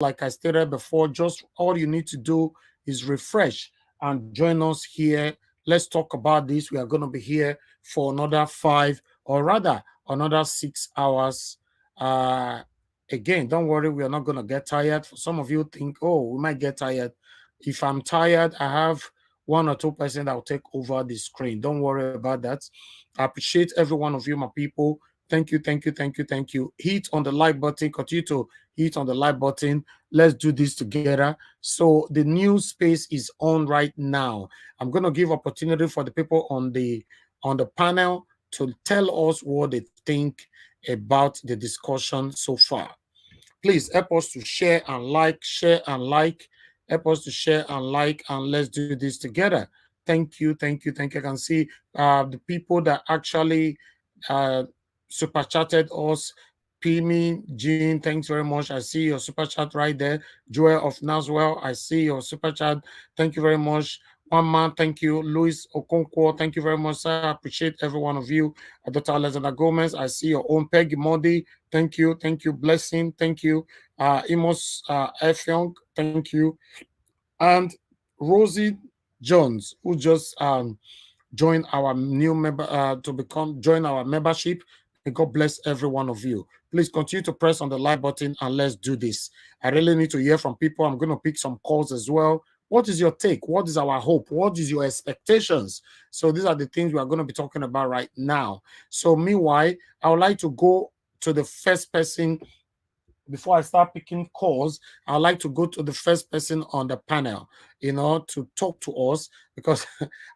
like I stated before, just all you need to do is refresh and join us here. Let's talk about this. We are going to be here for another 5, or rather another 6 hours. Uh, Again, don't worry, we are not going to get tired. For some of you think, oh, we might get tired. If I'm tired, I have 1 or 2% that will take over the screen. Don't worry about that. I appreciate every one of you, my people. Thank you, thank you, thank you, thank you. Hit on the like button. Continue to hit on the like button. Let's do this together. So the new space is on right now. I'm going to give opportunity for the people on the panel to tell us what they think about the discussion so far. Please help us to share and like, share and like. Help us to share and like, and let's do this together. Thank you, thank you, thank you. I can see the people that actually uh, super chatted us. Pimi, Jean, thanks very much. I see your super chat right there. Joel of Naswell, I see your super chat. Thank you very much. One man, thank you. Luis Okonkwo, thank you very much, sir. I appreciate every one of you. Dr. Alexander Gomez, I see your own. Peggy Modi, thank you. Thank you. Blessing, thank you. Imos Efyong, thank you. And Rosie Jones, who just join our new member to become join our membership. May God bless every one of you. Please continue to press on the like button and let's do this. I really need to hear from people. I'm going to pick some calls as well. What is your take? What is our hope? What is your expectations? So these are the things we are going to be talking about right now. So meanwhile, I would like to go to the first person before I start picking calls. I'd like to go to the first person on the panel, to talk to us, because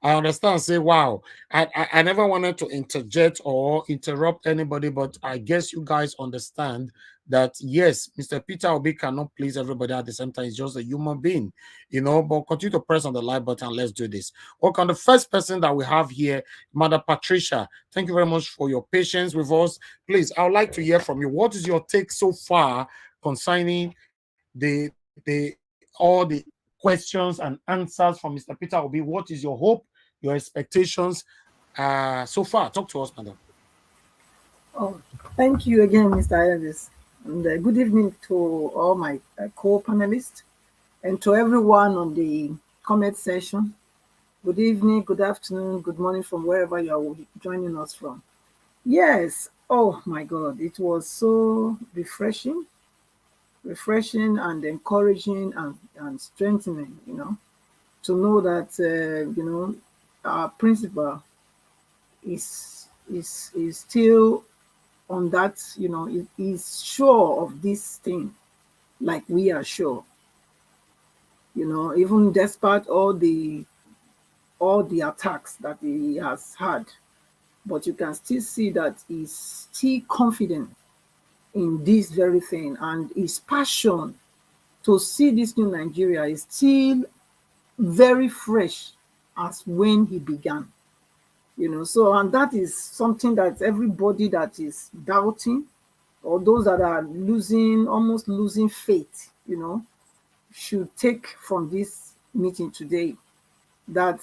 I understand, say, wow, I never wanted to interject or interrupt anybody, but I guess you guys understand that, yes, Mr. Peter Obi cannot please everybody at the same time. He's just a human being, but continue to press on the like button. Let's do this. Okay, the first person that we have here, Mother Patricia, thank you very much for your patience with us. Please, I would like to hear from you. What is your take so far concerning all the questions and answers from Mr. Peter Obi? What is your hope, your expectations so far? Talk to us, madam. Oh, thank you again, Mr. Elvis. And good evening to all my co-panelists and to everyone on the comment session. Good evening, good afternoon, good morning from wherever you are joining us from. Yes, oh my God, it was so refreshing and encouraging and strengthening, to know that, our principal is still on that, is sure of this thing, like we are sure, even despite all the attacks that he has had, but you can still see that he's still confident in this very thing, and his passion to see this new Nigeria is still very fresh as when he began. So, and that is something that everybody that is doubting, or those that are almost losing faith, should take from this meeting today, that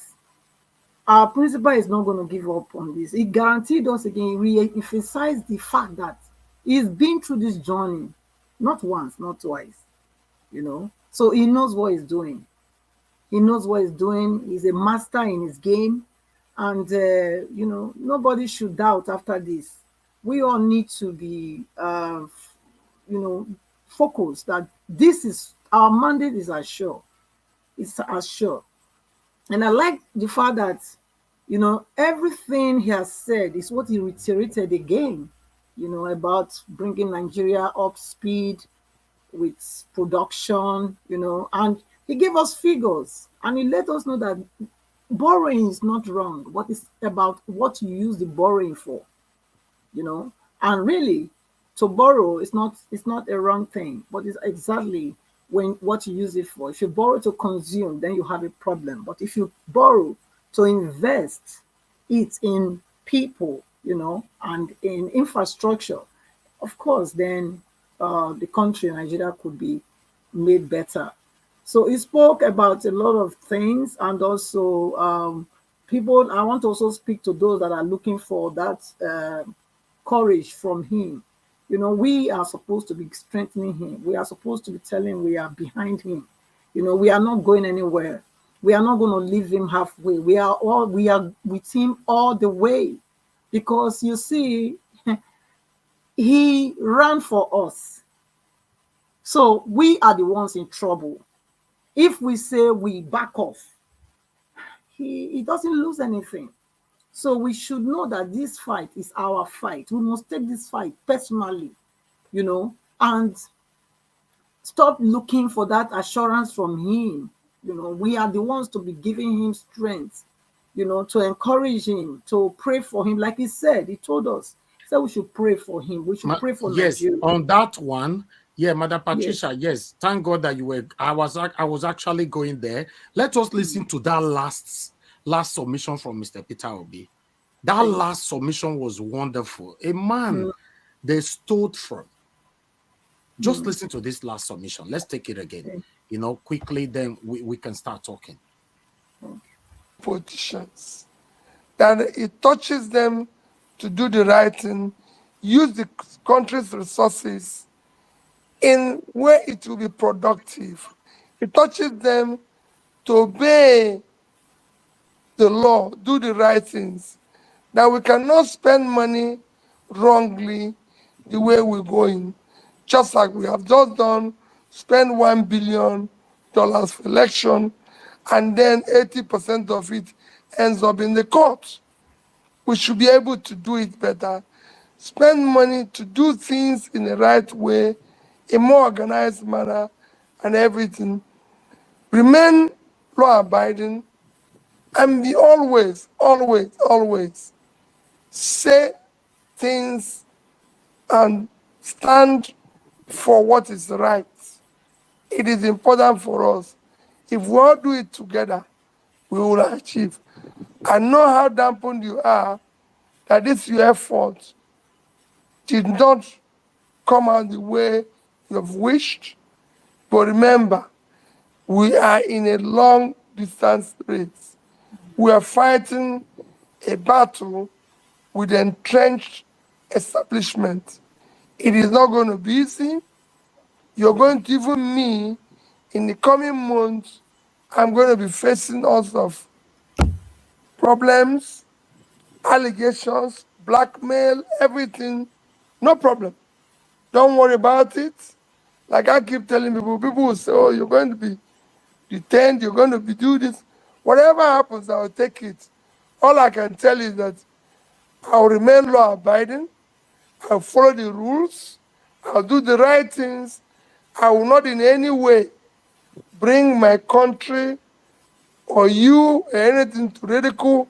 our principal is not going to give up on this. He guaranteed us again, he re-emphasized the fact that he's been through this journey not once, not twice. So he knows what he's doing. He knows what he's doing. He's a master in his game. And, nobody should doubt after this. We all need to be, focused that this is our mandate is assured. It's assured. And I like the fact that, everything he has said is what he reiterated again, about bringing Nigeria up speed with production, and he gave us figures and he let us know that borrowing is not wrong, but it's about what you use the borrowing for, and really to borrow it's not a wrong thing, but it's exactly when what you use it for. If you borrow to consume, then you have a problem. But if you borrow to invest it in people, and in infrastructure, of course, then the country, Nigeria, could be made better. So he spoke about a lot of things, and also people. I want to also speak to those that are looking for that courage from him. You know, we are supposed to be strengthening him. We are supposed to be telling him we are behind him. You know, we are not going anywhere. We are not going to leave him halfway. We are with him all the way. Because you see, he ran for us. So we are the ones in trouble. If we say we back off, he doesn't lose anything. So we should know that this fight is our fight. We must take this fight personally, you know, and stop looking for that assurance from him. You know, we are the ones to be giving him strength, you know, to encourage him, to pray for him. Like he said, he told us, he said we should pray for him. We should pray for Yes, Nigeria. on that one, yeah, Mother Yes. Patricia, yes. Thank God that you were. I was actually going there. Let us listen to that last submission from Mr. Peter Obi. That last submission was wonderful. A man they stood firm. Just listen to this last submission. Let's take it again, you know, quickly. Then we can start talking. Politicians, that it touches them to do the right thing, use the country's resources in where it will be productive. It touches them to obey the law, do the right things. That we cannot spend money wrongly the way we're going. Just like we have just done, spend $1 billion for election, and then 80% of it ends up in the court. We should be able to do it better. Spend money to do things in the right way, a more organized manner, and everything. Remain law-abiding, and be always say things and stand for what is right. It is important for us. If we all do it together, we will achieve. I know how dampened you are that this your effort did not come out the way you have wished. But remember, we are in a long distance race. We are fighting a battle with entrenched establishment. It is not going to be easy. You're going to, even me, in the coming months, I'm going to be facing all sorts of problems, allegations, blackmail, everything. No problem. Don't worry about it. Like I keep telling people, people will say, oh, you're going to be detained, you're going to be do this. Whatever happens, I'll take it. All I can tell you is that I'll remain law-abiding, I'll follow the rules, I'll do the right things. I will not in any way bring my country or you or anything to ridicule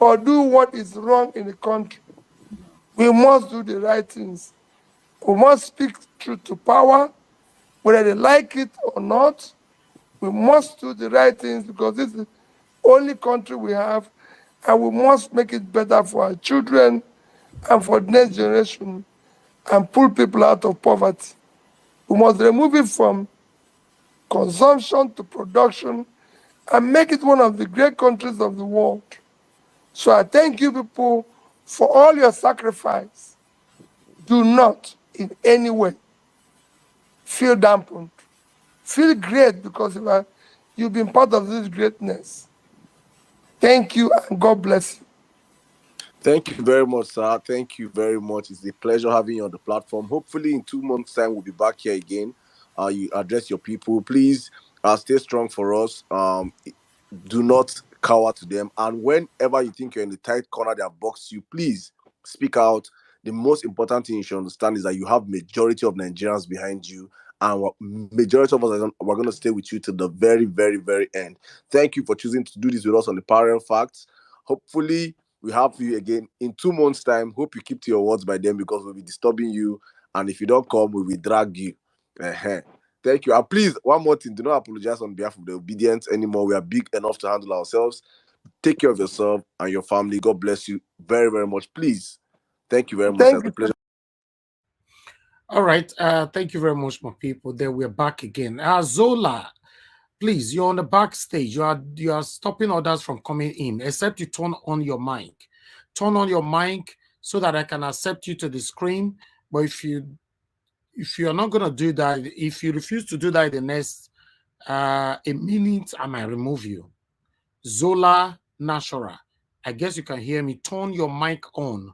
or do what is wrong in the country. We must do the right things. We must speak truth to power, whether they like it or not. We must do the right things because this is the only country we have, and we must make it better for our children and for the next generation and pull people out of poverty. We must remove it from consumption to production and make it one of the great countries of the world. So I thank you people for all your sacrifice. Do not in any way feel dampened. Feel great because you've been part of this greatness. Thank you and God bless you. Thank you very much, sir. Thank you very much. It's a pleasure having you on the platform. Hopefully, in 2 months' time, we'll be back here again. You address your people. Please stay strong for us. Do not cower to them. And whenever you think you're in the tight corner they have boxed you, please speak out. The most important thing you should understand is that you have majority of Nigerians behind you. And majority of us we're going to stay with you till the very, very, very end. Thank you for choosing to do this with us on the Parallel Facts. Hopefully, we have you again in 2 months' time. Hope you keep to your words by then because we'll be disturbing you. And if you don't come, we will drag you. Thank you. And please, one more thing, do not apologize on behalf of the obedience anymore. We are big enough to handle ourselves. Take care of yourself and your family. God bless you very, very much. Please. Thank you very much. It's a pleasure. All right. Thank you very much, my people. Then we're back again. Zola, please, you're on the backstage. You are stopping others from coming in, except you turn on your mic. Turn on your mic so that I can accept you to the screen. But if you if you're not going to do that, if you refuse to do that in the next a minute, I might remove you. Zola Nashora, I guess you can hear me. Turn your mic on.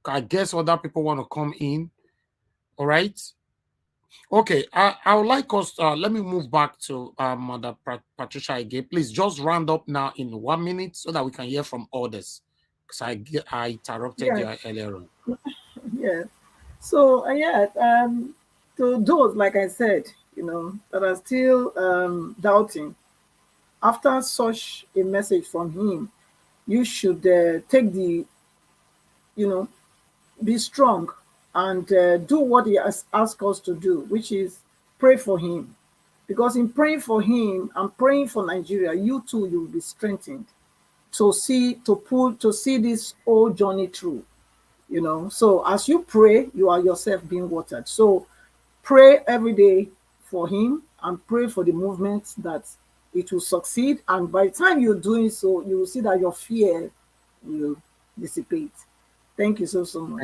I guess other people want to come in. All right. Okay. I would like us, let me move back to Mother Patricia again. Please just round up now in 1 minute so that we can hear from others. Because I interrupted Yeah, you earlier on. yeah. So to those, like I said, that are still doubting, after such a message from him, you should take the, you know, be strong and do what he has asked us to do, which is pray for him. Because in praying for him and praying for Nigeria, you too, you will be strengthened to see this whole journey through. So as you pray, you are yourself being watered. So pray every day for him and pray for the movement that it will succeed. And by the time you're doing so, you will see that your fear will dissipate. Thank you so much.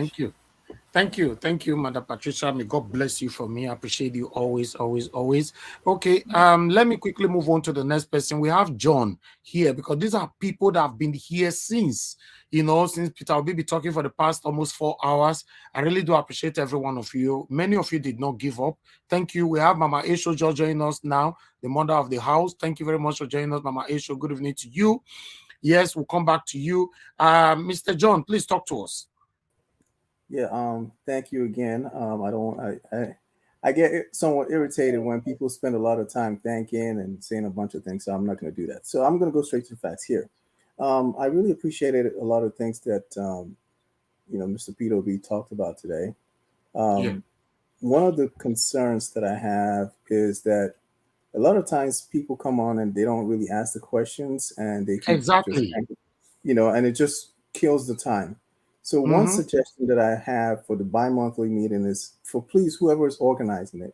Thank you. Thank you, Mother Patricia. May God bless you for me. I appreciate you always, always, always. Okay, let me quickly move on to the next person. We have John here because these are people that have been here since Peter Obi be talking for the past almost 4 hours. I really do appreciate every one of you. Many of you did not give up. Thank you. We have Mama Esho joining us now, the mother of the house. Thank you very much for joining us, Mama Esho. Good evening to you. Yes, we'll come back to you. Mr. John, please talk to us. Yeah, thank you again. I get somewhat irritated when people spend a lot of time thanking and saying a bunch of things, so I'm not going to do that. So I'm going to go straight to the facts here. I really appreciated a lot of things that Mr. Peter B talked about today. One of the concerns that I have is that a lot of times people come on and they don't really ask the questions and they keep Exactly. and it just kills the time. So one suggestion that I have for the bi-monthly meeting is for please, whoever is organizing it,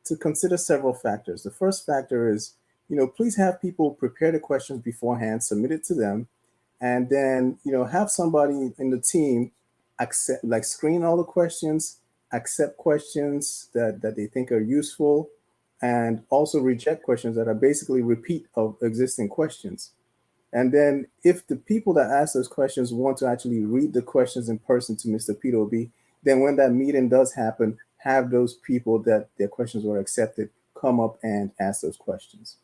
to consider several factors. The first factor is, please have people prepare the questions beforehand, submit it to them, and then, have somebody in the team screen all the questions, accept questions that they think are useful, and also reject questions that are basically repeat of existing questions. And then if the people that ask those questions want to actually read the questions in person to Mr. Peter Obi, then when that meeting does happen, have those people that their questions were accepted come up and ask those questions.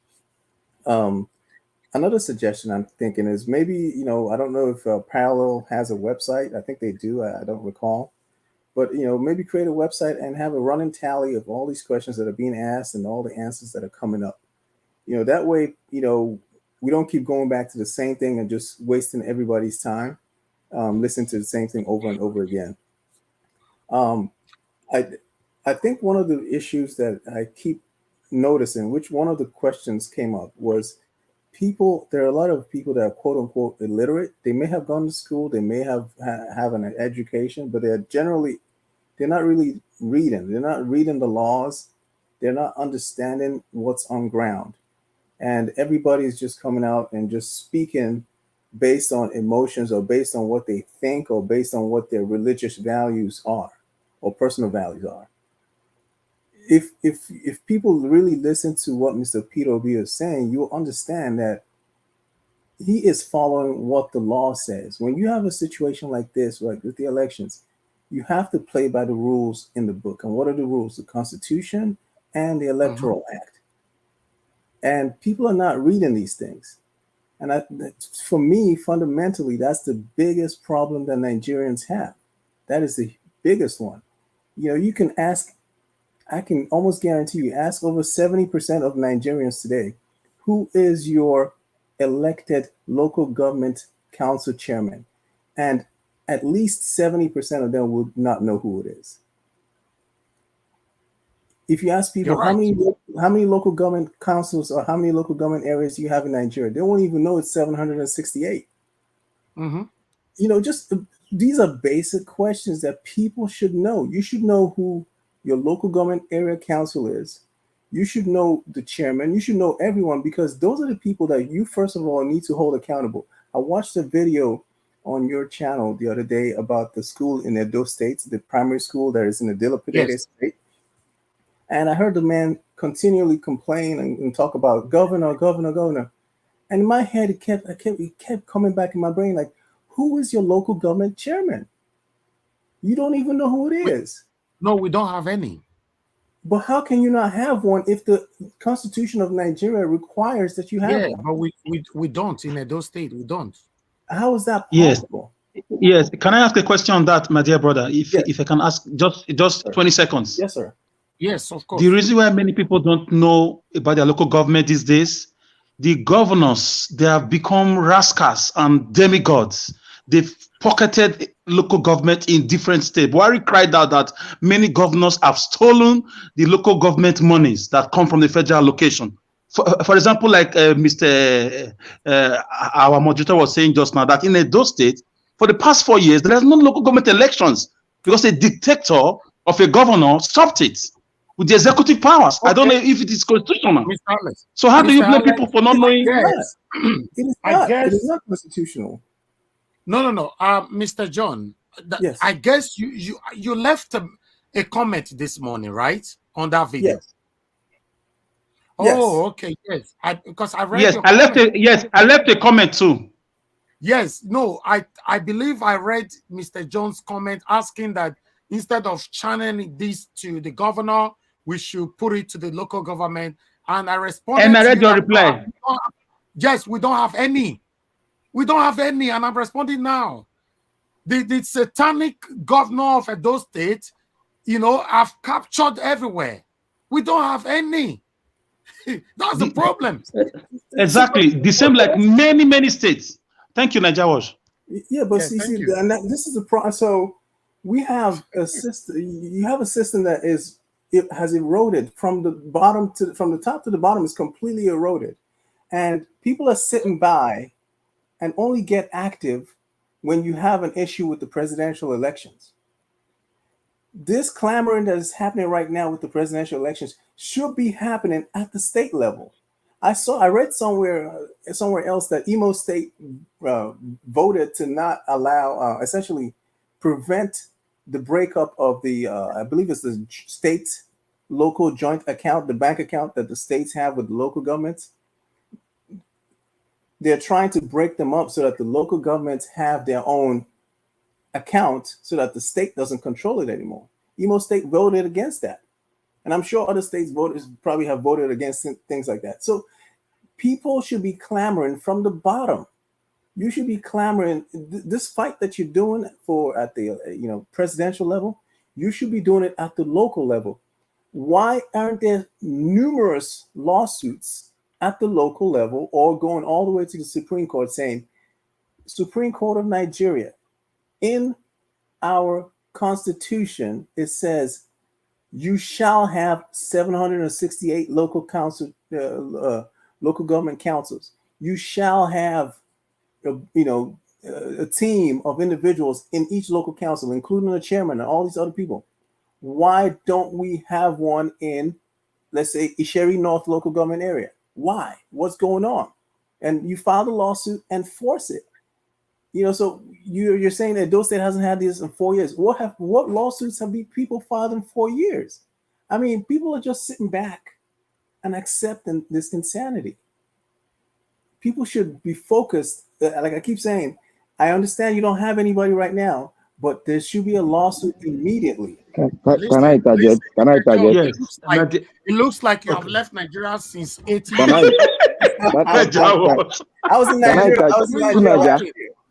Another suggestion I'm thinking is maybe, I don't know if Parallel has a website. I think they do. I don't recall. But, maybe create a website and have a running tally of all these questions that are being asked and all the answers that are coming up. That way, we don't keep going back to the same thing and just wasting everybody's time listening to the same thing over and over again. I think one of the issues that I keep noticing, which one of the questions came up, was there are a lot of people that are quote unquote illiterate. They may have gone to school, they may have an education, but they're not really reading. They're not reading the laws. They're not understanding what's on ground. And everybody's just coming out and just speaking based on emotions or based on what they think or based on what their religious values are or personal values are. If people really listen to what Mr. Peter Obi is saying, you'll understand that he is following what the law says. When you have a situation like this, like with the elections, you have to play by the rules in the book. And what are the rules? The Constitution and the Electoral Act. And people are not reading these things. And for me, fundamentally, that's the biggest problem that Nigerians have. That is the biggest one. You can ask, I can almost guarantee you, ask over 70% of Nigerians today, who is your elected local government council chairman? And at least 70% of them would not know who it is. If you ask people how many local government councils or how many local government areas you have in Nigeria, they won't even know it's 768. These are basic questions that people should know. You should know who your local government area council is. You should know the chairman. You should know everyone, because those are the people that you, first of all, need to hold accountable. I watched a video on your channel the other day about the school in Edo State, the primary school that is in the Dilapidate State. And I heard the man continually complain and talk about governor, governor, governor. And in my head, it kept coming back in my brain like, who is your local government chairman? You don't even know who it is. No, we don't have any. But how can you not have one if the Constitution of Nigeria requires that you have one? But we don't in Edo State. We don't. How is that Yes. possible? Yes. Can I ask a question on that, my dear brother? If I can ask just 20 seconds. Yes, sir. Yes, of course. The reason why many people don't know about their local government these days, the governors, they have become rascals and demigods. They've pocketed local government in different states. Buhari cried out that many governors have stolen the local government monies that come from the federal allocation. For example, like our moderator was saying just now, that in Edo State, for the past 4 years, there has no local government elections because a dictator of a governor stopped it with the executive powers. Okay. I don't know if it is constitutional. So how do you blame people for not knowing? Yes. It is not constitutional. No. Mr. John, yes. I guess you left a comment this morning, right? On that video. Yes. Oh, okay. Yes. Because I read. Yes, I left a comment too. Yes. No, I believe I read Mr. John's comment asking that instead of channeling this to the governor, we should put it to the local government. And I responded. And I read your reply. Yes, we don't have any. We don't have any, and I'm responding now. The satanic governor of Edo State, have captured everywhere. We don't have any. That's the problem. Exactly. The same like many states. Thank you, Naija Watch. Yeah, but see, and this is the problem. So we have a system. You have a system that has eroded from the top to the bottom. Is completely eroded, and people are sitting by and only get active when you have an issue with the presidential elections. This clamoring that is happening right now with the presidential elections should be happening at the state level. I read somewhere else that Imo State voted to not allow, essentially prevent the breakup of the, I believe it's the state local joint account, the bank account that the states have with the local governments. They're trying to break them up so that the local governments have their own account so that the state doesn't control it anymore. Imo State voted against that. And I'm sure other states voters probably have voted against things like that. So people should be clamoring from the bottom. You should be clamoring this fight that you're doing for at the presidential level. You should be doing it at the local level. Why aren't there numerous lawsuits at the local level or going all the way to the Supreme Court saying, Supreme Court of Nigeria, in our Constitution, it says you shall have 768 local government councils. You shall have, a team of individuals in each local council, including the chairman and all these other people. Why don't we have one in, let's say, Isheri North local government area? Why? What's going on? And you file the lawsuit and force it. So you're saying that Edo State hasn't had this in 4 years. What lawsuits have people filed in 4 years? I mean, people are just sitting back and accepting this insanity. People should be focused. Like I keep saying, I understand you don't have anybody right now, but there should be a lawsuit immediately. Can I interject? Can I interject? Yes. It looks like you have left Nigeria since 18 Can years. I was in Nigeria.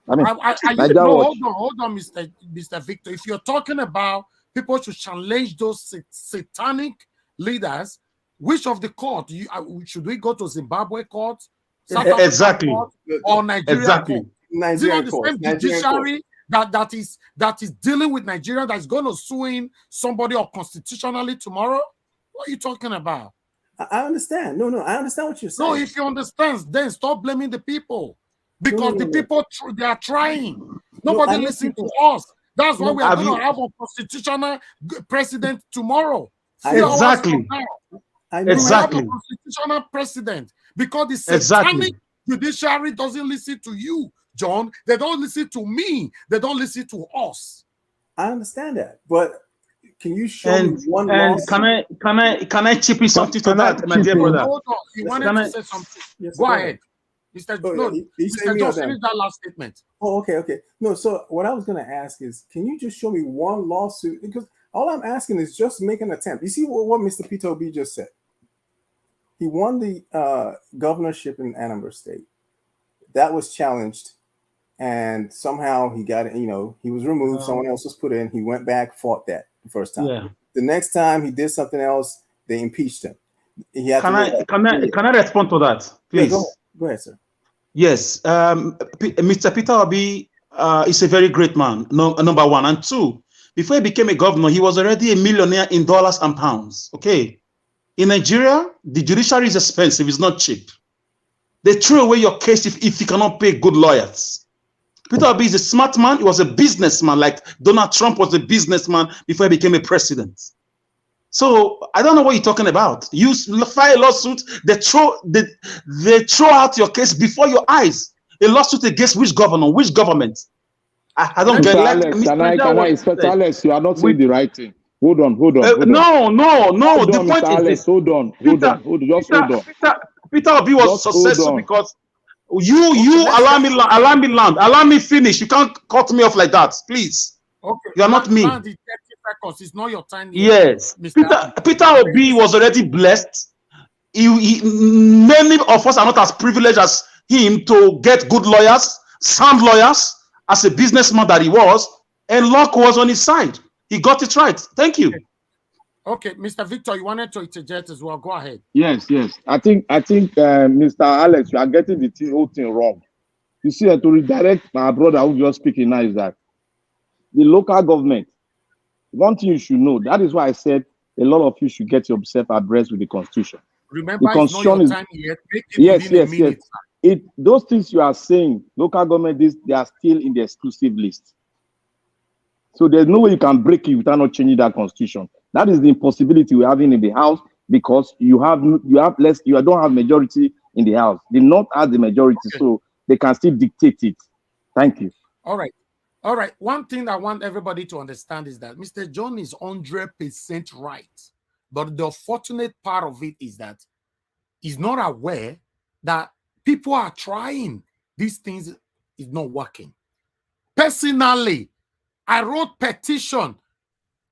Hold on, Mr. Victor. If you're talking about people should challenge those satanic leaders, which of the court should we go to? Zimbabwe court, South Africa exactly, court, or Nigeria exactly. court? Nigerian court. The same judiciary that is dealing with Nigeria that's going to sue somebody unconstitutionally tomorrow. What are you talking about? I understand. No, I understand what you're saying. No, if you understand, then stop blaming the people. Because the people, they are trying. Nobody listens to us. That's why we are going to have a constitutional president tomorrow. Exactly. Exactly. We have a constitutional president because the satanic judiciary doesn't listen to you, John. They don't listen to me. They don't listen to us. I understand that. But can you show me one and lawsuit? can I chip in something to Can I that, my chip dear in? brother? Hold on. You wanted to say something. Yes, Go ahead. Mr. Oh, No, you say Mr. me John, or them? finish that last statement. Oh, okay. No, so what I was going to ask is, can you just show me one lawsuit? Because all I'm asking is just make an attempt. You see what Mr. Peter B just said? He won the governorship in Ann Arbor State. That was challenged, and somehow he got it. You know, he was removed. Someone else was put in. He went back, fought that the first time. Yeah. The next time he did something else, they impeached him. He had Can I respond to that, please? Yeah, go ahead, sir. Yes, Mr. Peter Obi is a very great man, number one. And two, before he became a governor, he was already a millionaire in dollars and pounds, okay? In Nigeria, the judiciary is expensive, it's not cheap. They throw away your case if you cannot pay good lawyers. Peter Obi is a smart man, he was a businessman, like Donald Trump was a businessman before he became a president. So I don't know what you're talking about. You file a lawsuit, they throw out your case before your eyes. A lawsuit against which governor, which government? I don't get it. Inspector Alex, you are not saying the right thing. Hold on. No. Hold The on, point Mr. is Alex, this. hold on. Just hold on. Peter Obi was Just successful because allow me land. Allow me finish. You can't cut me off like that, please. Okay. You are not me. It's not your time yet, yes. Peter Obi was already blessed. Many of us are not as privileged as him to get good lawyers, sound lawyers, as a businessman that he was, and luck was on his side. He got it right. Thank you. Okay, Mr. Victor, you wanted to interject as well. Go ahead. Yes. I think Mr. Alex, you are getting the whole thing wrong. You see, to redirect my brother who just speaking now is that the local government, one thing you should know, that is why I said a lot of you should get yourself abreast with the Constitution. Remember, the Constitution it's not your time yet. Yes. Those things you are saying, local government, they are still in the exclusive list. So there's no way you can break it without not changing that Constitution. That is the impossibility we're having in the House because you don't have majority in the House. The North has the majority, so they can still dictate it. Thank you. All right. One thing I want everybody to understand is that Mr. John is 100% right. But the fortunate part of it is that he's not aware that people are trying. These things is not working. Personally, I wrote petition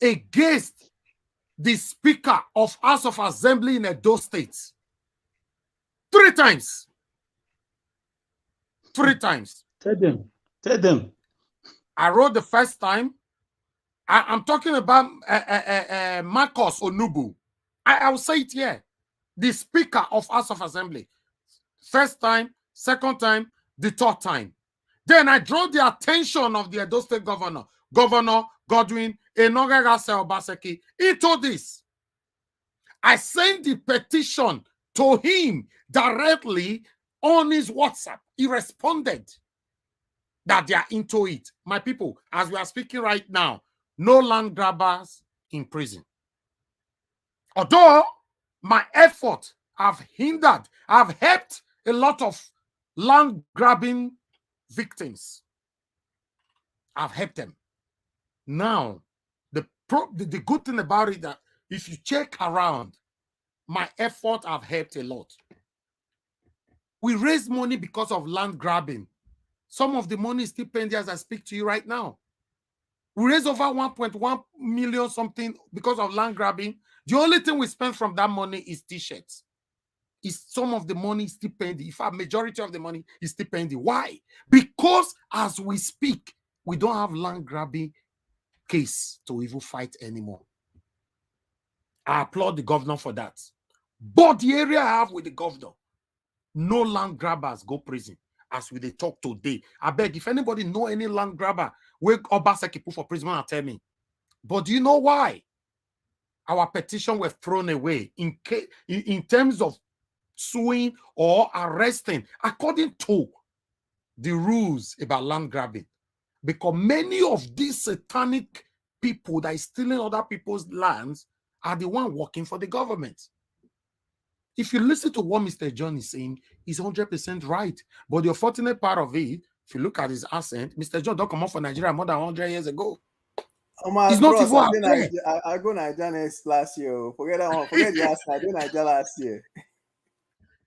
against the Speaker of House of Assembly in Edo State 3 times. 3 times. Tell them. I wrote the first time. I'm talking about Marcus Onubu. I will say it here. The Speaker of House of Assembly. First time, second time, the third time. Then I draw the attention of the Edo State Governor, Governor Godwin Enogagase Obaseki, into this. I sent the petition to him directly on his WhatsApp. He responded that they are into it. My people, as we are speaking right now, no land grabbers in prison. Although my effort have helped a lot of land grabbing victims. I've helped them. Now, the good thing about it that if you check around, my effort have helped a lot. We raise money because of land grabbing. Some of the money is still pending as I speak to you right now. We raise over 1.1 million something because of land grabbing. The only thing we spend from that money is t-shirts. Some of the money is still pending. In fact, majority of the money is still pending. Why? Because as we speak, we don't have land grabbing case to even fight anymore. I applaud the governor for that. But the area I have with the governor, no land grabbers go prison. As we talk today, I beg if anybody know any land grabber, where Obaseki put for prison, and tell me. But do you know why? Our petition was thrown away in terms of suing or arresting according to the rules about land grabbing. Because many of these satanic people that is stealing other people's lands are the one working for the government. If you listen to what Mr. John is saying, he's 100% right. But the unfortunate part of it, if you look at his accent, Mr. John don't come out for Nigeria more than 100 years ago. Oh my It's not bros, even I out did there. I go Nigeria last year. Oh. Forget that one. Forget the last. I did Nigeria last year.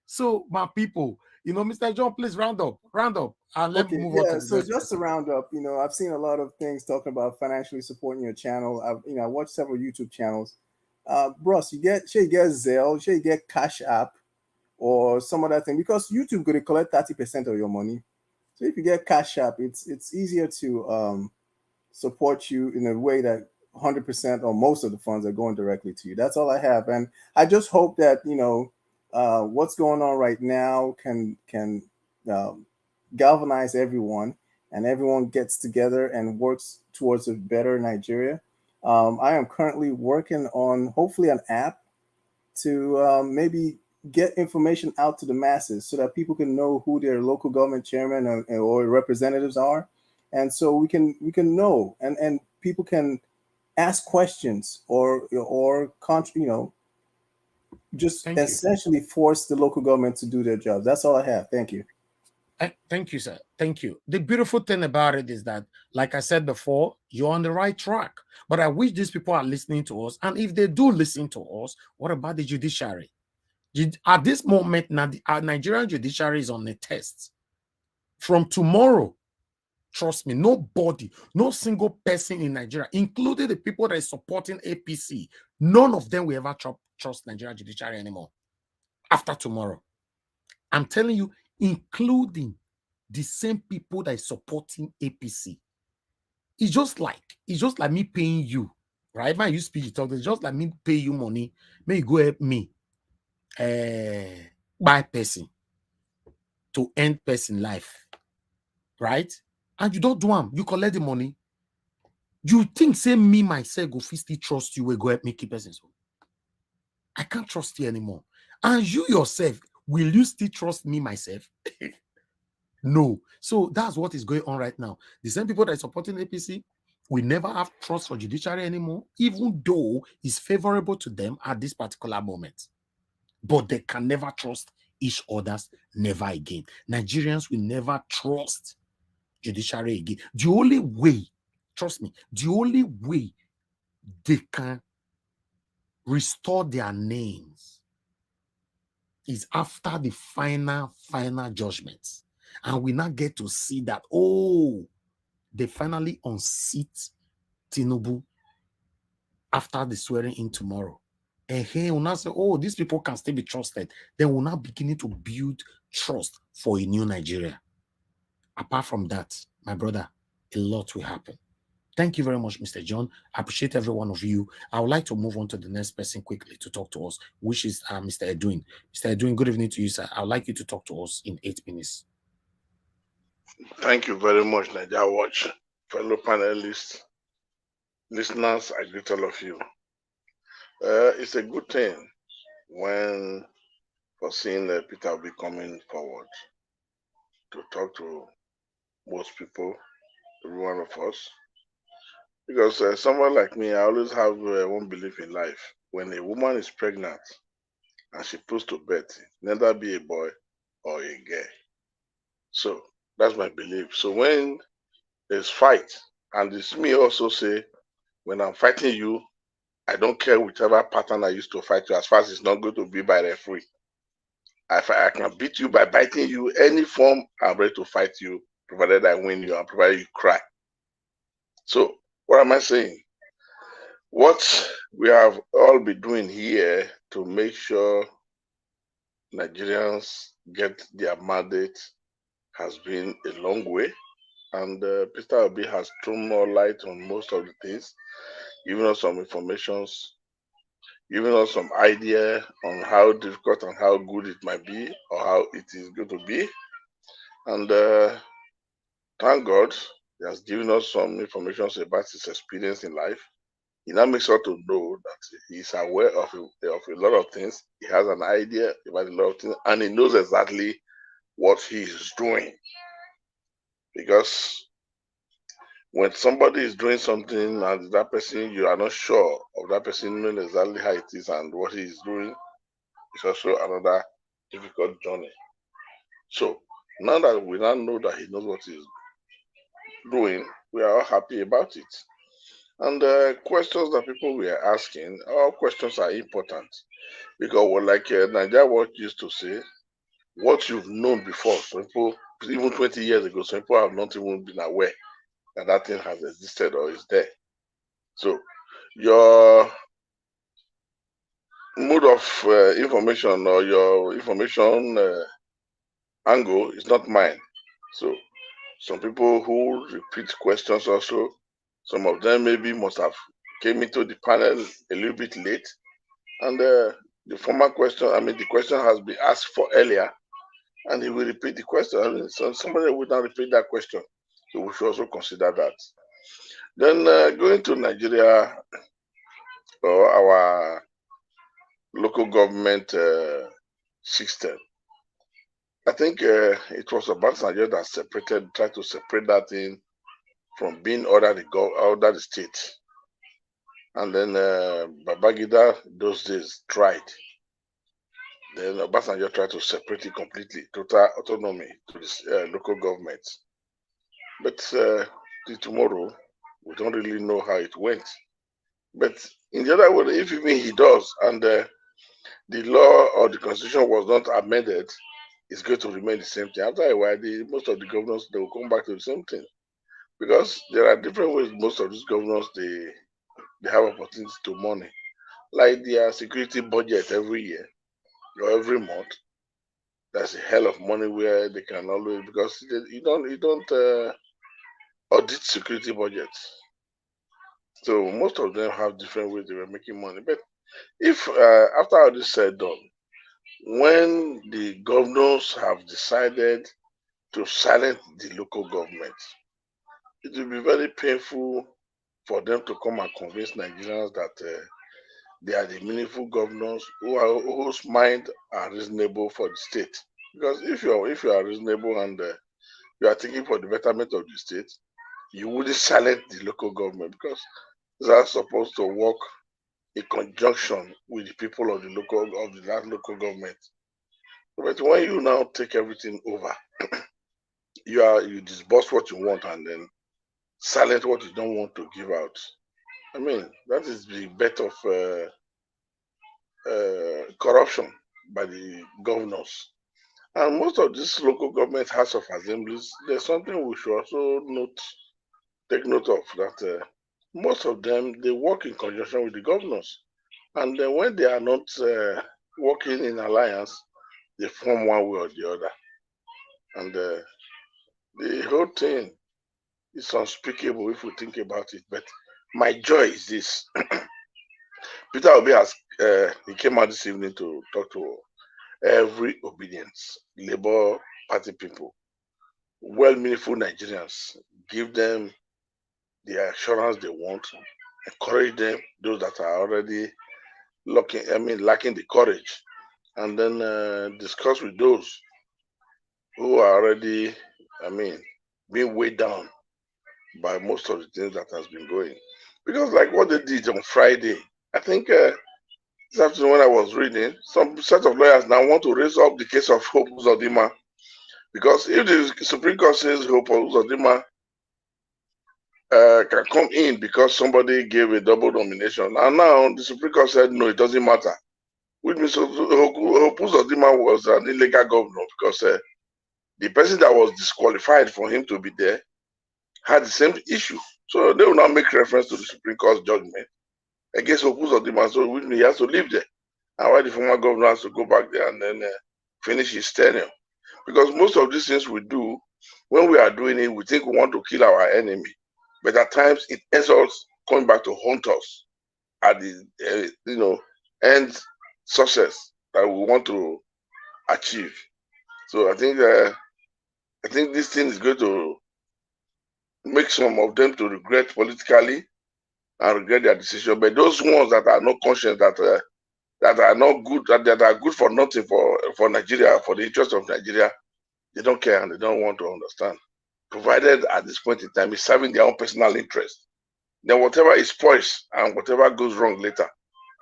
So, my people, Mr. John, please round up, and let me Okay, move on to yeah. the So next just to person. round up, I've seen a lot of things talking about financially supporting your channel. I watched several YouTube channels. Bros, you get Zelle, you get Cash App or some other thing because YouTube going to collect 30% of your money. So if you get Cash App, it's easier to support you in a way that 100% or most of the funds are going directly to you. That's all I have, and I just hope that what's going on right now can um, galvanize everyone, and everyone gets together and works towards a better Nigeria. I am currently working on hopefully an app to maybe get information out to the masses so that people can know who their local government chairman or representatives are, and so we can know, and people can ask questions just Thank you. essentially force the local government to do their jobs. That's all I have. Thank you. Thank you, sir. Thank you. The beautiful thing about it is that, like I said before, you're on the right track. But I wish these people are listening to us. And if they do listen to us, what about the judiciary? At this moment, now our Nigerian judiciary is on a test. From tomorrow, trust me, nobody, no single person in Nigeria, including the people that are supporting APC, none of them will ever trust Nigerian judiciary anymore after tomorrow. I'm telling you, including the same people that is supporting APC. It's just like me paying you, right? When I use speech talk, it's just like me pay you money. May you go help me buy person to end person life, right? And you don't do them, you collect the money. You think say me myself go still trust you will go help me keep person? So I can't trust you anymore. And you yourself, will you still trust me myself? No. So that's what is going on right now. The same people that are supporting APC will never have trust for judiciary anymore, even though it's favorable to them at this particular moment. But they can never trust each other's, never again. Nigerians will never trust judiciary again. The only way, trust me, the only way they can restore their names is after the final judgments. And we now get to see that, oh, they finally unseat Tinubu after the swearing in tomorrow. And he will now say, oh, these people can still be trusted. Then we're now beginning to build trust for a new Nigeria. Apart from that, my brother, a lot will happen. Thank you very much, Mr. John. I appreciate every one of you. I would like to move on to the next person quickly to talk to us, which is Mr. Edwin. Mr. Edwin, good evening to you, sir. I would like you to talk to us in 8 minutes. Thank you very much, Naija Watch, fellow panelists, listeners. I greet all of you. It's a good thing when for seeing Peter will be coming forward to talk to most people, every one of us. Because someone like me, I always have one belief in life. When a woman is pregnant and she puts to bed, neither be a boy or a girl. So that's my belief. So when there's fight, and it's me also say, when I'm fighting you, I don't care whichever pattern I used to fight you, as far as it's not going to be by referee. I can beat you by biting you, any form, I'm ready to fight you, provided I win you and provided you cry. So what am I saying? What we have all been doing here to make sure Nigerians get their mandate has been a long way. And Peter Obi has thrown more light on most of the things, giving us some informations, giving us some idea on how difficult and how good it might be or how it is going to be. And thank God he has given us some information about his experience in life. He now makes us to know that he's aware of a lot of things. He has an idea about a lot of things, and he knows exactly what he is doing. Because when somebody is doing something and that person, you are not sure of that person knowing exactly how it is and what he is doing, it's also another difficult journey. So now that we now know that he knows what he's doing, we are all happy about it. And the questions that people were asking, all questions are important because, well, like Nigeria Watch used to say, what you've known before, some people, even 20 years ago, some people have not even been aware that that thing has existed or is there. So your mode of information or your information angle is not mine. So some people who repeat questions also, some of them maybe must have came into the panel a little bit late, and the former question, the question has been asked for earlier, and he will repeat the question. So somebody will not repeat that question. So we should also consider that. Then going to Nigeria or our local government system, I think it was Obasanjo that tried to separate that thing from being under the state. And then Babangida those days tried. Then Obasanjo tried to separate it completely, total autonomy to the local government. But till tomorrow, we don't really know how it went. But in the other way, if even he does, and the law or the constitution was not amended, it's going to remain the same thing. After a while, most of the governors, they will come back to the same thing. Because there are different ways most of these governors, they have opportunity to money. Like their security budget every year or every month, that's a hell of money where they can always, because you don't audit security budgets. So most of them have different ways they were making money. But if after all this said done, when the governors have decided to silence the local government, it will be very painful for them to come and convince Nigerians that they are the meaningful governors whose mind are reasonable for the state. Because if you are reasonable and you are thinking for the betterment of the state, you wouldn't silence the local government, because they are supposed to work in conjunction with the people of that local government. But when you now take everything over, you disburse what you want and then silence what you don't want to give out. That is the bet of corruption by the governors. And most of these local government House of Assemblies, there's something we should also take note of, that most of them, they work in conjunction with the governors. And then when they are not working in alliance, they form one way or the other. And the whole thing is unspeakable if we think about it. But my joy is this. Peter Obi he came out this evening to talk to every obedience Labour Party people, well-meaningful Nigerians, give them the assurance they want, encourage them, those that are already lacking the courage, and then discuss with those who are already, being weighed down by most of the things that has been going. Because like what they did on Friday, I think this afternoon when I was reading, some set of lawyers now want to raise up the case of Hope Uzodinma, because if the Supreme Court says Hope Uzodinma can come in because somebody gave a double nomination, and now the Supreme Court said no, it doesn't matter, which means Hope Uzodinma was an illegal governor, because the person that was disqualified for him to be there had the same issue. So they will now make reference to the Supreme Court's judgment against Hope Uzodinma, so which means he has to live there. And why the former governor has to go back there and then finish his tenure. Because most of these things we do, when we are doing it, we think we want to kill our enemy. But at times it ends up coming back to haunt us at the end success that we want to achieve. So I think this thing is going to make some of them to regret politically and regret their decision. But those ones that are not conscious, that are not good, that are good for nothing for Nigeria, for the interest of Nigeria, they don't care and they don't want to understand. Provided at this point in time is serving their own personal interest, then whatever is spoils and whatever goes wrong later,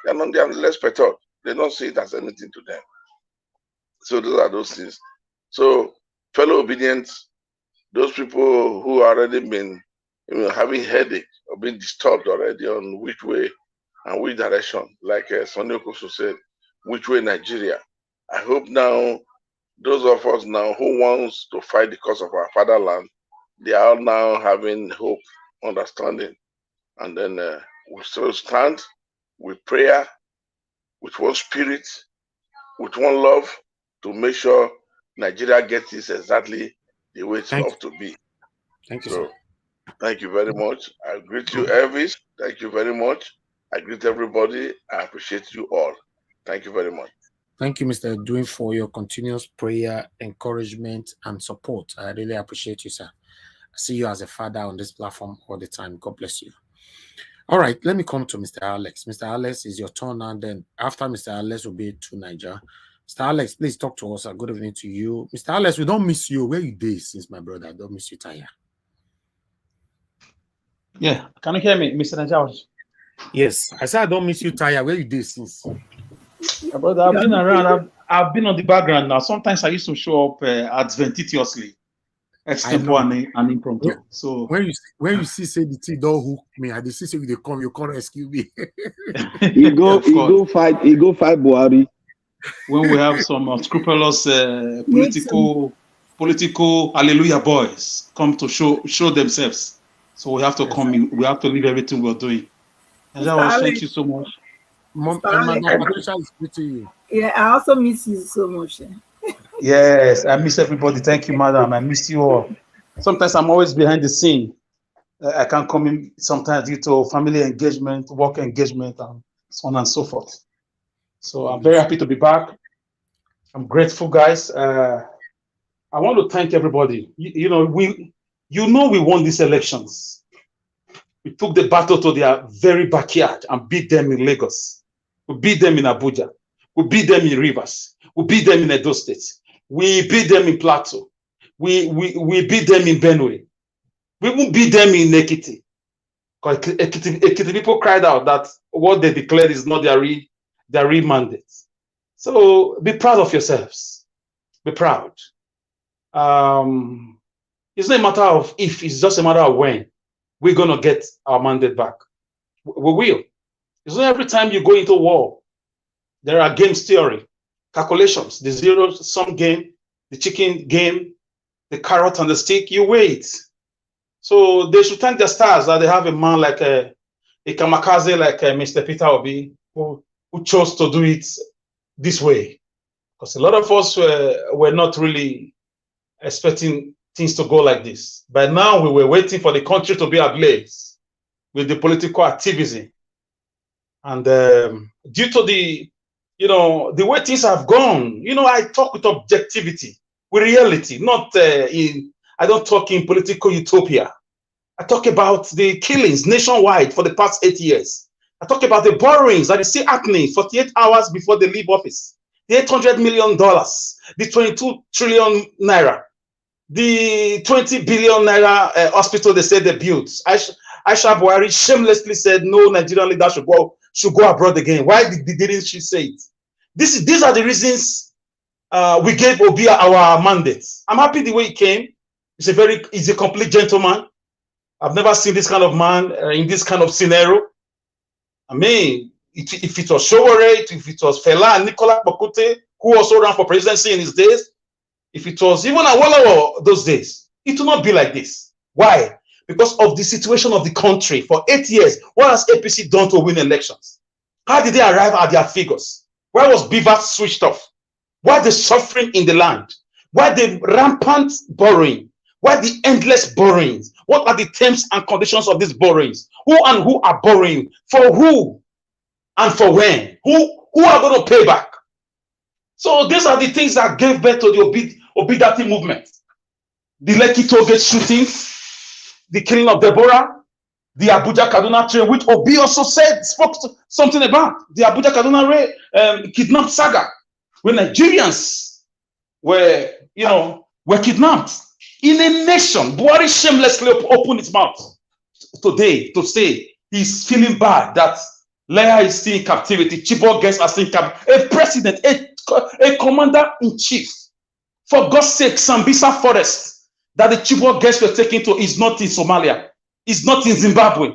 they are less perturbed. They don't see it as anything to them. So those are those things. So fellow obedience, those people who already been having headache been disturbed already on which way and which direction. Like Sonny Okosu said, which way Nigeria. I hope now those of us now who wants to fight the cause of our fatherland, they are now having hope, understanding, and then we still stand with prayer, with one spirit, with one love to make sure Nigeria gets this exactly the way it's supposed to be. Thank you, so, sir. Thank you very much. I greet you, Elvis. Thank you very much. I greet everybody. I appreciate you all. Thank you very much. Thank you, Mr. Edwin, for your continuous prayer, encouragement, and support. I really appreciate you, sir. I see you as a father on this platform all the time. God bless you. All right, let me come to Mr. Alex. Mr. Alex, is your turn, and then after Mr. Alex will be to Niger. Mr. Alex, please talk to us. Good evening to you. Mr. Alex, we don't miss you. Where you did since, my brother? I don't miss you, Taya. Yeah, can you hear me, Mr. Niger? Yes, I said I don't miss you, Taya. Where you did since? Yeah, brother, I've been around. I've been on the background now. Sometimes I used to show up adventitiously, extempore and impromptu. So when you see say the tea don't hook me, I see say they come, you can't rescue me. He go fight Buhari. When we have some unscrupulous political hallelujah boys come to show themselves, so we have to come in. We have to leave everything we're doing. And that was thank you so much. Mom, Patricia is good to you. Yeah, I also miss you so much. Yes, I miss everybody. Thank you, madam. I miss you all. Sometimes I'm always behind the scene. I can't come in sometimes due to family engagement, work engagement, and so on and so forth. So I'm very happy to be back. I'm grateful, guys. I want to thank everybody. We won these elections. We took the battle to their very backyard and beat them in Lagos. We beat them in Abuja. We beat them in Rivers. We beat them in Edo State. We beat them in Plateau. We beat them in Benue. We won't beat them in Ekiti. Because Ekiti people cried out that what they declared is not their real mandate. So be proud of yourselves. Be proud. It's not a matter of if, it's just a matter of when we're going to get our mandate back. We will. It's not every time you go into war, there are game theory, calculations, the zero-sum game, the chicken game, the carrot and the stick, you wait. So they should thank their stars that they have a man like a kamikaze like Mr. Peter Obi, who chose to do it this way. Because a lot of us were not really expecting things to go like this. By now, we were waiting for the country to be ablaze with the political activism. And due to the way things have gone, I talk with objectivity, with reality, I don't talk in political utopia. I talk about the killings nationwide for the past 8 years. I talk about the borrowings that is still happening 48 hours before they leave office. The $800 million, the 22 trillion naira, the 20 billion naira hospital they said they built. Aisha Buhari shamelessly said no Nigerian leader should go abroad again. Why didn't she say it? These are the reasons we gave Obi our mandate. I'm happy the way he came. He's a complete gentleman. I've never seen this kind of man in this kind of scenario. I mean, if it was Showore, if it was Fela and Nicolas Bokute, who also ran for presidency in his days, if it was even Awolowo those days, it will not be like this. Why? Because of the situation of the country for 8 years. What has APC done to win elections? How did they arrive at their figures? Why was Beaver switched off? Why the suffering in the land? Why the rampant borrowing? Why the endless borrowings? What are the terms and conditions of these borrowings? Who are borrowing? For who? And for when? Who are going to pay back? So these are the things that gave birth to the Obidati movement. The Lekki Tollgate shooting, the killing of Deborah, the Abuja Kaduna train, which Obi also spoke something about. The Abuja Kaduna kidnap saga, when Nigerians were kidnapped in a nation. Buhari shamelessly opened his mouth today to say he's feeling bad that Leia is still in captivity. Chibok girls are still in captivity. A president, a commander-in-chief, for God's sake, Sambisa Forest, that the Chibok girls were taken to is not in Somalia, is not in Zimbabwe.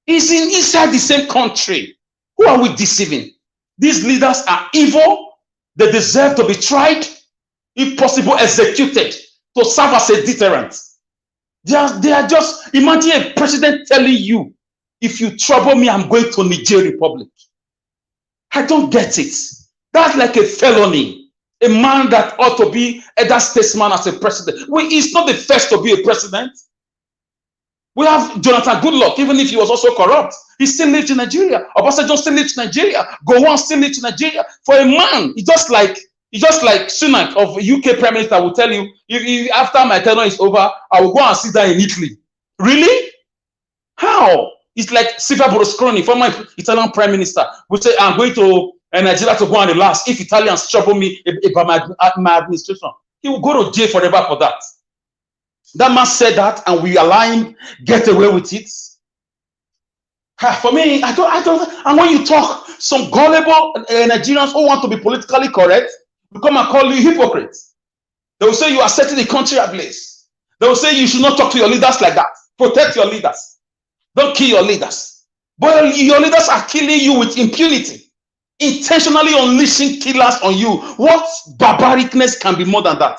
is inside the same country. Who are we deceiving? These leaders are evil. They deserve to be tried, if possible, executed, to serve as a deterrent. They are just, imagine a president telling you, if you trouble me, I'm going to Niger Republic. I don't get it. That's like a felony. A man that ought to be either statesman as a president. He's not the first to be a president. We have Jonathan Goodluck, even if he was also corrupt. He still lives in Nigeria. Obasanjo still lives in Nigeria. Gowon still lives in Nigeria. For a man, it's just like Sunak of UK Prime Minister will tell you, if after my tenure is over, I will go and sit down in Italy. Really? How? It's like Silvio Berlusconi, former Italian Prime Minister, will say, I'm going to Nigeria to go and relax if Italians trouble me about my administration. He will go to jail forever for that. That man said that, and we allow him get away with it. For me, I don't. And when you talk, some gullible Nigerians who want to be politically correct will come and call you hypocrites. They will say you are setting the country ablaze. They will say you should not talk to your leaders like that. Protect your leaders. Don't kill your leaders. But your leaders are killing you with impunity, intentionally unleashing killers on you. What barbaricness can be more than that?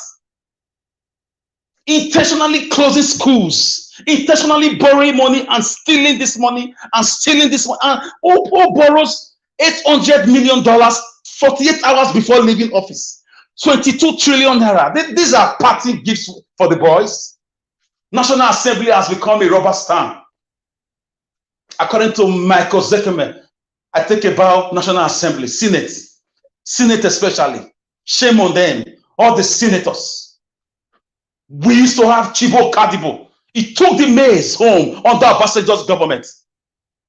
Intentionally closing schools, intentionally borrowing money and stealing this money and stealing this money. And who borrows $800 million 48 hours before leaving office? 22 trillion naira. These are party gifts for the boys. National Assembly has become a rubber stamp. According to Michael Zuckerman, I think about National Assembly, Senate especially. Shame on them, all the senators. We used to have Chibo Kadibo. He took the maize home under Obasanjo's government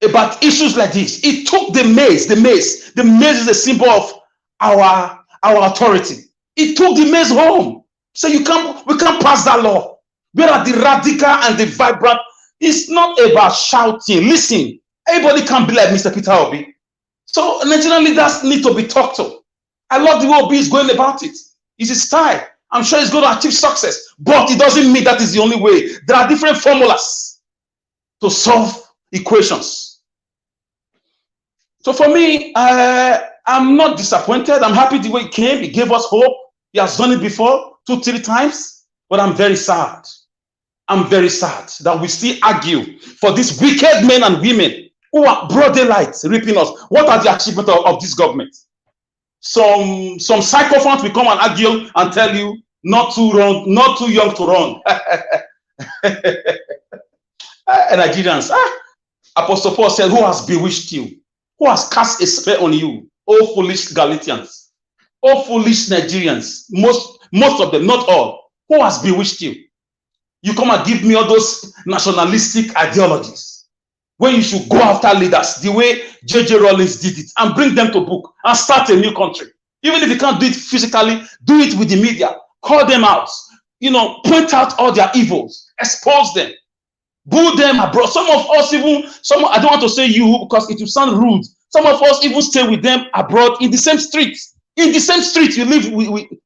about issues like this. He took the maize. The maize is a symbol of our authority. He took the maize home. So we can't pass that law. Where are the radical and the vibrant? It's not about shouting. Listen, everybody can be like Mr. Peter Obi. So Nigerian leaders need to be talked to. I love the way Obi is going about it. It's his style. I'm sure he's going to achieve success, but it doesn't mean that is the only way. There are different formulas to solve equations. So for me, I'm not disappointed. I'm happy the way he came. He gave us hope. He has done it before 2-3 times, but I'm very sad. I'm very sad that we still argue for these wicked men and women who are broad daylight reaping us. What are the achievements of this government? Some sycophants will come and argue and tell you not too young to run. Nigerians, Apostle Paul said, who has bewitched you? Who has cast a spell on you? Oh, foolish Galatians. Oh, foolish Nigerians. Most of them, not all. Who has bewitched you? You come and give me all those nationalistic ideologies when you should go after leaders the way J.J. Rawlings did it and bring them to book and start a new country. Even if you can't do it physically, do it with the media. Call them out. Point out all their evils. Expose them. Boo them abroad. Some of us I don't want to say you because it will sound rude. Some of us even stay with them abroad in the same street. In the same street, you live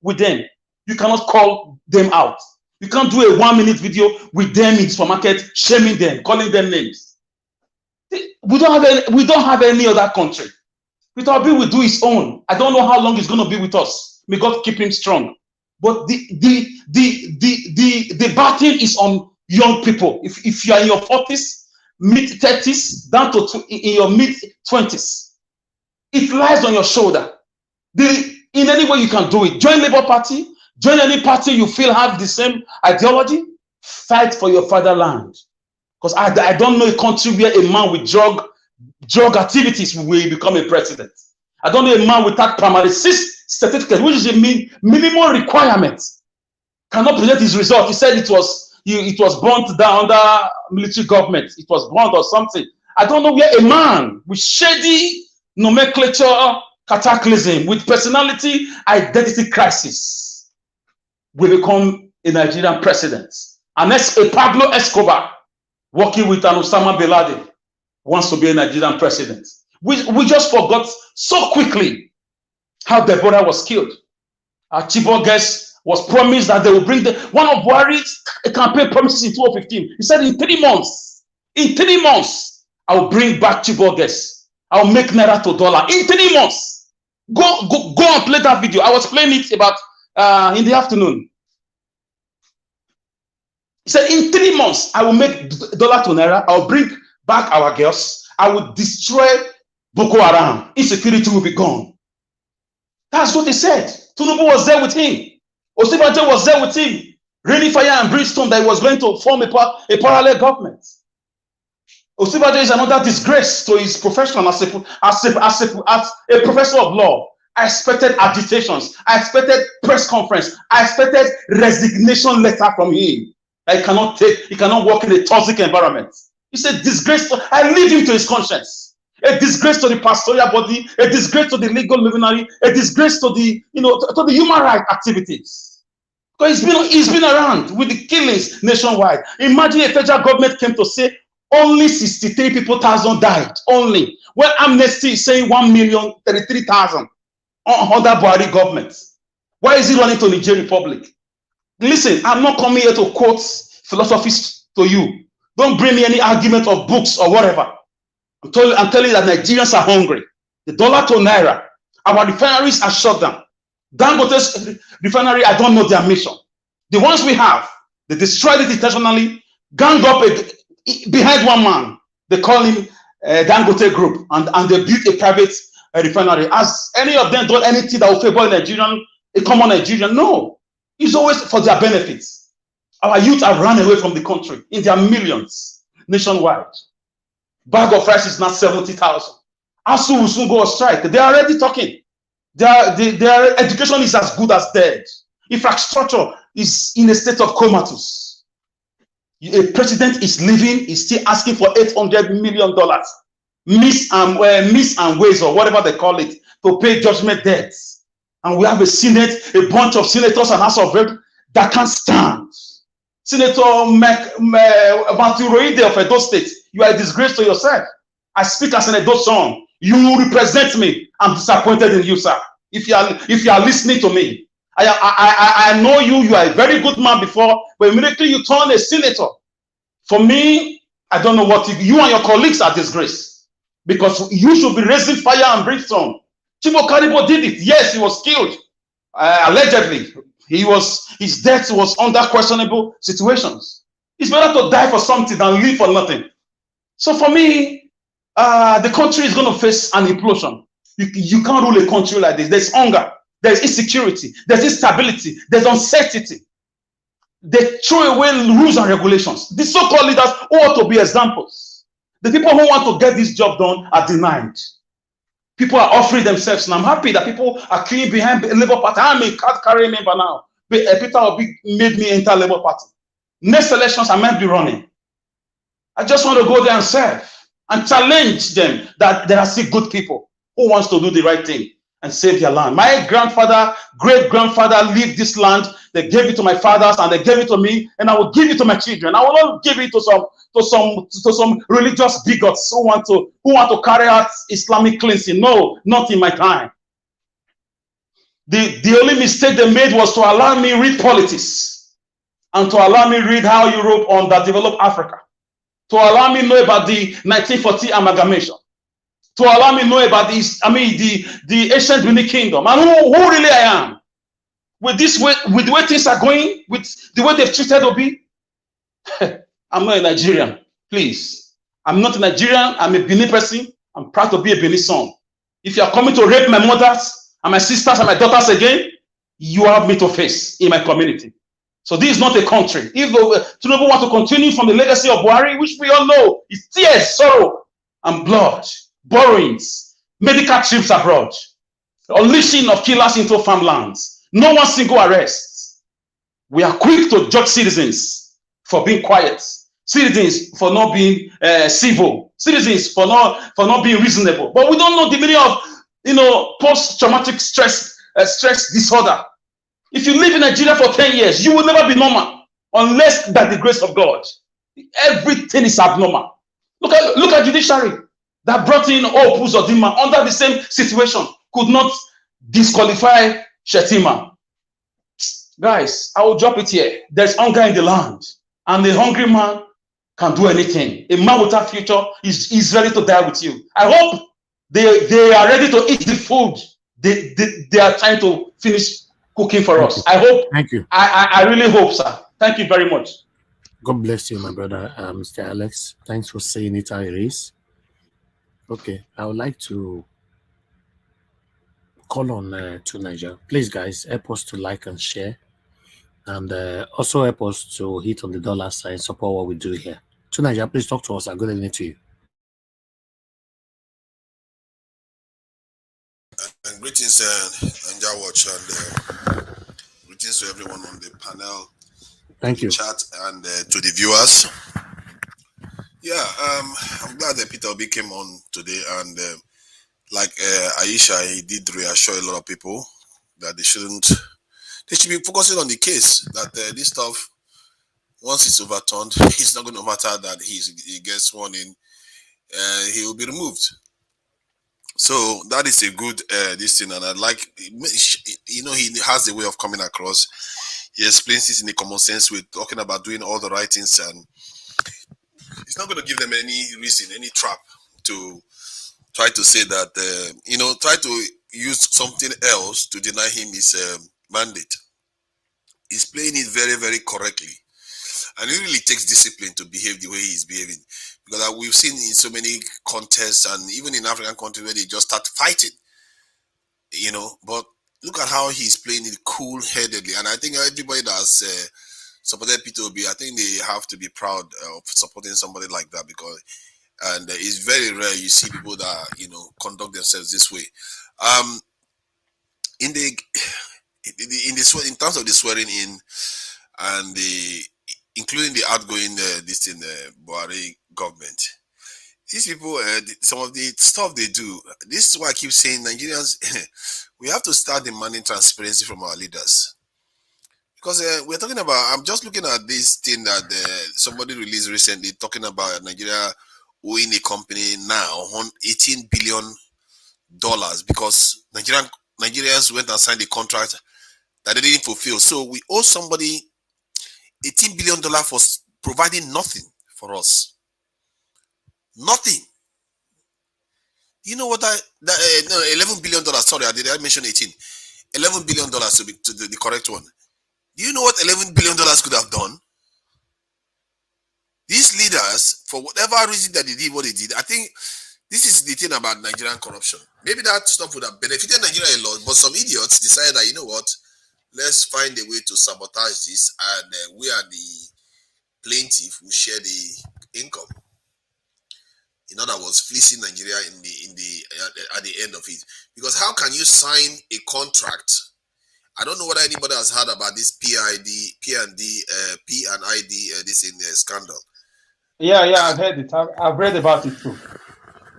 with them. You cannot call them out. You can't do a 1-minute video with them in the supermarket, shaming them, calling them names. We don't have any other country. Peter Obi will do his own. I don't know how long he's going to be with us. May God keep him strong. But the battle is on young people. If you are in your 40s, mid-30s, down to in your mid-20s, it lies on your shoulder. In any way you can do it. Join Labour Party. Join any party you feel have the same ideology. Fight for your fatherland. Because I don't know a country where a man with drug activities will become a president. I don't know a man without primary 6 certificate, which is a minimum requirement, cannot present his result. He said it was burnt down under military government. It was burnt or something. I don't know where a man with shady nomenclature cataclysm, with personality identity crisis, will become a Nigerian president. Unless a Pablo Escobar working with an Osama bin Laden wants to be a Nigerian president. We just forgot so quickly how Deborah was killed. Our Chibok guest was promised that they will bring one of Buhari's campaign promises in 2015. He said in 3 months, I'll bring back Chiboges. I'll make Naira to dollar in 3 months. Go and play that video. I was playing it about in the afternoon. He said, in 3 months, I will make dollar to Naira. I'll bring back our girls. I will destroy Boko Haram. Insecurity will be gone. That's what he said. Tinubu was there with him. Osibajo was there with him. Raining fire and brimstone that he was going to form a parallel government. Osibajo is another disgrace to his profession as a professor of law. I expected agitations. I expected press conference. I expected resignation letter from him. He cannot work in a toxic environment. It's a disgrace. I leave him to his conscience. A disgrace to the pastoral body, a disgrace to the legal luminary, a disgrace to the to the human rights activities. Because he's been around with the killings nationwide. Imagine a federal government came to say only 63 people died. Only. When Amnesty is saying 1,033,000 under Buhari government. Why is he running to Niger Republic? Listen, I'm not coming here to quote philosophies to you. Don't bring me any argument of books or whatever. I'm telling you that Nigerians are hungry. The dollar to Naira. Our refineries are shut down. Dangote's refinery, I don't know their mission. The ones we have, they destroyed it intentionally, gang up behind one man. They call him Dangote Group, and they built a private refinery. Has any of them done anything that will favor a common Nigerian? No. It's always for their benefits. Our youth have run away from the country in their millions nationwide. Bag of rice is now 70,000. ASU will soon go on strike. They are already talking. Their education is as good as dead. Infrastructure is in a state of comatose. A president is living, is still asking for $800 million. Miss and ways, or whatever they call it, to pay judgment debts. And we have a Senate, a bunch of senators and House of Rep that can't stand. Senator Matthew Roide of Edo State, you are a disgrace to yourself. I speak as an Edo son. You represent me. I'm disappointed in you, sir. If you are listening to me, I know you. You are a very good man before, but immediately you turn a senator. For me, I don't know what you and your colleagues are disgrace, because you should be raising fire and brimstone. Chibo Karibo did it. Yes, he was killed allegedly. His death was under questionable situations. It's better to die for something than live for nothing. So for me, the country is going to face an implosion. You can't rule a country like this. There's hunger, there's insecurity, there's instability, there's uncertainty. They throw away rules and regulations. The so-called leaders ought to be examples. The people who want to get this job done are denied. People are offering themselves, and I'm happy that people are queuing behind the Labour Party. I'm a card carrying member now. Peter Obi made me enter Labour Party. Next elections, I might be running. I just want to go there and serve and challenge them that there are still good people who wants to do the right thing and save their land. My grandfather, great-grandfather lived this land. They gave it to my fathers and they gave it to me, and I will give it to my children. I will not give it to some religious bigots who want to carry out Islamic cleansing. No, not in my time. The only mistake they made was to allow me read politics and to allow me read how Europe underdeveloped Africa, to allow me know about the 1940 amalgamation, to allow me know about the ancient Benin Kingdom and who really I am. With the way things are going, with the way they've treated Obi, I'm not a Nigerian. Please, I'm not a Nigerian. I'm a Benin person. I'm proud to be a Benin son. If you are coming to rape my mothers and my sisters and my daughters again, you have me to face in my community. So this is not a country. If Tinubu want to continue from the legacy of Buhari, which we all know is tears, sorrow, and blood, borrowings, medical trips abroad, unleashing of killers into farmlands, no one single arrest. We are quick to judge citizens for being quiet, citizens for not being civil, citizens for not being reasonable. But we don't know the meaning of post-traumatic stress disorder. If you live in Nigeria for 10 years, you will never be normal unless by the grace of God. Everything is abnormal. Look at judiciary that brought in Hope Uzodinma under the same situation could not disqualify Shetima. Guys, I will drop it here. There's hunger in the land, and the hungry man can do anything. A man without future is ready to die with you. I hope they are ready to eat the food they are trying to finish cooking for us. I hope. Thank you. I really hope, sir. Thank you very much. God bless you, my brother, Mr. Alex. Thanks for saying it how it is. Okay, I would like to call on to Niger. Please, guys, help us to like and share. And also help us to hit on the dollar sign, support what we do here. To Niger, please talk to us. I'm good evening to you. And greetings, Niger Watch, and greetings to everyone on the panel. Thank you. Chat and to the viewers. Yeah, I'm glad that Peter Obi came on today, and like Aisha, he did reassure a lot of people that they should be focusing on the case, that this stuff, once it's overturned, it's not going to matter that he gets sworn in, he will be removed. So that is a good this thing, and I like, you know, he has a way of coming across. He explains this in a common sense way, talking about doing all the right things, and it's not going to give them any reason, any trap to try to say that, you know, try to use something else to deny him his mandate. He's playing it very, very correctly. And it really takes discipline to behave the way he's behaving. Because we've seen in so many contests, and even in African countries, where they just start fighting, you know. But look at how he's playing it cool-headedly. And I think everybody that's supported Peter Obi, I think they have to be proud of supporting somebody like that, because it's very rare you see people that, you know, conduct themselves this way. In terms of the swearing in and including the outgoing Buhari government, these people, some of the stuff they do, this is why I keep saying, Nigerians, we have to start demanding transparency from our leaders. Because we're talking about, I'm just looking at this thing that somebody released recently, talking about Nigeria owing a company now $18 billion because Nigerians went and signed a contract that they didn't fulfill. So we owe somebody $18 billion for providing nothing for us. Nothing. You know what? No, $11 billion. Sorry, I mention 18. $11 billion to be the correct one. Do you know what $11 billion could have done? These leaders, for whatever reason that they did what they did, I think this is the thing about Nigerian corruption. Maybe that stuff would have benefited Nigeria a lot, but some idiots decided that, you know what, let's find a way to sabotage this, and we are the plaintiff who share the income. In other words, fleecing Nigeria at the end of it. Because how can you sign a contract? I don't know whether anybody has heard about this P&ID this in scandal. Yeah, I've heard it. I've read about it too.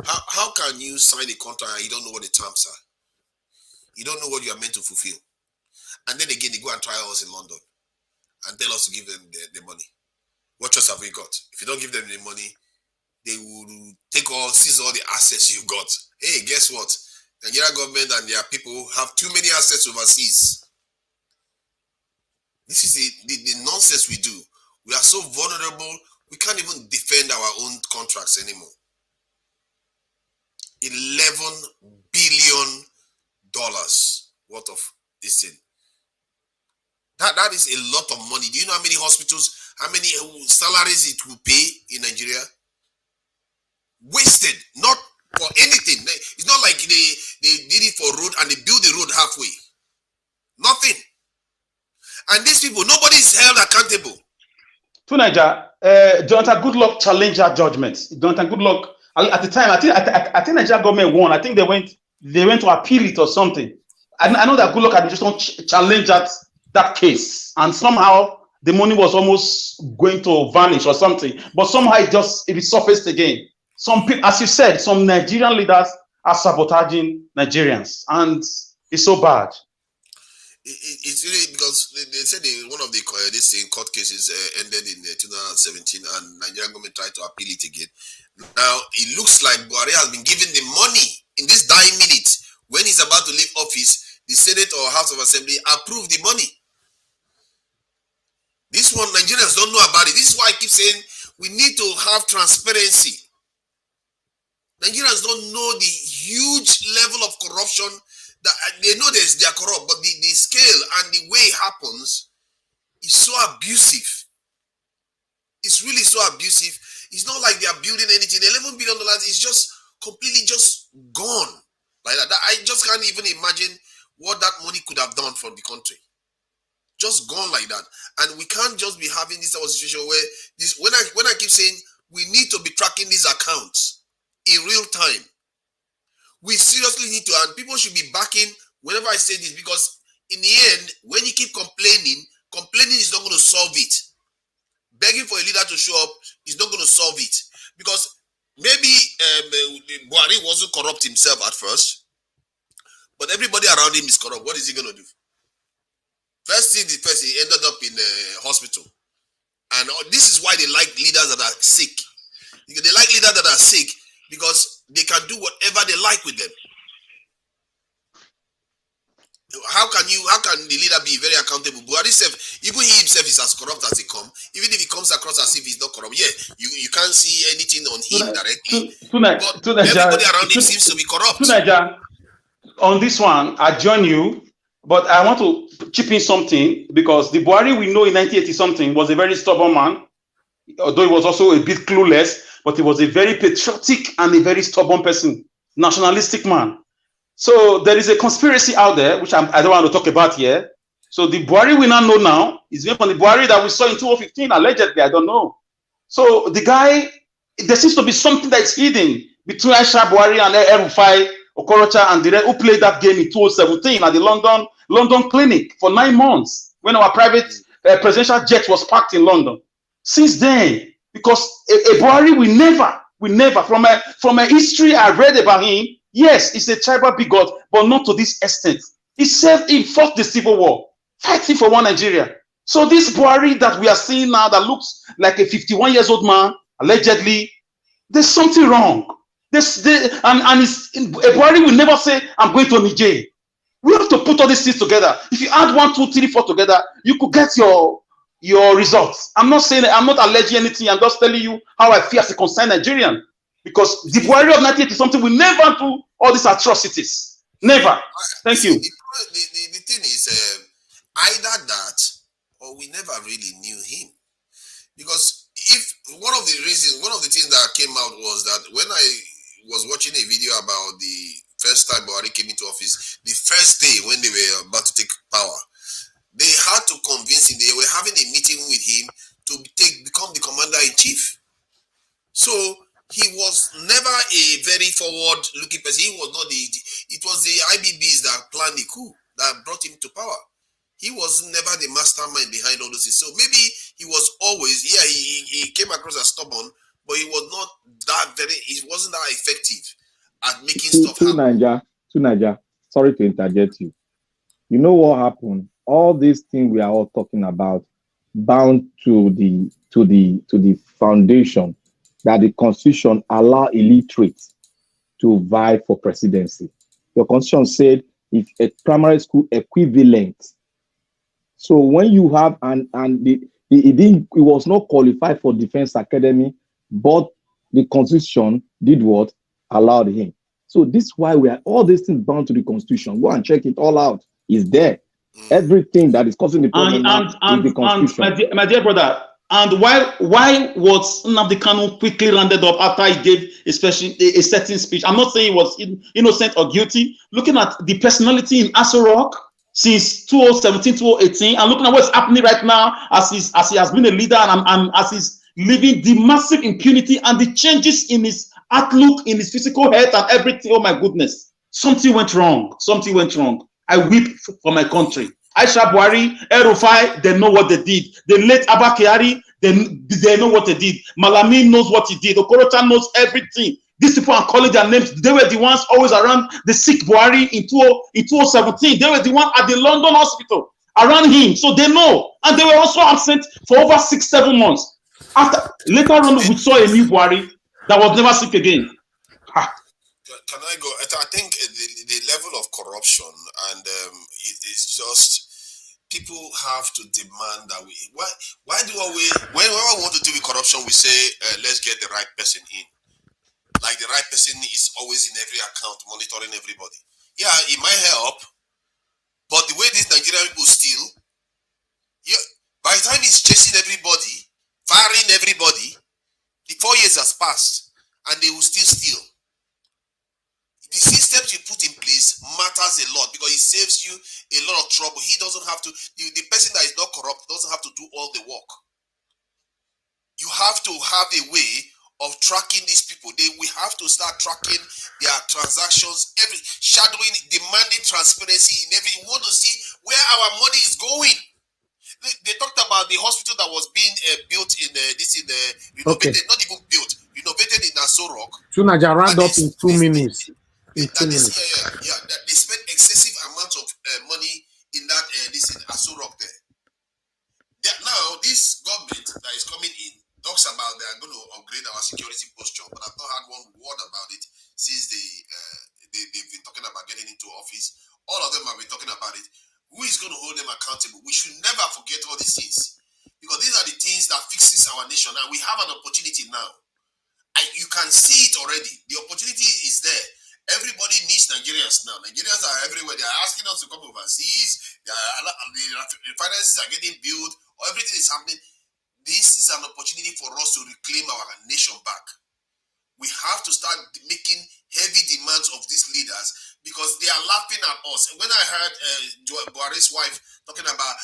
How can you sign a contract and you don't know what the terms are? You don't know what you are meant to fulfill. And then again, they go and try us in London and tell us to give them the money. What choice have we got? If you don't give them the money, they will seize all the assets you've got. Hey, guess what? The Nigerian government and their people have too many assets overseas. This is the nonsense we do. We are so vulnerable, we can't even defend our own contracts anymore. $11 billion worth of this thing. That is a lot of money. Do you know how many hospitals, how many salaries it will pay in Nigeria? Wasted, not for anything. It's not like they did it for road and they built the road halfway. Nothing. And these people, nobody is held accountable. To Niger, Jonathan Goodluck challenged that judgment. Jonathan Goodluck, at the time, I think Nigeria government won. I think they went to appeal it or something. I know that Goodluck administration challenged that case, and somehow the money was almost going to vanish or something. But somehow it resurfaced again. Some people, as you said, some Nigerian leaders are sabotaging Nigerians, and it's so bad. It's really because they said one of the court cases ended in 2017, and Nigerian government tried to appeal it again. Now it looks like Buhari has been given the money in this dying minute when he's about to leave office. The Senate or House of Assembly approved the money. This one, Nigerians don't know about it. This is why I keep saying We need to have transparency. Nigerians don't know the huge level of corruption that they know they are corrupt, but the scale and the way it happens is so abusive. It's really so abusive. It's not like they are building anything. $11 billion is just completely just gone like that. I just can't even imagine what that money could have done for the country. Just gone like that. And we can't just be having this type of situation where this, when I keep saying we need to be tracking these accounts in real time. We seriously need to, and people should be backing whenever I say this, because in the end, when you keep complaining is not going to solve it. Begging for a leader to show up is not going to solve it, because maybe Buhari wasn't corrupt himself at first, but everybody around him is corrupt. What is he going to do? First thing, he ended up in a hospital, and this is why they like leaders that are sick. They like leaders that are sick because they can do whatever they like with them. How can the leader be very accountable? Buhari himself, even he himself is as corrupt as he comes. Even if he comes across as if he's not corrupt, yeah, you can't see anything on him directly. But everybody around him seems to be corrupt. On this one, I join you, but I want to chip in something, because the Buhari we know in 1980 something was a very stubborn man, although he was also a bit clueless, but he was a very patriotic and a very stubborn person, nationalistic man. So there is a conspiracy out there, which I don't want to talk about here. So the Buhari we now know now is from the Buhari that we saw in 2015, allegedly, I don't know. So the guy, there seems to be something that is hidden between Aisha Buhari and El-Rufai, Okorocha, and the rest who played that game in 2017 at the London clinic for 9 months when our private presidential jet was parked in London. Since then, because a Buhari we never, from a history I read about him, yes, he's a tribal bigot, but not to this extent. He fought the civil war, fighting for one Nigeria. So this Buhari that we are seeing now that looks like a 51-year-old man, allegedly, there's something wrong. A Buhari will never say, I'm going to Niger. We have to put all these things together. If you add 1, 2, 3, 4 together, you could get your results. I'm not saying, I'm not alleging anything. I'm just telling you how I feel as a concerned Nigerian. Because the Buhari of 1980 something will never do all these atrocities. Never. Thank you. The thing is, either that or we never really knew him. Because if one of the things that came out was that when I was watching a video about the first time Buhari came into office, the first day when they were about to take power, they had to convince him. They were having a meeting with him to become the commander-in-chief. So he was never a very forward-looking person. He was not it was the IBBs that planned the coup that brought him to power. He was never the mastermind behind all those things. So maybe he was always, he came across as stubborn, but he was not he wasn't that effective at making stuff happen. Naija, sorry to interject you. You know what happened? All these things we are all talking about bound to the foundation that the Constitution allow illiterates to vie for presidency. Your Constitution said if a primary school equivalent. So when you have it was not qualified for Defense Academy, but the Constitution did what? Allowed him. So this is why we are all these things bound to the Constitution. Go and check it all out. It's there. Everything that is causing the problem is the Constitution. My dear brother, and why was Nnamdi Kanu quickly rounded up after he gave a certain speech? I'm not saying he was innocent or guilty. Looking at the personality in Aso Rock since 2017, 2018, and looking at what's happening right now as he has been a leader and as he's living the massive impunity and the changes in his outlook, in his physical health and everything. Oh my goodness, something went wrong. Something went wrong. I weep for my country. Aisha Buhari, El-Rufai, they know what they did. The late Abba Kyari, they know what they did. Malami knows what he did. Okorocha knows everything. These people are calling their names. They were the ones always around the sick Buhari in 2017. They were the ones at the London hospital around him. So they know. And they were also absent for over 6-7 months. Later on, we saw a new Buhari that was never sick again. Can I go? I think the level of corruption and it's just people have to demand that why do we whenever we want to deal with corruption, we say let's get the right person in. Like the right person is always in every account monitoring everybody. Yeah, it might help, but the way these Nigerian people steal, yeah, by the time it's chasing everybody, firing everybody, the 4 years has passed and they will still steal. The systems you put in place matters a lot because it saves you a lot of trouble. He doesn't have to, the person that is not corrupt doesn't have to do all the work. You have to have a way of tracking these people. We have to start tracking their transactions, shadowing, demanding transparency in every. We want to see where our money is going. They talked about the hospital that was being built in renovated, not even built, renovated in Aso Rock. Tunaja, round up in 2 minutes. They spent excessive amounts of money in that Aso Rock there. Now this government that is coming in talks about they are going to upgrade our security posture, but I've not had one word about it since they've been talking about getting into office. All of them have been talking about it. Who is going to hold them accountable? We should never forget all these things because these are the things that fixes our nation, and we have an opportunity now. You can see it already. The opportunity is there. Everybody needs Nigerians now. Nigerians are everywhere. They are asking us to come overseas. The finances are getting built. Everything is happening. This is an opportunity for us to reclaim our nation back. We have to start making heavy demands of these leaders because they are laughing at us. When I heard Buhari's wife talking about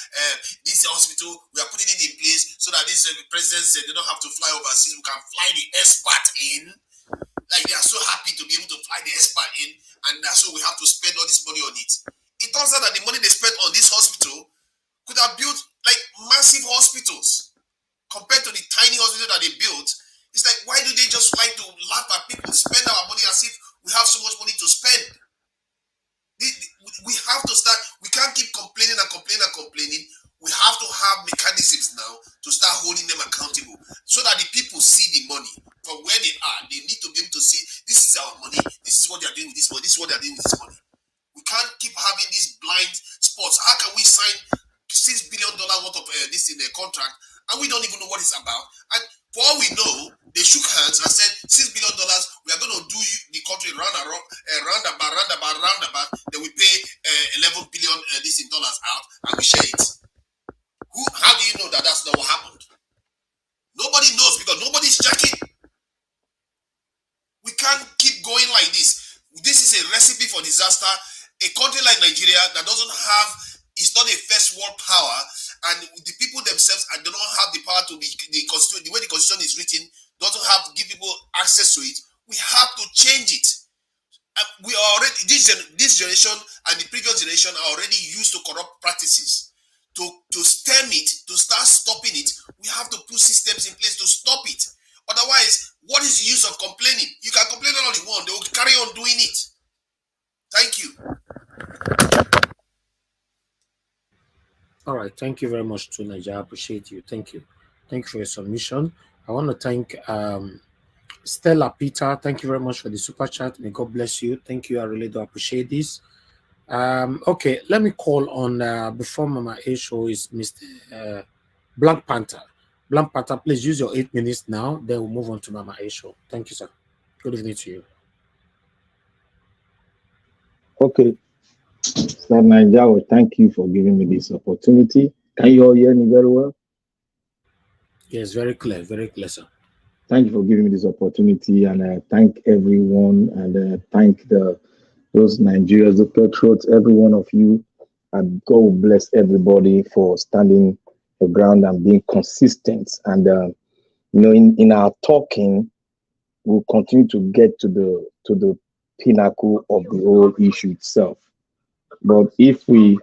this hospital, we are putting it in place so that this president said they don't have to fly overseas. We can fly the expert in. Like they are so happy to be able to fly the expert in, and so we have to spend all this money on it. It turns out that the money they spent on this hospital could have built like massive hospitals compared to the tiny hospital that they built. It's like, why do they just like to laugh at people, spend our money as if we have so much money to spend? We have to start, we can't keep complaining and complaining and complaining. We have to have mechanisms now to start holding them accountable so that the people see the money from where they are. They need to be able to see, this is our money, this is what they are doing with this money, this is what they are doing with this money. We can't keep having these blind spots. How can we sign $6 billion worth of this in a contract and we don't even know what it's about? And for all we know, they shook hands and said $6 billion, we are going to do the country roundabout, then we pay 11 billion this in dollars out and we share it. How do you know that that's not what happened? Nobody knows because nobody's checking. We can't keep going like this. This is a recipe for disaster. A country like Nigeria that doesn't have, it's not a first world power, and the people themselves do not have the power to be the constitution. The way the constitution is written doesn't have give people access to it. We have to change it. We are already this generation and the previous generation are already used to corrupt practices. To stem it, to start stopping it, we have to put systems in place to stop it. Otherwise, what is the use of complaining? You can complain all you want. They will carry on doing it. Thank you. All right. Thank you very much, Tunaja. I appreciate you. Thank you. Thank you for your submission. I want to thank Stella Peter. Thank you very much for the super chat. May God bless you. Thank you. I really do appreciate this. Okay, let me call on before Mama A show is Mr. Black Panther. Black Panther, please use your 8 minutes now. Then we'll move on to Mama A show. Thank you, sir. Good evening to you. Okay. Sir Nigeria, thank you for giving me this opportunity. Can you all hear me very well? Yes, very clear, sir. Thank you for giving me this opportunity, and I thank everyone, and thank those Nigerians, the patriots, every one of you, and God will bless everybody for standing the ground and being consistent. And in our talking, we'll continue to get to the pinnacle of the whole issue itself. But if we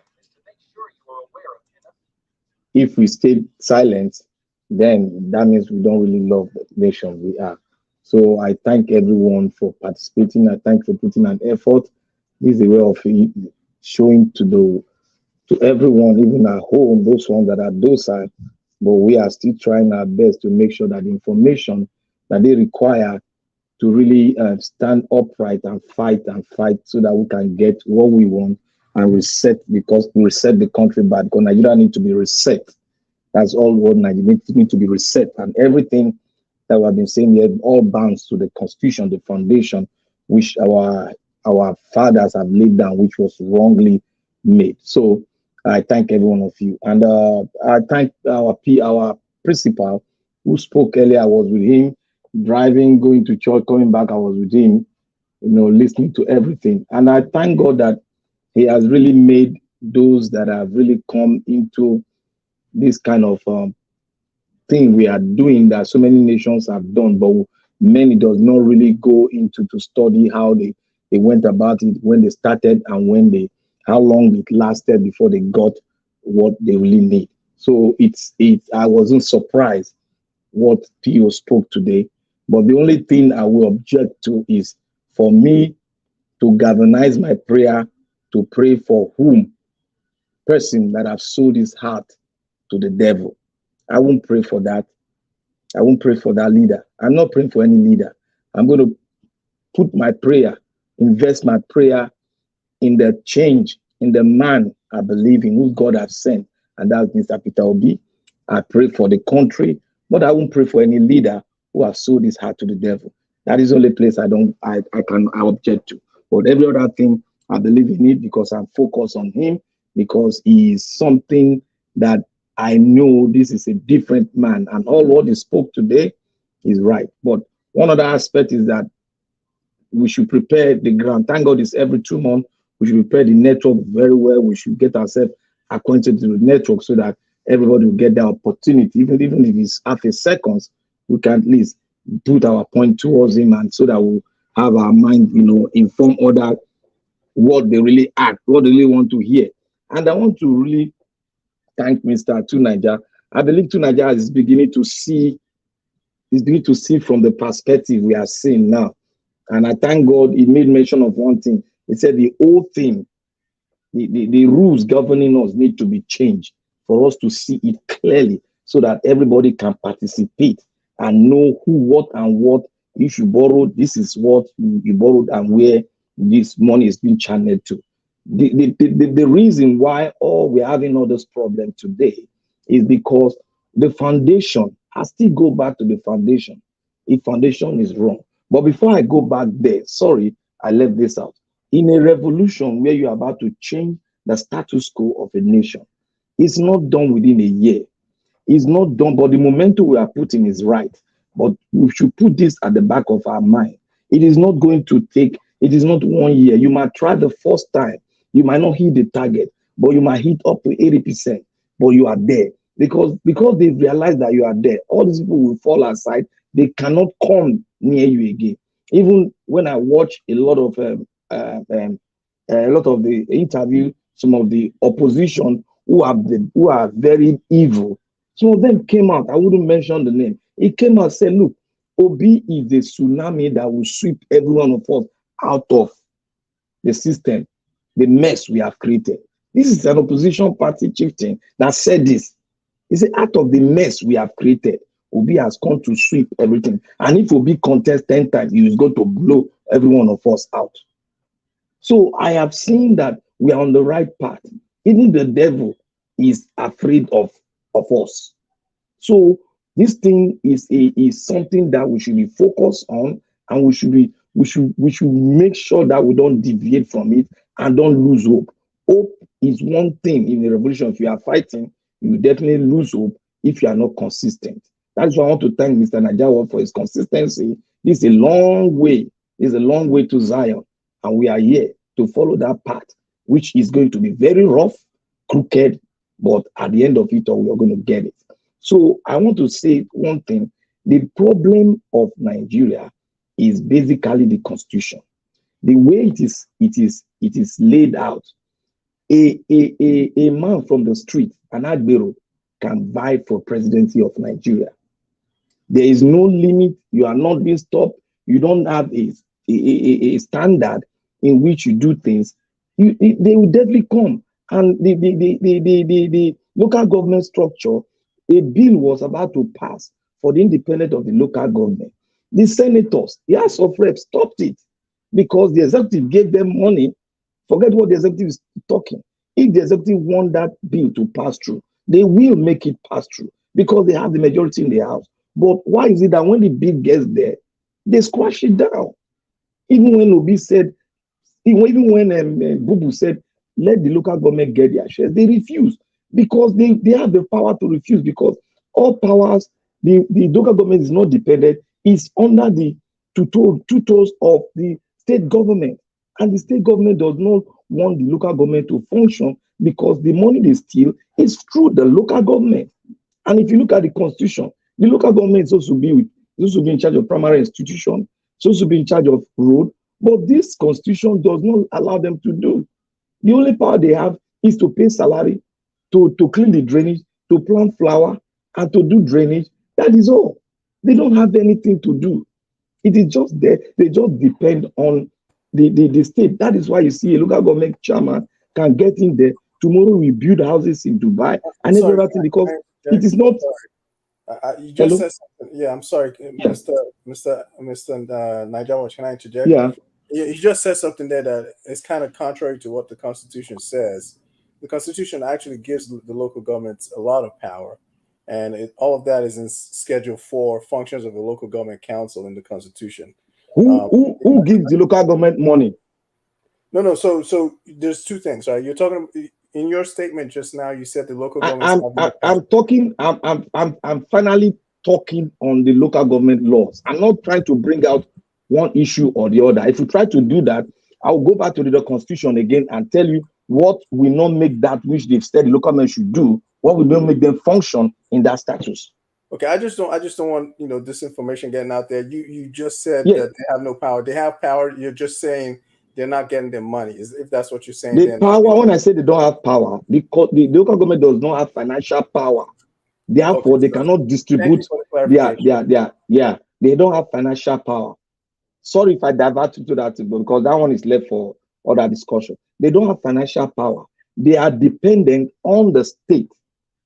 stay silent, then that means we don't really love the nation we are. So I thank everyone for participating. I thank you for putting an effort. This is a way of showing to everyone, even at home, those ones that are docile, but we are still trying our best to make sure that the information that they require to really stand upright and fight so that we can get what we want and reset, because we reset the country back, because Nigeria needs to be reset. That's all what Nigeria needs to be reset. And everything that we have been saying here all bounds to the constitution, the foundation, which our fathers have laid down, which was wrongly made. So I thank every one of you. And I thank our principal who spoke earlier. I was with him, driving, going to church, coming back, I was with him, listening to everything. And I thank God that he has really made those that have really come into this kind of thing we are doing that so many nations have done, but many does not really go into to study how they went about it, when they started, and how long it lasted before they got what they really need. So I wasn't surprised what P.O. spoke today, but the only thing I will object to is for me to galvanize my prayer to pray for person that have sold his heart to the devil. I won't pray for that. I won't pray for that leader. I'm not praying for any leader. I'm going to put my prayer, invest my prayer in the change, in the man I believe in, who God has sent, and that's Mr. Peter Obi. I pray for the country, but I won't pray for any leader who has sold his heart to the devil. That is the only place I object to. But every other thing, I believe in it because I'm focused on him, because he is something that I know this is a different man, and all what he spoke today is right. But one other aspect is that we should prepare the ground. Thank God it's every 2 months. We should prepare the network very well. We should get ourselves acquainted to the network so that everybody will get the opportunity. Even if it's half a second, we can at least put our point towards him, and so that we'll have our mind, inform other what they really act, what they really want to hear. And I want to really thank Mr. Tunaja. I believe Tunaja is beginning to see from the perspective we are seeing now. And I thank God he made mention of one thing. He said the whole thing, the rules governing us need to be changed for us to see it clearly so that everybody can participate and know who, what, and what you should borrow. This is what you borrowed and where this money is being channeled to. The reason why we're having all this problem today is because the foundation, I still go back to the foundation. The foundation is wrong. But before I go back there, sorry, I left this out. In a revolution where you're about to change the status quo of a nation, it's not done within a year. It's not done, but the momentum we are putting is right. But we should put this at the back of our mind. It is not going to take, it is not 1 year. You might try the first time. You might not hit the target, but you might hit up to 80%, but you are there. Because they realize that you are there, all these people will fall aside. They cannot come near you again. Even when I watch a lot of the interview, some of the opposition who are very evil, some of them came out. I wouldn't mention the name. It came out and said, "Look, Obi is the tsunami that will sweep every one of us out of the system, the mess we have created." This is an opposition party chieftain that said this. He said, "Out of the mess we have created, Obi has come to sweep everything. And if Obi contests 10 times, he is going to blow every one of us out." So I have seen that we are on the right path. Even the devil is afraid of us. So this thing is something that we should be focused on, and we should make sure that we don't deviate from it and don't lose hope. Hope is one thing in the revolution. If you are fighting, you will definitely lose hope if you are not consistent. That's why I want to thank Mr. Najawa for his consistency. This is a long way. It's a long way to Zion, and we are here to follow that path, which is going to be very rough, crooked, but at the end of it all, we are going to get it. So I want to say one thing. The problem of Nigeria is basically the constitution. The way it is laid out. A man from the street, an Agbero, can vie for presidency of Nigeria. There is no limit. You are not being stopped. You don't have a standard in which you do things. They will definitely come. And the local government structure, a bill was about to pass for the independence of the local government. The senators, the House of Reps stopped it because the executive gave them money Forget what the executive is talking. If the executive want that bill to pass through, they will make it pass through because they have the majority in the house. But why is it that when the bill gets there, they squash it down? Even when Obi said, even when Bubu said, let the local government get their shares, they refuse because they have the power to refuse, because all powers, the local government is not dependent, it's under the tutors of the state government. And the state government does not want the local government to function because the money they steal is through the local government. And if you look at the constitution, the local government is supposed to be in charge of primary institution, supposed to be in charge of road, but this constitution does not allow them to do. The only power they have is to pay salary, to clean the drainage, to plant flower, and to do drainage. That is all. They don't have anything to do. It is just there. They just depend on the state. That is why you see a local government chairman can get in there. Tomorrow we build houses in Dubai and everything because it is not. You just said something. Yeah, I'm sorry, Mr. Niger, can I interject? Yeah. You just said something there that is kind of contrary to what the Constitution says. The Constitution actually gives the local governments a lot of power, and all of that is in Schedule 4, functions of the local government council in the Constitution. Who gives the local government money? No. So there's two things, right? You're talking in your statement just now. You said the local government. I'm finally talking on the local government laws. I'm not trying to bring out one issue or the other. If you try to do that, I'll go back to the Constitution again and tell you what will not make that which they've said the local government should do, what will not make them function in that status. Okay, I just don't want this information getting out there. You just said that they have no power. They have power. You're just saying they're not getting their money. If that's what you're saying, the power. When I say they don't have power, because the local government does not have financial power. Therefore, they cannot distribute they don't have financial power. Sorry if I divert to that, because that one is left for other discussion. They don't have financial power. They are dependent on the state.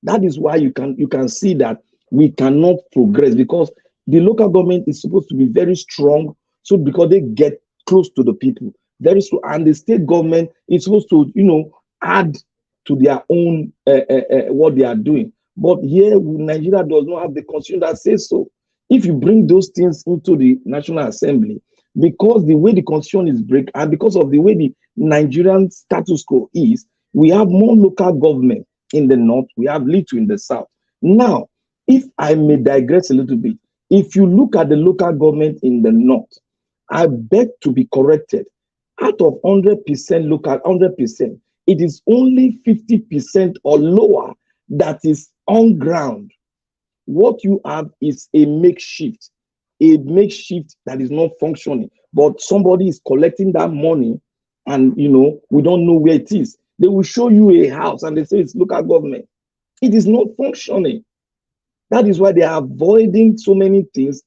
That is why you can see that we cannot progress, because the local government is supposed to be very strong. So because they get close to the people, very strong, and the state government is supposed to add to their own what they are doing. But here, Nigeria does not have the constitution that says so. If you bring those things into the National Assembly, because the way the constitution is break, and because of the way the Nigerian status quo is, we have more local government in the north, we have little in the south. Now, if I may digress a little bit, if you look at the local government in the north, I beg to be corrected. Out of 100% local, 100%, it is only 50% or lower that is on ground. What you have is a makeshift that is not functioning. But somebody is collecting that money, and we don't know where it is. They will show you a house and they say it's local government. It is not functioning. That is why they are avoiding so many things,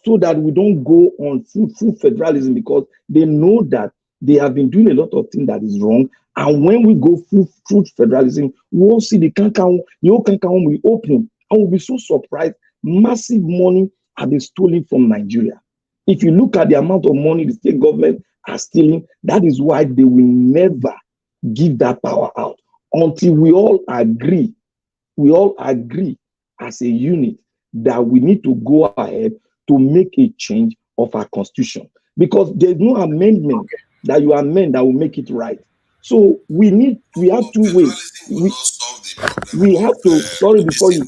so that we don't go on full federalism, because they know that they have been doing a lot of things that is wrong. And when we go full federalism, we will see the old Kankan will open, and we'll be so surprised. Massive money have been stolen from Nigeria. If you look at the amount of money the state government are stealing, that is why they will never give that power out until we all agree as a unit that we need to go ahead to make a change of our constitution, because there's no amendment that you amend that will make it right. So we have two ways. We have to, sorry, before you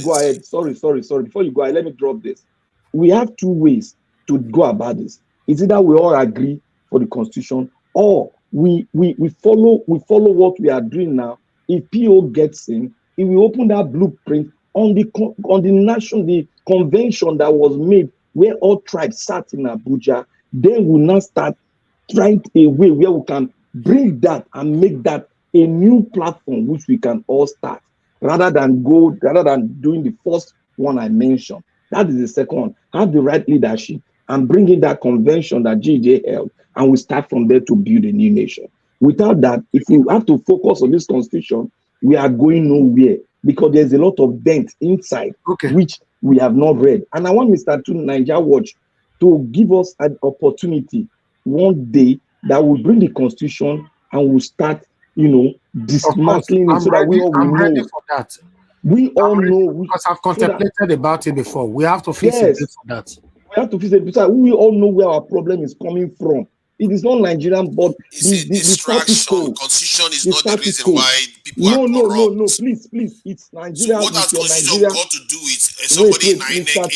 go ahead, sorry, before you go ahead, let me drop this. We have two ways to go about this. It's either we all agree for the constitution, or we follow what we are doing now. If PO gets in, it will open that blueprint on the convention that was made, where all tribes sat in Abuja. Then we'll now start trying a way where we can bring that and make that a new platform which we can all start, rather than doing the first one I mentioned. That is the second one. Have the right leadership and bring in that convention that GJ held, and we start from there to build a new nation. Without that, if we have to focus on this constitution, we are going nowhere, because there's a lot of dent inside, which we have not read. And I want Mr. Niger Watch to give us an opportunity one day that will bring the constitution and we'll start, dismantling it so that we all will I'm ready know. for that. We all know. Because I've contemplated about it before. We have to fix it for that. We have to fix it because we all know where our problem is coming from. It is not Nigerian, but It's a distraction. Constitution is not the reason why people are corrupt. No, please. It's Nigeria. So what has Constitution got to do with somebody in INEC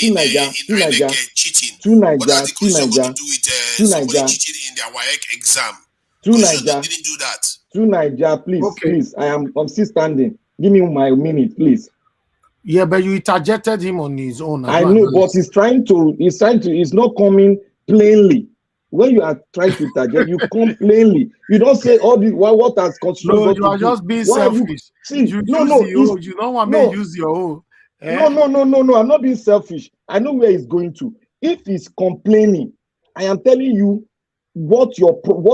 cheating? What has the Constitution got to do with somebody cheating in their WAEC exam? Constitution didn't do that. Through Nigeria, please. I'm still standing. Give me my minute, please. Yeah, but you interjected him on his own. I know, but he's not coming plainly. When you are trying to interject, you come plainly. You don't say all the what has Constitution. No, you are just being selfish. You don't want me to use your own. No. I'm not being selfish. I know where he's going to. If he's complaining, I am telling you what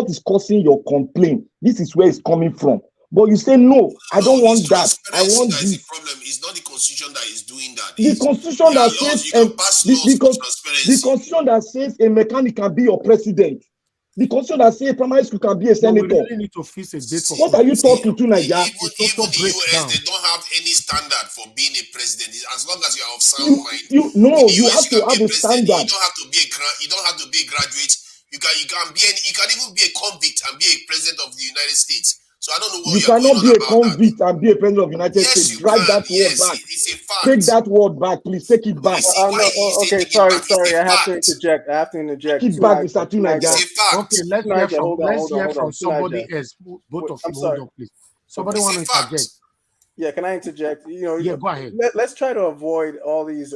is causing your complaint. This is where it's coming from. But you say no, I don't want that. I want that this. Is the problem. It's not the Constitution that is doing that. The Constitution that says the Constitution that says a mechanic can be your president. The Constitution that says primary school can be a senator. We really need to fix a date. What are you talking to, Nigeria? Even the US, they don't have any standard for being a president. As long as you are of sound mind. You have to have a standard. You don't have to be a graduate. You can even be a convict and be a president of the United States. So I don't know what you cannot be a convict and be a president of the United States. Drag that word back. It's a fact. Take that word back, please. Take it back. Okay, sorry. I have to interject. Take it back, Mr. Tunaja. Okay, let's hear from somebody else. Both of you, hold on, please. Somebody want to interject. Yeah, can I interject? Yeah, go ahead. Let's try to avoid all these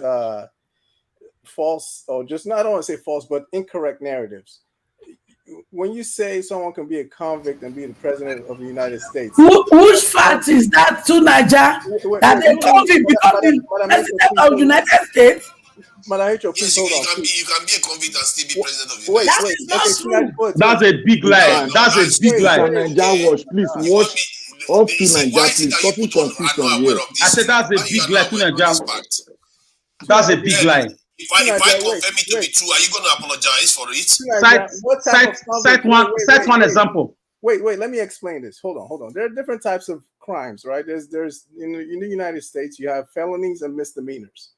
false, or just I don't want to say false, but incorrect narratives. When you say someone can be a convict and be the president of the United States, which fact is that to Nigeria that a convict become the president of the United States? Please hold on. You can be a convict and still be president of the United States. That's a big lie. That's a big lie. Nigeria watch, please watch. Up to Nigeria, please. Talking confusion here. I said that's a big lie to Nigeria. That's a big lie. If I confirm it to be true, are you going to apologize for it? Cite one example. Wait. Let me explain this. Hold on. There are different types of crimes, right? There's in the United States, you have felonies and misdemeanors.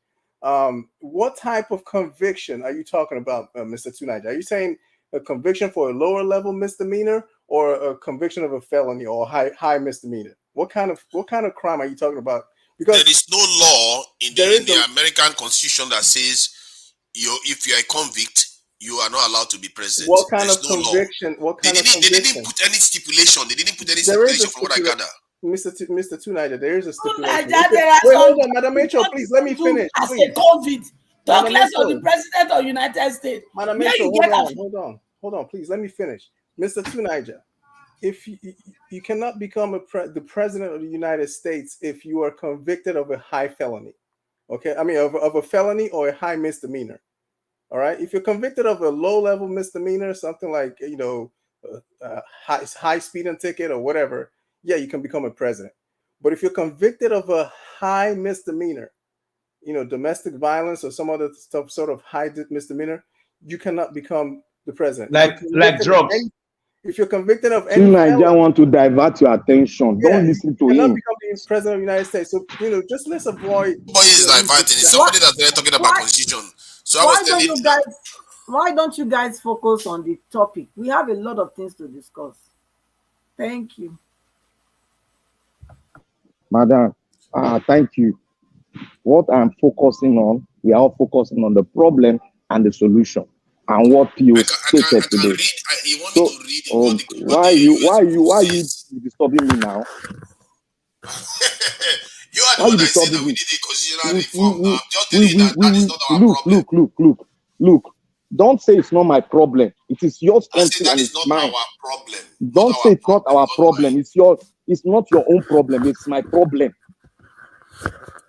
What type of conviction are you talking about, Mr. Tunaja? Are you saying a conviction for a lower level misdemeanor or a conviction of a felony or high misdemeanor? What kind of crime are you talking about? Because there is no law in the American Constitution that says if you are a convict, you are not allowed to be president. What kind of conviction? They didn't put any stipulation. They didn't put any stipulation from what I gather. Mr. Tunaja, there is a stipulation. Wait, hold on, Madam Mitchell, please let me finish. As a convict, talk less of the president of the United States. Madam Mitchell, hold on, please let me finish. Mr. Tunaja, if you cannot become the president of the United States if you are convicted of a high felony, okay? I mean, of a felony or a high misdemeanor. All right. If you're convicted of a low-level misdemeanor, something like high speeding ticket or whatever, yeah, you can become a president. But if you're convicted of a high misdemeanor, domestic violence or some other sort of high misdemeanor, you cannot become the president. Like drugs. If you're convicted of any, I want to divert your attention. Don't listen to him. You cannot become the president of the United States. So just let's avoid. Nobody is diverting. It's somebody that they're talking about constitution. So I was telling you, why don't you guys focus on the topic? We have a lot of things to discuss. Thank you, Madam. Thank you. What I'm focusing on, we are all focusing on the problem and the solution. And what you stated today. So, why are you disturbing me now? You are the one that said that we need a constitutional reform. Just telling you that is not our problem. Look. Don't say it's not my problem. It is your country and it's mine. Don't say it's not our problem. It's not your own problem. It's my problem.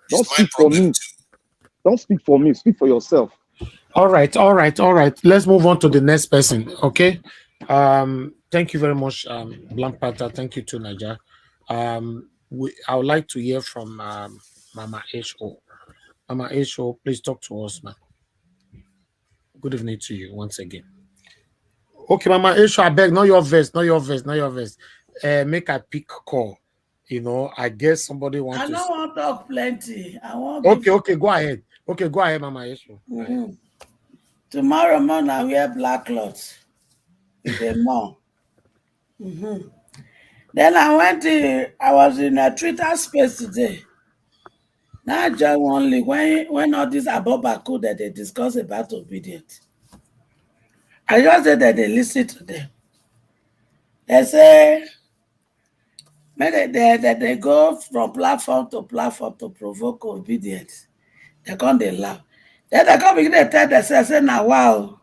Don't speak for me. Don't speak for me. Speak for yourself. All right. Let's move on to the next person. Okay. Thank you very much, Blank Panther. Thank you to Naija. I would like to hear from Mama H.O. Mama H.O., please talk to us, man. Good evening to you once again. Okay, Mama H.O., I beg, not your verse. make I pick call. You know, I guess somebody wants I to. don't want to talk plenty. I want. Okay, go ahead. Okay, go ahead, Mama Yeshu. Tomorrow morning I wear black clothes. The more. Then I was in a Twitter space today. Now I join one league when all these Abobaku that they discuss about obedience. I just said that they listen to them. They say that they go from platform to provoke obedience. They come they laugh. Then they come begin to tell themselves, say, now wow,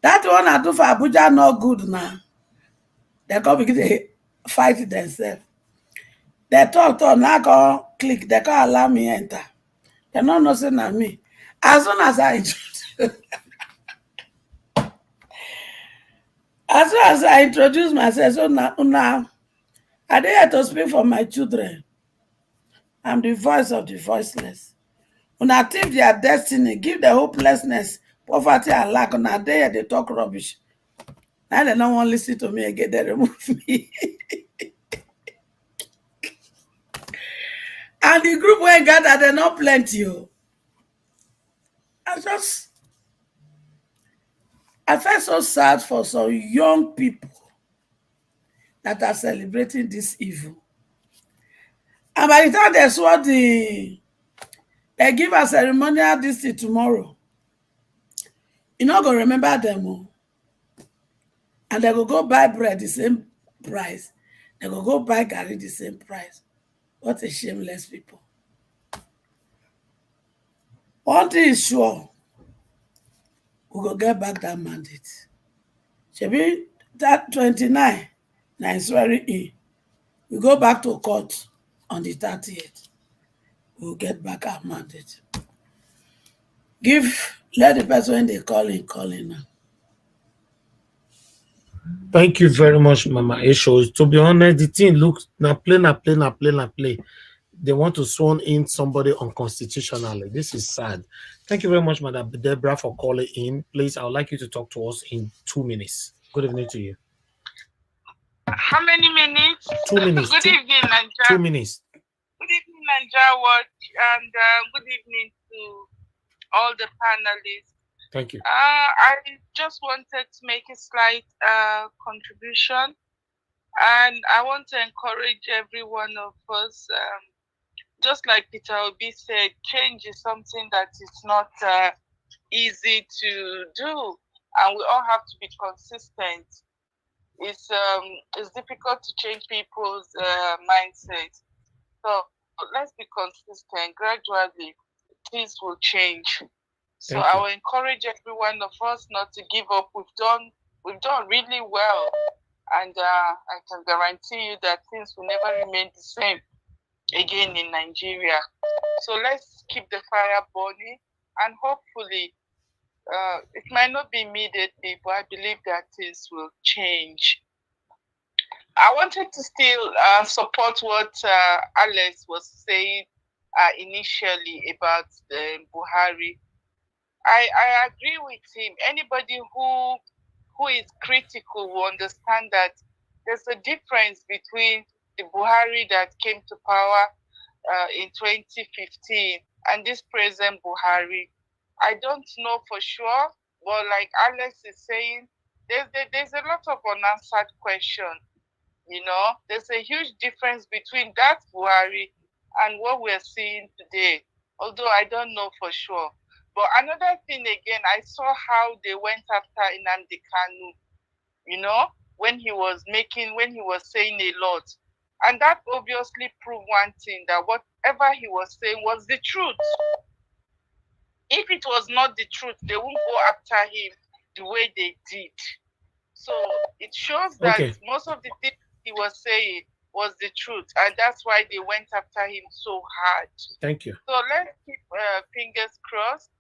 that one I do for Abuja not good now. They come begin to fight themselves. They talk, now go click, they can't allow me enter. They don't know say na me. As soon as I introduce myself, so now I dey here to speak for my children. I'm the voice of the voiceless. Una thief their destiny, give the hopelessness, poverty and lack. Una dey here they talk rubbish. Now they don't want to listen to me again. They remove me. And the group where gather, they're not plenty. I felt so sad for some young people that are celebrating this evil. And by the time they saw they give a ceremonial this tomorrow, you're not going to remember them. And they will go buy bread the same price. They will go buy garri the same price. What a shameless people. One thing is sure, we will get back that mandate. Shebi that 29, now it's very in. We go back to court on the 30th. We'll get back our mandate. Let the person when they call in now. Thank you very much, Mama Esho. To be honest, the thing looks now play. They want to sworn in somebody unconstitutionally. This is sad. Thank you very much, Madam Deborah, for calling in. Please, I would like you to talk to us in 2 minutes. Good evening to you. How many minutes? 2 minutes. Good evening, Nigeria. 2 minutes. Good evening, Nigeria Watch, and good evening to all the panelists. Thank you. I just wanted to make a slight contribution, and I want to encourage every one of us. Just like Peter Obi said, change is something that is not easy to do, and we all have to be consistent. It's difficult to change people's mindset. So let's be consistent. Gradually, things will change. So I will encourage every one of us not to give up. We've done really well, and I can guarantee you that things will never remain the same again in Nigeria. So let's keep the fire burning, and hopefully, it might not be immediately, but I believe that things will change. I wanted to still support what Alex was saying initially about Buhari. I agree with him. Anybody who is critical will understand that there's a difference between the Buhari that came to power in 2015 and this present Buhari. I don't know for sure, but like Alex is saying, there's a lot of unanswered questions. You know, there's a huge difference between that Buhari and what we're seeing today, although I don't know for sure. But another thing again, I saw how they went after Nnamdi Kanu, you know, when he was saying a lot. And that obviously proved one thing, that whatever he was saying was the truth. If it was not the truth, they won't go after him the way they did. So it shows that most of the things he was saying was the truth, and that's why they went after him so hard. Thank you. So let's keep fingers crossed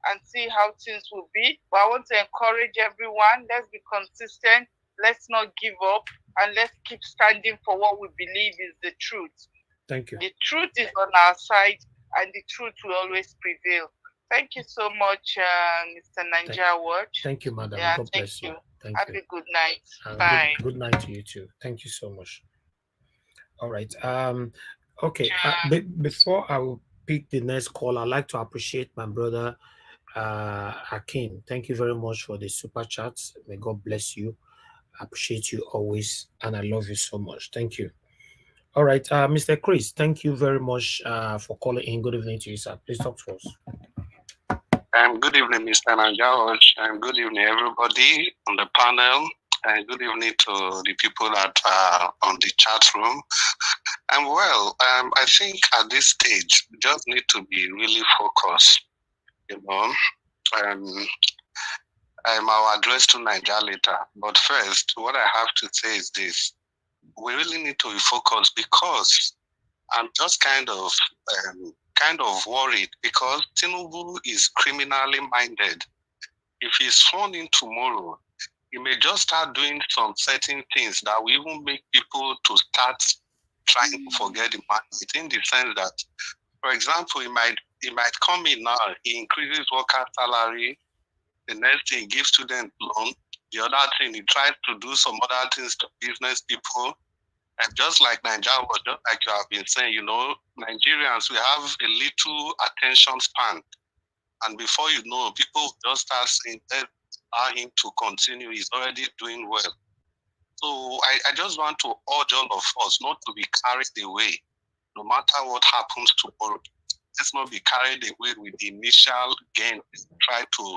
and see how things will be. But I want to encourage everyone, let's be consistent, let's not give up, and let's keep standing for what we believe is the truth. Thank you. The truth is on our side, and the truth will always prevail. Thank you so much, Mr. Nigeria Watch. Thank you, Madam. Yeah, God bless thank you. you. Have a good night. And Bye. good night to you too. Thank you so much. All right. Okay. Before I will pick the next call, I'd like to appreciate my brother Akin. Thank you very much for the super chats. May God bless you. I appreciate you always, and I love you so much. Thank you. All right, Mr. Chris, thank you very much for calling in. Good evening to you, sir. Please talk to us. Good evening, Mr. Najawaj, and good evening, everybody on the panel, and good evening to the people that are on the chat room. And well, I think at this stage, we just need to be really focused, you know. Our address to Niger later. But first, what I have to say is this. We really need to be focused because I'm just kind of worried because Tinubu is criminally minded. If he's sworn in tomorrow, he may just start doing some certain things that will even make people to start trying to forget the mandate, in the sense that, for example, he might come in now, he increases worker salary, the next thing he gives student loan, the other thing he tries to do some other things to business people. And just like Nigeria, just like you have been saying, you know, Nigerians, we have a little attention span. And before you know, people just start saying, allow him to continue, he's already doing well. So I just want to urge all of us not to be carried away, no matter what happens tomorrow. Let's not be carried away with the initial gain try to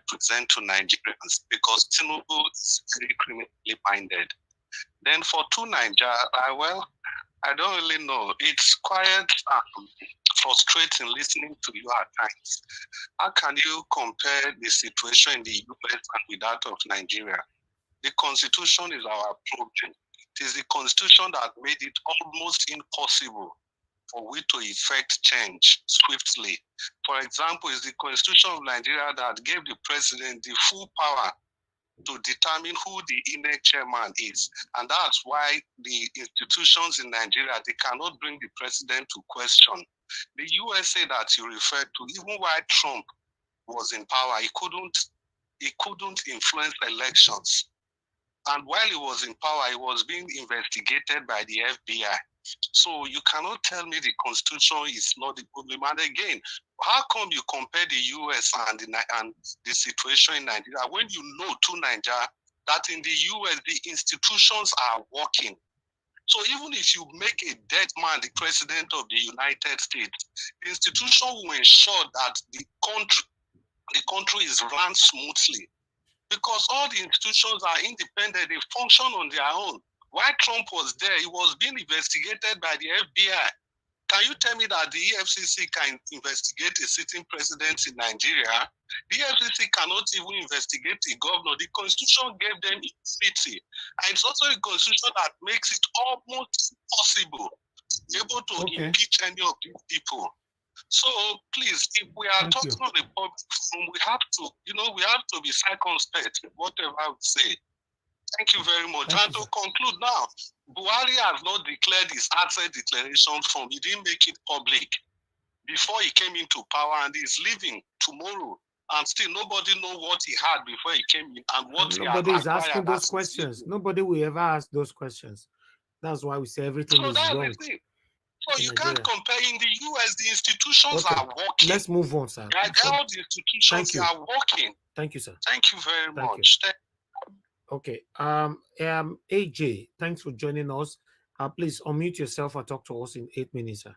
present to Nigerians, because Tinubu is very criminally minded. Then for two Nigeria, I don't really know. It's quite frustrating listening to you at times. How can you compare the situation in the US and with that of Nigeria? The Constitution is our problem. It is the Constitution that made it almost impossible for we to effect change swiftly. For example, it's the Constitution of Nigeria that gave the president the full power to determine who the INEC chairman is. And that's why the institutions in Nigeria, they cannot bring the president to question. The USA that you referred to, even while Trump was in power, he couldn't influence elections. And while he was in power, he was being investigated by the FBI. So you cannot tell me the Constitution is not the problem. And again, how come you compare the US and the situation in Nigeria when you know to Nigeria that in the US the institutions are working? So even if you make a dead man the president of the United States, the institution will ensure that the country is run smoothly, because all the institutions are independent, they function on their own. While Trump was there, he was being investigated by the FBI. Can you tell me that the EFCC can investigate a sitting president in Nigeria? The EFCC cannot even investigate a governor. The Constitution gave them immunity. And it's also a Constitution that makes it almost impossible to be able to impeach any of these people. So please, if we are talking on the public forum, we have to be circumspect in whatever we say. Thank you very much. And to conclude now, Buhari has not declared his asset declaration form. He didn't make it public before he came into power, and he's leaving tomorrow. And still nobody knows what he had before he came in and what he had. Nobody is asking those questions. Nobody will ever ask those questions. That's why we say everything is wrong. So you can't compare. In the US, the institutions are working. Let's move on, sir. All the institutions are working. Thank you, sir. Thank you very much. Okay. AJ, thanks for joining us. Please unmute yourself and talk to us in 8 minutes, sir.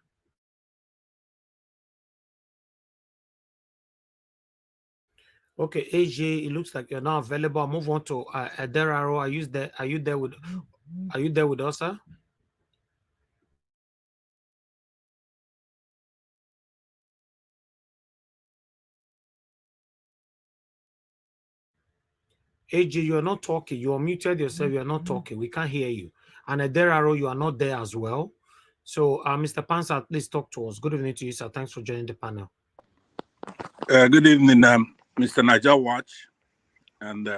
Okay, AJ, it looks like you're now available. I'll move on to Aderaro. Are you there with us, sir? AJ, you are not talking. You are muted yourself. You are not talking. We can't hear you. And Aderaro, you are not there as well. So, Mr. Pansa, please talk to us. Good evening to you, sir. Thanks for joining the panel. Good evening, Mr. Najawaj and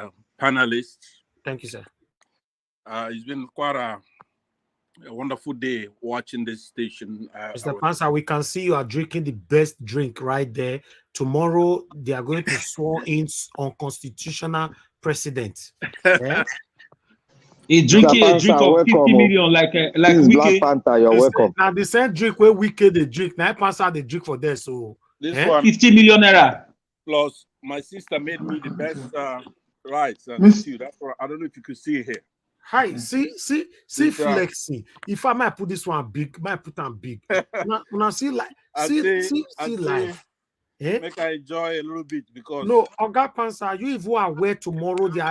panelists. Thank you, sir. It's been quite a wonderful day watching this station. Mr. Pansa, we can see you are drinking the best drink right there. Tomorrow, they are going to swear in on constitutional president. Eh? He drinking a Pansa, drink of 50 welcome. million like This is Black Wike. Panther. You're welcome. Now the same drink where Wike they drink. Now Pansa they drink for there. So This eh? one 50 million naira. plus my sister made me the best rice and Miss- stew. That's what I don't know if you could see it here. Hi, see This, flexing. If I might put this one big, might put on big. When I see like I see life. Eh? Make I enjoy a little bit because No, Oga Pansa, you even aware tomorrow they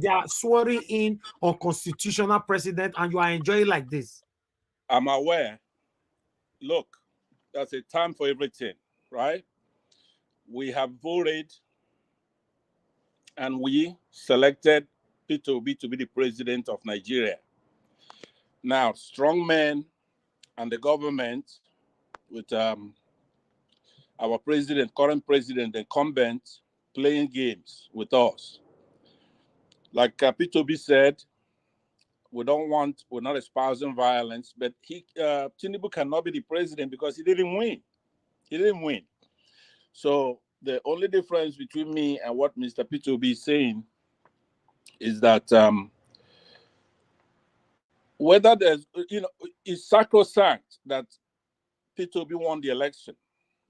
are swearing in on constitutional president and you are enjoying like this. I'm aware. Look, that's a time for everything, right? We have voted and we selected Peter Obi to be the president of Nigeria. Now, strong men and the government with our president, current president, incumbent, playing games with us. Like Peter Obi said, we're not espousing violence, but Tinubu cannot be the president because he didn't win. He didn't win. So the only difference between me and what Mr. Peter Obi is saying is that whether there's, it's sacrosanct that Peter Obi won the election.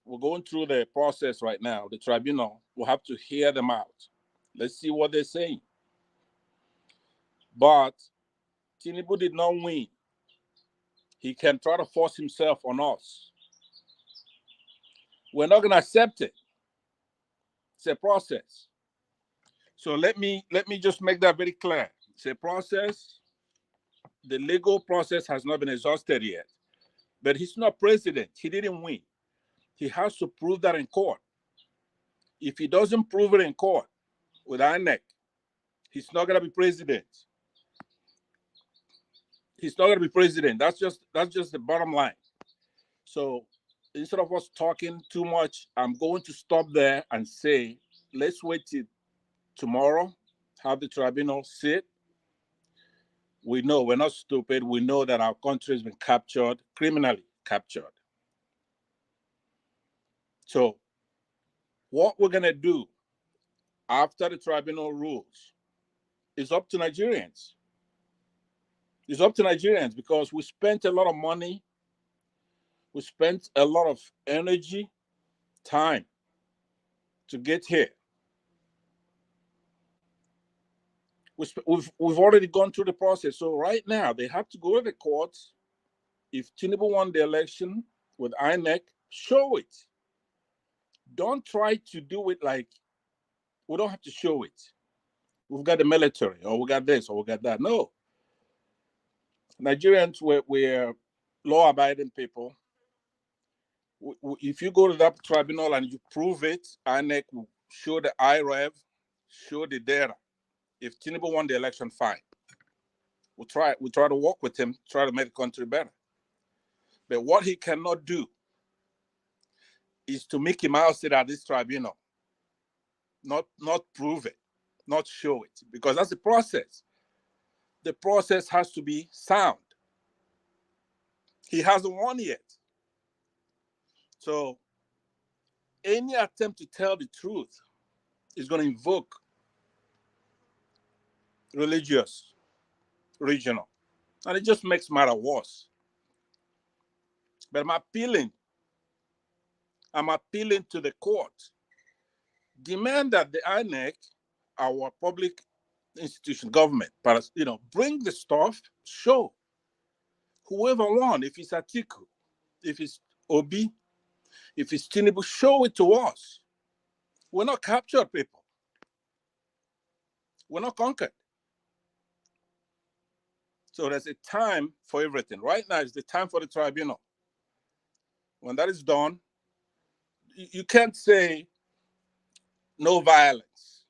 We're going through the process right now. The tribunal will have to hear them out. Let's see what they're saying. But Tinubu did not win. He can try to force himself on us. We're not going to accept it. It's a process. So let me just make that very clear. It's a process. The legal process has not been exhausted yet. But he's not president. He didn't win. He has to prove that in court. If he doesn't prove it in court with INEC, he's not going to be president. He's not going to be president. That's just the bottom line. So instead of us talking too much, I'm going to stop there and say, let's wait till tomorrow, have the tribunal sit. We know we're not stupid. We know that our country has been captured, criminally captured. So what we're going to do after the tribunal rules is up to Nigerians. It's up to Nigerians because we spent a lot of money. We spent a lot of energy, time to get here. We've already gone through the process. So right now, they have to go to the courts. If Tinubu won the election with INEC, show it. Don't try to do it like we don't have to show it. We've got the military, or we got this, or we got that. No. Nigerians, we're law-abiding people. If you go to that tribunal and you prove it, INEC will show the IREV, show the data. If Tinubu won the election, fine. We'll try to work with him, try to make the country better. But what he cannot do is to make him out sit at this tribunal, not prove it, not show it, because that's the process. The process has to be sound. He hasn't won yet. So any attempt to tell the truth is going to invoke religious, regional, and it just makes matter worse. But I'm appealing to the court. Demand that the INEC, our public institution, government, bring the stuff, show whoever won, if it's Atiku, if it's Obi, if it's Tinubu, show it to us. We're not captured people. We're not conquered. So there's a time for everything. Right now is the time for the tribunal. When that is done, you can't say no violence.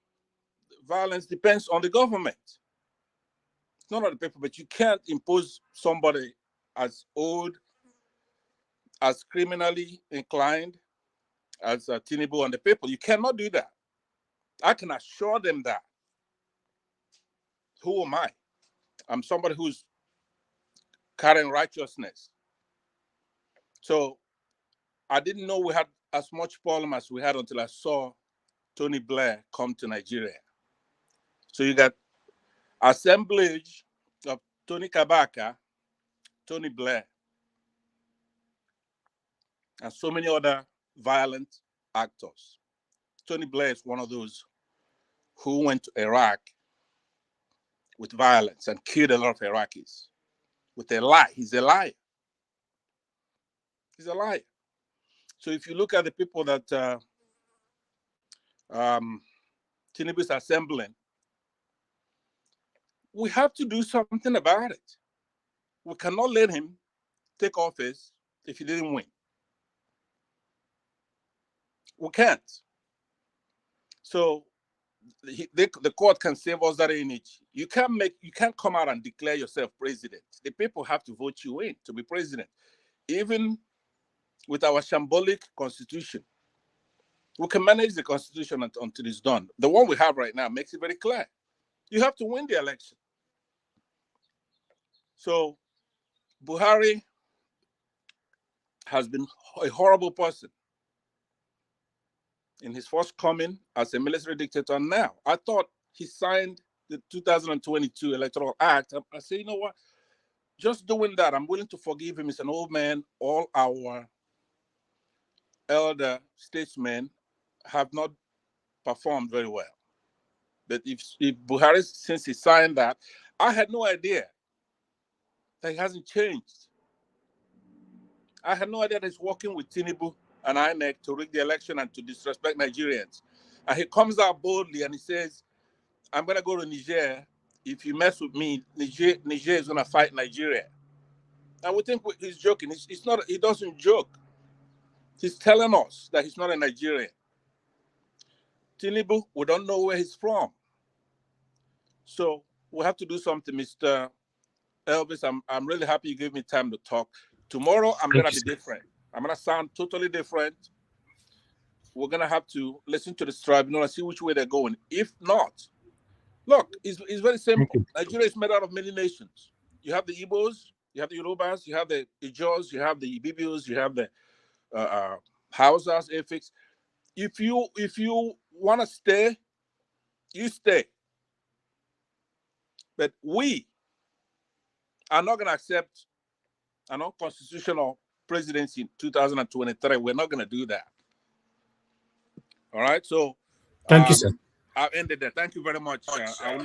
Violence depends on the government. It's not on the people, but you can't impose somebody as old, as criminally inclined as Tinubu and the people. You cannot do that. I can assure them that. Who am I? I'm somebody who's carrying righteousness. So I didn't know we had as much problem as we had until I saw Tony Blair come to Nigeria. So you got assemblage of Tony Kabaka, Tony Blair, and so many other violent actors. Tony Blair is one of those who went to Iraq with violence and killed a lot of Iraqis with a lie. He's a liar. He's a liar. So if you look at the people that Tinubu is assembling, we have to do something about it. We cannot let him take office if he didn't win. We can't. So the court can save us that image. You can't come out and declare yourself president. The people have to vote you in to be president. Even with our shambolic constitution, we can manage the constitution until it's done. The one we have right now makes it very clear. You have to win the election. So Buhari has been a horrible person in his first coming as a military dictator. Now, I thought he signed the 2022 Electoral Act. I say, you know what? Just doing that, I'm willing to forgive him. He's an old man. All our elder statesmen have not performed very well. But if Buhari, since he signed that, I had no idea that he hasn't changed. I had no idea that he's working with Tinubu and INEC to rig the election and to disrespect Nigerians. And he comes out boldly and he says, I'm going to go to Niger. If you mess with me, Niger is going to fight Nigeria. And we think he's joking. He's not. He doesn't joke. He's telling us that he's not a Nigerian. Tinubu, we don't know where he's from. So we have to do something, Mr. Elvis. I'm really happy you gave me time to talk. Tomorrow, I'm going to be different. I'm going to sound totally different. We're going to have to listen to the tribunal and see which way they're going. If not, look, it's very simple. Nigeria is made out of many nations. You have the Igbos, you have the Yorubas, you have the Ijos, you have the Ibibios, you have the Hausas, Efiks. If you want to stay, you stay. But we are not going to accept an unconstitutional presidency in 2023. We're not going to do that. All right. So thank you, sir. I've ended there. Thank you very much. Thank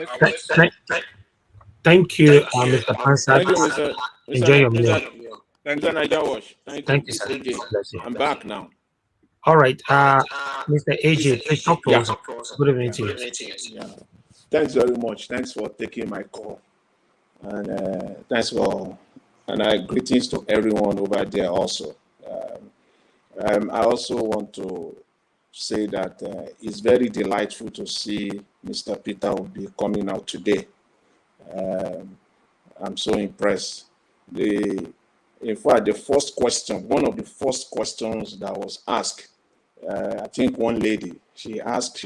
you, Mr. Pansat. Thank you, Mr. Enjoy your meal. Thank you, Niger Wash. Thank you, sir. AJ. I'm back now. All right. Mr. AJ, please talk to us. Good evening to you. Yeah. Thanks very much. Thanks for taking my call. And greetings to everyone over there also. I also want to say that it's very delightful to see Mr. Peter Obi coming out today. I'm so impressed. In fact, one of the first questions that was asked, I think one lady, she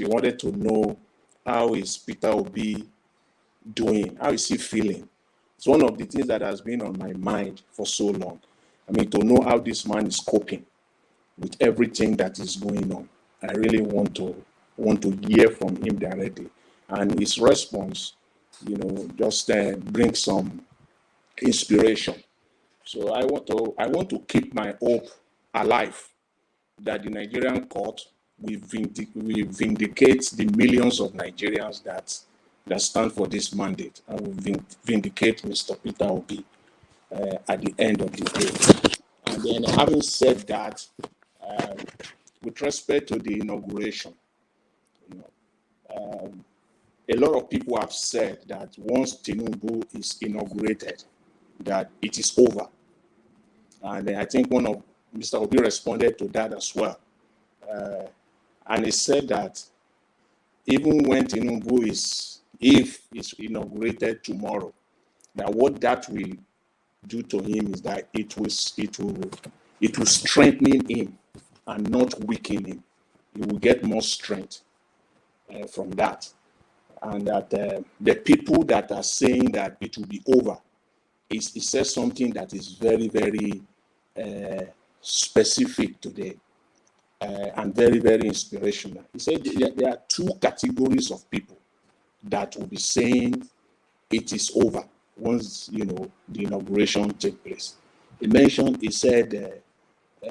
wanted to know how is Peter Obi doing? How is he feeling? It's one of the things that has been on my mind for so long. I mean, to know how this man is coping with everything that is going on. I really want to hear from him directly. And his response, just bring some inspiration. So I want to keep my hope alive that the Nigerian court will vindicate the millions of Nigerians that stand for this mandate, and will vindicate Mr. Peter Obi at the end of the day. And then, having said that, with respect to the inauguration, a lot of people have said that once Tinubu is inaugurated, that it is over. And I think one of Mr. Obi responded to that as well. And he said that even when Tinubu is inaugurated tomorrow, that what that will do to him is that it will strengthen him and not weaken him. He will get more strength from that. And that the people that are saying that it will be over, he says something that is very, very specific today and very, very inspirational. He said there are two categories of people. that will be saying it is over once, the inauguration take place. He said,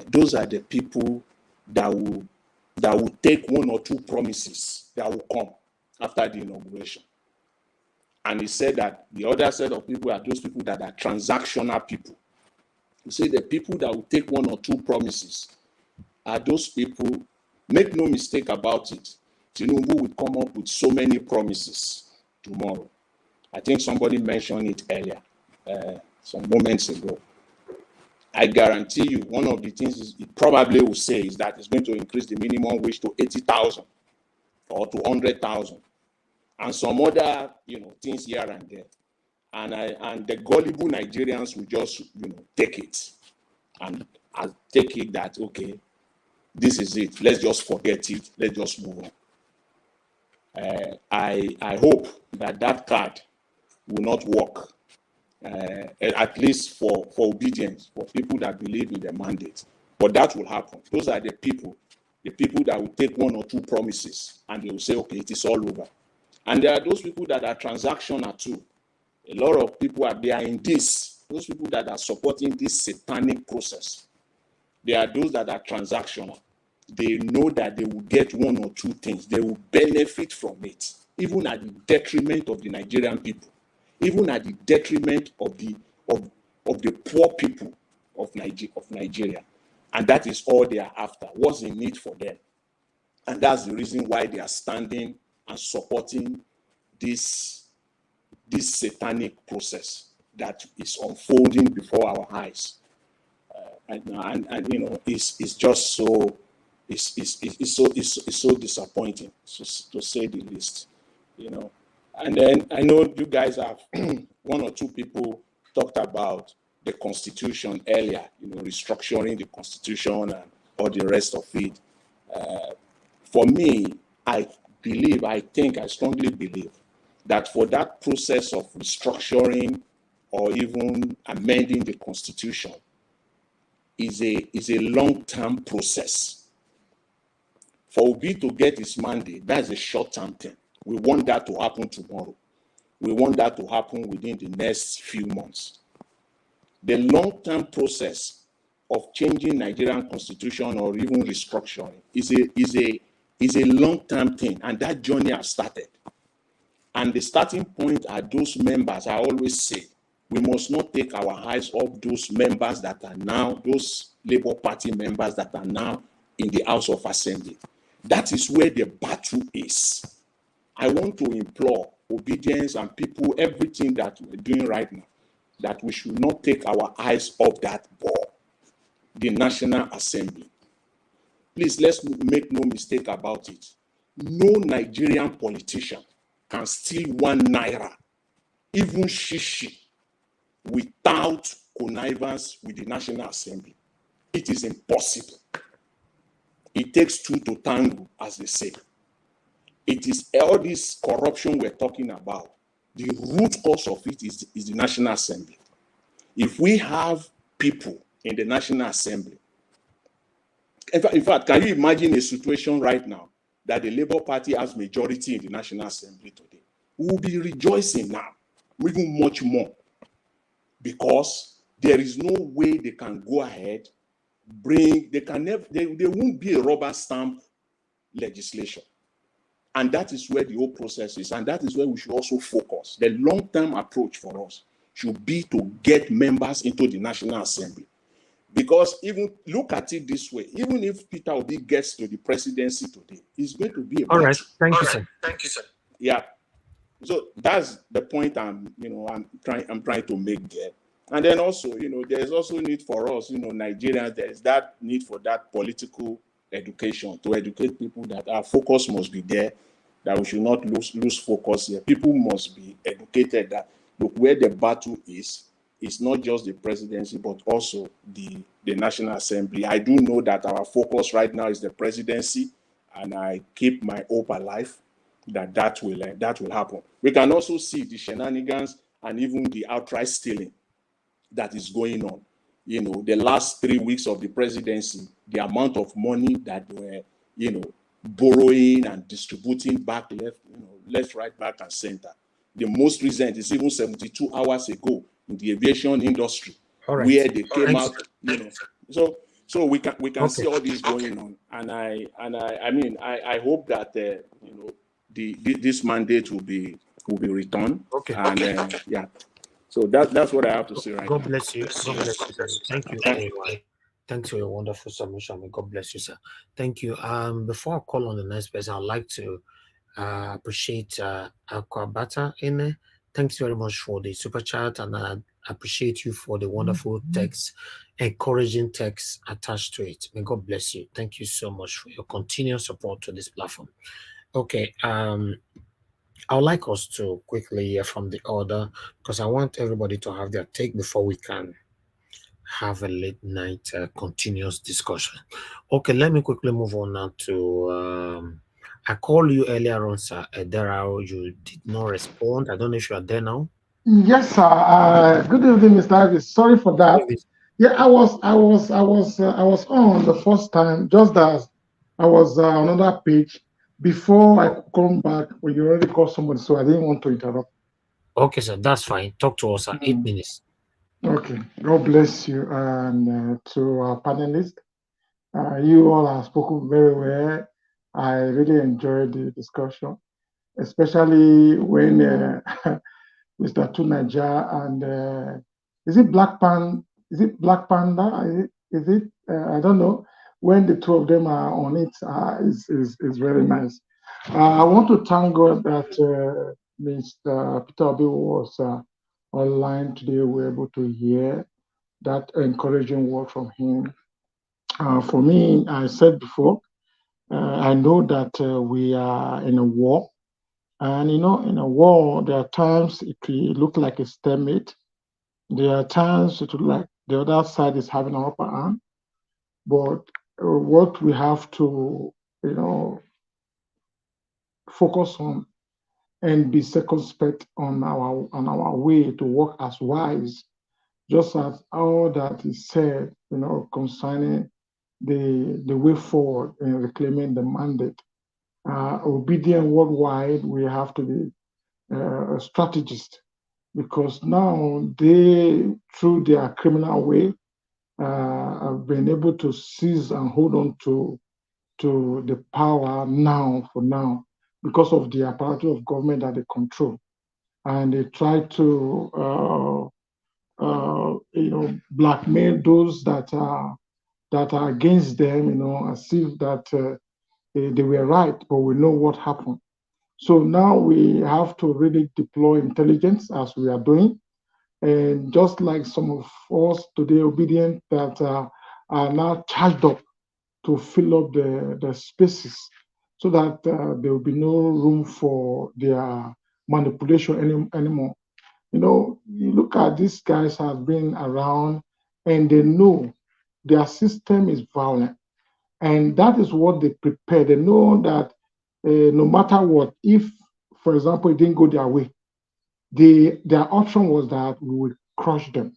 those are the people that will take one or two promises that will come after the inauguration. And he said that the other set of people are those people that are transactional people. He said the people that will take one or two promises are those people, make no mistake about it, Tinubu will come up with so many promises tomorrow. I think somebody mentioned it earlier, some moments ago. I guarantee you, one of the things he probably will say is that it's going to increase the minimum wage to 80,000 or to 100,000, and some other, things here and there. And the gullible Nigerians will just, take it and take it that, okay, this is it. Let's just forget it. Let's just move on. I hope that card will not work, at least for obedience, for people that believe in the mandate. But that will happen. Those are the people that will take one or two promises and they will say, okay, it is all over. And there are those people that are transactional too. A lot of people are in this, those people that are supporting this satanic process. There are those that are transactional. They know that they will get one or two things. They will benefit from it, even at the detriment of the Nigerian people, even at the detriment of the poor people of Nigeria. And that is all they are after. What's in it for them? And that's the reason why they are standing and supporting this satanic process that is unfolding before our eyes. It's just so it's so disappointing, to say the least. And then I know you guys have one or two people talked about the Constitution earlier, restructuring the Constitution and all the rest of it. For me, I strongly believe that for that process of restructuring or even amending the Constitution is a long-term process. For Obi to get his mandate, that's a short-term thing. We want that to happen tomorrow. We want that to happen within the next few months. The long-term process of changing Nigerian Constitution or even restructuring is a long-term thing, and that journey has started. And the starting point are those members. I always say, we must not take our eyes off those members that are now, those Labour Party members that are now in the House of Assembly. That is where the battle is. I want to implore obedience and people, everything that we're doing right now, that we should not take our eyes off that ball, the National Assembly. Please, let's make no mistake about it. No Nigerian politician can steal 1 naira, even shishi, without connivance with the National Assembly. It is impossible. It takes two to tango, as they say. It is all this corruption we're talking about. The root cause of it is the National Assembly. If we have people in the National Assembly, in fact, can you imagine a situation right now that the Labour Party has majority in the National Assembly today? We will be rejoicing now, even much more, because there is no way they can go ahead, there won't be a rubber stamp legislation. And that is where the whole process is. And that is where we should also focus. The long-term approach for us should be to get members into the National Assembly. Because even look at it this way, even if Peter Obi gets to the presidency today, it's going to be a all right. battle. Thank you, sir. Yeah. So that's the point I'm trying to make there. And then also, there's also need for us, Nigerians, there's that need for that political education to educate people that our focus must be there, that we should not lose focus here. People must be educated that look, where the battle is, it's not just the presidency, but also the National Assembly. I do know that our focus right now is the presidency, and I keep my hope alive that will happen. We can also see the shenanigans and even the outright stealing that is going on. The last 3 weeks of the presidency, the amount of money that were, borrowing and distributing back left, left, right, back, and center. The most recent is even 72 hours ago in the aviation industry, All right. where they came Thanks. out, you know. So we can Okay. see all this going on, and I mean I hope that you know this mandate will be returned. Okay. And yeah, so that's what I have to say right God now. bless you. God bless you, sir. Thank you, everyone. Thanks for your wonderful submission. May God bless you, sir. Thank you. Before I call on the next person, I'd like to appreciate Aquabata Ine. Thanks very much for the super chat, and I appreciate you for the wonderful text, encouraging text attached to it. May God bless you. Thank you so much for your continued support to this platform. Okay. I would like us to quickly hear from the order, because I want everybody to have their take before we can have a late night continuous discussion. Okay, let me quickly move on now to I called you earlier on, sir. Derao, you did not respond. I don't know if you are there now. Yes, sir. Good evening, Mr. Davis. Sorry for that. Yeah, I was on the first time, just as I was on another page before I could come back. Well, you already called somebody, so I didn't want to interrupt. Okay, sir, that's fine. Talk to us at 8 minutes. Okay, God bless you, and to our panelists. You all have spoken very well. I really enjoyed the discussion, especially when Mr. Tunaja and is it Black Panda? Is it? I don't know. When the two of them are on it, is very nice. I want to thank God that Mr. Peter Obi was online today. We were able to hear that encouraging word from him. For me, I said before, I know that we are in a war. And, you know, in a war, there are times it will look like a stalemate. There are times it will look like the other side is having an upper hand. But what we have to, you know, focus on and be circumspect on our way to work as wise, just as all that is said, you know, concerning the way forward in reclaiming the mandate. Obedient worldwide, we have to be a strategist, because now they, through their criminal way, have been able to seize and hold on to the power now, because of the apparatus of government that they control. And they try to you know, blackmail those that are against them, you know, as if that they were right, but we know what happened. So now we have to really deploy intelligence as we are doing. And just like some of us today, obedient, that are now charged up to fill up the spaces, so that there will be no room for their manipulation anymore. You know, you look at these guys have been around, and they know their system is violent. And that is what they prepare. They know that no matter what, if, for example, it didn't go their way, their option was that we would crush them.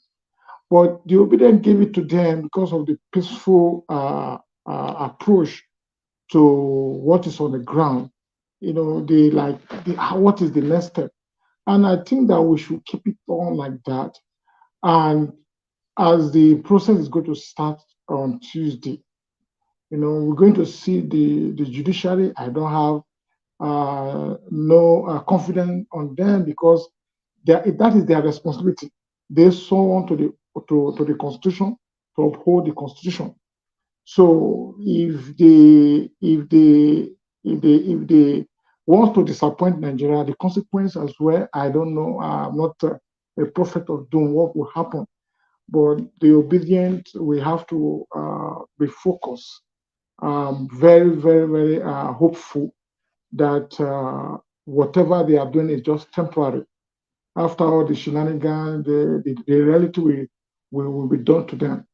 But the obedient gave it to them because of the peaceful approach to what is on the ground. You know, what is the next step? And I think that we should keep it on like that. And as the process is going to start on Tuesday, you know, we're going to see the judiciary. I don't have no confidence on them, because that is their responsibility. They sworn to the Constitution, to uphold the Constitution. So if they want to disappoint Nigeria, the consequence as well, I don't know. I'm not a prophet of doom what will happen, but the obedient, we have to be focused. Very, very, very hopeful that whatever they are doing is just temporary. After all the shenanigans, the reality will be done to them.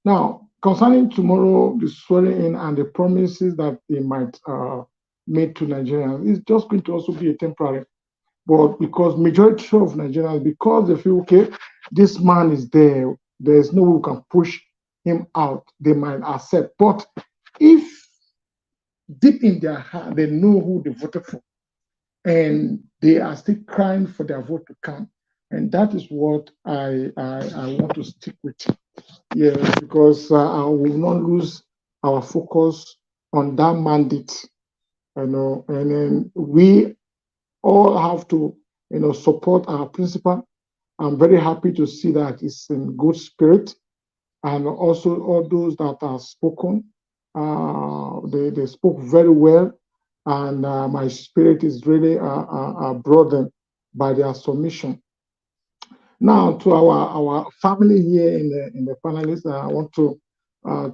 Now, concerning tomorrow, the swearing in and the promises that they might make to Nigerians, it's just going to also be a temporary. But because majority of Nigerians, because they feel, okay, this man is there, there's no way we can push him out, they might accept. But if deep in their heart they know who they voted for, and they are still crying for their vote to count. And that is what I want to stick with. Yes, because we will not lose our focus on that mandate, and then we all have to, support our principal. I'm very happy to see that it's in good spirit, and also all those that are spoken, they spoke very well, and my spirit is really broadened by their submission. Now, to our family here in the panelists, I want to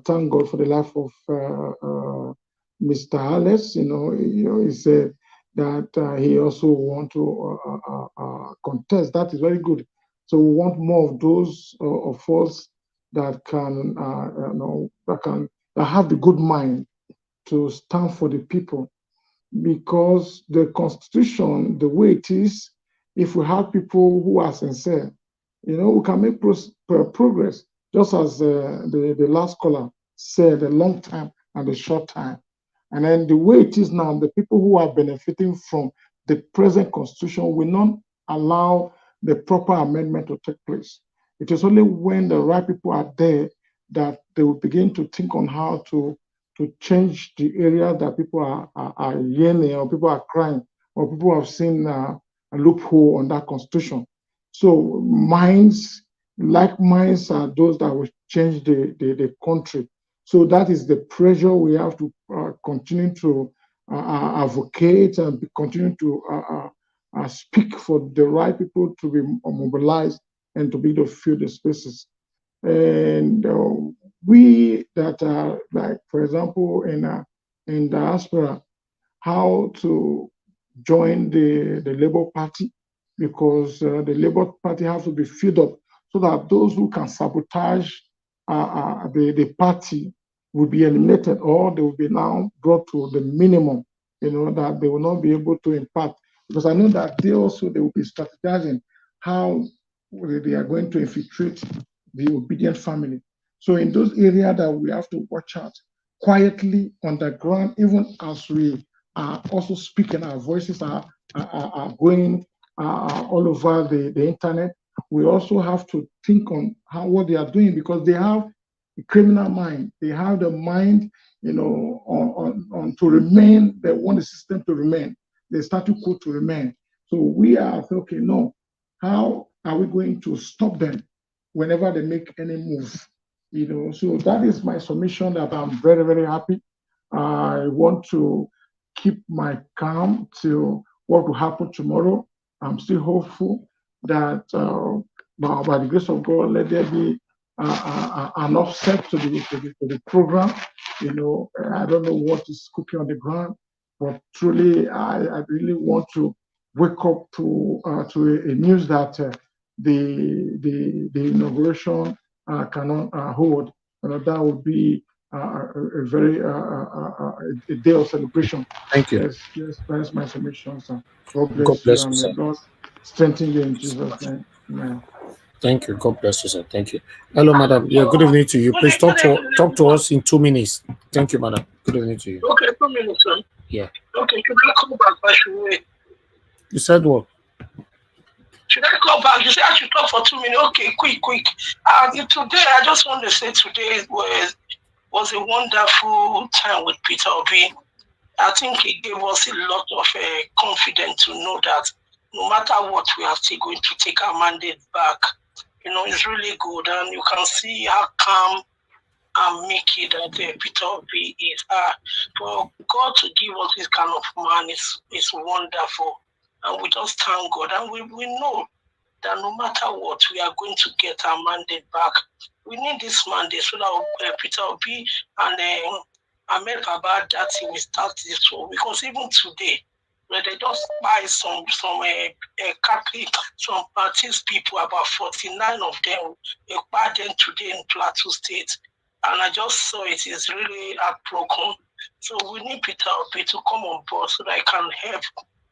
thank God for the life of Mr. Alex. He said that he also want to contest. That is very good. So we want more of those of us that can, that have the good mind to stand for the people, because the Constitution, the way it is, if we have people who are sincere, we can make progress, just as the last caller said, the long time and the short time. And then the way it is now, the people who are benefiting from the present Constitution will not allow the proper amendment to take place. It is only when the right people are there that they will begin to think on how to change the area that people are yearning, or people are crying, or people have seen a loophole on that Constitution. So like minds are those that will change the country. So that is the pressure we have to continue to advocate and continue to speak for the right people to be mobilized and to be able to fill the spaces. And we that are, like, for example, in diaspora, how to join the Labour Party, because the Labour Party has to be filled up so that those who can sabotage the party will be eliminated, or they will be now brought to the minimum, that they will not be able to impact. Because I know that they will be strategizing how they are going to infiltrate the obedient family. So in those areas that we have to watch out quietly on the ground, even as we are also speaking, our voices are going all over the internet. We also have to think on what they are doing, because they have a criminal mind. They have the mind, on to remain. They want the system to remain, the status quo to remain. So we are okay. No, how are we going to stop them whenever they make any move? So that is my submission, that I'm very, very happy. I want to keep my calm till what will happen tomorrow. I'm still hopeful that by the grace of God, let there be an offset to the program. I don't know what is cooking on the ground, but truly, I really want to wake up to a news that the inauguration cannot hold. That would be a very a day of celebration. Thank you. Yes, that's my submission, sir. God bless, God bless you, you, sir. and may God strengthen you in Jesus' name. Amen. Thank you. God bless you, sir. Thank you. Hello, madam. Yeah, good evening to you. Please talk to us in 2 minutes. Thank you, madam. Good evening to you. Okay, 2 minutes, sir. Yeah. Okay, should I come back or should we wait? You said what? Should I call back? You said I should talk for 2 minutes. Okay, quick. Today, I just want to say today was a wonderful time with Peter Obi. I think he gave us a lot of confidence to know that no matter what, we are still going to take our mandate back. It's really good, and you can see how calm and meek that Peter Obi is. For God to give us this kind of man is wonderful, and we just thank God, and we know that no matter what, we are going to get our mandate back. We need this mandate so that Peter Obi and Ahmed Baba, that he will start this war, because even today, where they just buy some Catholic, some Baptist people, about 49 of them, they buy them today in Plateau State. And I just saw it is really heartbroken. So we need Peter Obi to come on board so that I can help.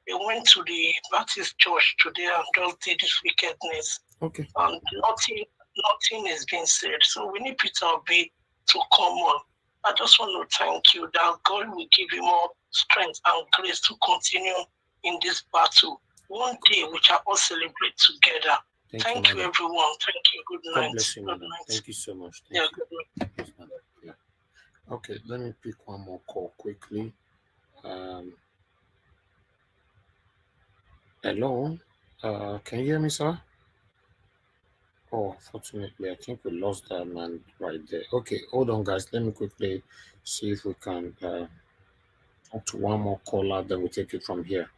They went to the Baptist church today and just did this wickedness. Okay. And nothing is being said. So we need Peter Obi to come on. I just want to thank you that God will give you more strength and grace to continue in this battle. One day we shall all celebrate together. Thank you, everyone. Thank you. Good night. God bless you, Good madam. night. Thank you so much. Yeah, Thank you. good night. Yes, madam. Yeah. Okay, let me pick one more call quickly. Hello. Can you hear me, sir? Oh, fortunately, I think we lost that man right there. Okay, hold on, guys. Let me quickly see if we can talk to one more caller, then we'll take it from here.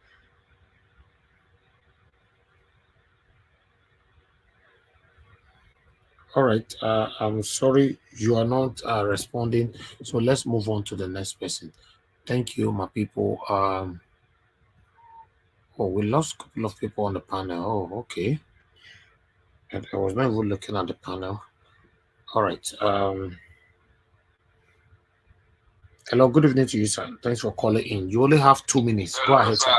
All right. I'm sorry you are not responding. So let's move on to the next person. Thank you, my people. Oh, we lost a couple of people on the panel. Oh, okay. And I was not even looking at the panel. All right. Hello, good evening to you, sir. Thanks for calling in. You only have 2 minutes. Go ahead, sir.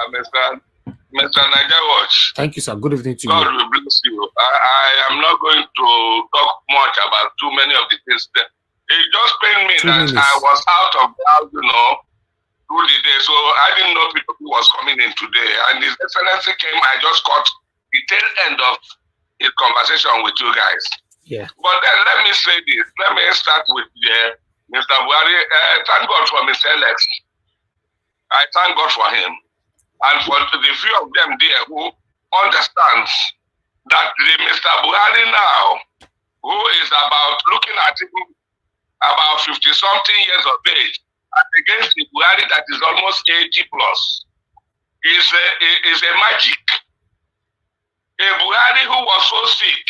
Mr. Niger Watch. Thank you, sir. Good evening to God you. will bless you. I am not going to talk much about too many of the things. It just pained me 2 that minutes. I was out of the house, through the day. So I didn't know people who was coming in today. And His Excellency came, I just caught the tail end of his conversation with you guys. Yeah. But then let me say this. Let me start with Mr. Buhari. Thank God for Mr. Alex. I thank God for him. And for the few of them there who understands that the Mr. Buhari now, who is about looking at him about 50-something years of age, against the Buhari that is almost 80 plus, is a magic. A Buhari who was so sick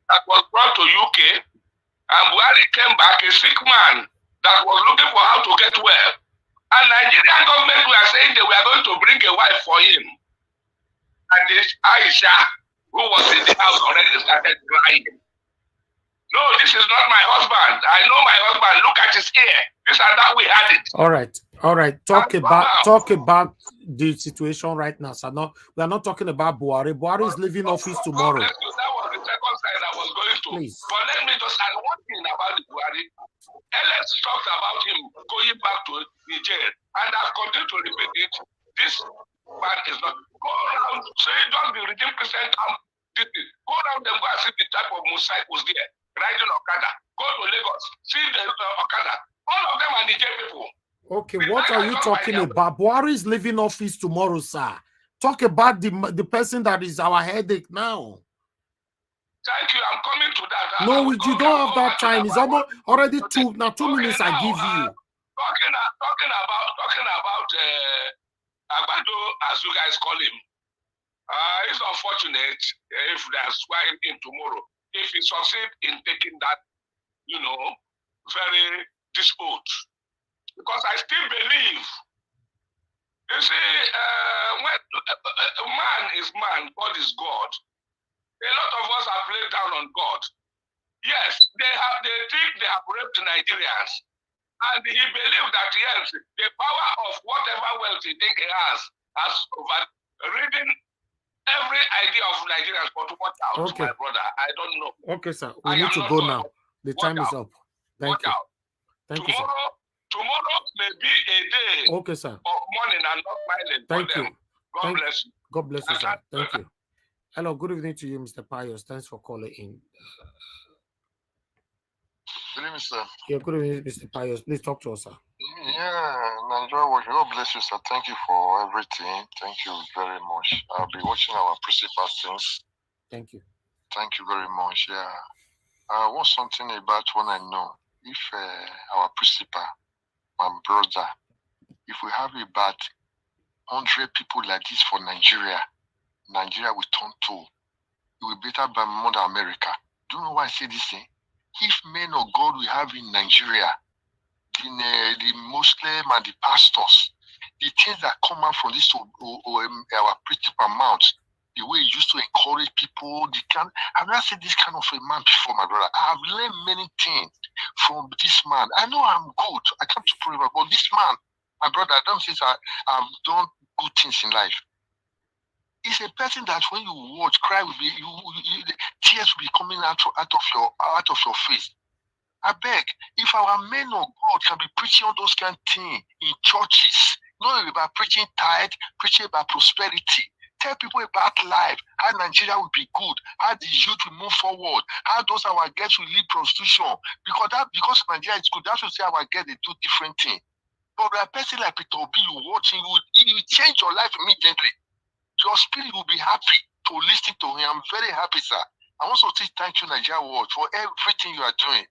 that was brought to UK, and Buhari came back a sick man that was looking for how to get well. And Nigerian government were saying they were going to bring a wife for him. And this Aisha, who was in the house, already started crying. No, this is not my husband. I know my husband. Look at his ear. This and that, we had it. All right. All right. Talk about the situation right now, sir. No, we are not talking about Buhari. Buhari is leaving office tomorrow. That was the second side I was going to. Please. But let me just add one thing about the Buhari. Alex talked about him going back to Niger, and I've continued to repeat it. This man is not. Go around, say, just the regime present, go around and go and see the type of motorcycles there, riding Okada. Go to Lagos, see the Okada. All of them are Niger people. Okay, what are you talking about? Buhari is leaving office tomorrow, sir. Talk about the person that is our headache now. Thank you. I'm coming to that. No, you don't have that time. It's almost already 2 minutes. I give you. Talking about Agbado, as you guys call him. It's unfortunate if they swear him in tomorrow. If he succeeds in taking that, very dispute, because I still believe. You see, when man is man, God is God. A lot of us have laid down on God. Yes, they think they have raped Nigerians. And he believes that, yes, the power of whatever wealth he thinks he has overridden every idea of Nigerians. But watch out, Okay. my brother. I don't know. Okay, sir. We need to go now. The time is up. Thank you. Thank you, sir. Tomorrow may be a day Okay, sir. of mourning and not smiling. Thank you. God bless you. God bless you, sir. Thank you. Hello, good evening to you, Mr. Pius. Thanks for calling in. Good evening, sir. Yeah, good evening, Mr. Pius. Please talk to us, sir. Yeah, Nigeria Watch. God bless you, sir. Thank you for everything. Thank you very much. I'll be watching our principal things. Thank you. Thank you very much. Yeah. I want something about when I know. If our principal, my brother, if we have about 100 people like this for Nigeria, Nigeria will turn to. It will be better by more than America. Do you know why I say this thing? If men of God we have in Nigeria, the Muslim and the pastors, the things that come out from this our principal mouth, the way he used to encourage people, I've not seen this kind of a man before, my brother. I have learned many things from this man. I know I'm good. I come to prove it, but this man, my brother, I don't think I've done good things in life. He's a person that when you watch, cry will be, tears will be coming out of your face. I beg, if our men of God can be preaching all those kind of things in churches, not about preaching tithe, preaching about prosperity. Tell people about life, how Nigeria will be good, how the youth will move forward, how those our girls will leave prostitution. Because Nigeria is good, that's what say our girls they do different things. But a person like Peter Obi, you watching, he will change your life immediately. Your spirit will be happy to listen to him. I'm very happy, sir. I want to say thank you, Nigeria World, for everything you are doing.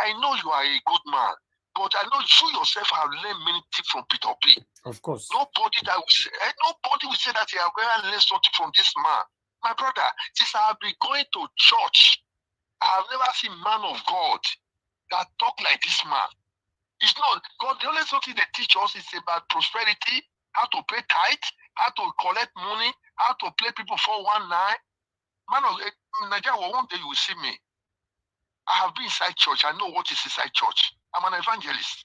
I know you are a good man, but I know you yourself have learned many things from Peter Obi. Of course. Nobody will say that they have learned something from this man. My brother, since I have been going to church, I have never seen man of God that talk like this man. It's not God. The only something they teach us is about prosperity, how to pay tithe, how to collect money, how to play people 419. Man of Nigeria, one day you will see me. I have been inside church. I know what is inside church. I'm an evangelist.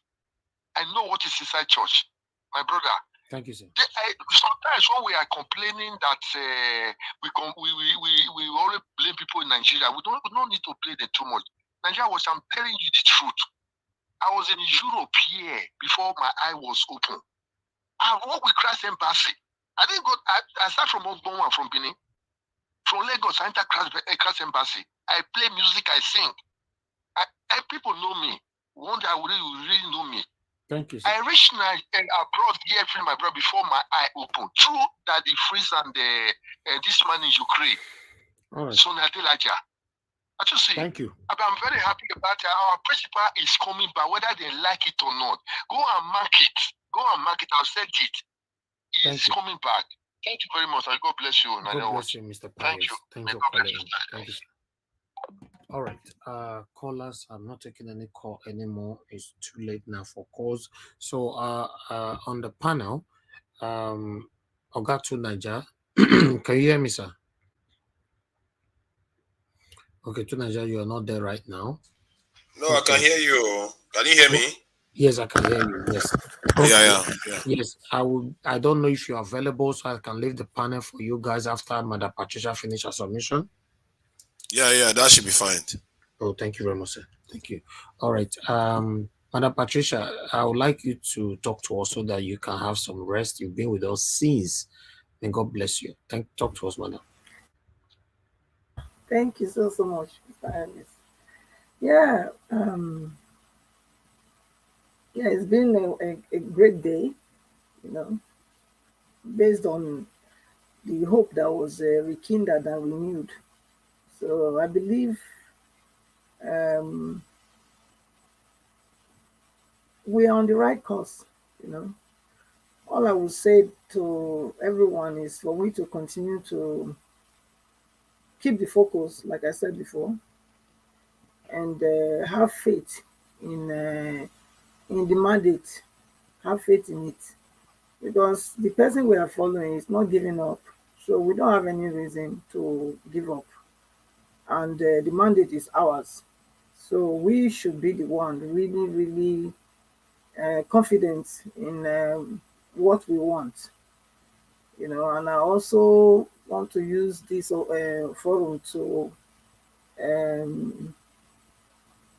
I know what is inside church. My brother. Thank you, sir. Sometimes when we are complaining that we always blame people in Nigeria, we don't need to blame them too much. Nigeria I'm telling you the truth. I was in Europe here before my eye was open. I worked with Christ Embassy. I didn't go. I start from Ogbonwa, from Benin. From Lagos, I enter Christ Embassy. I play music. I sing. People know me. One day I will really know me. Thank you, sir. I reached abroad here, my brother, before my eye opened. True that the freeze and this man in Ukraine. All right. So Nadelaja. I just say, thank you. I'm very happy about it. Our principal is coming back, whether they like it or not. Go and mark it. I'll send it. He's coming back. Thank you very much. And God bless you. God bless you, Mr. Pius. Thank you. Thank you for calling. Thank you, sir. All right. Callers, I'm not taking any call anymore. It's too late now for calls. So on the panel, Ogatu Naija. Can you hear me, sir? Okay, to Naija, you are not there right now. No, okay. I can hear you. Can you hear me? Yes, I can hear you. Yes. Okay. Yeah. Yes, I don't know if you're available, so I can leave the panel for you guys after Madam Patricia finish her submission. Yeah, that should be fine. Oh, thank you very much, sir. Thank you. All right. Madam Patricia, I would like you to talk to us so that you can have some rest. You've been with us since. And God bless you. Talk to us, madam. Thank you so much, Mr. Ellis. Yeah, it's been a great day, based on the hope that was rekindled and renewed. So I believe we are on the right course, All I would say to everyone is for we to continue to keep the focus, like I said before, and have faith in the mandate, have faith in it, because the person we are following is not giving up, so we don't have any reason to give up, and the mandate is ours, so we should be the one really confident in what we want, and I also want to use this forum to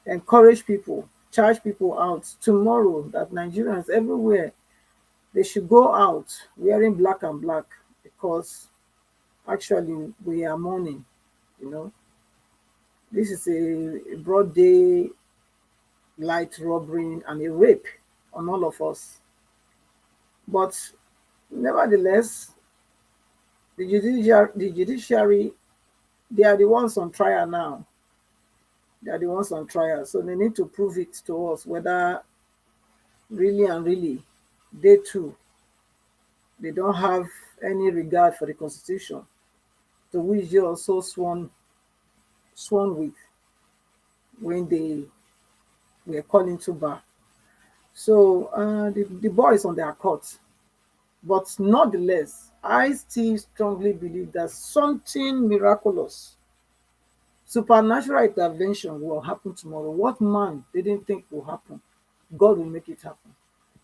encourage people, charge people out tomorrow that Nigerians everywhere, they should go out wearing black and black, because actually we are mourning, This is a broad day light robbery and a rape on all of us. But nevertheless, the judiciary, they are the ones on trial now. They are the ones on trial. So they need to prove it to us whether really and really they too, they don't have any regard for the Constitution, to which they also sworn with when they were calling to bar. So the boy is on their court. But nonetheless, I still strongly believe that something miraculous, supernatural intervention will happen tomorrow. What man didn't think will happen, God will make it happen.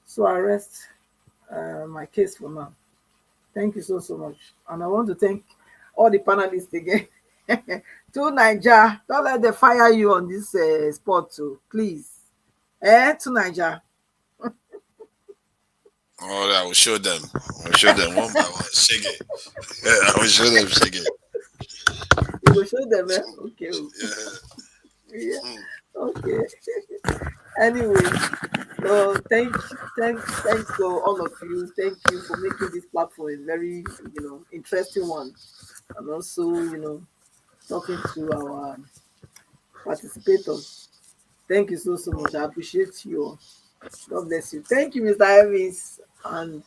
So I rest my case for now. Thank you so much. And I want to thank all the panelists again. To Naija, don't let them fire you on this spot too, please. To Naija. Oh, I will show them. I will show them one by one. Shake it. Yeah, I will show them. Shake it. You will show them, eh? Okay. Yeah. Yeah. Okay. Anyway, so thanks to all of you. Thank you for making this platform a very, interesting one, and also, talking to our participators. Thank you so much. I appreciate you all. God bless you. Thank you, Mr. Evans, and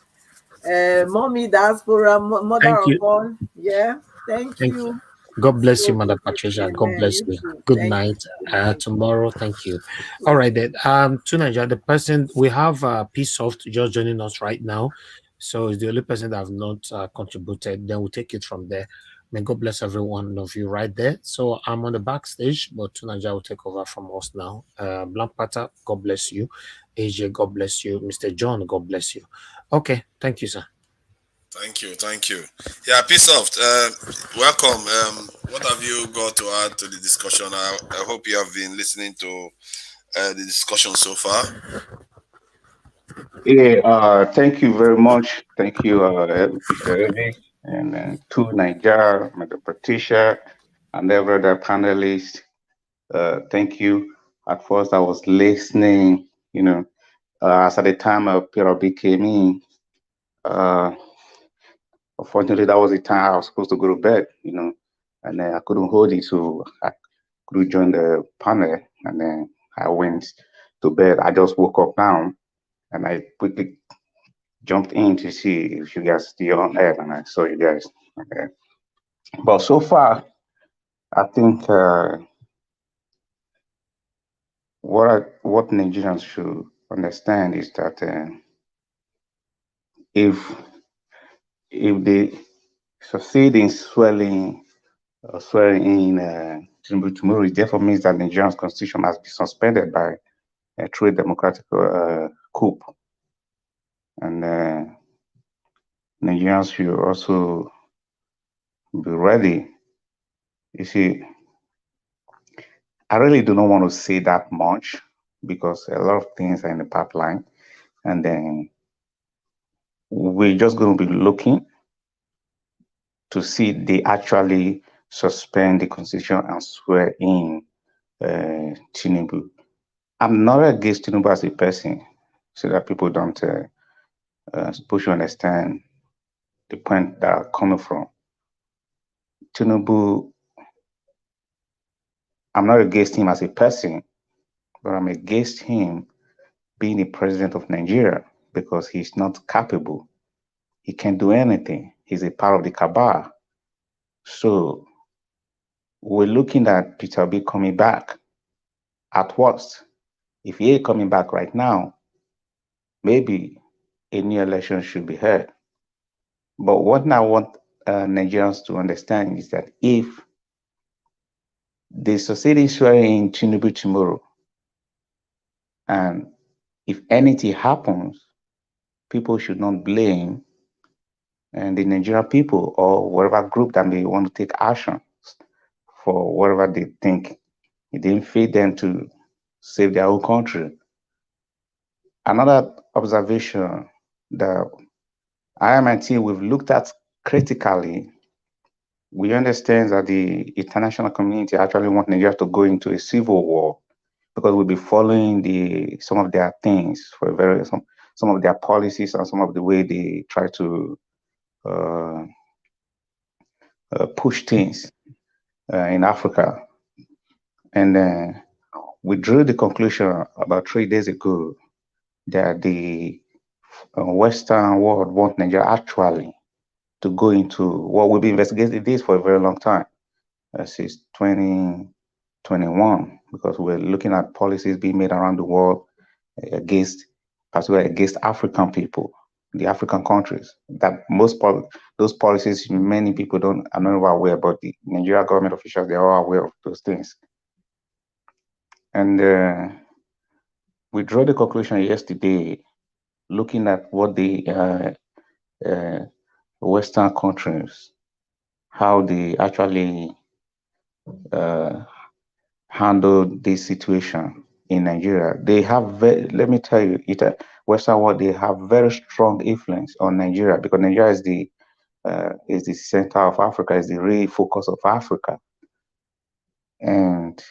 Mommy Diaspora, Mother Thank of you. God. Yeah, thank Thank you. you. God bless you, So Mother much. Patricia. God Amen. bless You you. too. Good Thank night. you. Good night. Tomorrow, thank you. Yeah. All right then. To Nigeria, the person we have P-Soft just joining us right now. So it's the only person that have not contributed. Then we'll take it from there. May God bless every one of you right there. So I'm on the backstage, but to Nigeria will take over from us now. Blampata, God bless you. AJ, God bless you. Mr. John, God bless you. Okay, thank you, sir. Thank you. Thank you. Yeah, P-Soft, welcome. What have you got to add to the discussion? I hope you have been listening to the discussion so far. Yeah, thank you very much. Thank you, Mr. Eric, and to Niger, Mr. Patricia, and every other panelist. Thank you. At first, I was listening, as at the time PRB came in, unfortunately, that was the time I was supposed to go to bed, and then I couldn't hold it, so I could join the panel, and then I went to bed. I just woke up now, and I quickly jumped in to see if you guys still on air, and I saw you guys. Okay. But so far, I think what Nigerians should understand is that if they succeed in swearing in Tinubu tomorrow, it therefore means that Nigerian's constitution has been suspended by a true democratic coup, and Nigerians should also be ready. You see, I really do not want to say that much because a lot of things are in the pipeline, and then we're just going to be looking to see they actually suspend the constitution and swear in Tinubu. I'm not against Tinubu as a person, so that people don't push to understand the point that I'm coming from. Tinubu, I'm not against him as a person, but I'm against him being the president of Nigeria because he's not capable. He can't do anything. He's a part of the cabal. So we're looking at Peter Obi coming back. At worst, if he ain't coming back right now, maybe a new election should be held. But what I want Nigerians to understand is that if they succeed in swearing in Tinubu tomorrow, and if anything happens, people should not blame the Nigerian people or whatever group that may want to take action for whatever they think it didn't fit them to save their own country. Another observation that IMT we've looked at critically, we understand that the international community actually want Nigeria to go into a civil war because we'll be following some of their things for some of their policies and some of the way they try to push things in Africa. And we drew the conclusion about 3 days ago that the Western world want Nigeria actually to go into what we've been investigating this for a very long time, since 2021, because we're looking at policies being made around the world particularly against African people, the African countries. That those policies, many people are not aware, but the Nigeria government officials, they are all aware of those things. And we drew the conclusion yesterday, looking at what the Western countries, how they actually handle this situation in Nigeria. They have, let me tell you, Western world, they have very strong influence on Nigeria because Nigeria is the center of Africa, is the real focus of Africa. And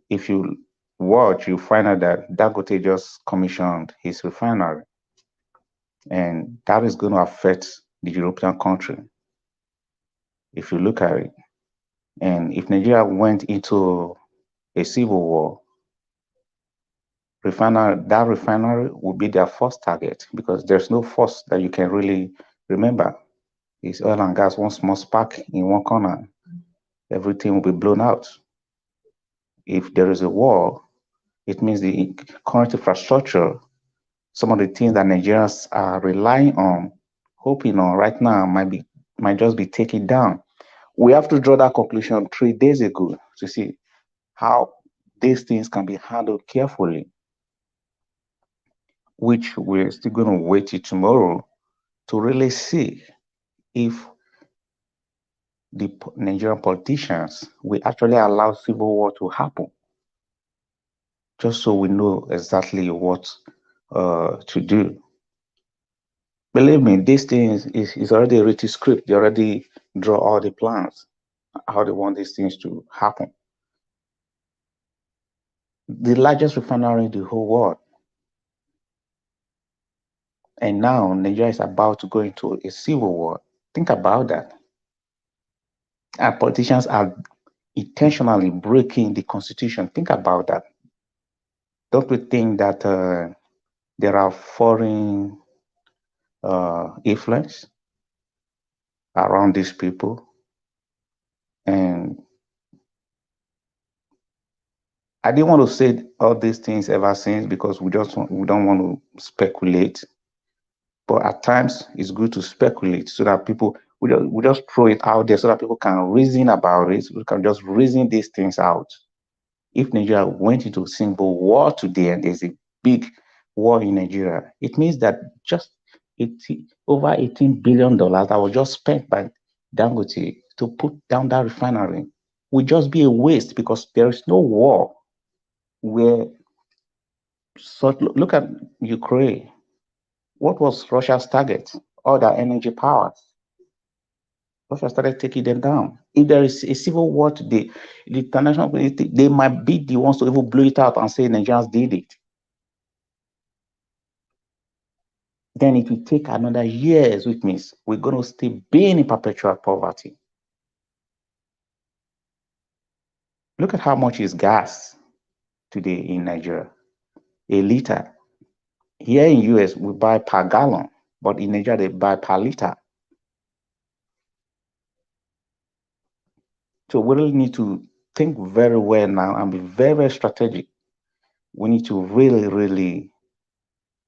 if you watch, you find out that Dangote just commissioned his refinery, and that is going to affect the European country. If you look at it, and if Nigeria went into a civil war, that refinery would be their first target because there's no force that you can really remember. It's oil and gas, one small spark in one corner, everything will be blown out. If there is a war, it means the current infrastructure, some of the things that Nigerians are relying on, hoping on right now might just be taken down. We have to draw that conclusion 3 days ago to see how these things can be handled carefully, which we're still going to wait till tomorrow to really see if the Nigerian politicians will actually allow civil war to happen, just so we know exactly what to do. Believe me, this thing is already a written script. They already draw all the plans, how they want these things to happen. The largest refinery in the whole world. And now Nigeria is about to go into a civil war. Think about that. And politicians are intentionally breaking the constitution. Think about that. Don't we think that there are foreign influence around these people? And I didn't want to say all these things ever since because we don't want to speculate. But at times it's good to speculate so that people we just throw it out there so that people can reason about it. We can just reason these things out. If Nigeria went into civil war today and there's a big war in Nigeria, it means that just over $18 billion that was just spent by Dangote to put down that refinery would just be a waste because there is no war where look at Ukraine. What was Russia's target? All their energy powers. Russia started taking them down. If there is a civil war today, the international community, they might be the ones to even blow it out and say Nigerians did it. Then it will take another years, which means we're going to still be in perpetual poverty. Look at how much is gas today in Nigeria. A liter. Here in US, we buy per gallon, but in Nigeria, they buy per liter. So we really need to think very well now and be very, very strategic. We need to really, really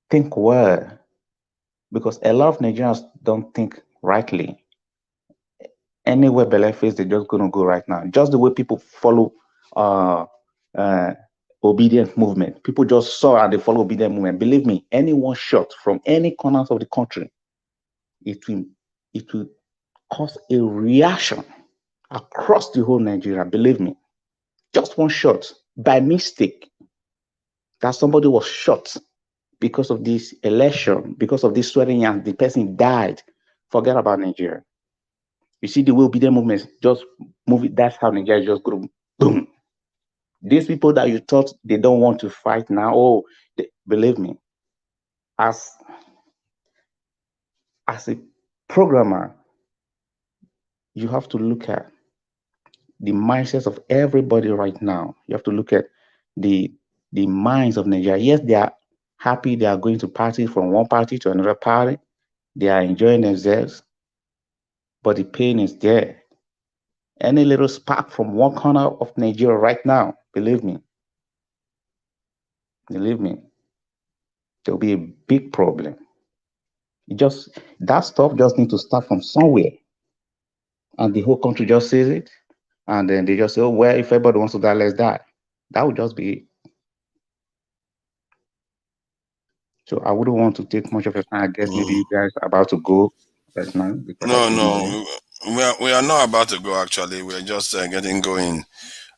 think well because a lot of Nigerians don't think rightly. Anywhere Beleface, they're just going to go right now. Just the way people follow obedient movement. People just saw and they follow obedient movement. Believe me, any one shot from any corners of the country, it will cause a reaction across the whole Nigeria. Believe me, just one shot by mistake that somebody was shot because of this election, because of this swearing and the person died. Forget about Nigeria. You see the way obedient movement just move it. That's how Nigeria just go boom. These people that you thought they don't want to fight now, believe me, as a programmer, you have to look at the mindsets of everybody right now. You have to look at the minds of Nigeria. Yes, they are happy. They are going to party from one party to another party. They are enjoying themselves, but the pain is there. Any little spark from one corner of Nigeria right now, believe me, there'll be a big problem. That stuff just needs to start from somewhere. And the whole country just sees it. And then they just say, oh, well, if everybody wants to die, let's die. That would just be it. So I wouldn't want to take much of your time. I guess maybe you guys are about to go right now. No, we are not about to go, actually. We're just getting going.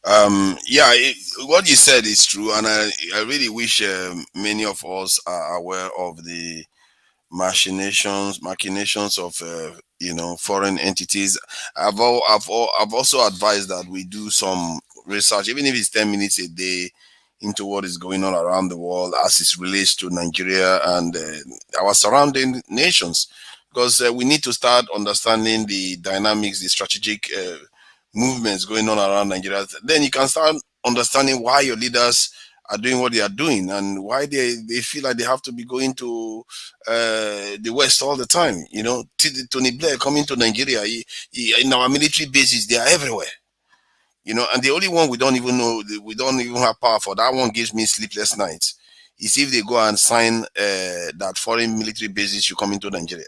Yeah, what you said is true, and I really wish many of us are aware of the machinations of foreign entities. I've also advised that we do some research, even if it's 10 minutes a day, into what is going on around the world as it relates to Nigeria and our surrounding nations, because we need to start understanding the dynamics, the strategic movements going on around Nigeria. Then you can start understanding why your leaders are doing what they are doing and why they feel like they have to be going to the West all the time. You know, Tony Blair coming to Nigeria, in our military bases, they are everywhere. You know, and the only one we don't even know, we don't even have power for, that one gives me sleepless nights, is if they go and sign that foreign military bases should come into Nigeria.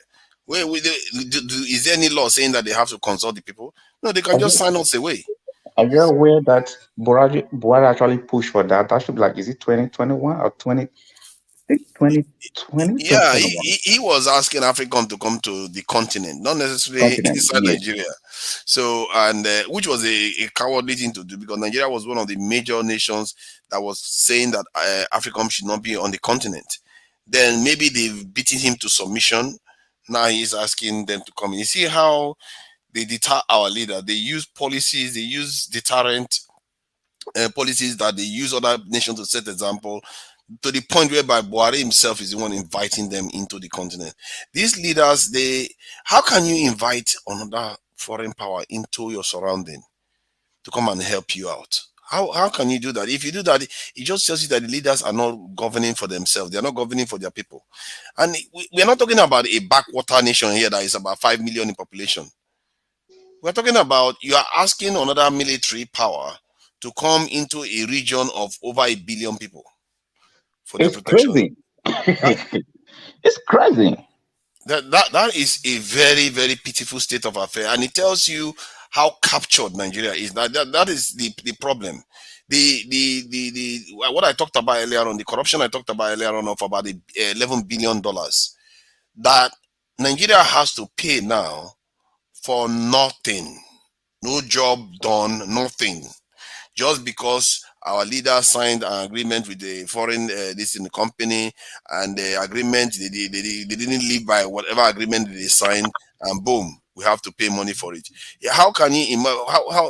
Is there any law saying that they have to consult the people? No, they can just sign us away. Are you aware that Buhari actually pushed for that? That should be like, is it 2021 or 2020? Yeah, he was asking African to come to the continent, not necessarily inside Nigeria. So, and which was a cowardly thing to do, because Nigeria was one of the major nations that was saying that African should not be on the continent. Then maybe they've beaten him to submission. Now he's asking them to come in. You see how they deter our leader. They use policies, they use deterrent policies that they use other nations to set example, to the point whereby Buhari himself is the one inviting them into the continent. These leaders, how can you invite another foreign power into your surrounding to come and help you out? How can you do that? If you do that, it just tells you that the leaders are not governing for themselves. They are not governing for their people. And we're not talking about a backwater nation here that is about 5 million in population. We're talking about, you are asking another military power to come into a region of over 1 billion people for their protection. Crazy. It's crazy. That is a very, very pitiful state of affairs, and it tells you how captured Nigeria is. That is the problem. The what I talked about earlier on, the corruption I talked about earlier on of about $11 billion that Nigeria has to pay now for nothing, no job done, nothing, just because our leader signed an agreement with the foreign this in the company, and the agreement they didn't live by whatever agreement they signed, and boom, we have to pay money for it. How can you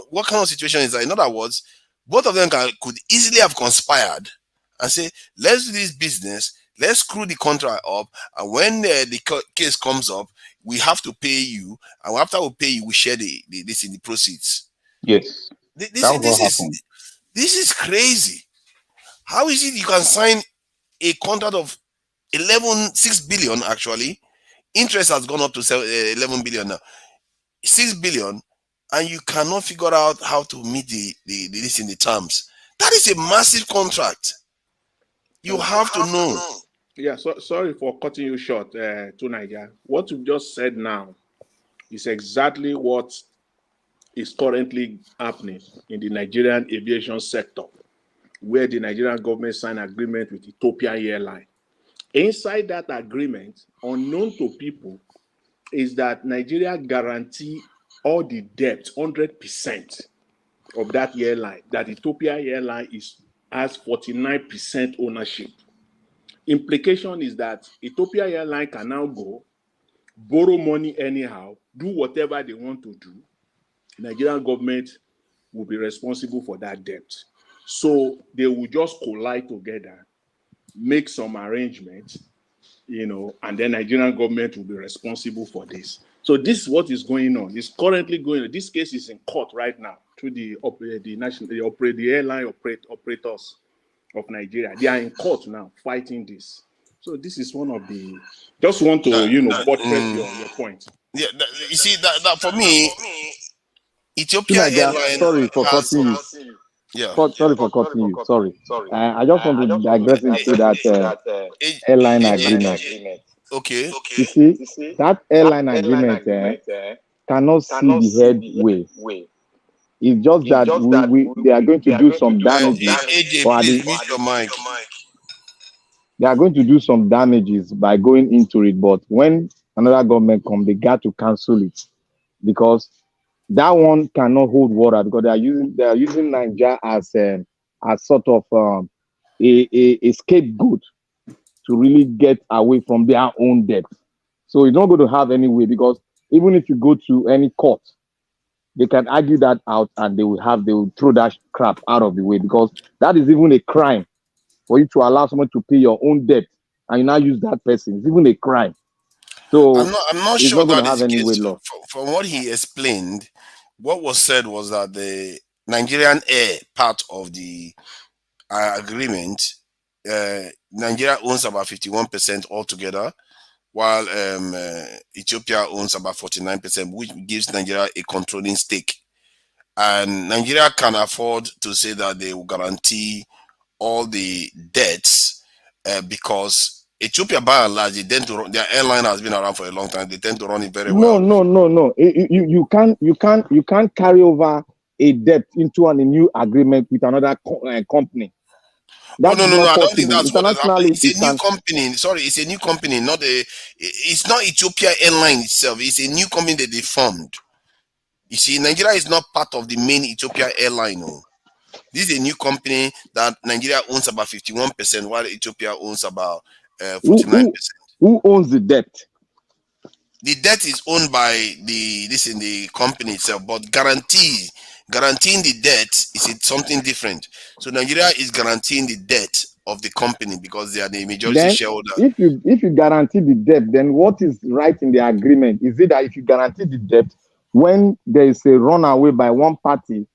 what kind of situation is that? In other words, both of them could easily have conspired and say, let's do this business, let's screw the contract up, and when the case comes up, we have to pay you, and after we pay you, we share this in the proceeds. Yes. This is crazy. How is it you can sign a contract of 6 billion actually? Interest has gone up to 11 billion now. 6 billion, and you cannot figure out how to meet this in the terms. That is a massive contract. You have to know. Yeah, sorry for cutting you short, to Niger. What you just said now is exactly what is currently happening in the Nigerian aviation sector, where the Nigerian government signed an agreement with Ethiopian Airlines. Inside that agreement, unknown to people, is that Nigeria guarantee all the debt, 100% of that airline, that Ethiopian Airlines has 49% ownership. Implication is that Ethiopian Airlines can now go, borrow money anyhow, do whatever they want to do. Nigerian government will be responsible for that debt. So they will just collide together, make some arrangements, and then Nigerian government will be responsible for this. So this is what is going on. It's currently going on. This case is in court right now through the airline operators of Nigeria. They are in court now fighting this. So this is one of the. Just want to buttress your point. Yeah, you see that for me. Ethiopia Airlines. Sorry for cutting you. Yeah. Sorry for cutting you. Sorry. I just want to digress into that airline agreement. Okay. You see, that airline agreement cannot see the headway. It's just that they are going to do some damages. They are going to do some damages by going into it, but when another government comes, they got to cancel it, because that one cannot hold water because they are using Nigeria as sort of a scapegoat to really get away from their own debt. So it's not going to have any way, because even if you go to any court, they can argue that out and they will throw that crap out of the way, because that is even a crime for you to allow someone to pay your own debt and you now use that person. It's even a crime. So I'm not it's sure not going that to is have the any way case. law. From what he explained, what was said was that the Nigerian air part of the agreement, Nigeria owns about 51% altogether, while Ethiopia owns about 49%, which gives Nigeria a controlling stake. And Nigeria can afford to say that they will guarantee all the debts because Ethiopia, by and large, they tend to run, their airline has been around for a long time. They tend to run it very well. No. You can't carry over a debt into a new agreement with another company. No. That is not I don't think possible. that's what is happening. Internationally, It's a new company. Sorry, it's a new company, it's not Ethiopia Airline itself. It's a new company that they formed. You see, Nigeria is not part of the main Ethiopia Airline. No. This is a new company that Nigeria owns about 51%, while Ethiopia owns about 49%. Who owns the debt? The debt is owned by the company itself, but guaranteeing the debt is something different. So Nigeria is guaranteeing the debt of the company because they are the majority Then, shareholder. if you guarantee the debt, then what is right in the agreement? Is it that if you guarantee the debt, when there is a runaway by one party,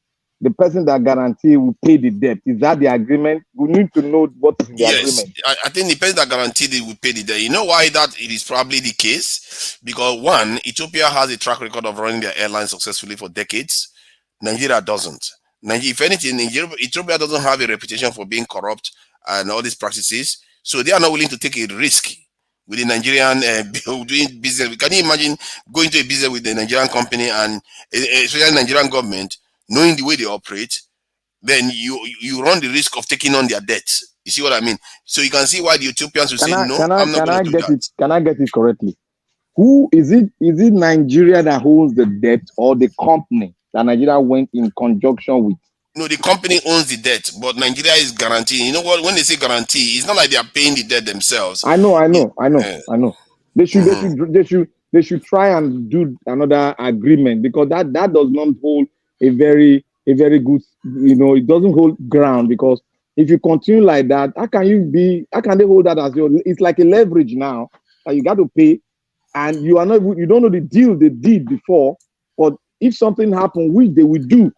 the person that guarantee will pay the debt? Is that the agreement? We need to know what is in the agreement. I think the person that guaranteed it will pay the debt. You know why that it is probably the case? Because one, Ethiopia has a track record of running their airline successfully for decades. Nigeria doesn't. If anything, Ethiopia doesn't have a reputation for being corrupt and all these practices. So they are not willing to take a risk with the Nigerian doing business. Can you imagine going to a business with the Nigerian company and especially Nigerian government, knowing the way they operate? Then you run the risk of taking on their debts. You see what I mean? So you can see why the Ethiopians will say, no, I'm not going to do that. Can I get it correctly? Who is it? Is it Nigeria that holds the debt, or the company that Nigeria went in conjunction with? No, the company owns the debt, but Nigeria is guaranteeing. You know what? When they say guarantee, it's not like they are paying the debt themselves. I know. They should try and do another agreement, because that does not hold a very good. It doesn't hold ground, because if you continue like that, how can they hold that as your? It's like a leverage now that you got to pay, and you don't know the deal they did before. But if something happens, which they will do,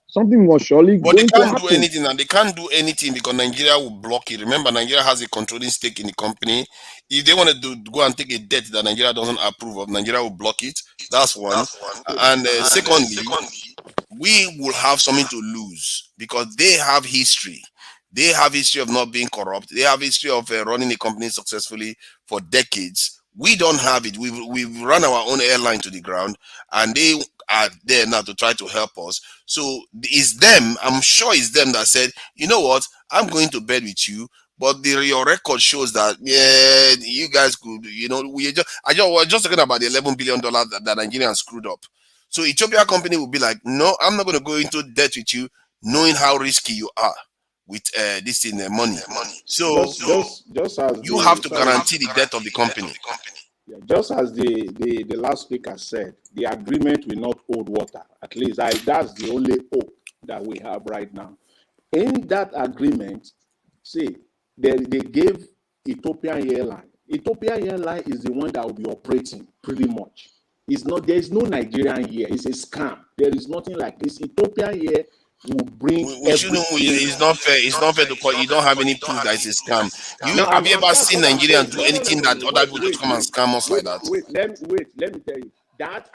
something was surely. But they can't do anything, and they can't do anything because Nigeria will block it. Remember, Nigeria has a controlling stake in the company. If they want to go and take a debt that Nigeria doesn't approve of, Nigeria will block it. That's one. And secondly, we will have something to lose because they have history. They have history of not being corrupt. They have history of running a company successfully for decades. We don't have it. We've run our own airline to the ground, and they are there now to try to help us. So it's them. I'm sure it's them that said, you know what, I'm going to bed with you, but your record shows that you guys could. I was just talking about the $11 billion that Nigerians screwed up. So Ethiopia company will be like, no, I'm not going to go into debt with you, knowing how risky you are with this in money. So just as you have to guarantee the debt of the company. Yeah, just as the last speaker said, the agreement will not hold water. At least that's the only hope that we have right now. In that agreement, see, they gave Ethiopian Airline. Ethiopian Airline is the one that will be operating pretty much. There is no Nigerian here. It's a scam. There is nothing like this. Ethiopian here will bring. It's not fair. It's not fair to call. You don't have any proof that it's a scam. Have you ever seen Nigerians do anything that other people just come and scam us like that? Let me tell you that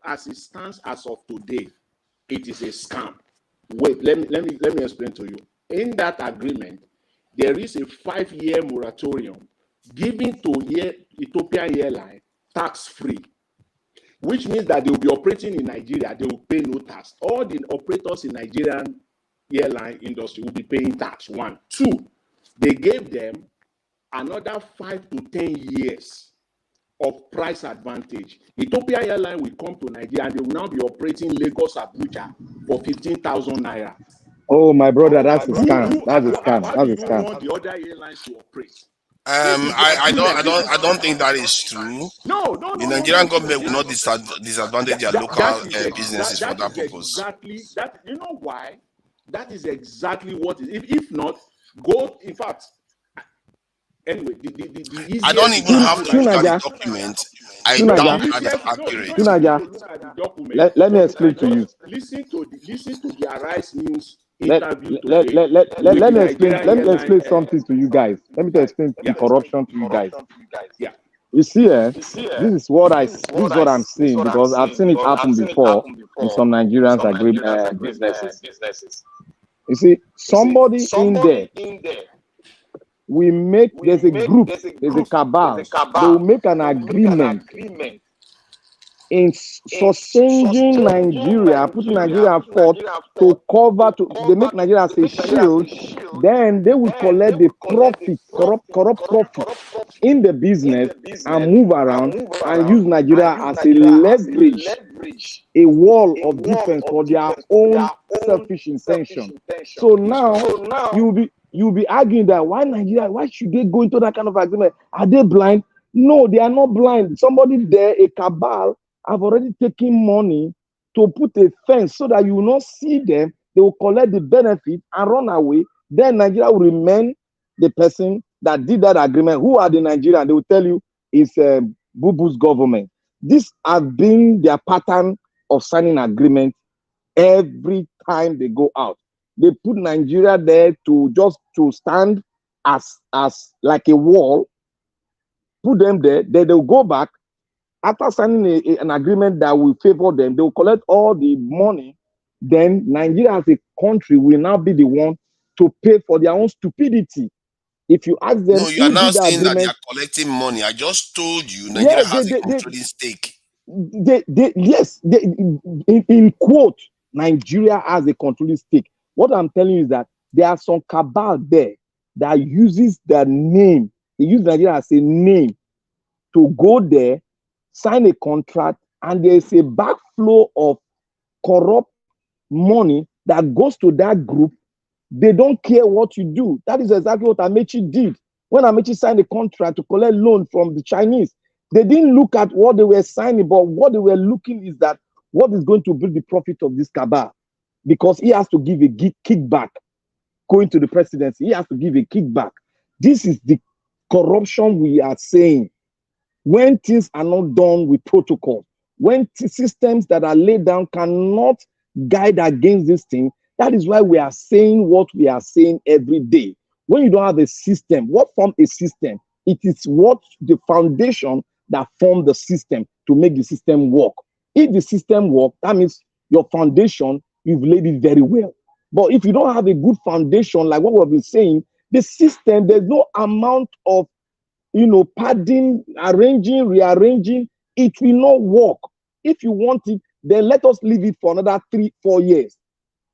as it stands as of today, it is a scam. Let me explain to you. In that agreement, there is a 5-year moratorium given to Ethiopian Airline tax-free, which means that they will be operating in Nigeria. They will pay no tax. All the operators in Nigerian airline industry will be paying tax. 1, 2, they gave them another 5 to 10 years of price advantage. Ethiopia Airline will come to Nigeria and they will now be operating Lagos Abuja for 15,000 naira. Oh, my brother, that's a scam. That's a scam. How do That's a you scam. want the other airlines to operate? I don't think that is true. No. The Nigerian government will not disadvantage their local businesses for that purpose. Exactly that. You know why? That is exactly what is. If not, go. In fact, anyway, the easiest. I don't even have to look at the document. I doubt that is accurate. Let me explain to you. Listen to the Arise News Let interview. me explain something to you guys. Let me explain the corruption to you guys. Yeah. You see, this is what I'm saying because I've seen it happen before in some Nigerians businesses. You see, somebody in there, there's a group, there's a cabal. They will make an agreement in sustaining Nigeria, putting Nigeria forth to cover, they make Nigeria as a shield, then they will collect the profit, corrupt profit in the business and move around and use Nigeria as a leverage, a wall of defense for their own selfish intention. So now you'll be arguing that why should they go into that kind of agreement? Are they blind? No, they are not blind. Somebody there, a cabal, have already taken money to put a fence so that you will not see them. They will collect the benefit and run away. Then Nigeria will remain the person that did that agreement. Who are the Nigerians? They will tell you it's Bubu's government. This has been their pattern of signing agreement every time they go out. They put Nigeria there to stand as like a wall. Put them there. Then they'll go back. After signing an agreement that will favor them, they will collect all the money. Then Nigeria as a country will now be the one to pay for their own stupidity. If you ask them, no, you are now saying that they are collecting money. I just told you Nigeria has a controlling stake. In quote, Nigeria has a controlling stake. What I'm telling you is that there are some cabal there that uses the name. They use Nigeria as a name to go there, sign a contract, and there is a backflow of corrupt money that goes to that group. They don't care what you do. That is exactly what Amechi did. When Amechi signed a contract to collect loan from the Chinese, they didn't look at what they were signing, but what they were looking is that what is going to bring the profit of this cabal, because he has to give a kickback going to the presidency. He has to give a kickback. This is the corruption we are saying. When things are not done with protocol, when systems that are laid down cannot guide against this thing, that is why we are saying what we are saying every day. When you don't have a system, what forms a system? It is what the foundation that formed the system to make the system work. If the system works, that means your foundation, you've laid it very well. But if you don't have a good foundation, like what we've been saying, the system, there's no amount of padding, arranging, rearranging, it will not work. If you want it, then let us leave it for another 3-4 years.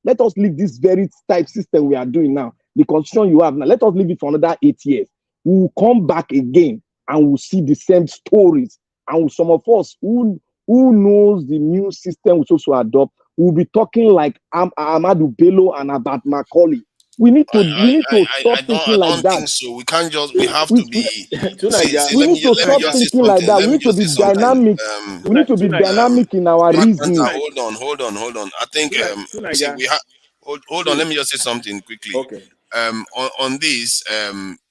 Let us leave this very type system we are doing now, the constitution you have now, let us leave it for another 8 years. We will come back again and we'll see the same stories. And some of us who knows the new system we also adopt, we'll be talking like Amadou Bello and Abat Macaulay. We need to stop thinking like that. I don't think so. We can't just. We have to be. We need to stop thinking like that. We need to be dynamic. We need to be dynamic in our reasoning. Hold on. I think we have. Hold on. Let me just say something quickly. Okay. On this,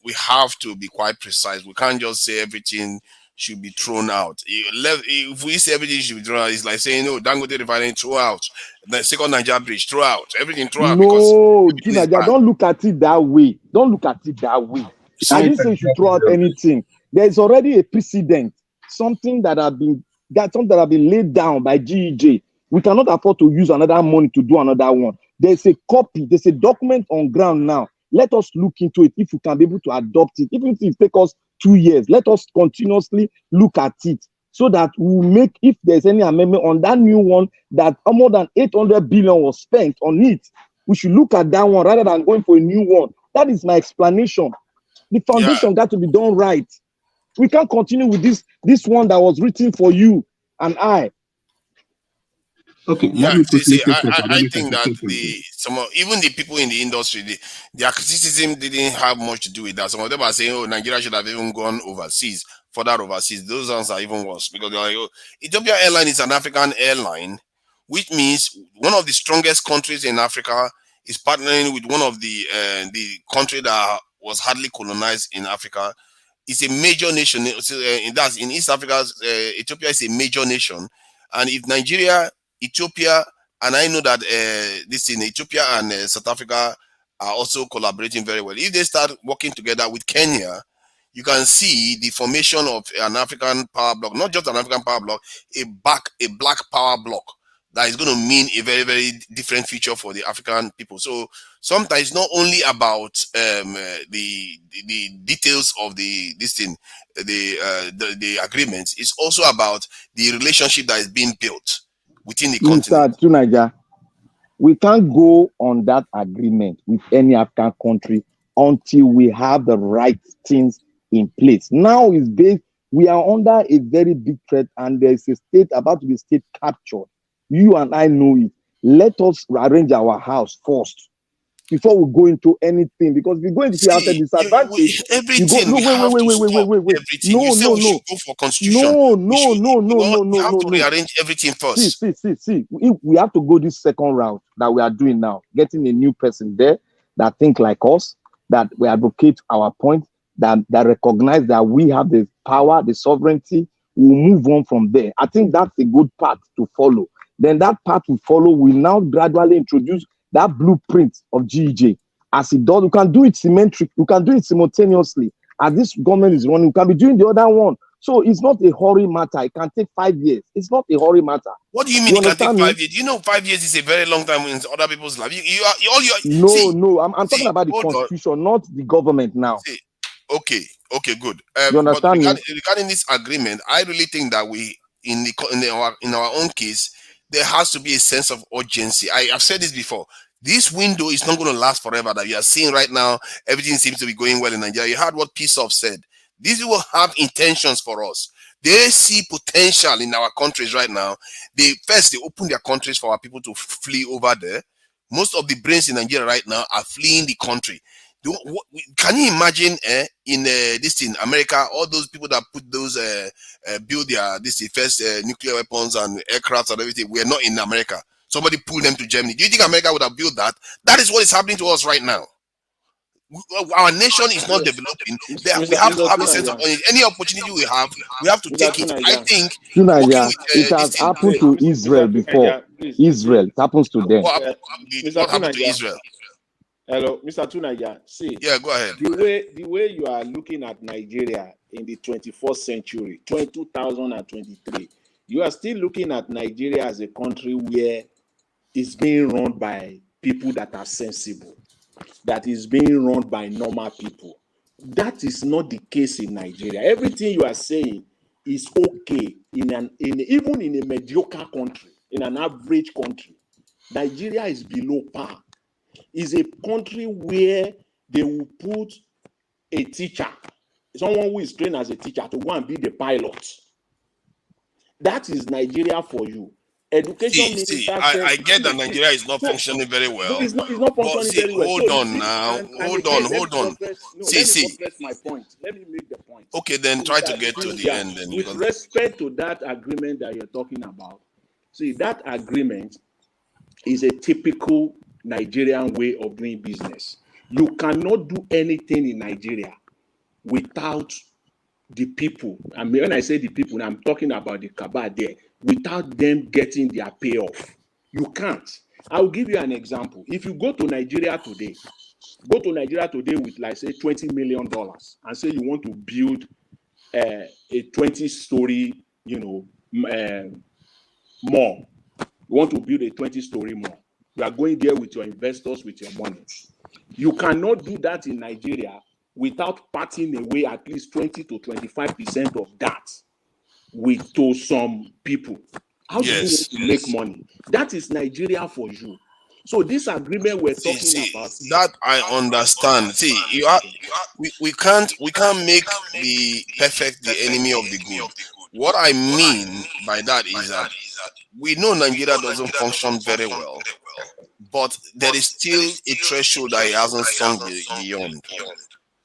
we have to be quite precise. We can't just say everything should be thrown out. If we say everything should be thrown out, it's like saying, no, Dangote refinery, throw out. The second Nigeria bridge, throw out. Everything, throw out. No, Junaja, don't look at it that way. Don't look at it that way. I didn't say you should throw out anything. There's already a precedent, something that have been laid down by GEJ. We cannot afford to use another money to do another one. There's a copy, there's a document on ground now. Let us look into it if we can be able to adopt it. Even if it takes us 2 years, let us continuously look at it so that we'll make, if there's any amendment on that new one, that more than 800 billion was spent on it, we should look at that one rather than going for a new one. That is my explanation. The foundation got to be done right. We can't continue with this one that was written for you and I. Okay, Yeah, let me quickly say something. I think that even the people in the industry, their criticism didn't have much to do with that. Some of them are saying, "Oh, Nigeria should have even gone overseas, further overseas." Those ones are even worse because they're like, "Oh, Ethiopia Airline is an African airline, which means one of the strongest countries in Africa is partnering with one of the country that was hardly colonized in Africa. It's a major nation. That's in East Africa. Ethiopia is a major nation, and if Nigeria, Ethiopia, and I know that this in Ethiopia and South Africa are also collaborating very well. If they start working together with Kenya, you can see the formation of an African power bloc, not just an African power bloc, a black power bloc that is going to mean a very, very different future for the African people. So sometimes it's not only about the details of the agreements. It's also about the relationship that is being built within the continent. Mr. Tunaja, we can't go on that agreement with any African country until we have the right things in place. Now is based, we are under a very big threat, and there is a state about to be state captured. You and I know it. Let us arrange our house first before we go into anything, because if we go into the disadvantage, everything wait. Everything. You say we should go for constitution. No. We have to rearrange everything first. See. We have to go this second round that we are doing now, getting a new person there that think like us, that we advocate our point, that recognize that we have the power, the sovereignty. We'll move on from there. I think that's a good path to follow. Then that path we follow will now gradually introduce that blueprint of GEJ as it does. You can do it symmetric. You can do it simultaneously. As this government is running, you can be doing the other one. So it's not a hurry matter. It can take 5 years. It's not a hurry matter. What do you mean it can take 5 years? You know, 5 years is a very long time in other people's life. I'm talking about the constitution, not the government now. Okay, good. You understand me? Regarding this agreement, I really think that we, in our own case, there has to be a sense of urgency. I've said this before. This window is not going to last forever. That you are seeing right now, everything seems to be going well in Nigeria. You heard what Peaceoff said. These will have intentions for us. They see potential in our countries right now. They open their countries for our people to flee over there. Most of the brains in Nigeria right now are fleeing the country. Can you imagine in this in America, all those people that put those build their first nuclear weapons and aircrafts and everything were not in America. Somebody pulled them to Germany. Do you think America would have built that? That is what is happening to us right now. Our nation is not developing. We have to have a sense of any opportunity we have to take it. I think it has happened to Israel before. Israel, it happens to them. What happened to Israel? Hello, Mr. Tunaja. See, go ahead. The way you are looking at Nigeria in the 21st century, 2023, you are still looking at Nigeria as a country where it's being run by people that are sensible, that is being run by normal people. That is not the case in Nigeria. Everything you are saying is okay even in a mediocre country, in an average country. Nigeria is below par. Is a country where they will put a teacher, someone who is trained as a teacher, to go and be the pilot. That is Nigeria for you. Education minister I get that Nigeria is not functioning very well. It's not functioning very well. Hold on. Let me make the point. Okay, then try to get to the end. Then, with respect to that agreement that you're talking about, see, that agreement is a typical Nigerian way of doing business. You cannot do anything in Nigeria without the people. I mean, when I say the people, I'm talking about the cabal there, without them getting their payoff. You can't. I'll give you an example. If you go to Nigeria today with, like, say, $20 million and say you want to build a 20-story, mall. You want to build a 20-story mall. You are going there with your investors, with your money. You cannot do that in Nigeria without parting away at least 20 to 25% of that to some people. How do you want to make money? That is Nigeria for you. So this agreement we're talking about, that I understand. See, we can't make the perfect the enemy of the good. What I mean by that is that we know Nigeria doesn't function very well, but there is still a threshold that it hasn't sunk beyond.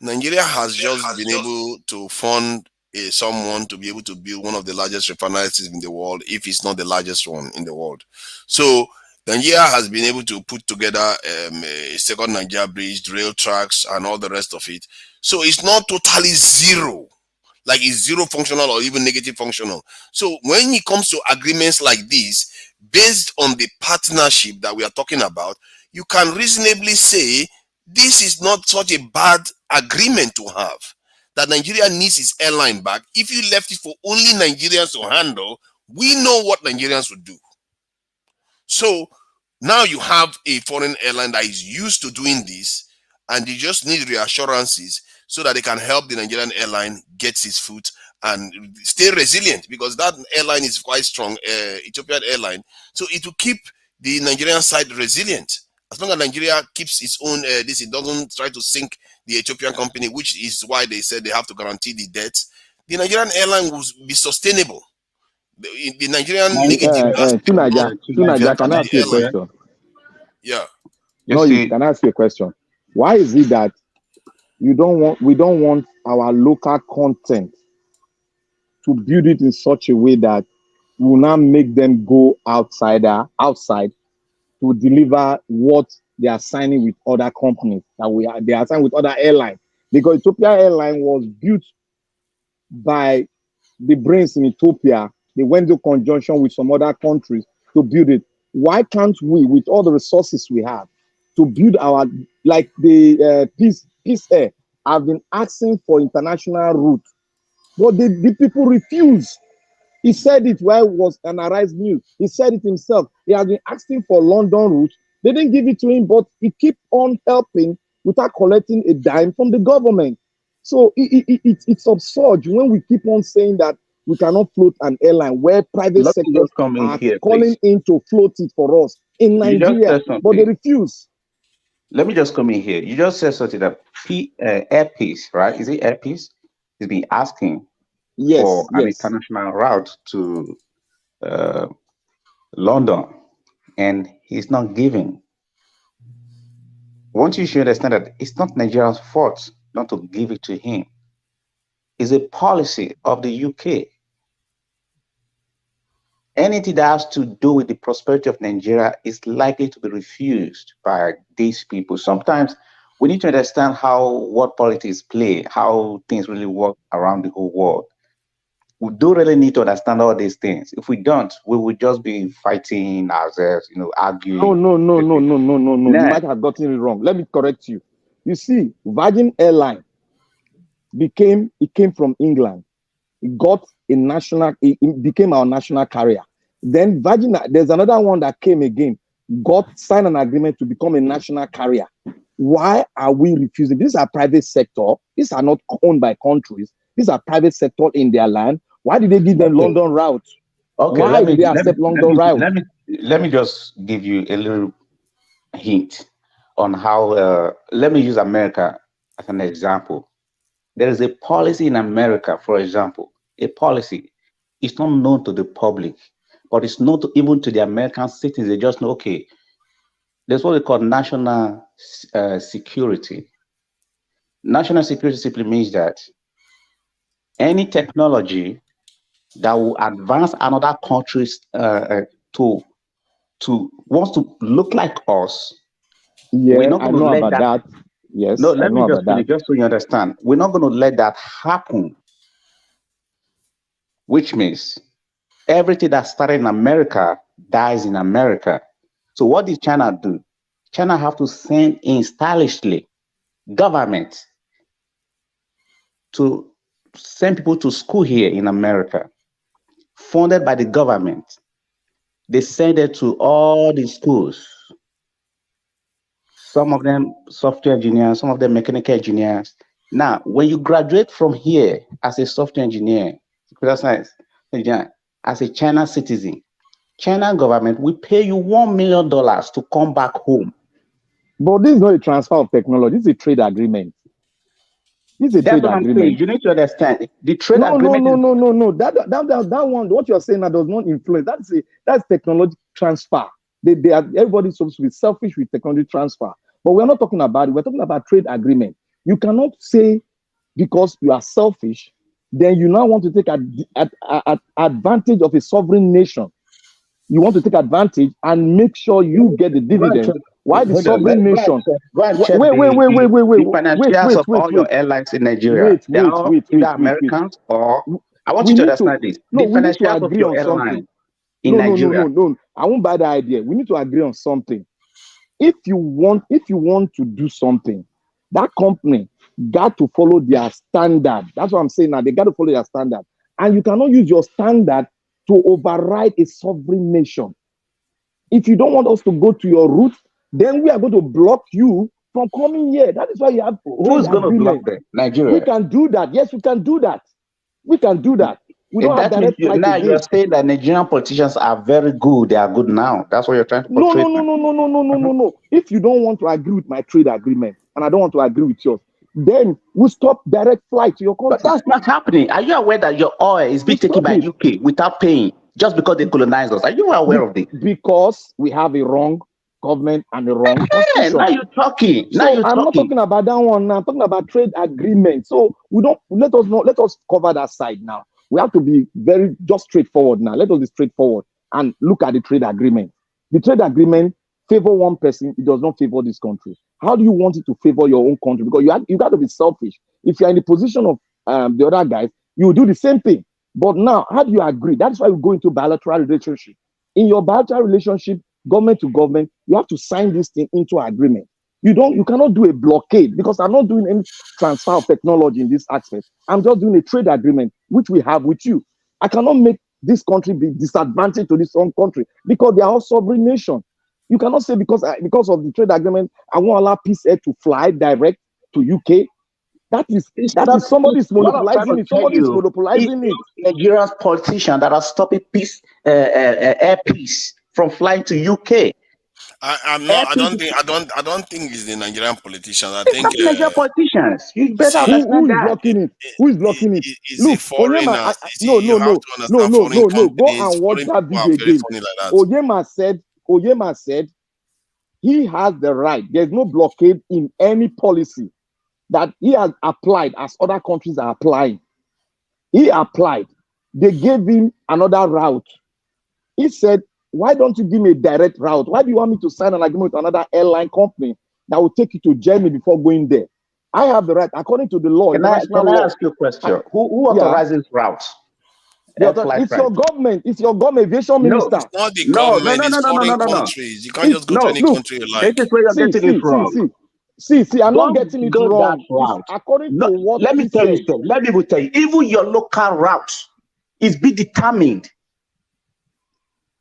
Nigeria has just been able to fund someone to be able to build one of the largest refineries in the world, if it's not the largest one in the world. So Nigeria has been able to put together a second Nigeria bridge, rail tracks, and all the rest of it. So it's not totally zero, like it's zero functional or even negative functional. So when it comes to agreements like this, based on the partnership that we are talking about, you can reasonably say this is not such a bad agreement to have. That Nigeria needs its airline back. If you left it for only Nigerians to handle, we know what Nigerians would do. So now you have a foreign airline that is used to doing this, and you just need reassurances so that they can help the Nigerian airline get its foot and stay resilient, because that airline is quite strong, Ethiopian airline. So it will keep the Nigerian side resilient. As long as Nigeria keeps its own, it doesn't try to sink the Ethiopian company, which is why they said they have to guarantee the debt, the Nigerian airline will be sustainable. The Nigerian negative Tunaja, can I ask you a question? Yeah. No, can I ask you a question? Why is it that we don't want our local content to build it in such a way that we will not make them go outside to deliver what they are signing with other companies they are signing with other airlines? Because Ethiopia Airline was built by the brains in Ethiopia. They went to conjunction with some other countries to build it. Why can't we, with all the resources we have, to build our, like the Peace Air, have been asking for international route, but the people refuse. He said it while it was an Arise News. He said it himself. He has been asking for London route. They didn't give it to him, but he keep on helping without collecting a dime from the government. So it's absurd when we keep on saying that we cannot float an airline where private sectors are calling in to float it for us in Nigeria, but they refuse. Let me just come in here. You just said something that Air Peace, right? Is it Air Peace? He's been asking for an international route to London, and he's not giving. Once you should understand that it's not Nigeria's fault not to give it to him. It's a policy of the UK. Anything that has to do with the prosperity of Nigeria is likely to be refused by these people. Sometimes we need to understand what politics play, how things really work around the whole world. We do really need to understand all these things. If we don't, we will just be fighting ourselves, arguing. No. You might have gotten it wrong. Let me correct you. You see, Virgin Airline came from England. It became our national carrier. Then Virgin, there's another one that came again, signed an agreement to become a national carrier. Why are we refusing? These are private sector. These are not owned by countries. These are private sector in their land. Why did they give them London route? Okay, why did they accept London route? Let me just give you a little hint on how, let me use America as an example. There is a policy in America, for example, a policy. It's not known to the public, but it's known even to the American citizens. They just know, okay, there's what they call national security. National security simply means that any technology that will advance another country's to wants to look like us. Yeah, we're not going to let that. Yes, no, let me just finish, just so you understand. We're not going to let that happen. Which means everything that started in America dies in America. So what did China do? China have to send in stylishly government to send people to school here in America, funded by the government. They send it to all the schools. Some of them software engineers, some of them mechanical engineers. Now, when you graduate from here as a software engineer, computer science engineer, as a China citizen, China government will pay you $1 million to come back home. But this is not a transfer of technology. This is a trade agreement. This is a That's trade what I'm agreement. saying. You need to understand. The trade No. agreement is That one, what you're saying that does not influence. That's technology transfer. Everybody's supposed to be selfish with technology transfer. But we're not talking about it. We're talking about trade agreement. You cannot say because you are selfish, then you now want to take advantage of a sovereign nation. You want to take advantage and make sure you get the dividend. Why the sovereign nation? Wait. The financials of all your airlines in Nigeria. They're all either Americans or I want you to understand this. The financials of your airline in Nigeria. No. I won't buy the idea. We need to agree on something. If you want to do something, that company got to follow their standard. That's what I'm saying now. They got to follow their standard. And you cannot use your standard to override a sovereign nation. If you don't want us to go to your route, then we are going to block you from coming here. That is why you have. Who's going to block them? Nigeria. We can do that. Yes, we can do that. We can do that. We don't have direct flight now again. you're saying that Nigerian politicians are very good. They are good now. That's what you're trying to portray. No. If you don't want to agree with my trade agreement, and I don't want to agree with yours, then we stop direct flight to your country. But that's not happening. Are you aware that your oil is being taken by UK without paying just because they colonized us? Are you aware of this? Because we have a wrong government and a wrong constitution. Now you're talking. I'm not talking about that one now. I'm talking about trade agreement. So let us cover that side now. We have to be very just straightforward now. Let us be straightforward and look at the trade agreement. The trade agreement favor one person, it does not favor this country. How do you want it to favor your own country? Because you got to be selfish. If you're in the position of the other guys, you will do the same thing. But now, how do you agree? That's why we go into bilateral relationship. In your bilateral relationship, government to government, you have to sign this thing into agreement. You cannot do a blockade because I'm not doing any transfer of technology in this aspect. I'm just doing a trade agreement, which we have with you. I cannot make this country be disadvantaged to this own country because they are all sovereign nation. You cannot say because of the trade agreement, I won't allow Peace Air to fly direct to UK. That is somebody's monopolizing it. Somebody's monopolizing it. Nigeria's politicians that are stopping Air Peace from flying to UK. I don't think it's the Nigerian politicians. I think Nigerian politicians. You better who is blocking it? Who is blocking it? Look, foreigners. No. Go and watch that video again. Oyema said he has the right. There's no blockade in any policy that he has applied as other countries are applying. He applied. They gave him another route. He said, why don't you give me a direct route? Why do you want me to sign an agreement with another airline company that will take you to Germany before going there? I have the right, according to the law. Can I ask you a question? Who authorizes routes? It's your government. It's your government aviation minister. It's not the government. It's foreign countries. You can't just go to any country you like. This is where you're getting it wrong. See, I'm not getting it wrong. According to what let me tell you, let me tell you, even your local route is be determined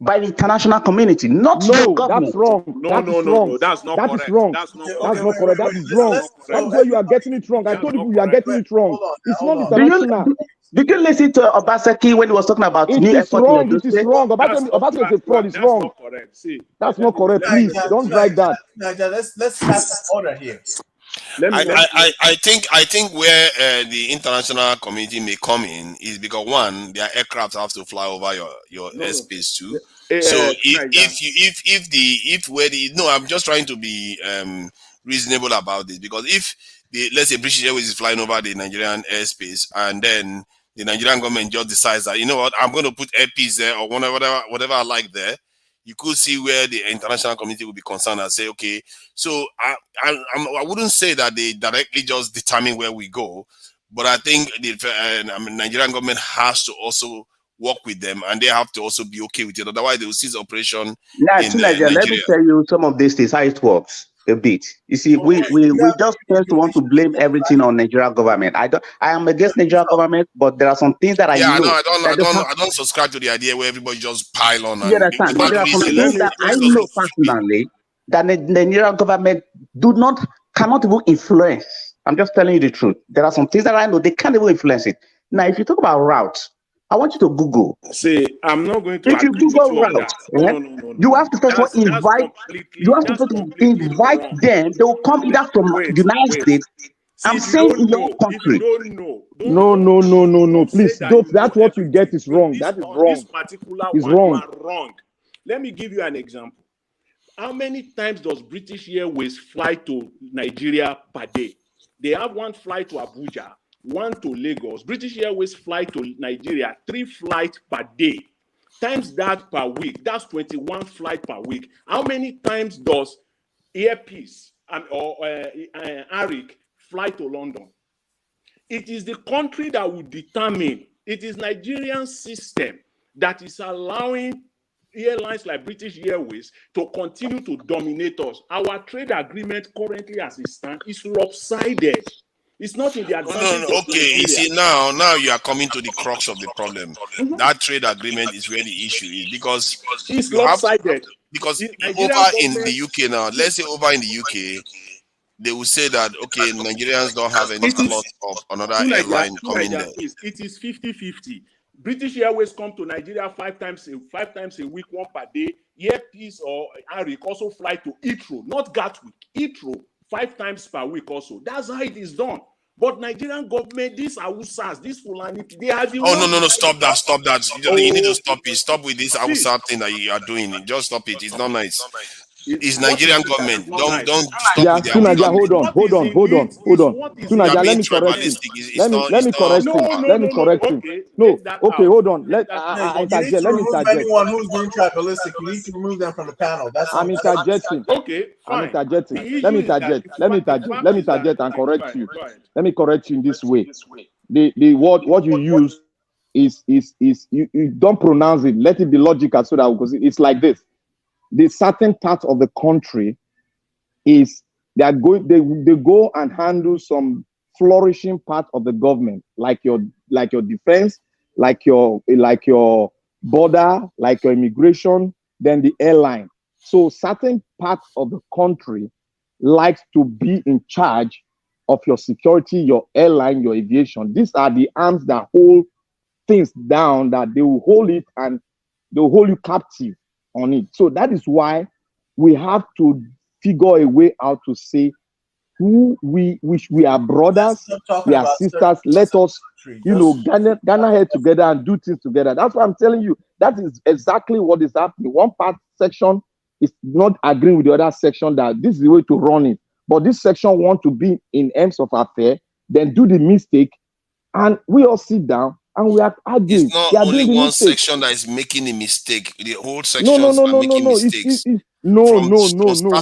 by the international community, not your government. That's wrong. No, that's not correct. That's wrong. That's not correct. That is wrong. That's where you are getting it wrong. I told you are getting it wrong. It's not international. Did you listen to Obaseki when he was talking about new airport? It is wrong. Obaseki is a fraud. It's wrong. That's not correct. Please don't drag that. Let's have order here. I think where the international community may come in is because one, their aircraft have to fly over your airspace too. So I'm just trying to be reasonable about this, because if let's say British Airways is flying over the Nigerian airspace and then the Nigerian government just decides that, you know what, I'm going to put airpiece there or whatever I like there, you could see where the international community will be concerned and say, okay, so I wouldn't say that they directly just determine where we go, but I think the Nigerian government has to also work with them, and they have to also be okay with it. Otherwise, they will cease operation in Nigeria. Let me tell you some of these things, how it works a bit. You see, we just tend to want to blame everything on Nigerian government. I am against Nigerian government, but there are some things that I don't subscribe to the idea where everybody just pile on. You understand? But there are some things that I know personally that the Nigerian government cannot even influence. I'm just telling you the truth. There are some things that I know they can't even influence it. Now, if you talk about routes, I want you to Google. See, I'm not going to If you agree with Google you on route, that. eh, No. you have to first of all invite. You have to first of all invite wrong. them. They will come either from United States. See, I'm if you saying don't in your know, if country. you don't know, No. Please, say that don't. you That's know what you get is wrong. this, That is on wrong. this particular It's one, wrong. you are wrong. Let me give you an example. How many times does British Airways fly to Nigeria per day? They have one flight to Abuja, one to Lagos. British Airways fly to Nigeria, 3 flights per day. Times that per week, that's 21 flights per week. How many times does Airpeace or Arik fly to London? It is the country that will determine. It is Nigerian system that is allowing airlines like British Airways to continue to dominate us. Our trade agreement currently as it stands is lopsided. It's not in the advantage No. of Okay, you see Nigeria. now you are coming to the crux of the problem. That trade agreement is where the issue is because It's you have to, lopsided. because Nigerian over in government, the UK now, let's say over in the UK, they will say that okay, Nigerians don't have any it is slot of another airline coming there. please. It is 50-50. British Airways come to Nigeria 5 times a week, 1 per day. Airpeace or Arik also fly to Heathrow, not Gatwick, Heathrow 5 times per week also. That's how it is done. But Nigerian government, these Hausas, these Fulani, they are the Oh ones. no! Stop that! You need to stop it. Stop with this See, Hausa thing that you are doing. Just stop it. It's not nice. It's what is Nigerian it that is government. not Don't nice? stop Yeah, with their Tunaja, government. hold on. You Tunaja, are let being me correct him. tribalistic. It's not. Let me correct him. Let me correct him. Okay, No, take that okay, out. hold on. Let No, you need interject. to Let me remove interject. anyone who's being tribalistic. You need to remove them from the panel. That's I'm interjecting. Okay, I'm fine. interjecting. The Let me issue is that interject. the Let me fact interject. is that And correct fine, you. go ahead. Let me correct you in this way. The word what you use is you don't pronounce it. Let it be logical so that because it's like this. The certain part of the country is they go and handle some flourishing part of the government, like your defense, like your border, like your immigration, then the airline. So certain parts of the country likes to be in charge of your security, your airline, your aviation. These are the arms that hold things down, that they will hold it and they will hold you captive on it. So that is why we have to figure a way out to say who we are brothers, we are sisters. Let us, Ghana head together and do things together. That's what I'm telling you. That is exactly what is happening. One part section is not agreeing with the other section that this is the way to run it. But this section want to be in ends of affair, then do the mistake, and we all sit down and we are arguing. It's not They are only doing the one mistake. section that is making a mistake. The whole No. sections are making mistakes. Starting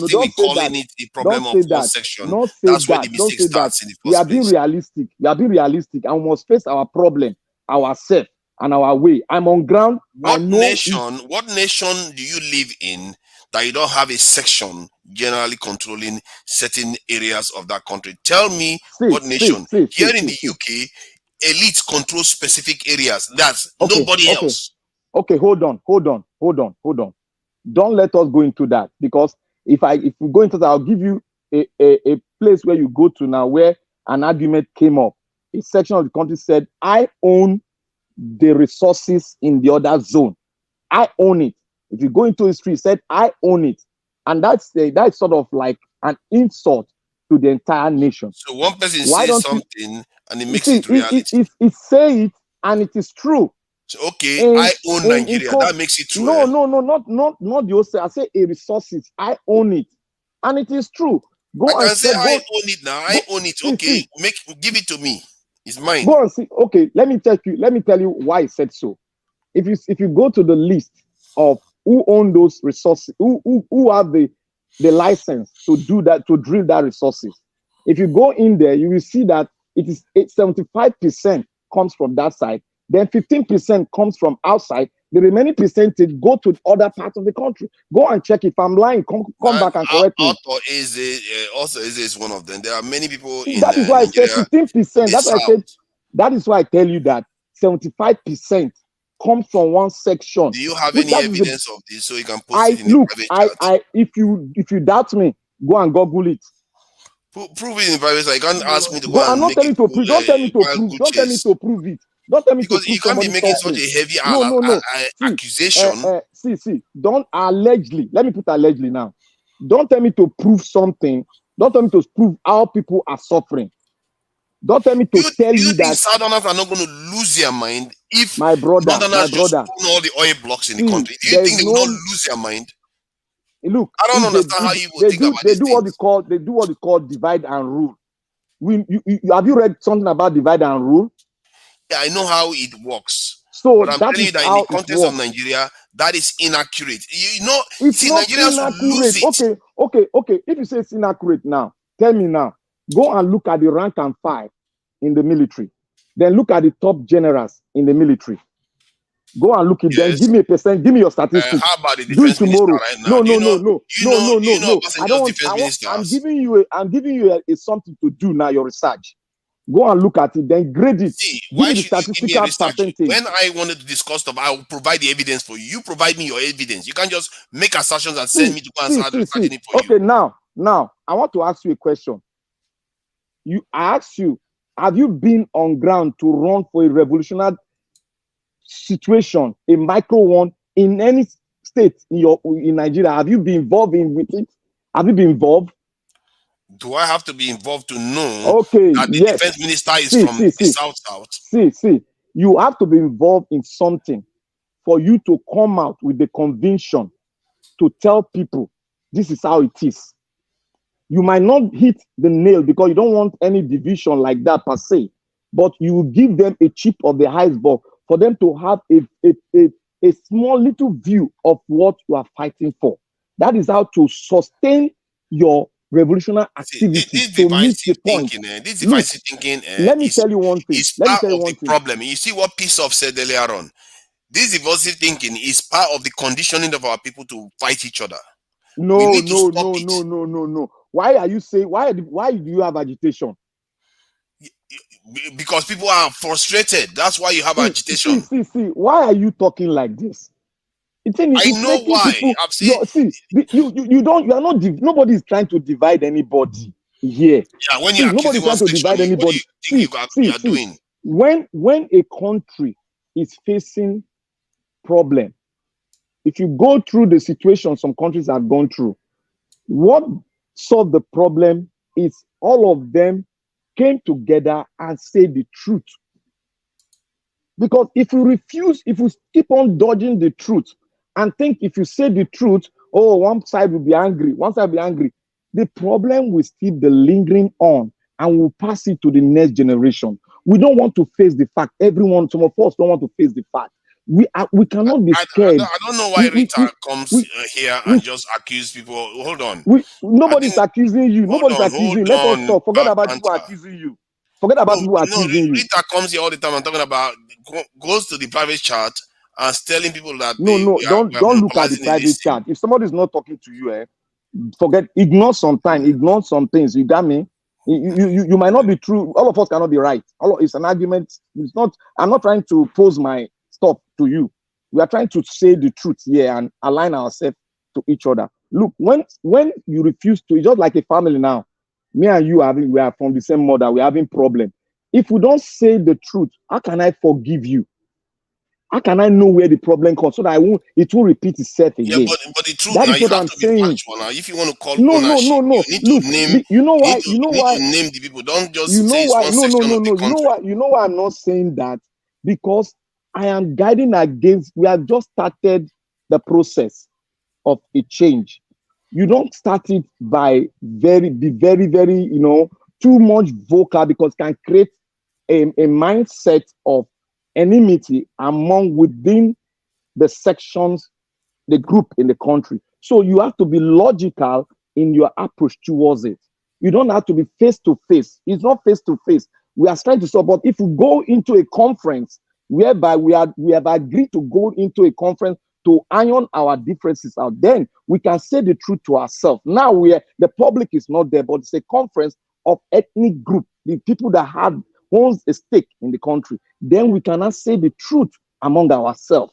Don't with say calling that. it the problem Don't of say one that. section. Don't say That's where the that. Don't mistake say that. starts in the We are first being place. realistic. We are being realistic, and we must face our problem, ourselves, and our way. I'm on ground. What nation do you live in that you don't have a section generally controlling certain areas of that country? Tell me what nation. Here in the UK, elites control specific areas. That's nobody else. Okay, hold on. Don't let us go into that, because if we go into that, I'll give you a place where you go to now where an argument came up. A section of the country said, I own the resources in the other zone. I own it. If you go into history, it said, I own it. And that's sort of like an insult to the entire nation. So one person says something and it makes it reality. It say it and it is true. So, okay, I own Nigeria. That makes it true. No, not the OC. I say a resources. I own it, and it is true. I can say I own it now. I own it. Okay, give it to me. It's mine. Go and see. Okay, let me tell you why I said so. If you go to the list of who own those resources, who have the license to do that, to drill that resources, if you go in there, you will see that it is 75% comes from that side. Then 15% comes from outside. The remaining percentage go to other parts of the country. Go and check. If I'm lying, come back and correct me. Also, is one of them. There are many people in that is why Nigeria, I said 15%. That's why I said. That is why I tell you that 75% comes from one section. Do you have any evidence of this so you can post it in the private chat? If you doubt me, go and Google it. Prove it in private. I can't ask me to go I'm not telling you to prove. Don't tell me to prove. Don't tell me to prove it. Don't tell me Because to you prove can't be somebody making something. such a heavy No. accusation. See. Don't allegedly. Let me put allegedly now. Don't tell me to prove something. Don't tell me to prove how people are suffering. Don't tell me to tell You you think that Southerners are not going to lose their mind if my brother, Northerners just own all the oil blocks in the see, country? Do you there's think they will no not lose their mind? look. I don't If understand how you will they think do, about they these do things. what they call divide and rule. Have you read something about divide and rule? Yeah, I know how it works. So But I'm that telling you is that in the how it context of works. Nigeria, that is inaccurate. You know, It's see, not Nigerians will lose inaccurate. it. Okay. If you say it's inaccurate now, tell me now. Go and look at the rank and file in the military. Then look at the top generals in the military. Go and look it. Then give me a percent. Give me your statistics. How about the Do it defense minister tomorrow. right now? No. I don't want. Defense ministers? I'm giving you a something to do now. Your research. Go and look at it. Then grade it. See, Give why me the should you give me statistical a research? percentage. When I wanted to discuss stuff, I will provide the evidence for you. You provide me your evidence. You can't just make assertions and send me to go and start researching it for you. Okay, now I want to ask you a question. I ask you, have you been on ground to run for a revolutionary situation, a micro one in any state in Nigeria? Have you been involved with it? Have you been involved? Do I have to be involved to know that the defense minister is from the South? See, you have to be involved in something for you to come out with the conviction to tell people this is how it is. You might not hit the nail because you don't want any division like that per se, but you will give them a chip of the iceberg for them to have a small little view of what you are fighting for. That is how to sustain your revolutionary activity to meet the point. This divisive thinking let me tell you one thing. Is part of the problem. You see what Pisov said earlier on. This divisive thinking is part of the conditioning of our people to fight each other. No. Why are you saying? Why do you have agitation? Because people are frustrated. That's why you have agitation. See. Why are you talking like this? I know why. I've seen. You are not. Nobody is trying to divide anybody here. Yeah, when you're nobody's trying to divide anybody. You are doing? When a country is facing problem, if you go through the situation some countries have gone through, what solved the problem is all of them came together and said the truth. Because if you keep on dodging the truth and think if you say the truth, one side will be angry, the problem will still be lingering on and will pass it to the next generation. We don't want to face the fact. Some of us don't want to face the fact. We cannot be scared. I don't know why Rita comes here and just accuse people. Hold on. Nobody's accusing you. Nobody's accusing you. Let us talk. Forget about people accusing you. Forget about people accusing you. Rita comes here all the time and talking about goes to the private chat and telling people that don't look at the private chat. If somebody is not talking to you, ignore some things. You got me? You might not be true. All of us cannot be right. It's an argument. It's not. I'm not trying to pose my stuff to you. We are trying to say the truth here and align ourselves to each other. Look, when you refuse to, it's just like a family now. Me and you we are from the same mother. We're having problem. If we don't say the truth, how can I forgive you? How can I know where the problem comes so that it won't repeat itself again? Yeah, but the truth that now, is you what have I'm to be saying. factual now. If you want to call No. ownership, you need to name. You know why? You need to name the people. Don't just You know say it's why? one No. section of the country. You know why I'm not saying that? Because I am guiding against. We have just started the process of a change. You don't start it by be very, very, too much vocal, because it can create a mindset of enmity within the sections, the group in the country. So you have to be logical in your approach towards it. You don't have to be face to face. It's not face to face. We are trying to support. If we go into a conference whereby we have agreed to go into a conference to iron our differences out, then we can say the truth to ourselves. Now the public is not there, but it's a conference of ethnic group, the people that owns a stake in the country. Then we cannot say the truth among ourselves.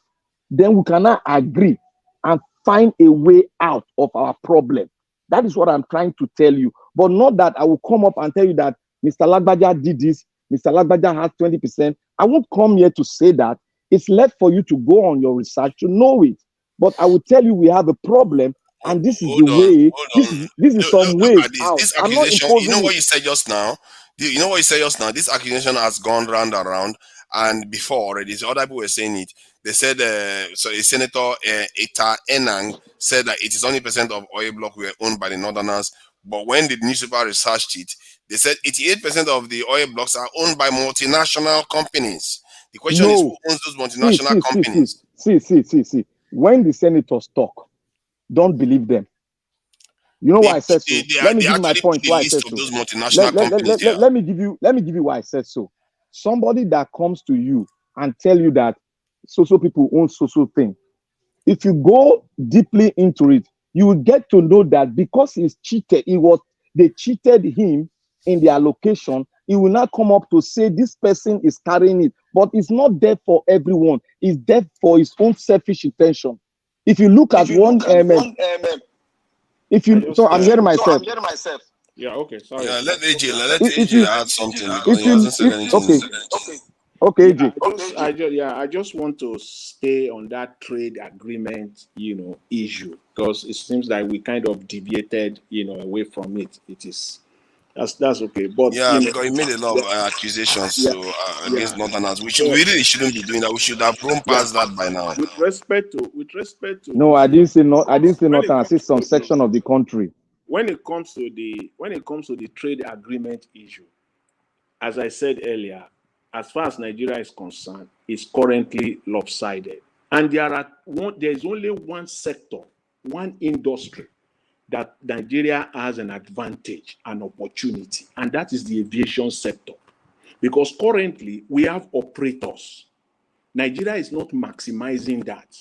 Then we cannot agree and find a way out of our problem. That is what I'm trying to tell you. But not that I will come up and tell you that Mr. Lagbaja did this, Mr. Lagbaja has 20%. I won't come here to say that. It's left for you to go on your research to know it. But I will tell you we have a problem, and this is the way. This is some Look ways at this. out. This I'm not accusation, you know imposing what it. you said just now? You know what you said just now? This accusation has gone round and round, and before already. So other people were saying it. They said, so a Senator Eta Enang said that 87% of oil blocks were owned by the Northerners. But when the newspaper researched it, they said 88% of the oil blocks are owned by multinational companies. The question is, who owns those multinational companies? See. When the senators talk, don't believe them. You know why I said so? Let me give you my point why I said so. Those multinational companies. Let me give you why I said so. Somebody that comes to you and tell you that so people own so thing. If you go deeply into it, you will get to know that because he's cheated, they cheated him in the allocation. He will not come up to say this person is carrying it, but it's not there for everyone. It's there for his own selfish intention. If you look at I'm hearing myself. Yeah, okay, sorry. Yeah, let AJ add something because he hasn't said anything. Okay, AJ. I just want to stay on that trade agreement, issue, because it seems like we kind of deviated, away from it. That's okay, but because he made a lot of accusations against Northerners. We shouldn't be doing that. We should have grown past that by now. With respect to. No, I didn't say Northern. I said some section of the country. When it comes to the trade agreement issue, as I said earlier, as far as Nigeria is concerned, it's currently lopsided, and there's only one sector, one industry that Nigeria has an advantage, an opportunity, and that is the aviation sector. Because currently we have operators. Nigeria is not maximizing that.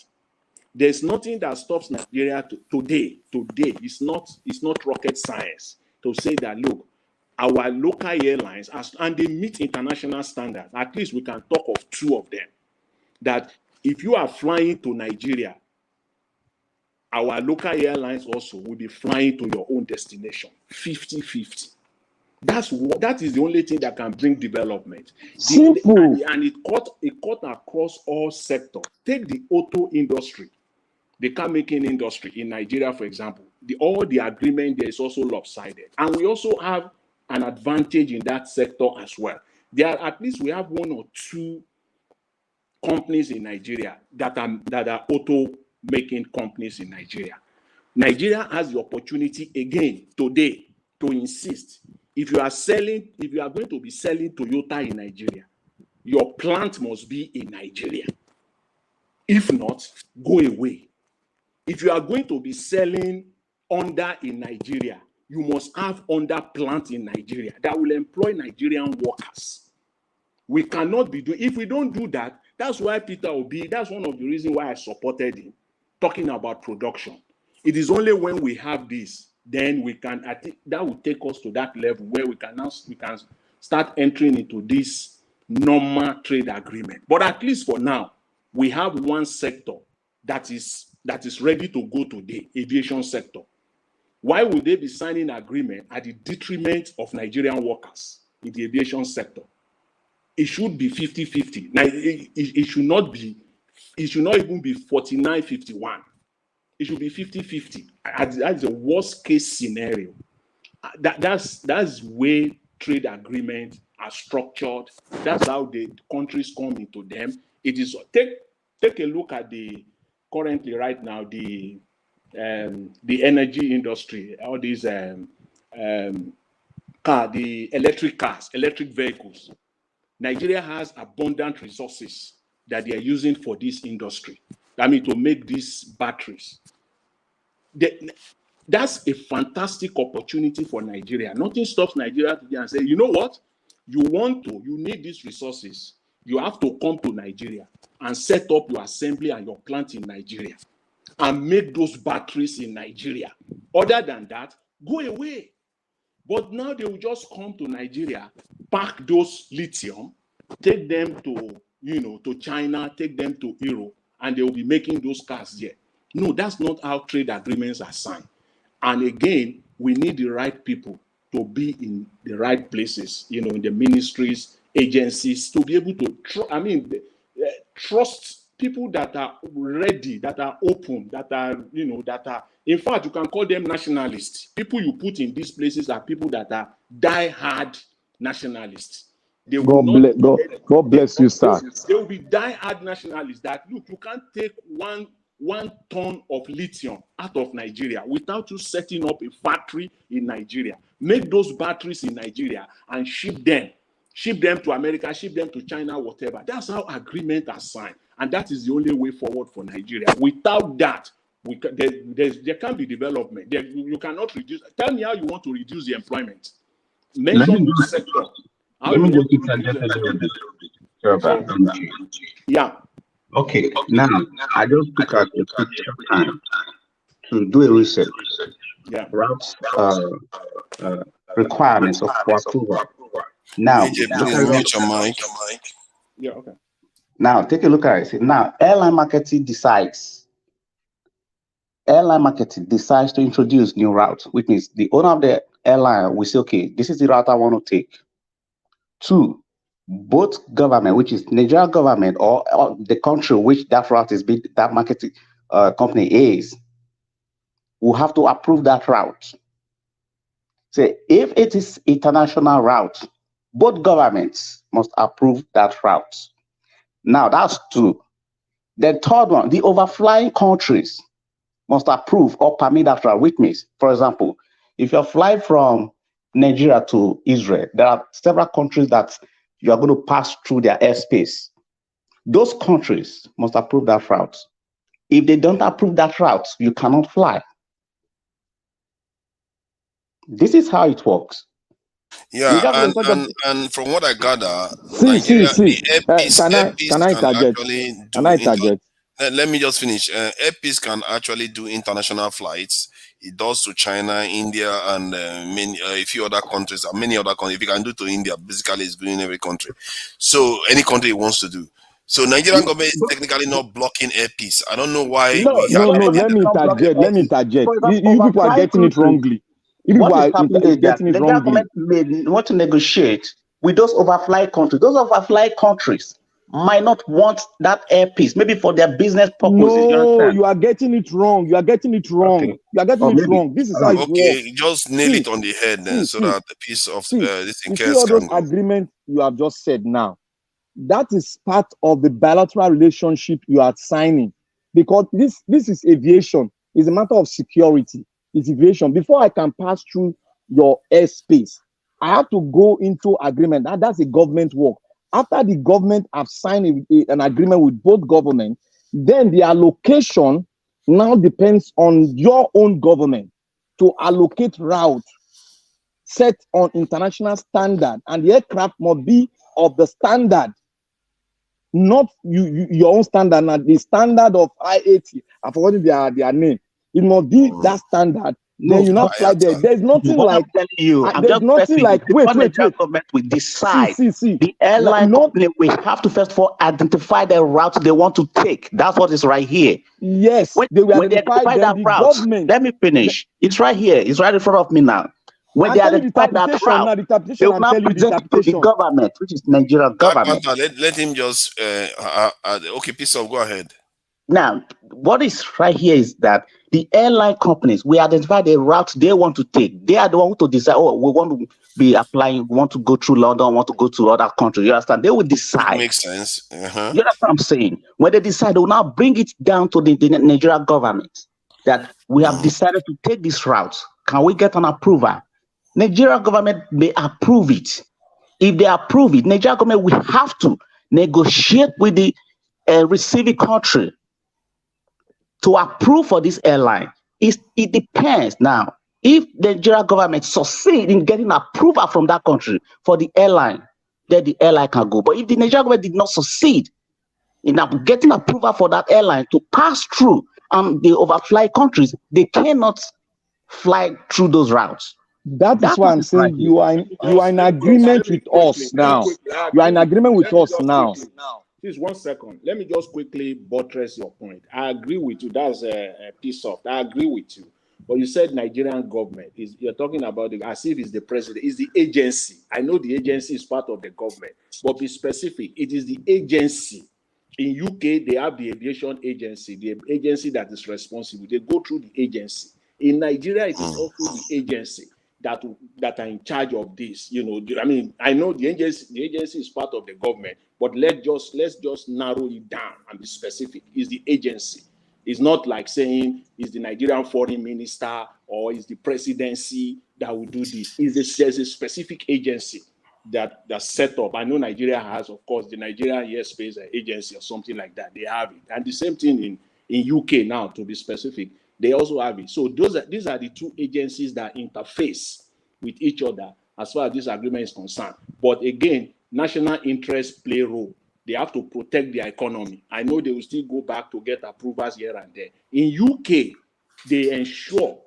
There's nothing that stops Nigeria today. It's not rocket science to say that, look, our local airlines, and they meet international standards. At least we can talk of two of them. That if you are flying to Nigeria, our local airlines also will be flying to your own destination, 50-50. That is the only thing that can bring development. Simple. And it cut across all sectors. Take the auto industry, the car making industry in Nigeria, for example. All the agreement there is also lopsided. And we also have an advantage in that sector as well. We have one or two companies in Nigeria that are auto making companies in Nigeria. Nigeria has the opportunity again today to insist. If you are going to be selling Toyota in Nigeria, your plant must be in Nigeria. If not, go away. If you are going to be selling Honda in Nigeria, you must have Honda plant in Nigeria that will employ Nigerian workers. We cannot be doing, if we don't do that, that's why Peter Obi, that's one of the reasons why I supported him, talking about production. It is only when we have this, then we can, I think that will take us to that level where we can start entering into this normal trade agreement. But at least for now, we have one sector that is ready to go today, aviation sector. Why would they be signing an agreement at the detriment of Nigerian workers in the aviation sector? It should be 50-50. Now, it should not even be 49-51. It should be 50-50. That's the worst case scenario. That's where trade agreements are structured. That's how the countries come into them. It is take a look at currently right now the energy industry, all these the electric cars, electric vehicles. Nigeria has abundant resources that they are using for this industry. I mean, to make these batteries. That's a fantastic opportunity for Nigeria. Nothing stops Nigeria today and say, you know what? You need these resources. You have to come to Nigeria and set up your assembly and your plant in Nigeria and make those batteries in Nigeria. Other than that, go away. But now they will just come to Nigeria, pack those lithium, take them to China, take them to Europe, and they will be making those cars there. No, that's not how trade agreements are signed. And again, we need the right people to be in the right places, in the ministries, agencies to be able to, trust people that are ready, that are open, that are, that are, in fact, you can call them nationalists. People you put in these places are people that are die-hard nationalists. They will God bless you, sir. They will be die-hard nationalists that, look, you can't take one ton of lithium out of Nigeria without you setting up a factory in Nigeria. Make those batteries in Nigeria and ship them to America, ship them to China, whatever. That's how agreements are signed. And that is the only way forward for Nigeria. Without that, there can't be development. You cannot reduce. Tell me how you want to reduce the employment. Mention this sector. Let me just interject a little bit. Yeah. Okay. Now, I just took out a picture of time to do a research. Yeah. Routes requirements for approval. Now, look at your mic. Yeah. Okay. Now, take a look at it. Now, airline marketing decides to introduce new routes, which means the owner of the airline will say, okay, this is the route I want to take. 2, both government, which is Nigeria government or the country which that route is being, that marketing company is, will have to approve that route. So if it is international route, both governments must approve that route. Now that's 2. The third one, the overflying countries must approve or permit that route, which means, for example, if you're flying from Nigeria to Israel, there are several countries that you are going to pass through their airspace. Those countries must approve that route. If they don't approve that route, you cannot fly. This is how it works. Yeah, and from what I gather, Nigeria, the airpiece let me just finish. Airpeace can actually do international flights. It does to China, India, and a few other countries, and many other countries. If you can do to India, basically it's doing every country. So any country it wants to do. So Nigerian government is technically not blocking Airpeace. I don't know why. No, let me interject. You people are getting it wrongly. What is happening is that the government may want to negotiate with those overfly countries. Those overfly countries might not want that Airpeace, maybe for their business purposes. No, you are getting it wrong. You are getting it wrong. Okay. You are getting it wrong. This is how it works. Okay, just nail it on the head then, so that the piece of this in case all those agreements you have just said now, that is part of the bilateral relationship you are signing, because this is aviation. It's a matter of security. It's aviation. Before I can pass through your airspace, I have to go into agreement. That's a government work. After the government have signed an agreement with both governments, then the allocation now depends on your own government to allocate routes set on international standard, and the aircraft must be of the standard, not your own standard, not the standard of IAT. I've forgotten their name. It must be that standard. Then you not fly there. There's nothing like there's nothing like wait. Government will decide. The airline company will have to first of all identify the route they want to take. That's what is right here. Yes, when they identify that route, let me finish. It's right here. It's right in front of me now. When they identify that route, they will now present it to the government, which is Nigerian government. Let him just okay, peace of, go ahead. Now, what is right here is that the airline companies will identify the route they want to take. They are the ones to decide, oh, we want to be applying, we want to go through London, want to go to other countries. You understand? They will decide. Makes sense. You understand what I'm saying? When they decide, they will now bring it down to the Nigerian government that we have decided to take this route. Can we get an approval? Nigerian government may approve it. If they approve it, Nigerian government will have to negotiate with the receiving country to approve for this airline. It depends now. If the Nigerian government succeed in getting approval from that country for the airline, then the airline can go. But if the Nigerian government did not succeed in getting approval for that airline to pass through the overfly countries, they cannot fly through those routes. That's why I'm saying you are in agreement with us now. You are in agreement with us now. Please, 1 second. Let me just quickly buttress your point. I agree with you. That's a piece of. I agree with you. But you said Nigerian government. You're talking about it as if it's the president. It's the agency. I know the agency is part of the government, but be specific. It is the agency. In UK, they have the aviation agency, the agency that is responsible. They go through the agency. In Nigeria, it is also the agency that are in charge of this. You know, I mean, I know the agency is part of the government, but let's just narrow it down and be specific. It's the agency. It's not like saying it's the Nigerian foreign minister or it's the presidency that will do this. There's a specific agency that's set up. I know Nigeria has, of course, the Nigerian Airspace Agency or something like that. They have it. And the same thing in UK now, to be specific, they also have it. So these are the two agencies that interface with each other as far as this agreement is concerned. But again, national interests play a role. They have to protect their economy. I know they will still go back to get approvals here and there. In UK, they ensure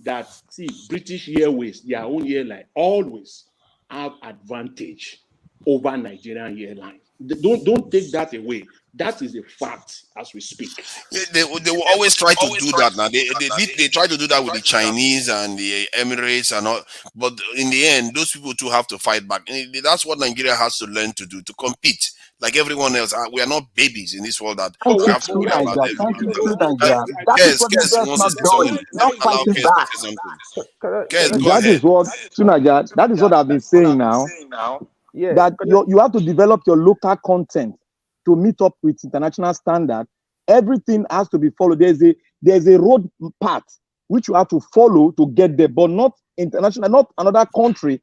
that, see, British Airways, their own airline, always have advantage over Nigerian airlines. Don't take that away. That is a fact as we speak. They will always try to do that now. They try to do that with the Chinese and the Emirates and all, but in the end, those people too have to fight back. And that's what Nigeria has to learn to do, to compete like everyone else. We are not babies in this world that we have to worry about them. That is what the best not doing, not fighting back. That is what Tunaja, that is what I've been saying now. Yeah, that you have to develop your local content to meet up with international standard. Everything has to be followed. There's a road path which you have to follow to get there, but not international, not another country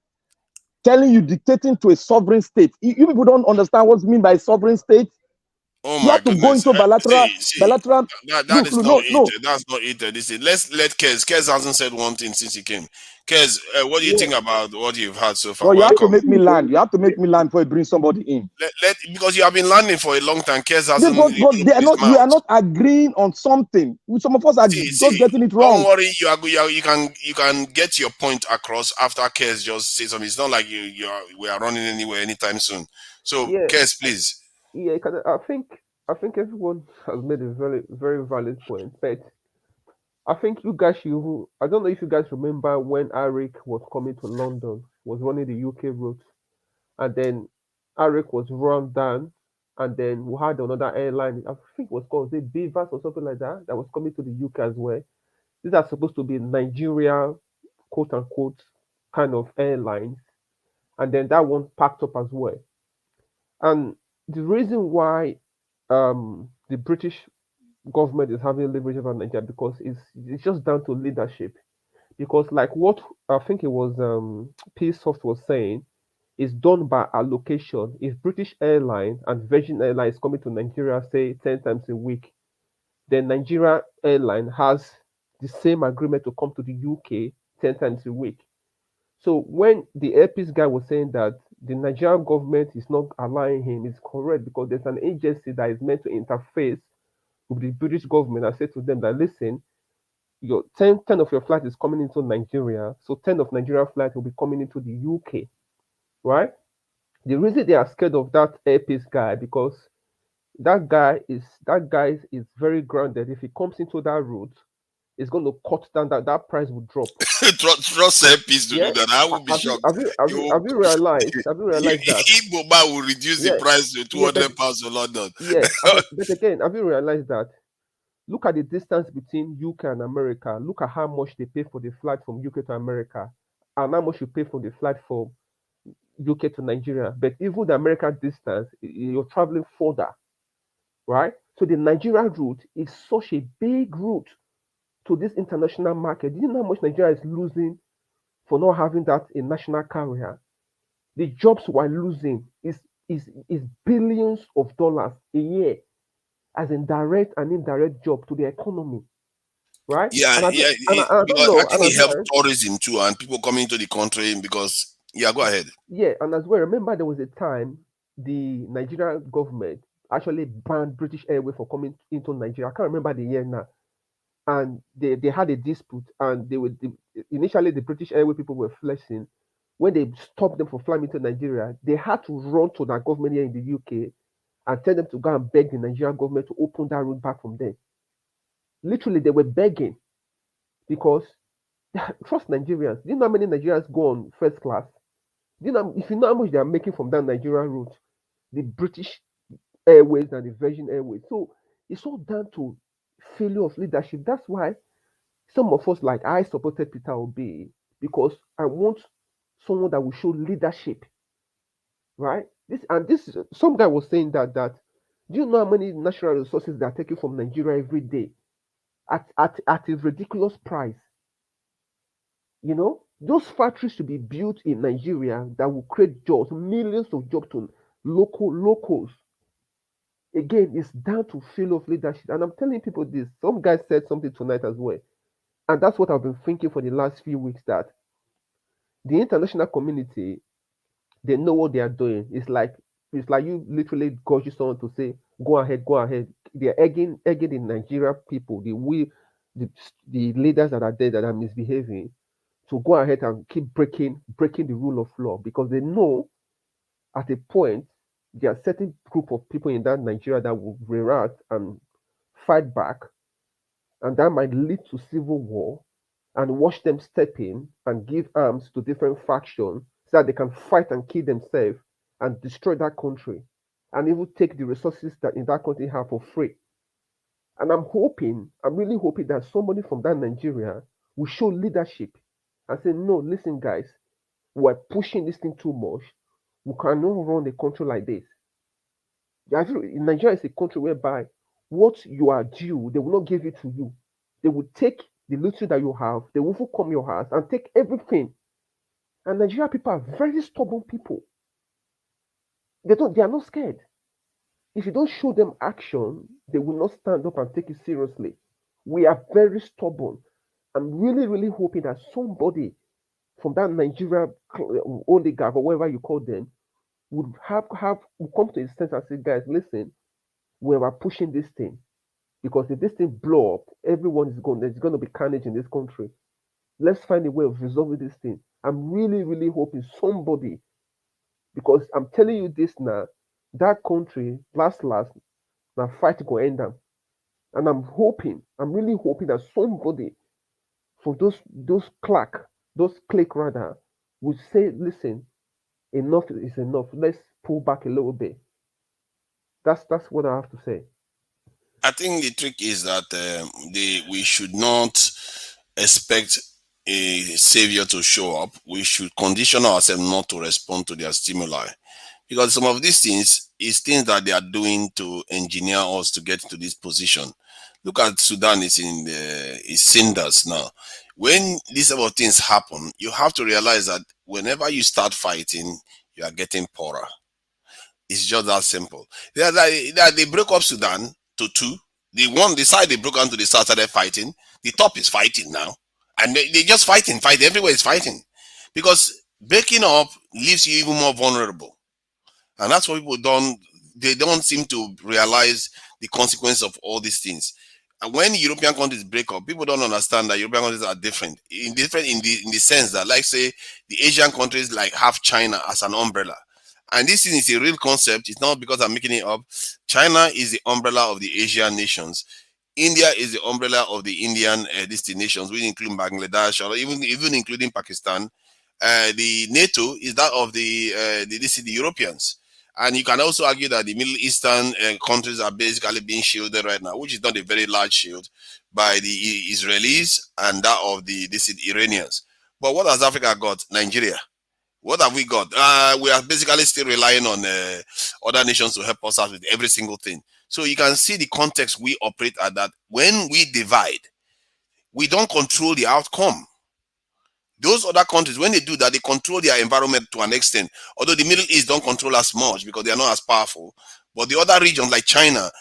telling you, dictating to a sovereign state. You people don't understand what's meant by sovereign state. Oh You my have to go goodness. into bilateral. That is not it. That's not it. Let's let Kez. Kez hasn't said one thing since he came. Kez, what do you think about what you've had so far? Well, you have to Welcome. make me land. You have to make me land before you bring somebody in. Because you have been landing for a long time. Kez hasn't. But they are not. We are not agreeing on something. Some of us are just getting it wrong. Don't worry. You can get your point across after Kez just says something. It's not like we are running anywhere anytime soon. So Kez, please. Yeah, because I think everyone has made a very, very valid point. But I think you guys I don't know if you guys remember when Arik was coming to London, was running the UK route, and then Arik was run down, and then we had another airline, I think it was called Beavers or something like that was coming to the UK as well. These are supposed to be Nigeria, quote unquote, kind of airlines, and then that one packed up as well. And the reason why the British government is having leverage over Nigeria because it's just down to leadership. Because like what I think it was Peacesoft was saying, is done by allocation. If British Airlines and Virgin Airlines coming to Nigeria, say 10 times a week, then Nigeria Airline has the same agreement to come to the UK 10 times a week. So when the Airpeace guy was saying that the Nigerian government is not allowing him, it's correct because there's an agency that is meant to interface with the British government. I said to them that, listen, your 10 of your flight is coming into Nigeria, so 10 of Nigeria flight will be coming into the UK, right? The reason they are scared of that Airpeace guy because that guy is very grounded. If he comes into that route, it's going to cut down that price will drop. Trust Airpeace to do that. I will be shocked. Have you realized that Igbo will reduce the price to £200 to London? Yes, but again, have you realized that? Look at the distance between UK and America. Look at how much they pay for the flight from UK to America, and how much you pay for the flight from UK to Nigeria. But even the American distance, you're traveling further, right? So the Nigerian route is such a big route to this international market. Do you know how much Nigeria is losing for not having that a national carrier? The jobs we're losing is billions of dollars a year as in direct and indirect job to the economy, right? Yeah, it helps tourism too and people coming into the country because, go ahead. Yeah, and as well, remember there was a time the Nigerian government actually banned British Airways for coming into Nigeria. I can't remember the year now. And they had a dispute, and initially the British Airways people were flexing. When they stopped them from flying into Nigeria, they had to run to that government here in the UK and tell them to go and beg the Nigerian government to open that route back from them. Literally, they were begging because Trust Nigerians. Do you know how many Nigerians go on first class? Do you know if you know how much they are making from that Nigerian route, the British Airways and the Virgin Airways? So it's all down to failure of leadership. That's why some of us, like I, supported Peter Obi because I want someone that will show leadership, right? Some guy was saying that do you know how many natural resources they are taking from Nigeria every day at a ridiculous price? You know, those factories should be built in Nigeria that will create jobs, millions of jobs to locals. Again, it's down to failure of leadership. And I'm telling people this. Some guy said something tonight as well. And that's what I've been thinking for the last few weeks, that the international community, they know what they are doing. It's like you literally gorging someone to say, go ahead, go ahead. They're egging the Nigeria people, the leaders that are there that are misbehaving, to go ahead and keep breaking the rule of law, because they know at a point there are certain group of people in that Nigeria that will react and fight back, and that might lead to civil war, and watch them step in and give arms to different factions so that they can fight and kill themselves and destroy that country, and even take the resources that in that country have for free. And I'm really hoping that somebody from that Nigeria will show leadership and say, no, listen, guys, we're pushing this thing too much. We cannot run a country like this. Nigeria is a country whereby what you are due, they will not give it to you. They will take the little that you have, they will come your house and take everything. And Nigerian people are very stubborn people. They are not scared. If you don't show them action, they will not stand up and take it seriously. We are very stubborn. I'm really, really hoping that somebody from that Nigeria oligarch or whatever you call them would come to a sense and say, guys, listen, we are pushing this thing, because if this thing blow up, there's going to be carnage in this country. Let's find a way of resolving this thing. I'm really, really hoping somebody, because I'm telling you this now, that country, last, now fight go end them. And I'm really hoping that somebody from those clique rather, would say, listen, enough is enough. Let's pull back a little bit. That's what I have to say. I think the trick is that we should not expect a savior to show up. We should condition ourselves not to respond to their stimuli, because some of these things is things that they are doing to engineer us to get to this position. Look at Sudan; is cinders now. When these type of things happen, you have to realize that whenever you start fighting, you are getting poorer. It's just that simple. They broke up Sudan to two. The side they broke down to the south started fighting. The top is fighting now. And they just fighting. Everywhere is fighting. Because breaking up leaves you even more vulnerable. And that's what they don't seem to realize the consequence of all these things. And when European countries break up, people don't understand that European countries are different. In the sense that, like, say, the Asian countries like have China as an umbrella. And this thing is a real concept. It's not because I'm making it up. China is the umbrella of the Asian nations. India is the umbrella of the Indian destinations, which include Bangladesh, or even including Pakistan. The NATO is that of the Europeans. And you can also argue that the Middle Eastern countries are basically being shielded right now, which is not a very large shield, by the Israelis and that of the Iranians. But what has Africa got? Nigeria. What have we got? We are basically still relying on other nations to help us out with every single thing. So you can see the context we operate at, that when we divide, we don't control the outcome. Those other countries, when they do that, they control their environment to an extent. Although the Middle East don't control as much because they are not as powerful. But the other regions like China,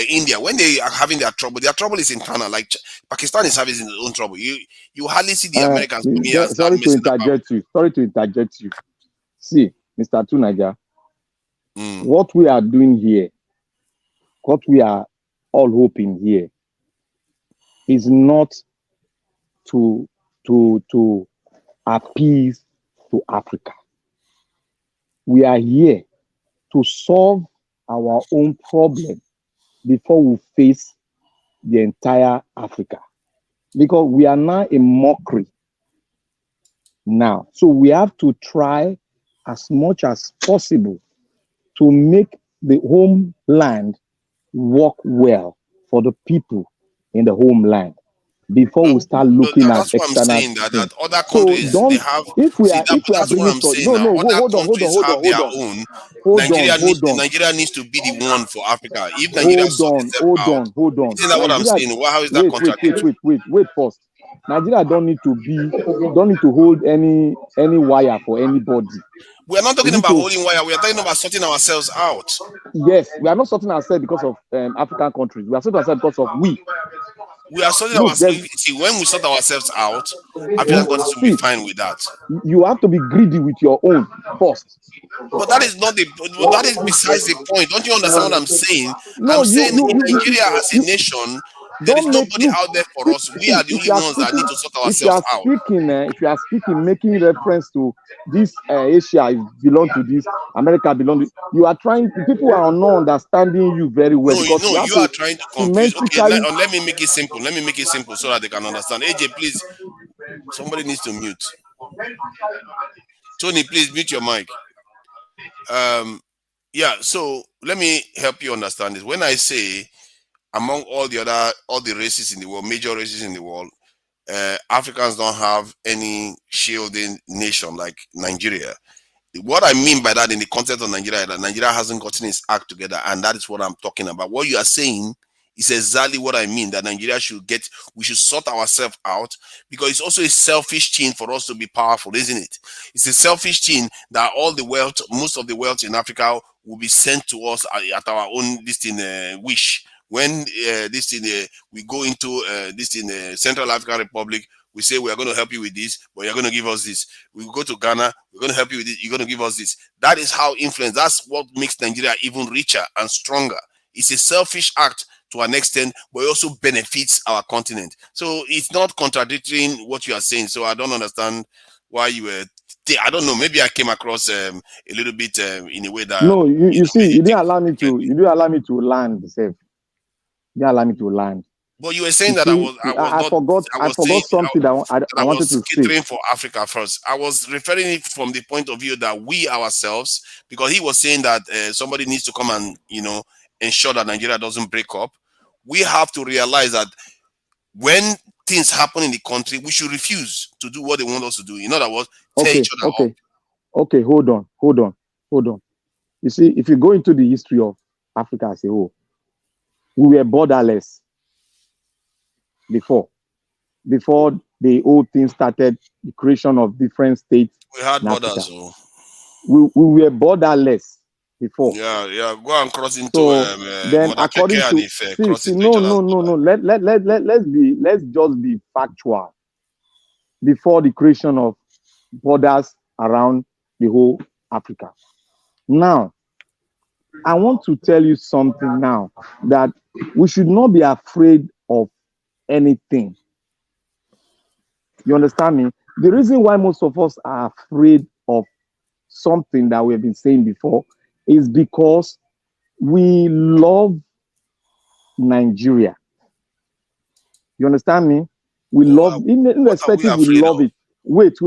India, when they are having their trouble is internal. Like Pakistan is having its own trouble. You hardly see the Americans coming here. Sorry to interject you. See, Mr. Tunaja, what we are doing here, what we are all hoping here, is not to appease to Africa. We are here to solve our own problem before we face the entire Africa. Because we are now a mockery now. So we have to try as much as possible to make the homeland work well for the people in the homeland before we start looking at That's what I'm external saying. That things. other So countries don't, they have. if we See are that, if we are that's what bringing I'm to saying. no Now no other hold on countries have their own. Nigeria needs to be the one for Africa. If Nigeria sort itself out, isn't that what I'm Nigeria, saying? How is that contradictory? wait first. Nigeria don't need to hold any wire for anybody. We are not We talking need about to, holding wire. We are talking about sorting ourselves out. yes, we are not sorting ourselves because of African countries. We are sorting ourselves because of we. We are sorting Look, ourselves. See, when we sort ourselves out, African countries will be fine with that. You have to be greedy with your own first. But that is not the. But that is besides the point. Don't you understand what I'm saying? No, I'm saying in Nigeria as a nation, there is nobody out there for us. We are the only ones that need to sort ourselves out. If you are speaking, making reference to this Asia belong to this, America belong to, you are trying. People are not understanding you very well. No, because you are trying to confuse. Okay, let me make it simple. Let me make it simple so that they can understand. AJ, please. Somebody needs to mute. Tony, please mute your mic. Yeah, so let me help you understand this. When I say among all the races in the world, major races in the world, Africans don't have any shielding nation like Nigeria. What I mean by that in the context of Nigeria is that Nigeria hasn't gotten its act together, and that is what I'm talking about. What you are saying is exactly what I mean, that Nigeria we should sort ourselves out, because it's also a selfish thing for us to be powerful, isn't it? It's a selfish thing that all the wealth, most of the wealth in Africa will be sent to us at our own wish. When we go into Central African Republic, we say we are going to help you with this, but you're going to give us this. We go to Ghana, we're going to help you with this, you're going to give us this. That is how influence, that's what makes Nigeria even richer and stronger. It's a selfish act to an extent, but it also benefits our continent. So it's not contradicting what you are saying. So I don't understand why you were, I don't know, maybe I came across a little bit in a way that... No, you see, you didn't allow me to land, Seth. You didn't allow me to land. But you were saying that I forgot something that I wanted to say. Catering for Africa first. I was referring it from the point of view that we ourselves, because he was saying that somebody needs to come and ensure that Nigeria doesn't break up. We have to realize that when things happen in the country, we should refuse to do what they want us to do. In other words, tear each other up. Okay, hold on. You see, if you go into the history of Africa as a whole, we were borderless before the whole thing started, the creation of different states. We had borders. We were borderless before. Yeah. Go and cross into then according to no. Let's just be factual. Before the creation of borders around the whole Africa. Now, I want to tell you something now, that we should not be afraid of anything. You understand me? The reason why most of us are afraid of something that we have been saying before is because we love Nigeria. You understand me? We love, irrespective, we love it. Wait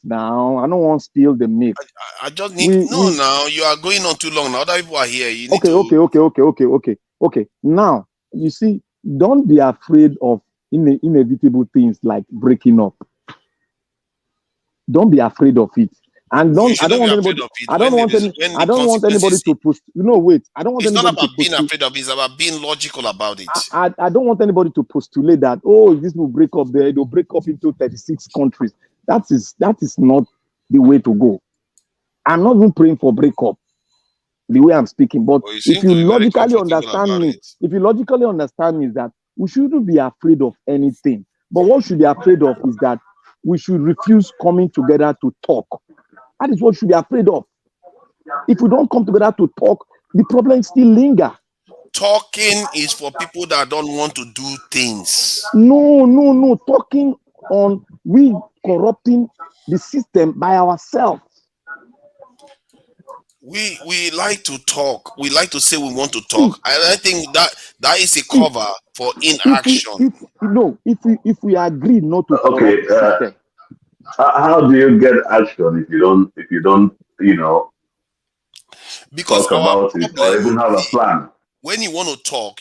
now. I don't want to spill the milk. I just need now. You are going on too long. Now other people are here. You need Okay. Now, you see, don't be afraid of inevitable things like breaking up. Don't be afraid of it. And I don't want anybody to push. Wait. I don't want it's anybody not about to being afraid of it. It's about being logical about it. I don't want anybody to postulate that, this will break up there. They'll break up into 36 countries. That is not the way to go. I'm not even praying for breakup the way I'm speaking, but if you logically understand me, is that we shouldn't be afraid of anything. But what we should be afraid of is that we should refuse coming together to talk. That is what we should be afraid of. If we don't come together to talk, the problem still linger. Talking is for people that don't want to do things. No. Talking on we corrupting the system by ourselves. We like to talk. We like to say we want to talk. I think that is a cover for inaction. If we agree not to corrupt the system, How do you get action if you don't, Because talk our about it or problem, even have a plan? when you want to talk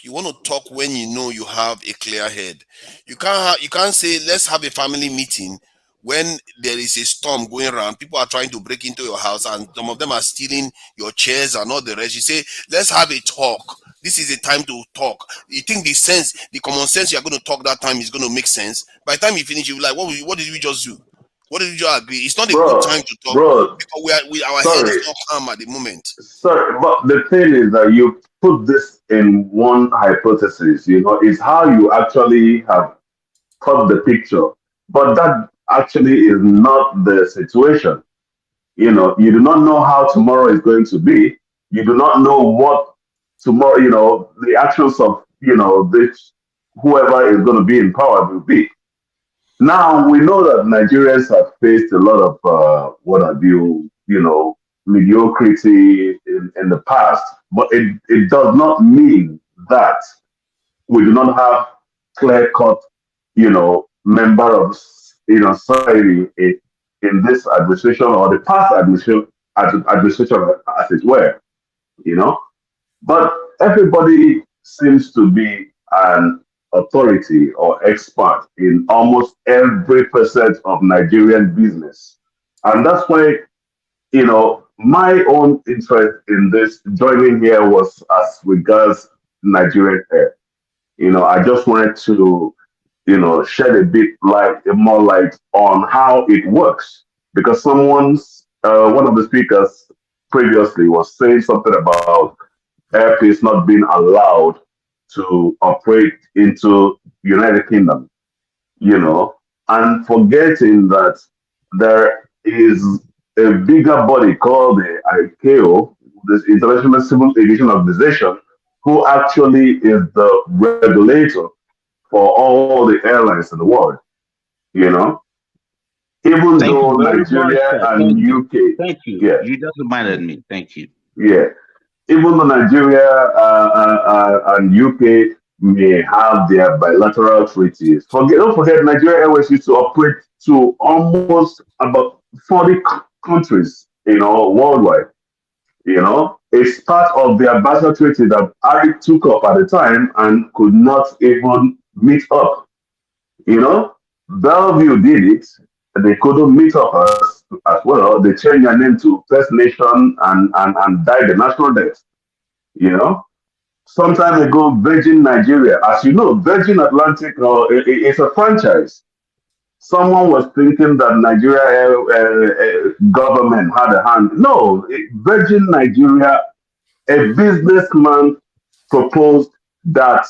when you know you have a clear head. You can't say let's have a family meeting when there is a storm going around. People are trying to break into your house and some of them are stealing your chairs and all the rest. You say let's have a talk. This is a time to talk. You think the common sense you are going to talk that time is going to make sense. By the time you finish, you're like, what did we just do? What did you just agree? It's not a good time to talk Bro, because our head sorry, is not calm at the moment. sorry, but the thing is that you put this in one hypothesis, it's how you actually have cut the picture. But that actually is not the situation. You do not know how tomorrow is going to be. You do not know what tomorrow, the actions of, this whoever is going to be in power will be. Now we know that Nigerians have faced a lot of mediocrity in the past, but it does not mean that we do not have clear-cut, member of society in this administration or the past administration as it were, But everybody seems to be an authority or expert in almost every facet of Nigerian business. And that's why, my own interest in this joining here was as regards Nigerian Air. I just wanted to, shed a bit more light on how it works. Because one of the speakers previously was saying something about Airpeace not being allowed to operate into United Kingdom, and forgetting that there is a bigger body called the ICAO, the International Civil Aviation Organization, who actually is the regulator for all the airlines in the world, Even Thank though you very much, Nigeria sir. and UK, Thank you. yeah, You just reminded me. Thank you. yeah, even though Nigeria and UK may have their bilateral treaties, don't forget Nigeria Airways used to operate to almost about 40 countries, worldwide. It's part of the ambassador treaty that I took up at the time and could not even meet up. Bellevue did it. They couldn't meet up as well. They changed their name to First Nation and died the national debt. Some time ago, Virgin Nigeria, as you know, Virgin Atlantic is a franchise. Someone was thinking that Nigeria government had a hand. No, Virgin Nigeria, a businessman proposed that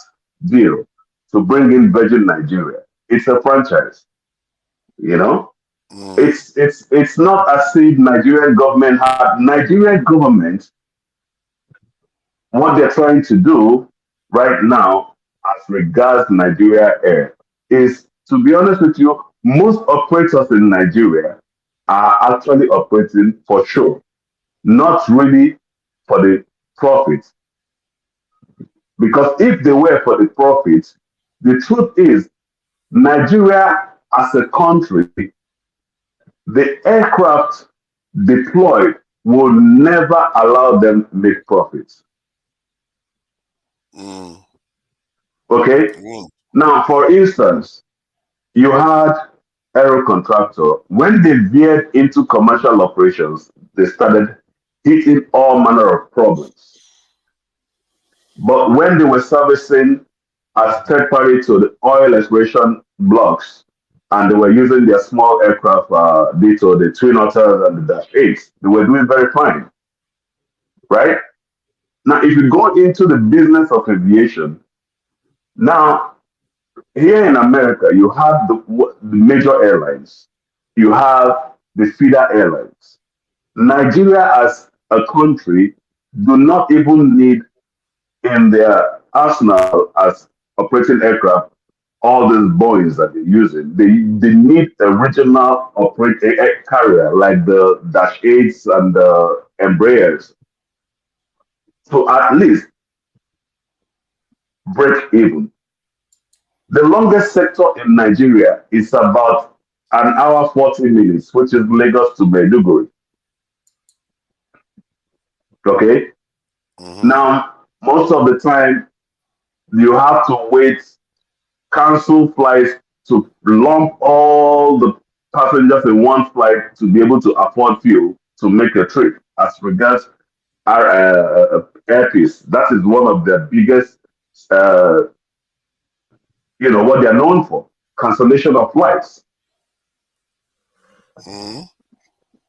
deal to bring in Virgin Nigeria. It's a franchise. It's not as if Nigerian government what they're trying to do right now as regards Nigeria Air is, to be honest with you, most operators in Nigeria are actually operating for show, not really for the profit. Because if they were for the profit, the truth is Nigeria as a country, the aircraft deployed will never allow them to make profits. Okay? Now, for instance, you had Aero Contractor. When they veered into commercial operations, they started hitting all manner of problems. But when they were servicing as third party to the oil exploration blocks, and they were using their small aircraft, the Twin Otters and the Dash 8s, they were doing very fine, right? Now, if you go into the business of aviation, now, here in America, you have the major airlines. You have the feeder airlines. Nigeria as a country do not even need in their arsenal as operating aircraft all these Boeings that they're using. They need a regional operating carrier like the Dash 8s and the Embraers. So at least break even. The longest sector in Nigeria is about an hour 40 minutes, which is Lagos to Maiduguri. Okay. Now, most of the time, you have to wait, cancel flights to lump all the passengers in one flight to be able to afford fuel to make a trip. As regards our airpiece, that is one of the biggest, what they're known for, cancellation of flights.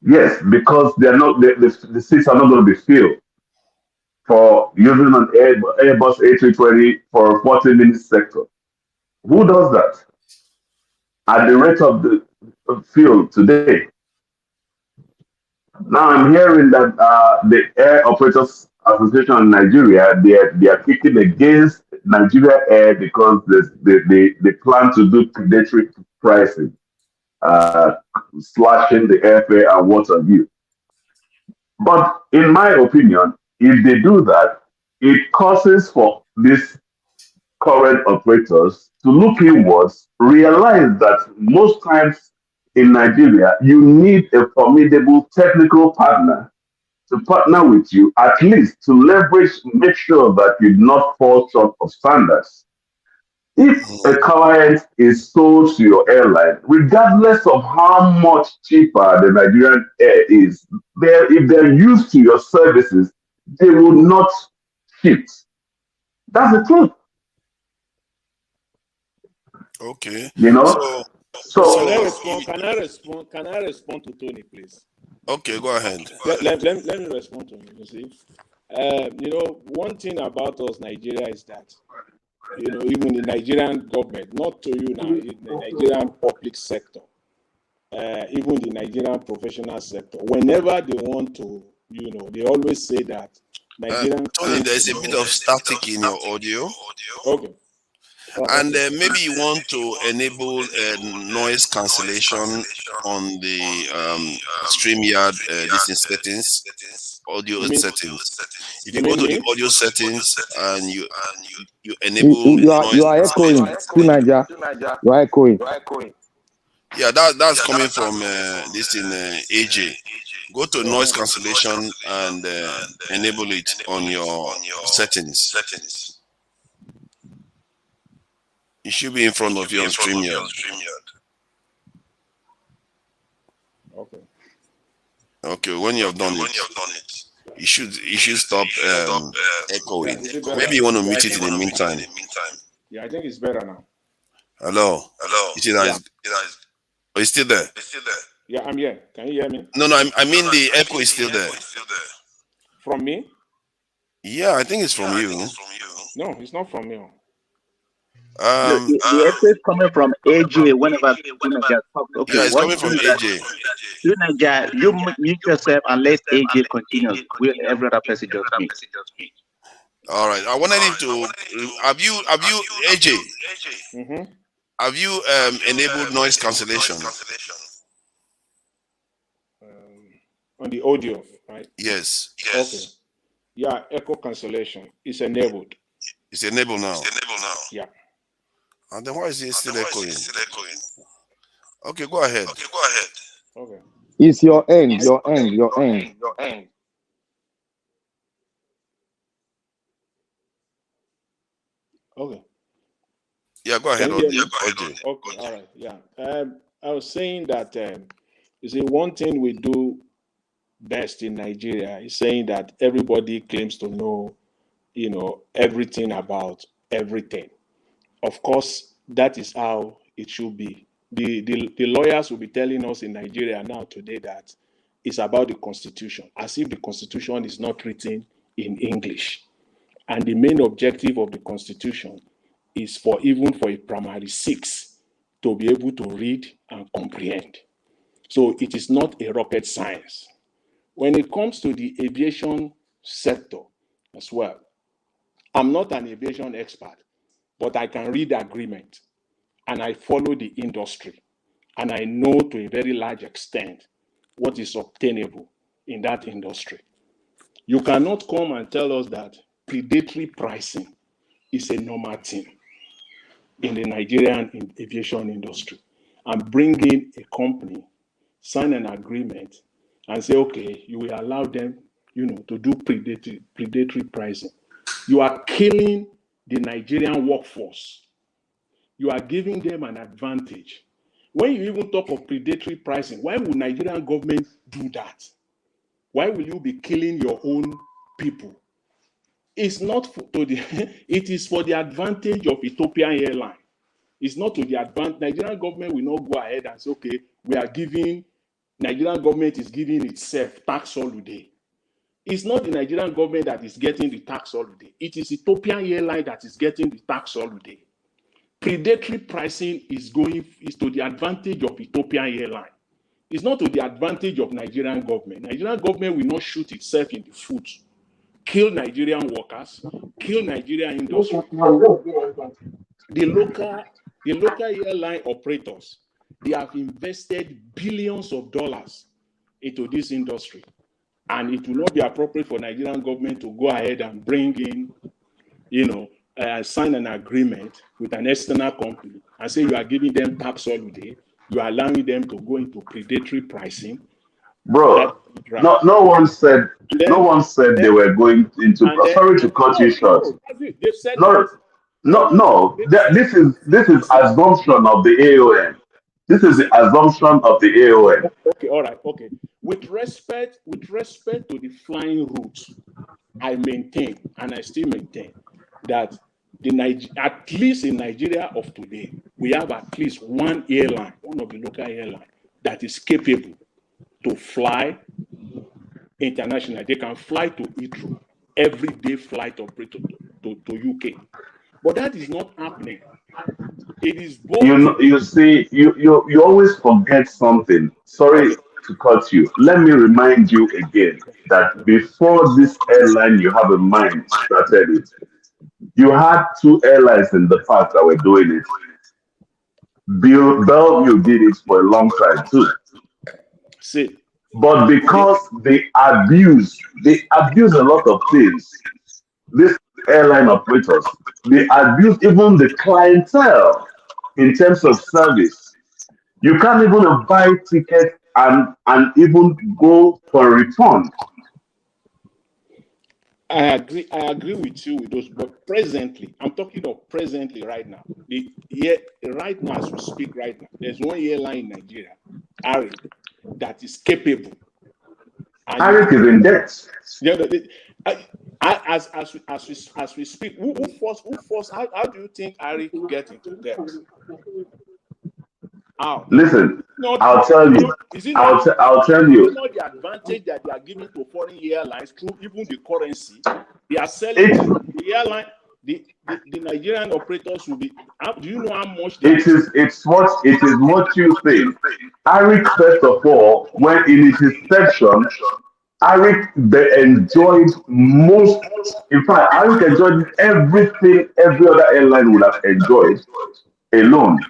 Yes, because they're not the seats are not going to be filled for using an Airbus A320 for a 40-minute sector. Who does that at the rate of the fuel today? Now I'm hearing that the Air Operators Association in Nigeria, they are kicking against Nigeria Air because they plan to do predatory pricing, slashing the airfare and what have you. But in my opinion, if they do that, it causes for these current operators to look inwards, realize that most times in Nigeria, you need a formidable technical partner to partner with you, at least to leverage, make sure that you do not fall short of standards. If a client is sold to your airline, regardless of how much cheaper the Nigerian air is, if they're used to your services, they will not shift. That's the truth. Okay. So Can I respond to Tony, please? Okay, go ahead. Let me respond to him. You see, one thing about us, Nigeria, is that even the Nigerian government, not to you now, in the Nigerian public sector, even the Nigerian professional sector, whenever they want to, they always say that Nigerian. Tony, there's a bit of static in your audio. Okay. And maybe you want to enable noise cancellation on the StreamYard settings, audio settings. If you go to the audio settings and you enable noise you are echoing, Naija. You are echoing. Yeah, that's coming from this in AJ. Go to noise cancellation and enable it on your settings. It should be in front of you on StreamYard. Okay, when you have done it, you should stop echoing. Maybe you want to mute it in the meantime. Yeah, I think it's better now. Hello. You see that? Oh, it's still there. Yeah, I'm here. Can you hear me? No, I mean the echo is still there. From me? Yeah, I think it's from you. No, it's not from me. The echo is coming from AJ whenever Naija talks. Okay, yeah, it's coming from AJ. Naija, you mute yourself and let AJ continue. Every other person just mute. All right. I wanted him to. Have you AJ? Have you enabled noise cancellation? On the audio, right? Yes. Okay. Yeah, echo cancellation is enabled. It's enabled now. Yeah. And then why is it still echoing? Okay, go ahead. Okay. It's your end. Okay. Yeah, go ahead. Okay, all right. Yeah. I was saying that you see, one thing we do best in Nigeria is saying that everybody claims to know, everything about everything. Of course, that is how it should be. The lawyers will be telling us in Nigeria now today that it's about the Constitution, as if the Constitution is not written in English. And the main objective of the Constitution is for a primary 6 to be able to read and comprehend. So it is not a rocket science. When it comes to the aviation sector as well, I'm not an aviation expert, but I can read agreement and I follow the industry and I know to a very large extent what is obtainable in that industry. You cannot come and tell us that predatory pricing is a normal thing in the Nigerian aviation industry. and bring in a company, sign an agreement, and say, okay, you will allow them, to do predatory pricing. You are killing the Nigerian workforce. You are giving them an advantage. When you even talk of predatory pricing, why would Nigerian government do that? Why will you be killing your own people? It's not it is for the advantage of Ethiopian Airlines. It's not to the advantage. Nigerian government will not go ahead and say, okay, Nigerian government is giving itself tax holiday. It's not the Nigerian government that is getting the tax holiday. It is Ethiopian Airlines that is getting the tax holiday. Predatory pricing is to the advantage of Ethiopian Airlines. It's not to the advantage of Nigerian government. Nigerian government will not shoot itself in the foot, kill Nigerian workers, kill Nigerian industry. The local airline operators, they have invested billions of dollars into this industry. And it will not be appropriate for Nigerian government to go ahead and bring in, sign an agreement with an external company and say you are giving them tax holiday, you are allowing them to go into predatory pricing. Bro, no one said they were going into. Sorry to cut you short. No. This is assumption of the AON. This is the assumption of the AON. Okay, all right, okay. With respect to the flying routes, I maintain, and I still maintain, that at least in Nigeria of today, we have at least one airline, one of the local airlines, that is capable to fly internationally. They can fly to Heathrow, everyday flight operator to UK. But that is not happening. It is both. You see, you always forget something. Sorry to cut you. Let me remind you again that before this airline you have in mind started it, you had two airlines in the past that were doing it. Bellevue did it for a long time too. See, but because they abuse a lot of things. This airline operators, they abuse even the clientele in terms of service. You can't even buy tickets and even go for a return. I agree with you with those, but presently, I'm talking of presently right now. Right now, as we speak right now, there's one airline in Nigeria, Arik, that is capable. Arik is in debt. As we speak, who forced? How do you think Arik get into debt? How? Listen, I'll tell you. I'll tell you. It's not the advantage that they are giving to foreign airlines through even the currency. They are selling the airline. The Nigerian operators will be. Do you know how much? It is what you think. Arik, first of all, when in its inception, Arik enjoyed most. In fact, Arik enjoyed everything every other airline would have enjoyed alone.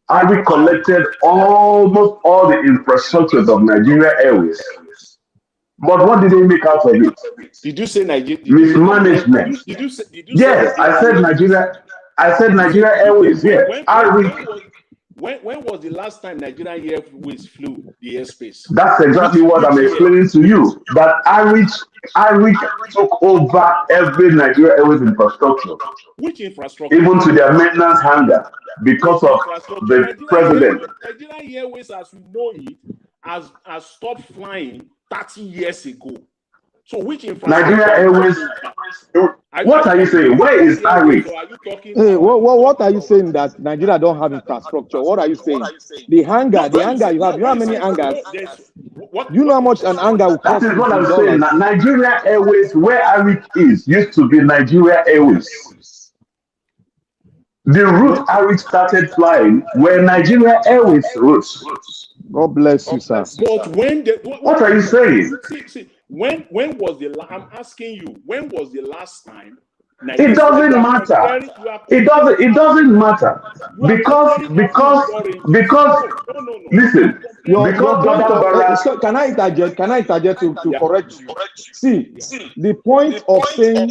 Arik collected almost all the infrastructures of Nigeria Airways. But what did they make out of it? Did you say Nigeria? Mismanagement. Yes, I said Nigeria. I said Nigeria Airways. Yeah. When was the last time Nigeria Airways flew the airspace? That's exactly what I'm explaining to you. That Arik took over every Nigeria Airways infrastructure. Which infrastructure? Even to their maintenance hangar, because of the president. Nigeria Airways, as we know it, has stopped flying 30 years ago. So which infrastructure? Nigeria Airways. What are you saying? Where is Arik? Hey, what are you saying that Nigeria don't have infrastructure? What are you saying? The hangar you have. You know how many hangars? You know how much an hangar will cost? That is what I'm saying. Nigeria Airways, where Arik is, used to be Nigeria Airways. The route Arik started flying were Nigeria Airways routes. God bless you, sir. But when what are you saying? See, when was the I'm asking you, when was the last time It doesn't matter. It doesn't matter because listen. So can I interject? Can I interject to correct you? See, the point of saying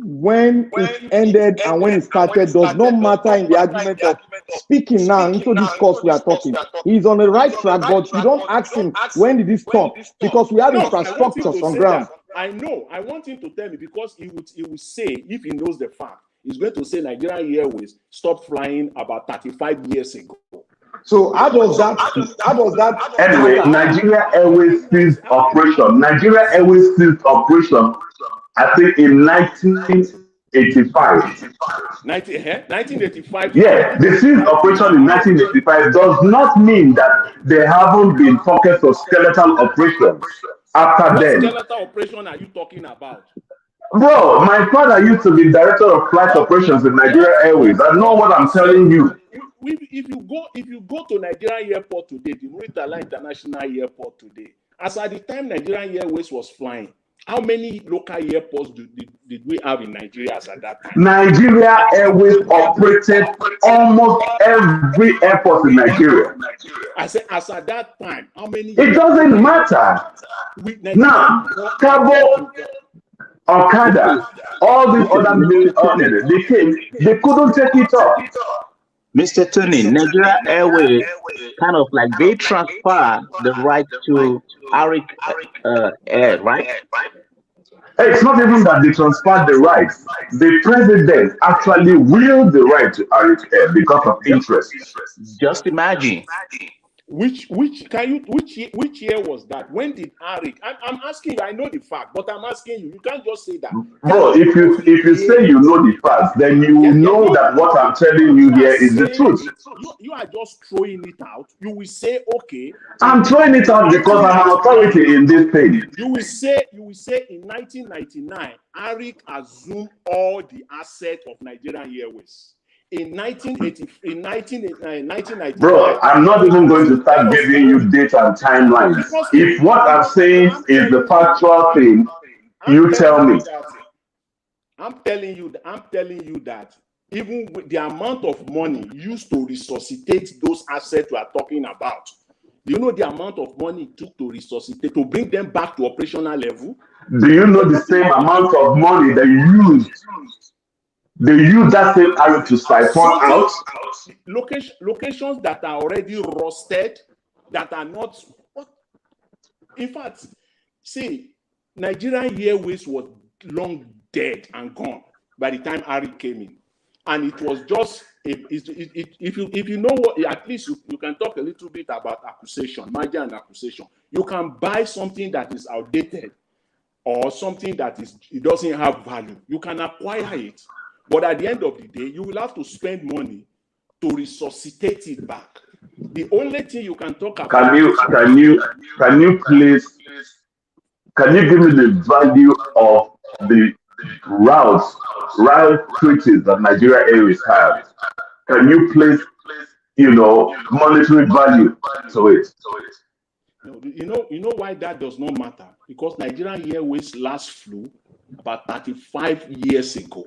when it ended and when it started does not matter in the argument of speaking now into this course we are talking. He's on the right track, but you don't ask him when did he stop, because we have infrastructures on ground. I know. I want him to tell me, because he would say, if he knows the fact, he's going to say Nigerian Airways stopped flying about 35 years ago. So how does that? Anyway, Nigeria Airways ceased operation. Nigeria Airways ceased operation, I think, in 1985. 1985. Yeah, the ceased operation in 1985 does not mean that there haven't been pockets of skeletal operations after then. What skeletal operation are you talking about? Bro, my father used to be director of flight operations in Nigeria Airways. I know what I'm telling you. If you go to Nigerian Airport today, the Muritala International Airport today, as at the time Nigerian Airways was flying, how many local airports did we have in Nigeria as at that time? Nigeria Airways operated almost every airport in Nigeria. I said, as at that time, how many? It doesn't matter. Now, Cabo, Okada, all these other military, they came, they couldn't take it up. Mr. Tony, Nigeria Airways kind of like they transfer the right to Arik Air, right? It's not even that they transferred the rights. The president actually willed the right to Arik Air because of interest. Just imagine. Which year was that? When did Arik? I'm asking you. I know the fact, but I'm asking you. You can't just say that. Bro, if you say you know the facts, then you know that what I'm telling you here is the truth. You are just throwing it out. You will say, okay. I'm throwing it out because I'm an authority in this thing. You will say in 1999, Arik assumed all the assets of Nigerian Airways. In 1990, bro, I'm not even going to start giving you data and timelines. If what I'm saying is the factual thing, you tell me. I'm telling you that even with the amount of money used to resuscitate those assets we are talking about, do you know the amount of money it took to resuscitate, to bring them back to operational level? Do you know the same amount of money they used? They use that same arrow to siphon out locations that are already rusted, that are not. In fact, see, Nigerian Airways was long dead and gone by the time Arik came in, and it was just if you know what, at least you can talk a little bit about acquisition, merger and acquisition. You can buy something that is outdated or something that it doesn't have value. You can acquire it. But at the end of the day, you will have to spend money to resuscitate it back. The only thing you can talk about. Can you give me the value of the route treaties that Nigeria Airways have? Can you place, monetary value to it? You know why that does not matter? Because Nigerian Airways last flew about 35 years ago.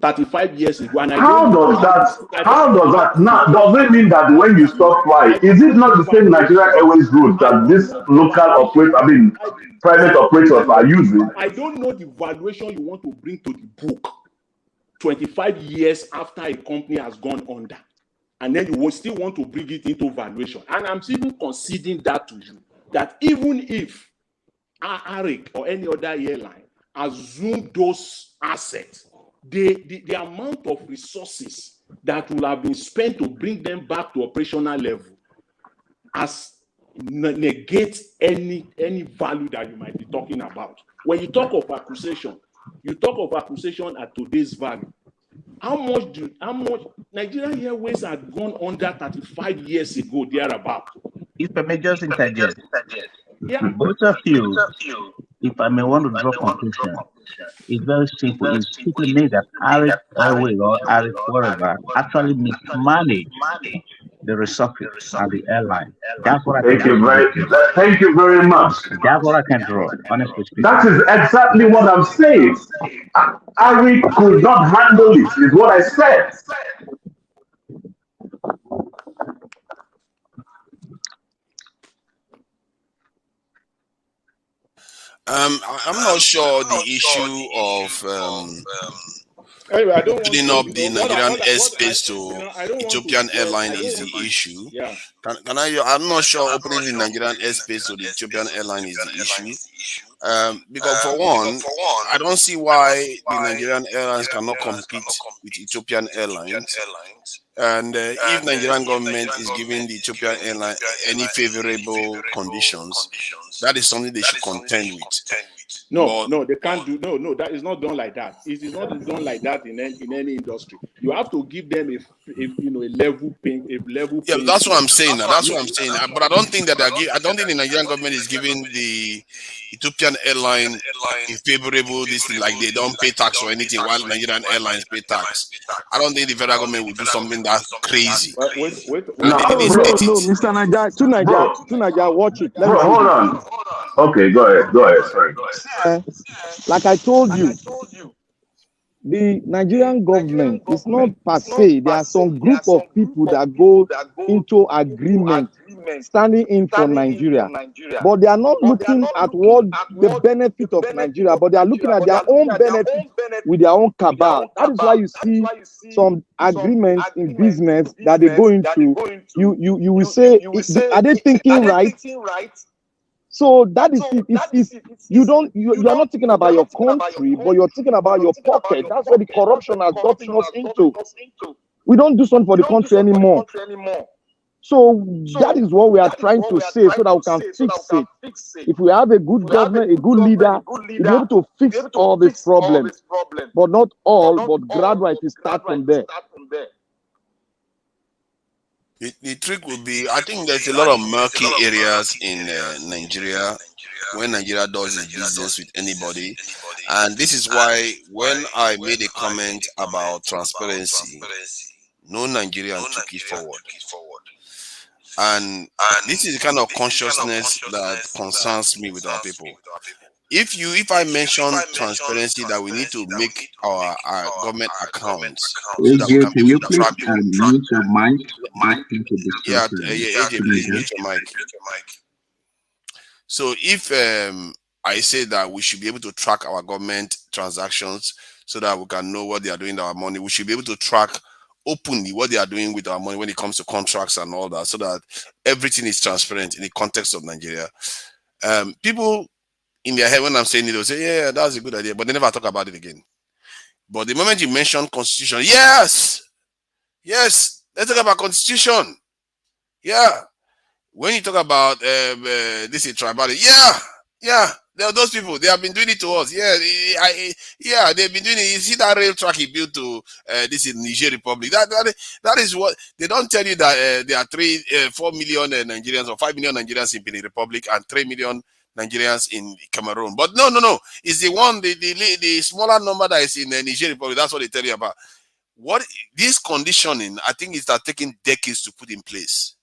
35 years ago. And how does that now, does it mean that when you stop flying, is it not the same Nigeria Airways route that this private operators are using? I don't know the valuation you want to bring to the book 25 years after a company has gone under, and then you will still want to bring it into valuation. And I'm still conceding that to you, that even if Arik or any other airline assume those assets, the amount of resources that will have been spent to bring them back to operational level negates any value that you might be talking about. When you talk of acquisition, at today's value. How much Nigerian Airways had gone under 35 years ago, thereabout? If I may just interject, both of you, if I may want to draw conclusion, it's very simple. It's simply made that Arik Airways or Arik whatever actually mismanaged the resources and the airline. That's what I Thank can you thank you very much. That's what I can draw, honestly speaking. That is exactly what I'm saying. Ari could not handle it, is what I said. I'm not sure the issue of Anyway, I don't want opening to, up the Nigerian airspace to I don't want to Ethiopian dwell- airline I don't is want the to- issue. Yeah. I'm not sure opening the Nigerian airspace to the Ethiopian airline is the issue. Because for one, I don't see why the Nigerian airlines cannot compete with Ethiopian airlines. And if Nigerian government is giving the Ethiopian airline any favorable conditions, that is something they should contend with. No, they can't do. No, that is not done like that. It is not done like that in any industry. You have to give them a level paying. Yeah, that's what I'm saying. That's what I'm saying. But I don't think that I don't think the Nigerian government is giving the Ethiopian airline a favorable this thing, like they don't pay tax or anything while Nigerian airlines pay tax. I don't think the federal government would do something that crazy. Wait. No, Mr. Naija, watch it. Let me Bro, say hold this. on. Okay, go ahead. Sorry. Like I told you, the Nigerian government is not per se. There are some group of people that go into agreement standing in for Nigeria, but they are not looking at what the benefit of Nigeria, but they are looking at their own benefit with their own cabal. That is why you see some agreements in business that they go into. You will say, are they thinking right? So that is it. You are not thinking about your country, but you're thinking about your pocket. That's where the corruption has gotten us into. We don't do something for the country anymore. So that is what we are trying to say, so that we can fix it. If we have a good government, a good leader, we'll be able to fix all these problems. But not all, but gradually to start from there. The trick will be, I think there's a lot of murky areas in Nigeria when Nigeria does its business with anybody. And this is why when I made a comment about transparency, no Nigerian took it forward. And this is the kind of consciousness that concerns me with our people. If I mention transparency, that we need to make our government accounts so that we can Can be you able to please track mute your mic? Yeah, AJ, please mute your mic. So if I say that we should be able to track our government transactions so that we can know what they are doing with our money, we should be able to track openly what they are doing with our money when it comes to contracts and all that, so that everything is transparent in the context of Nigeria. People in their head, when I'm saying it, they'll say, yeah, that's a good idea, but they never talk about it again. But the moment you mention constitution, yes, let's talk about constitution. Yeah. When you talk about this is tribalism, yeah, there are those people, they have been doing it to us. Yeah, they've been doing it. You see that rail track he built to this is Niger Republic. That is what they don't tell you, that there are 4 million Nigerians or 5 million Nigerians in Benin Republic and 3 million Nigerians in Cameroon. But no, it's the one, the smaller number that is in Niger Republic. That's what they tell you about. What this conditioning, I think, is that taking decades to put in place,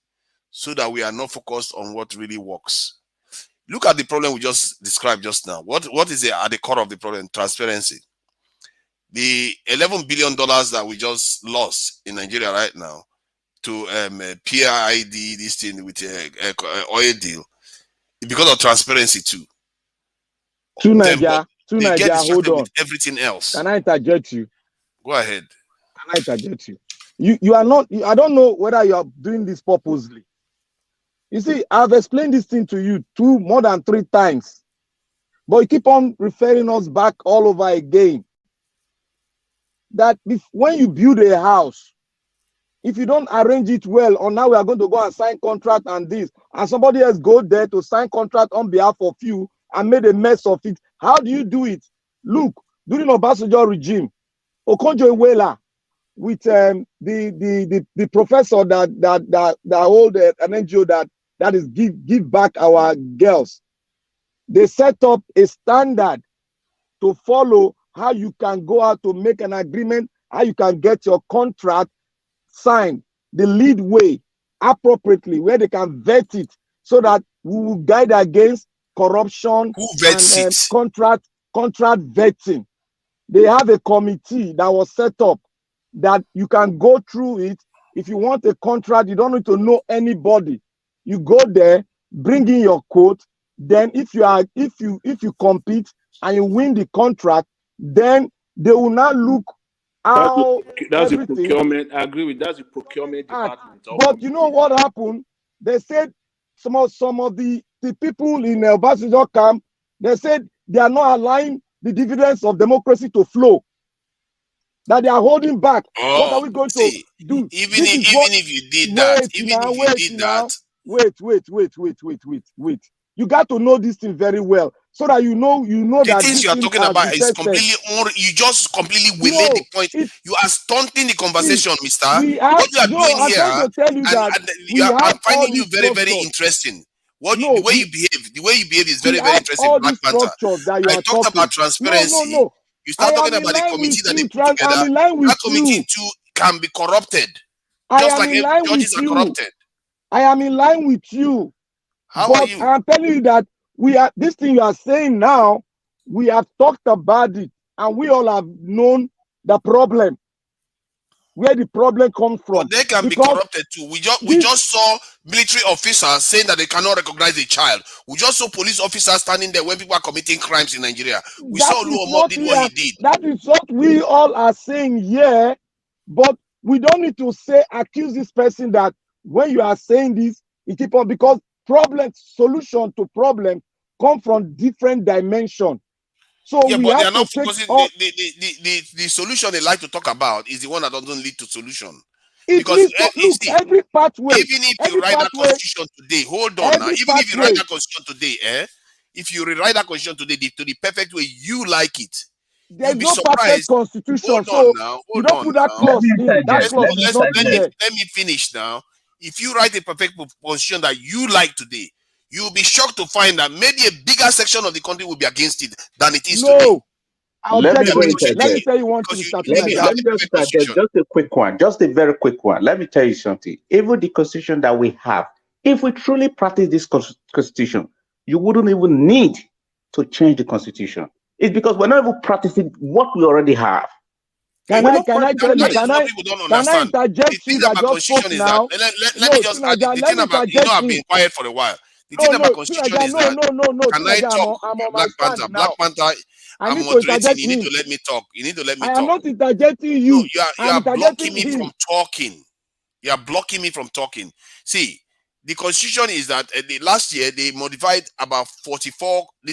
so that we are not focused on what really works. Look at the problem we just described just now. What is at the core of the problem? Transparency. The $11 billion that we just lost in Nigeria right now to PID, this thing with oil deal, because of transparency too. Naija, hold on. Everything else. Can I interject you? Go ahead. Can I interject you? You are not. I don't know whether you are doing this purposely. You see, I've explained this thing to you more than 3 times, but you keep on referring us back all over again. That when you build a house, if you don't arrange it well, or now we are going to go and sign contract and this, and somebody else go there to sign contract on behalf of you and made a mess of it. How do you do it? Look, during Obasanjo regime, Okonjo-Iweala with the professor that hold an NGO that is give back our girls. They set up a standard to follow how you can go out to make an agreement, how you can get your contract signed, the lead way, appropriately, where they can vet it, so that we will guide against corruption Who vets and it? contract vetting. They have a committee that was set up that you can go through it. If you want a contract, you don't need to know anybody. You go there, bring in your quote. Then if you compete and you win the contract, then they will now look how That's a everything. procurement. I agree with that's the procurement department. But you know what happened? They said some of the people in Obasanjo camp, they said they are not allowing the dividends of democracy to flow. That they are holding back. What are we going to do? Even if you did that, Wait. You got to know this thing very well, so that you know the that things you are talking about is completely you just completely relay the point. You are stunting the conversation, mister. What you are doing here, I'm finding you very, very interesting. The way you behave is very, very interesting, Black Panther. I talked about transparency. No. You start talking about the committee that they put together. That committee too can be corrupted, just like judges are corrupted. I am in line with you. How are you? I am telling you that this thing you are saying now, we have talked about it, and we all have known the problem, where the problem comes from. But they can be corrupted too. We just saw military officers saying that they cannot recognize a child. We just saw police officers standing there when people are committing crimes in Nigeria. We saw Luomo did what he did. That is what we all are saying here, but we don't need to accuse this person that when you are saying this, you keep on, because solution to problem come from different dimensions. So yeah, we but they have are not to focusing. The solution they like to talk about is the one that doesn't lead to solution. Because every pathway, even if you write that constitution today, hold on now. Even if you write that constitution today, if you rewrite that constitution today to the perfect way you like it, there's no perfect constitution. Hold on now. You don't put that clause in. That clause is not there. Let me finish now. If you write a perfect constitution that you like today, you will be shocked to find that maybe a bigger section of the country will be against it than it is today. Let me tell you one thing. Just a quick one, just a very quick one. Let me tell you something. Even the constitution that we have, if we truly practice this constitution, you wouldn't even need to change the constitution. It's because we're not even practicing what we already have. Can I interject you that just spoke now? Let me just add the thing about, I've been quiet for a while. The thing about constitution is that, can I talk? Black Panther, I'm moderating. You need to let me talk. I am not interjecting you. No, you are blocking me from talking. You are blocking me from talking. See, the constitution is that last year they modified about 44 they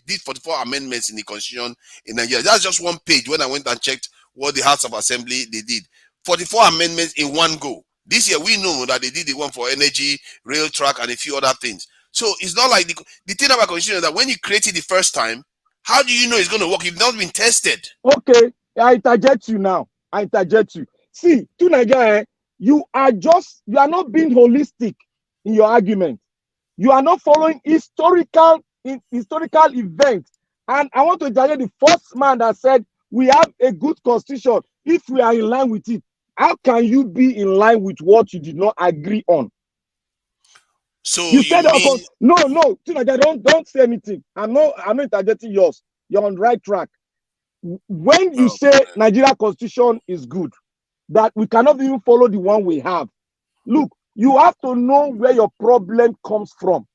did 44 amendments in the constitution in Nigeria. That's just one page. When I went and checked what the House of Assembly they did, 44 amendments in one go. This year we know that they did the one for energy, rail track, and a few other things. So it's not like the thing about constitution is that when you create it the first time, how do you know it's going to work if it's not been tested? Okay, I interject you now. See, to Nigeria, you are not being holistic in your argument. You are not following historical events. And I want to interject the first man that said we have a good constitution if we are in line with it. How can you be in line with what you did not agree on? So you said no, don't say anything. I'm not interjecting yours. You're on the right track. When you say Nigeria constitution is good, that we cannot even follow the one we have. Look, you have to know where your problem comes from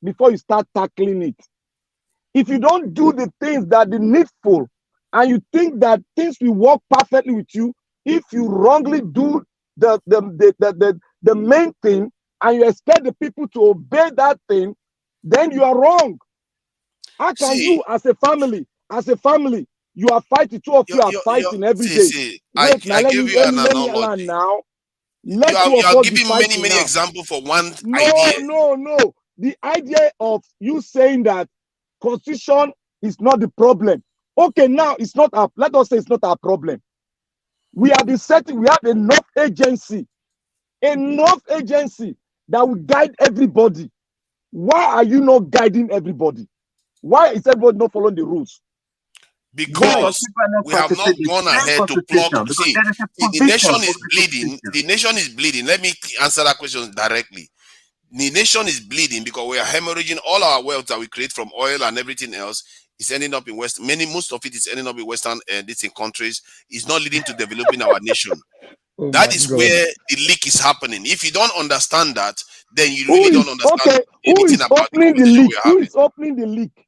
before you start tackling it. If you don't do the things that are needful, and you think that things will work perfectly with you, if you wrongly do the main thing and you expect the people to obey that thing, then you are wrong. How can you, as a family, you are fighting, two of you are fighting every day. I give you an analogy. You are giving many examples for one idea. No. The idea of you saying that constitution is not the problem. Okay, now it's not let us say it's not our problem. We have enough agency that will guide everybody. Why are you not guiding everybody? Why is everybody not following the rules? Because we have not gone ahead to plug. See, the nation is bleeding. The nation is bleeding. Let me answer that question directly. The nation is bleeding because we are hemorrhaging all our wealth that we create from oil and everything else. Is ending up in most of it is ending up in Western countries. It's not leading to developing our nation. That is where the leak is happening. If you don't understand that, then you really don't understand anything about the conversation we are having. Who is opening the leak?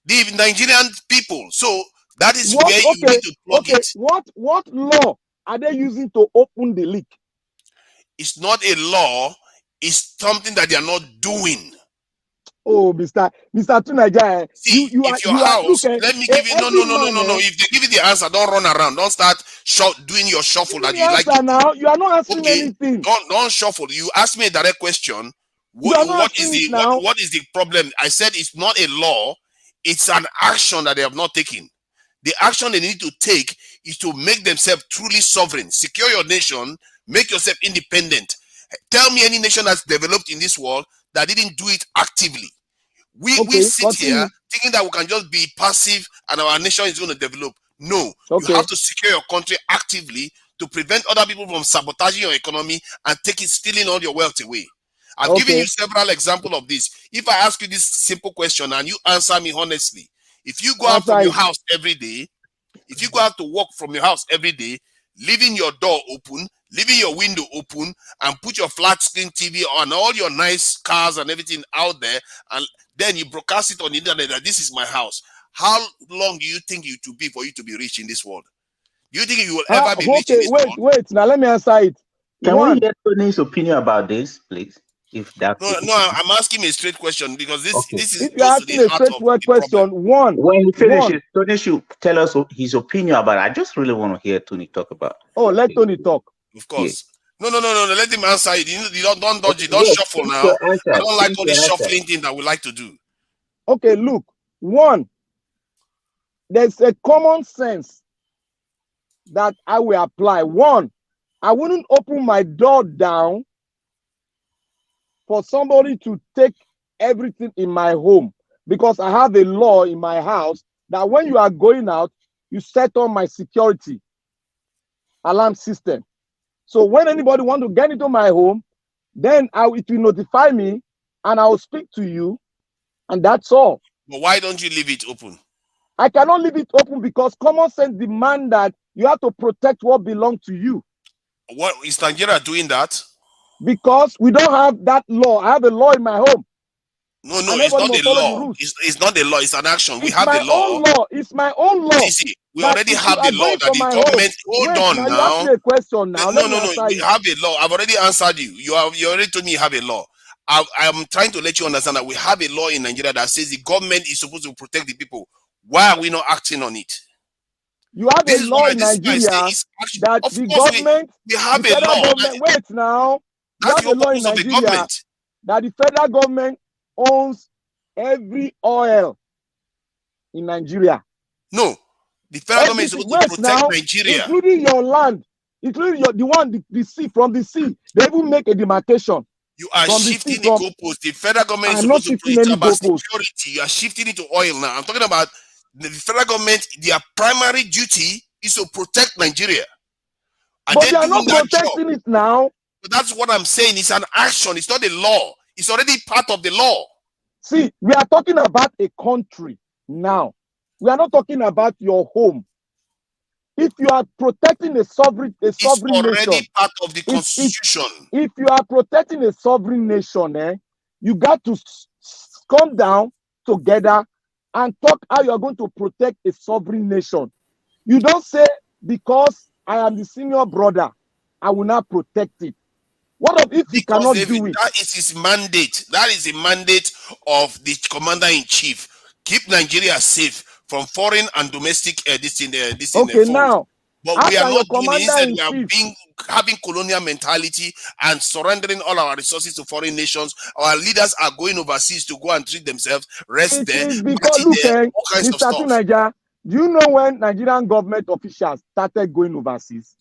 The Nigerian people. So that is where you need to plug it. What law are they using to open the leak? It's not a law. It's something that they are not doing. Oh, Mr. Tunaja, see, if your house, let me give you no. If they give you the answer, don't run around. Don't start doing your shuffle that you like. Now you are not answering anything. Don't shuffle. You ask me a direct question. What is the problem? I said it's not a law. It's an action that they have not taken. The action they need to take is to make themselves truly sovereign, secure your nation, make yourself independent. Tell me any nation that's developed in this world that didn't do it actively. We sit here thinking that we can just be passive and our nation is going to develop. No, you have to secure your country actively to prevent other people from sabotaging your economy and stealing all your wealth away. I've given you several examples of this. If I ask you this simple question and you answer me honestly, if you go out from your house every day, if you go out to work from your house every day, leaving your door open, leaving your window open, and put your flat screen TV on, all your nice cars and everything out there, and then you broadcast it on the internet that this is my house, how long do you think it will be for you to be rich in this world? Do you think you will ever be rich in this world? Wait, now let me answer it. Can we get Tony's opinion about this, please? If that no, I'm asking a straight question because this is if you're asking a straightforward question. When he finishes, Tony should tell us his opinion about it. I just really want to hear Tony talk about it. Oh, let Tony talk. Of course. Yeah. No. Let him answer it. You don't dodge it. Don't shuffle now. I don't like all this shuffling thing that we like to do. Okay, look. One, there's a common sense that I will apply. One, I wouldn't open my door down for somebody to take everything in my home, because I have a law in my house that when you are going out, you set on my security alarm system. So when anybody want to get into my home, then it will notify me and I will speak to you, and that's all. But why don't you leave it open? I cannot leave it open because common sense demands that you have to protect what belongs to you. What is Nigeria doing that? Because we don't have that law. I have a law in my home. No, it's not a law. It's not a law. It's an action. We have the law. It's my own law. See, we already have the law that the government. Hold on now. You asked me a question now. No. We have a law. I've already answered you. You already told me you have a law. I'm trying to let you understand that we have a law in Nigeria that says the government is supposed to protect the people. Why are we not acting on it? You have a law in Nigeria that the government. We have a law. Wait now. That's the purpose of the government. That the federal government owns every oil in Nigeria. No, the federal government is supposed to protect Nigeria, including your land, including the sea. From the sea, they will make a demarcation. You are shifting the goalpost. The federal government is supposed to protect about security. You are shifting it to oil now. I'm talking about the federal government. Their primary duty is to protect Nigeria. But they are not protecting it now. But that's what I'm saying. It's an action. It's not a law. It's already part of the law. See, we are talking about a country now. We are not talking about your home. If you are protecting a sovereign nation, it's already part of the constitution. If you are protecting a sovereign nation, you got to come down together and talk how you are going to protect a sovereign nation. You don't say, because I am the senior brother, I will not protect it. What if he cannot do it? That is his mandate. That is the mandate of the commander-in-chief. Keep Nigeria safe from foreign and domestic now. But we are not doing it. We are having colonial mentality and surrendering all our resources to foreign nations. Our leaders are going overseas to go and treat themselves, rest there, because there, all kinds of stuff. Nigeria, do you know when Nigerian government officials started going overseas?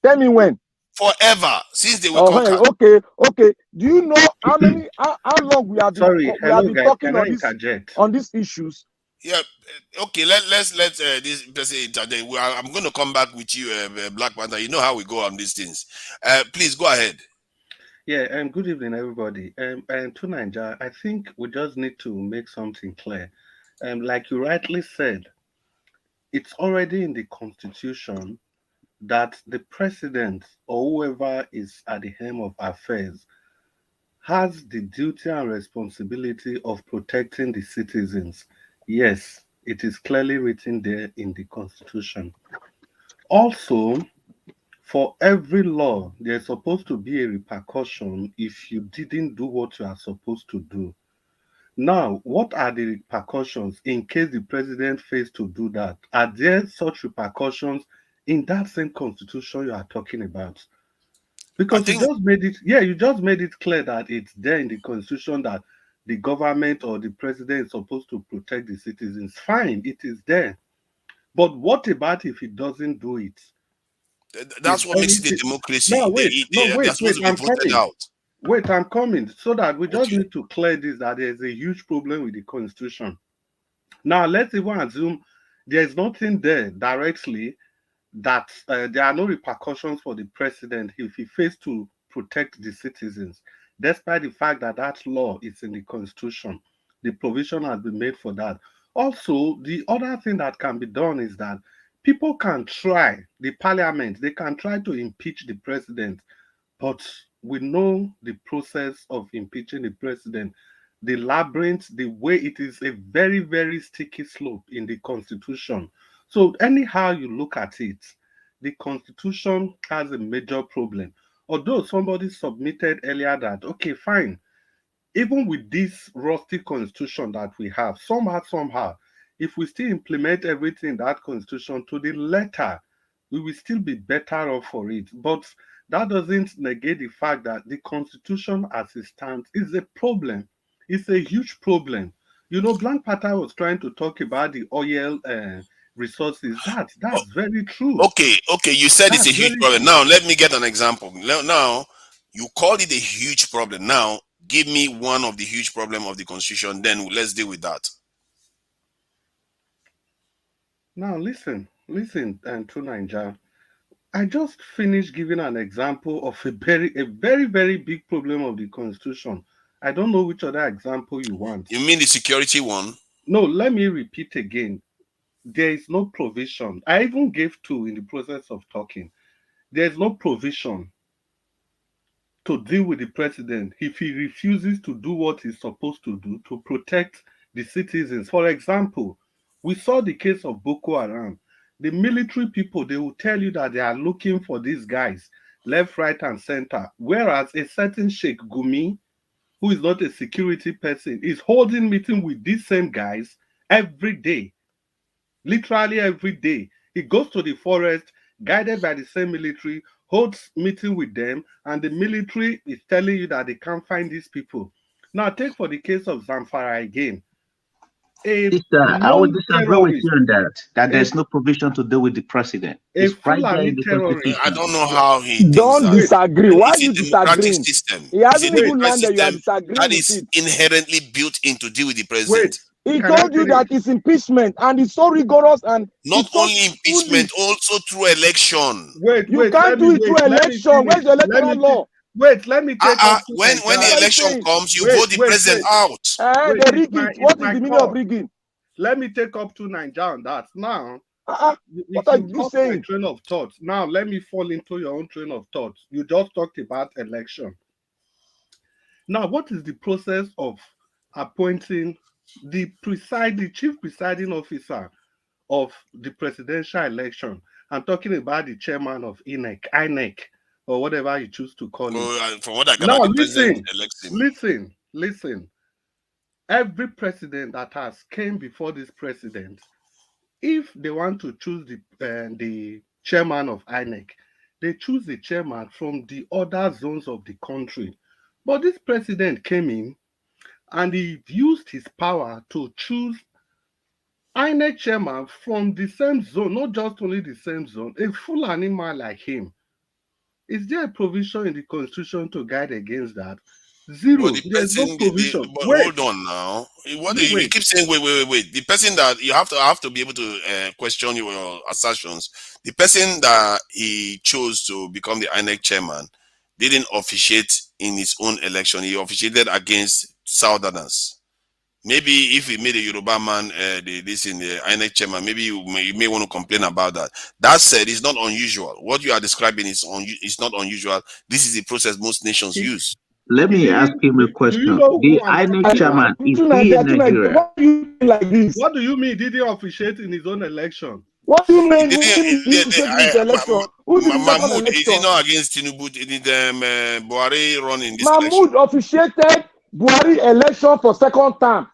Tell me when. Forever, since they were conquered. Okay. Do you know how long we have been, talking on these issues? Yeah. Okay. Let's this person interject. I'm going to come back with you, Black Panther. You know how we go on these things. Please go ahead. Yeah, and good evening, everybody. And to Nigeria, I think we just need to make something clear. Like you rightly said, it's already in the constitution that the president or whoever is at the helm of affairs has the duty and responsibility of protecting the citizens. Yes, it is clearly written there in the constitution. Also, for every law, there's supposed to be a repercussion if you didn't do what you are supposed to do. Now, what are the repercussions in case the president fails to do that? Are there such repercussions in that same constitution you are talking about? Because you just made it, yeah, you just made it clear that it's there in the constitution that the government or the president is supposed to protect the citizens. Fine, it is there. But what about if he doesn't do it? That's what makes it a democracy. No, wait, they're supposed to be I'm voted coming. out. Wait, I'm coming. So that we just need to clear this, that there's a huge problem with the constitution. Now, let's even assume there's nothing there directly that there are no repercussions for the president if he fails to protect the citizens, despite the fact that that law is in the constitution. The provision has been made for that. Also, the other thing that can be done is that people can try, the parliament, they can try to impeach the president, but we know the process of impeaching the president, the labyrinth, the way it is a very, very sticky slope in the constitution. So anyhow you look at it, the constitution has a major problem. Although somebody submitted earlier that, okay, fine, even with this rusty constitution that we have, somehow, if we still implement everything in that constitution to the letter, we will still be better off for it. But that doesn't negate the fact that the constitution as it stands is a problem. It's a huge problem. You know, Black Panther was trying to talk about the oil resources. That's very true. Okay. You said it's a huge problem. Now, let me get an example. Now, you called it a huge problem. Now, give me one of the huge problem of the constitution. Then let's deal with that. Now, listen, and to Nigeria. I just finished giving an example of a very, very big problem of the constitution. I don't know which other example you want. You mean the security one? No, let me repeat again. There is no provision. I even gave two in the process of talking. There is no provision to deal with the president if he refuses to do what he's supposed to do to protect the citizens. For example, we saw the case of Boko Haram. The military people, they will tell you that they are looking for these guys left, right, and center. Whereas a certain Sheikh Gumi, who is not a security person, is holding meeting with these same guys every day. Literally every day. He goes to the forest, guided by the same military, holds meeting with them, and the military is telling you that they can't find these people. Now, take for the case of Zamfara again. I would disagree with you on that there's no provision to deal with the president. It's right there in the Constitution. I don't know how he don't disagree. Why are you disagreeing? disagreeing? He hasn't even landed. You are disagreeing that with is it. inherently built in to deal with the president. He told you that it's impeachment and it's so rigorous and not only impeachment, also through election. You can't do it through election. Where's the electoral law? Wait, let me take when the election comes, you vote the president out. They rig it. What is the meaning of rigging? Let me take up to Nigeria on that. Now, what are you saying? Train of thought. Now, let me fall into your own train of thought. You just talked about election. Now, what is the process of appointing the chief presiding officer of the presidential election? I'm talking about the chairman of INEC, or whatever you choose to call it. From what I can now, listen. Every president that has came before this president, if they want to choose the chairman of INEC, they choose the chairman from the other zones of the country. But this president came in and he used his power to choose INEC chairman from the same zone, not just only the same zone, a full animal like him. Is there a provision in the constitution to guide against that? Zero. But the There's no person, provision. but Wait. hold on now. What do you Wait. keep saying? Wait. The person that you have to be able to question your assertions. The person that he chose to become the INEC chairman didn't officiate in his own election. He officiated against Southerners. Maybe if he made a Yoruba man this in the INEC chairman, maybe you may want to complain about that. That said, it's not unusual. What you are describing is not unusual. This is the process most nations use. Let me ask him a question. The INEC chairman, is he in Nigeria? What do you mean like this? What do you mean? Did he officiate in his own election? What do you mean? Election? Mahmoud, is he not against Tinubu? Did Buhari run in this Mahmoud officiated Buhari election for second term.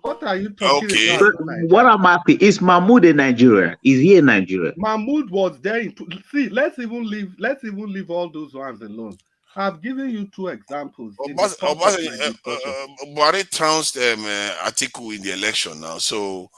What are you talking Okay. about? What I'm asking is Mahmoud in Nigeria? Is he in Nigeria? Mahmoud was there. See, let's even leave all those ones alone. I've given you two examples. Buhari trounced Atiku in the election now. So,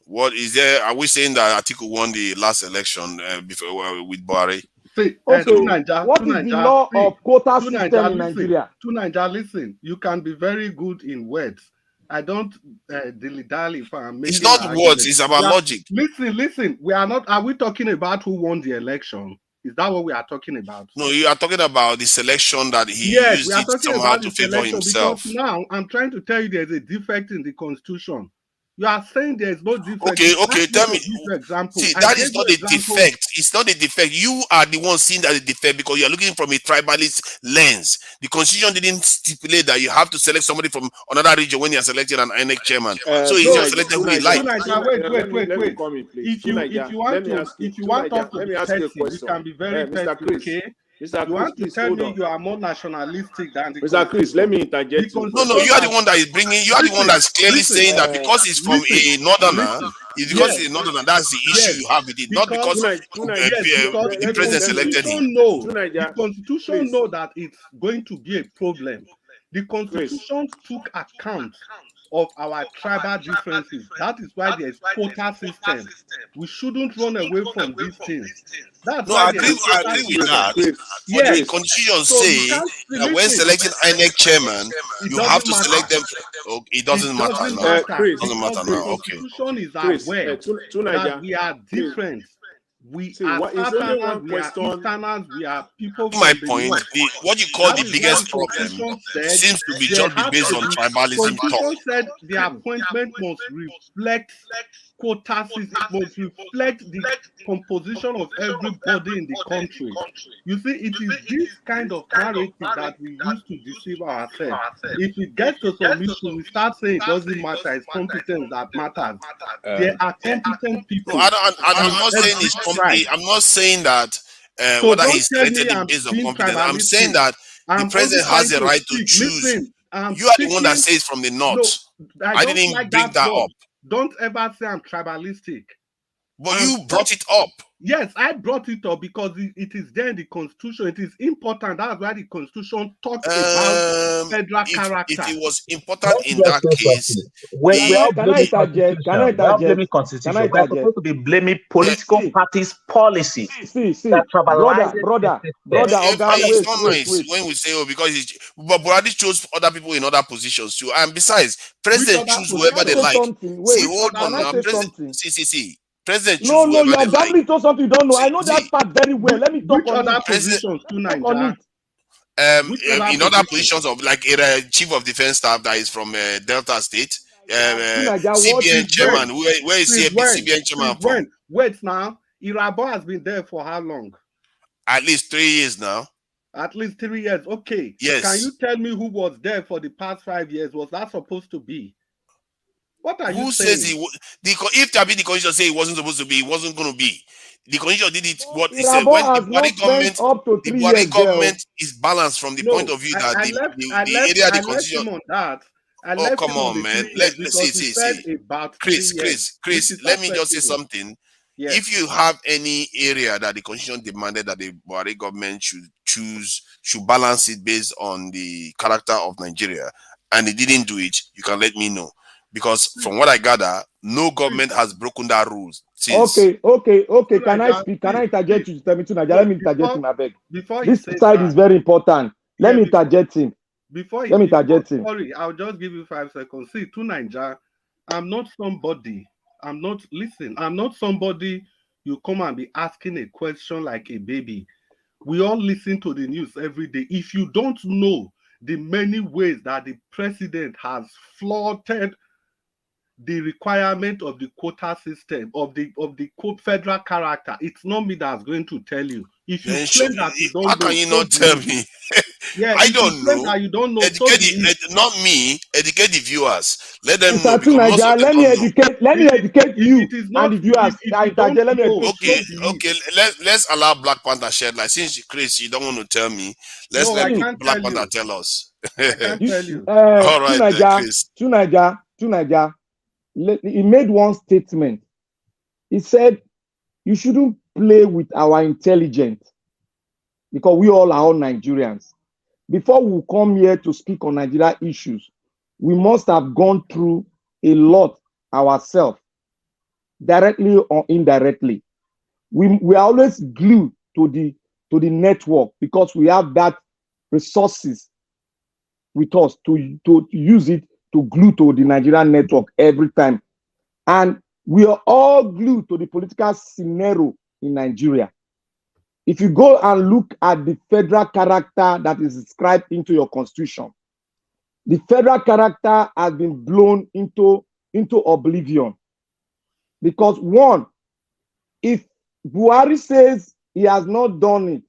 what is there? Are we saying that Atiku won the last election before with Buhari? See, what is the law of quota system in Nigeria? To Nigeria, listen. You can be very good in words. I don't dilly-dally if I'm making. It's not words. It's about logic. Listen. We are not. Are we talking about who won the election? Is that what we are talking about? No, you are talking about the selection that he used it somehow to favor himself. Because now I'm trying to tell you there's a defect in the constitution. You are saying there is no defect. Okay, tell me. Example. See, that is not a defect. It's not a defect. You are the one seeing that a defect because you are looking from a tribalist lens. The constitution didn't stipulate that you have to select somebody from another region when you are selecting an INEC chairman. So he's just selected who he likes. Wait. If you want us to be petty, we can be very petty, okay? Mr. You want to tell me you are more nationalistic than the Mr. Chris, let me interject. No, you are the one that is bringing. You are the one that's clearly saying that because he's from a northerner, it's because he's a northerner. That's the issue you have with it, not because the president selected him. The Constitution know that it's going to be a problem. The Constitution took account of our tribal differences. That is why there's quota system. We shouldn't run away from these things. That's I agree with that. Yes. The constitution say that when selecting INEC chairman, you have to select them. It doesn't matter now. It doesn't matter now. Okay. The constitution is aware that we are different. We are Southerners, we are Easterners, we are people. My point, what you call the biggest problem seems to be just based on tribalism talk. Said the appointment must reflect quota system, must reflect the composition of everybody in the country. You see, it is this kind of narrative that we use to deceive ourselves. If it gets to some issue, we start saying it doesn't matter, it's competence that matters. There are competent people. No, I'm not saying it's competence. I'm not saying that whether he's selected based on competence. I'm saying that the president has the right to choose. You are the one that says from the north. I didn't bring that up. Don't ever say I'm tribalistic. But you brought it up. Yes, I brought it up because it is there in the Constitution. It is important. That's why the Constitution talks about federal character. If it was important in that case, we are blaming Constitution. We are supposed to be blaming political parties' policy. See, brother. It's not nice when we say, because but Buhari chose other people in other positions too. And besides, president choose whoever they like. See, hold on now. See. President choose you are gambling to something you don't know. I know that part very well. Let me talk on other positions to Nigeria. In other positions of like a chief of defense staff that is from Delta State, CBN chairman. Where is CBN chairman from? Wait now. Irabo has been there for how long? At least 3 years now. At least 3 years. Okay. Yes. Can you tell me who was there for the past 5 years? Was that supposed to be? What are you saying? Who says if the constitution say it wasn't supposed to be, it wasn't going to be. The constitution did it. What it said when the Buhari government is balanced from the point of view that the area the constitution. Oh, come on, man. Let's see. Chris, let me just say something. Yes. If you have any area that the constitution demanded that the Buhari government should balance it based on the character of Nigeria, and it didn't do it, you can let me know. Because from what I gather, no government has broken that rules. Since. Okay. Can I speak? Can I interject you? Let me interject him, I beg. This side is very important. Let me interject him. Before Let me interject oh, him. sorry, I'll just give you 5 seconds. See, to Niger, I'm not somebody. I'm not somebody you come and be asking a question like a baby. We all listen to the news every day. If you don't know the many ways that the president has flaunted the requirement of the quota system, of the federal character, it's not me that's going to tell you. If you Then claim that you how don't know, can you so not be tell it. me? Yeah, I if you don't claim know. that you don't know, so Educate be it. not me. Educate the viewers. Let them know Mr. because most Tunaja, of them let me don't know. educate. Let me educate If you it is and not, the viewers. if you don't Let me know, educate Okay, you. so be okay. it. Let's allow Black Panther shed light. Since Chris, you don't want to tell me. Let's No, I let can't Black tell Panther you. tell us. I can't tell you. All right, Chris. Tunaja, he made one statement. He said, you shouldn't play with our intelligence because we all are all Nigerians. Before we come here to speak on Nigeria issues, we must have gone through a lot ourselves, directly or indirectly. We are always glued to the network because we have that resources with us to use it to glue to the Nigerian network every time. And we are all glued to the political scenario in Nigeria. If you go and look at the federal character that is inscribed into your constitution, the federal character has been blown into oblivion. Because one, if Buhari says he has not done it,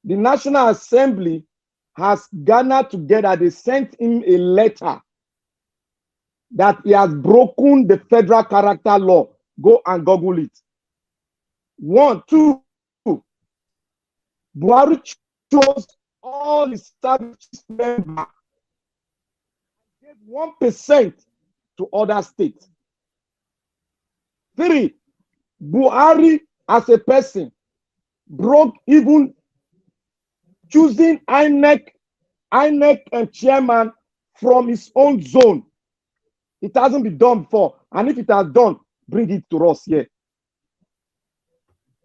the National Assembly has gathered together, they sent him a letter that he has broken the federal character law. Go and Google it. 1, 2, Buhari chose all his service members, gave 1% to other states. 3, Buhari as a person broke even choosing INEC and chairman from his own zone. It hasn't been done before. And if it has done, bring it to us here.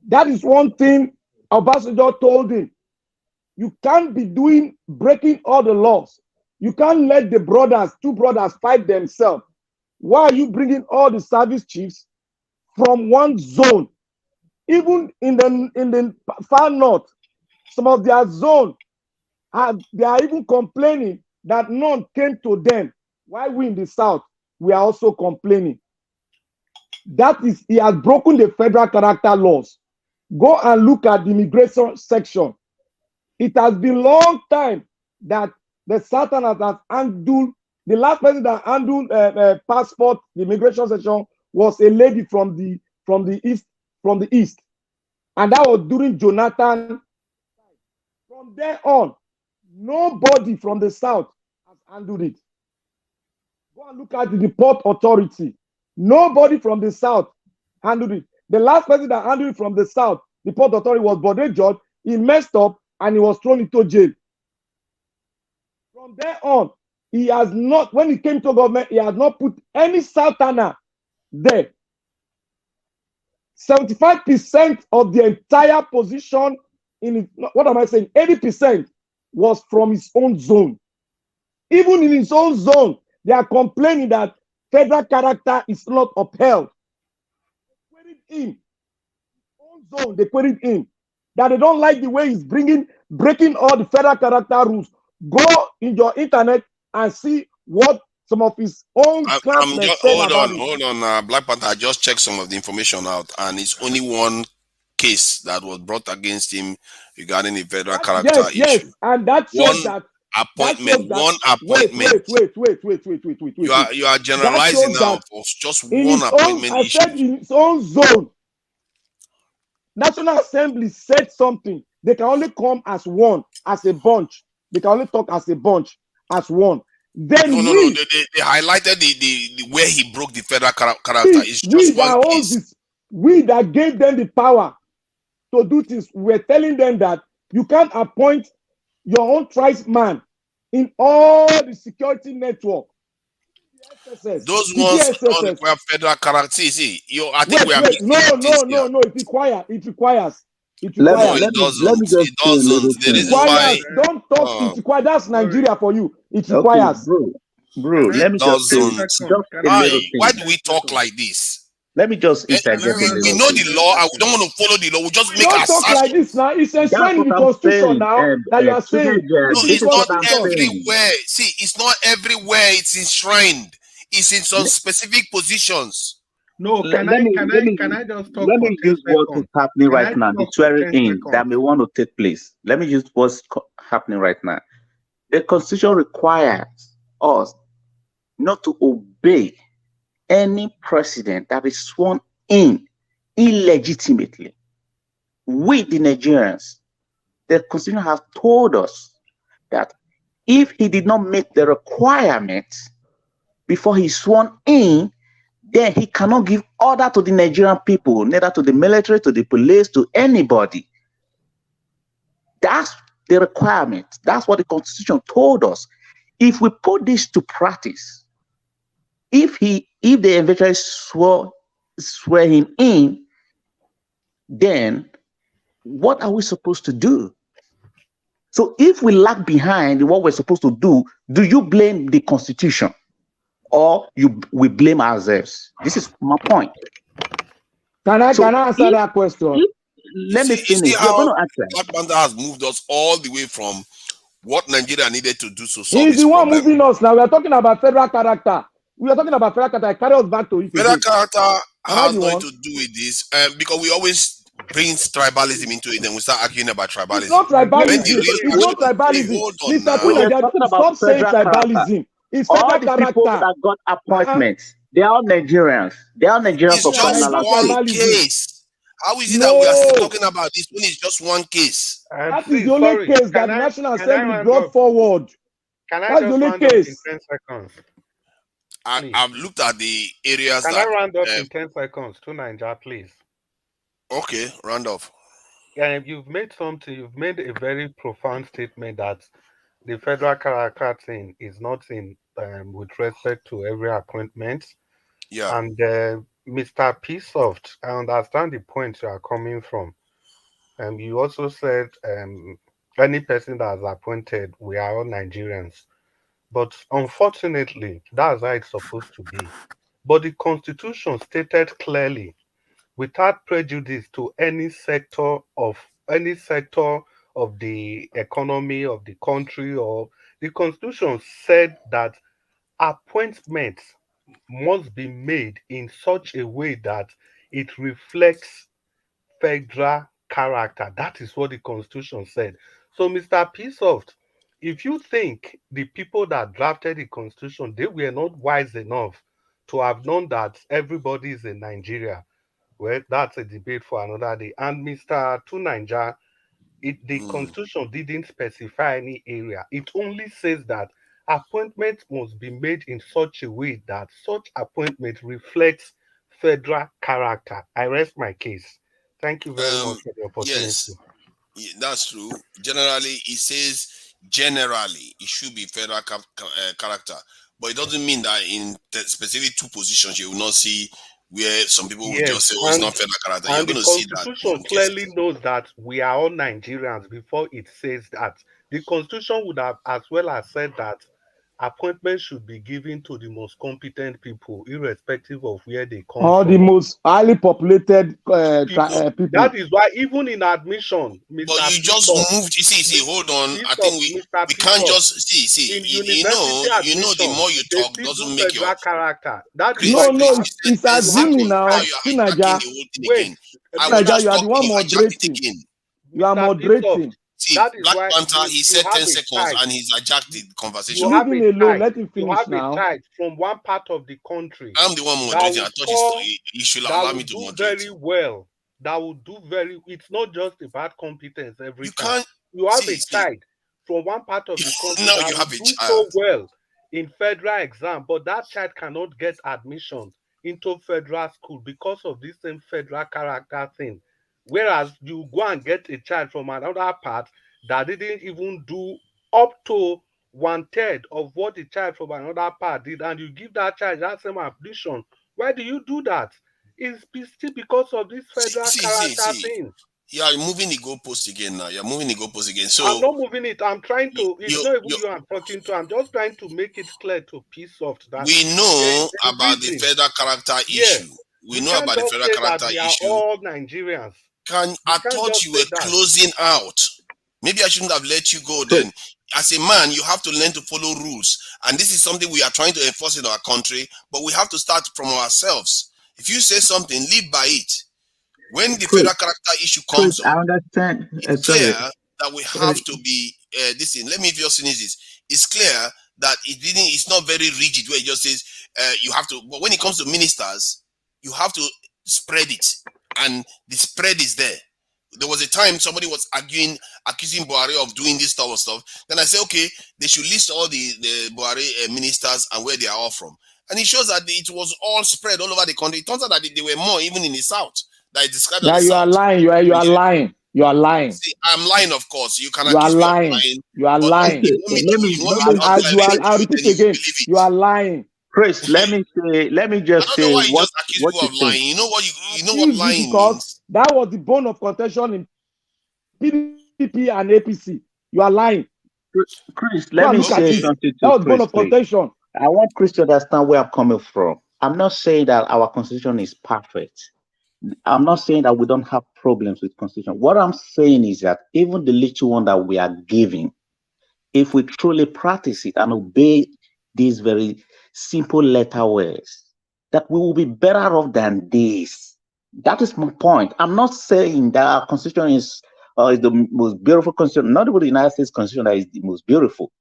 That is one thing Obasanjo told him. You can't be breaking all the laws. You can't let the two brothers fight themselves. Why are you bringing all the service chiefs from one zone? Even in the far north, some of their zone, they are even complaining that none came to them. Why we in the south, we are also complaining. That is, he has broken the federal character laws. Go and look at the immigration section. It has been a long time that the Southerners has handled. The last person that handled passport, the immigration section, was a lady from the east, and that was during Jonathan. From there on, nobody from the south has handled it. Go and look at the Port Authority. Nobody from the south handled it. The last person that handled it from the south, the Port Authority, was Bode George. He messed up and he was thrown into jail. From there on, he has not, when he came to government, he has not put any Southerner there. 75% of the entire position what am I saying? 80% was from his own zone. Even in his own zone, they are complaining that federal character is not upheld. They queried him. His own zone, they queried him. That they don't like the way he's breaking all the federal character rules. Go in your internet and see what some of his own classmates said about it. Hold on, Black Panther. I just checked some of the information out, and it's only one case that was brought against him regarding the federal character issue. Yes, and that shows that appointment. One appointment. Wait. You are generalizing now for just one appointment issue. I said in his own zone, National Assembly said something. They can only come as one, as a bunch. They can only talk as a bunch, as one. Then no. They highlighted the where he broke the federal character. It's just one case. We that gave them the power to do this, we're telling them that you can't appoint your own tribesman in all the security network. Those ones don't require federal character. See, I think we are no. It requires. It Let requires. me just say a little The thing. reason why Requires. Don't talk. It requires. That's Nigeria for you. It Okay, requires. bro, let me just say just a little why thing. do we talk like this? Let me just We interject a little know thing. the law and we don't want to follow the law. We just make Don't talk like assertions. this now. It's That's enshrined in what the I'm Constitution saying. now that you are saying. No, This is it's the not Constitution. everywhere. See, it's not everywhere. It's enshrined. It's in some specific positions. No, can I just talk Let for me 10 use what is seconds? happening Can I right now, the talk for swearing 10 in seconds? that may want to take place. Let me use what's happening right now. The Constitution requires us not to obey any president that is sworn in illegitimately. We, the Nigerians, the Constitution has told us that if he did not meet the requirements before he's sworn in, then he cannot give order to the Nigerian people, neither to the military, to the police, to anybody. That's the requirement. That's what the Constitution told us. If we put this to practice, if they eventually swear him in, then what are we supposed to do? So if we lag behind in what we're supposed to do you blame the Constitution or we blame ourselves? This is my point. Can I answer that question? Let me finish. See how Black Panther has moved us all the way from what Nigeria needed to do to solve He's this the one problem. moving us now. We are talking about federal character. We are talking about federal character. I carry us back to it. Federal character has nothing to do with this, because we always bring tribalism into it, and we start arguing about tribalism. It's not tribalism. It's not tribalism. Mr. Tunaja, stop saying tribalism. It's all federal the character. people that got appointments, they are all Nigerians. They are Nigerians It's for just one case. How is it that we are still talking about this when it's just one case? That is the only case that the National Assembly brought forward. Can I That's the just only round up case. in 10 seconds? I've looked at the areas Can that. I round up in 10 seconds to Nigeria, please? Okay, round off. Yeah, you've made a very profound statement that the federal character thing is not in with respect to every appointment. Yeah. And Mr. Psoft, I understand the point you are coming from. You also said any person that is appointed, we are all Nigerians. But unfortunately, that's how it's supposed to be. But the Constitution stated clearly, without prejudice to any sector of the economy of the country, or the Constitution said that appointments must be made in such a way that it reflects federal character. That is what the Constitution said. So, Mr. Psoft, if you think the people that drafted the Constitution, they were not wise enough to have known that everybody is in Nigeria, well, that's a debate for another day. And Mr. Tunanja, the Constitution didn't specify any area. It only says that appointments must be made in such a way that such appointment reflects federal character. I rest my case. Thank you very much for the opportunity. Yes, that's true. Generally, it says generally it should be federal character, but it doesn't mean that in specific two positions you will not see where some people will just say, "Oh, it's not federal character." You're And the going to see that. Constitution clearly knows that we are all Nigerians before it says that. The Constitution would have as well as said that appointments should be given to the most competent people, irrespective of where they come Or from. the most highly populated people. That is why even in admission, Mr. But you just moved. You see, hold on. I think we can't just see. You know, the more you talk doesn't make your character. That Chris, No, Chris, it's assuming now. Tunaja, I will Tunaja, just you are talk the one you hijacked it moderating. again. You are moderating. See, That is Black why Panther, he said have 10 a seconds child. and he's hijacked the conversation. You have Leave a him alone. child. Let him You finish have now. a child from one part of the country. I'm the one moderating. I thought he should allow me to do moderate. very well. That will do very. It's not just about competence every time. Can't. You have a child from one part of the country Now that you have will a do child. so well in federal exam, but that child cannot get admission into federal school because of this same federal character thing. Whereas you go and get a child from another part that didn't even do up to 1/3 of what the child from another part did, and you give that child that same admission. Why do you do that? It's still because of this federal character thing. Yeah, you're moving the goalpost again now. You're moving the goalpost again. So I'm not moving it. I'm trying to. It's not even you I'm talking to. I'm just trying to make it clear to P-Soft that we know there's about the reason. federal character Yes. issue. We You know can't about the just federal say that character we are issue. all Nigerians. I can't thought just you say were that. closing out. Maybe I shouldn't have let you go then. As a man, you have to learn to follow rules. And this is something we are trying to enforce in our country, but we have to start from ourselves. If you say something, live by it. When the federal character issue comes I up, understand. it's clear that we have to be this thing. Let me just finish this. It's clear that it's not very rigid where it just says you have to, but when it comes to ministers, you have to spread it, and the spread is there. There was a time somebody was accusing Buhari of doing this type of stuff. Then I said, okay, they should list all the Buhari ministers and where they are all from. And it shows that it was all spread all over the country. It turns out that they were more even in the south. That is described as Now you are lying. You are lying. You are lying. See, I'm lying, of course. You can You are accuse me of lying. lying. You are lying. I'll repeat again. You are lying. Chris, let me just say why you what just accuse people of you lying. think. You know what lying because means. that was the bone of contention in PDP and APC. You are lying. Chris, let me say something to that was bone of Chris, please. contention. I want Chris to understand where I'm coming from. I'm not saying that our constitution is perfect. I'm not saying that we don't have problems with constitution. What I'm saying is that even the little one that we are giving, if we truly practice it and obey these very simple letter words, that we will be better off than this. That is my point. I'm not saying that our constitution is the most beautiful constitution. Not even the United States constitution that is the most beautiful.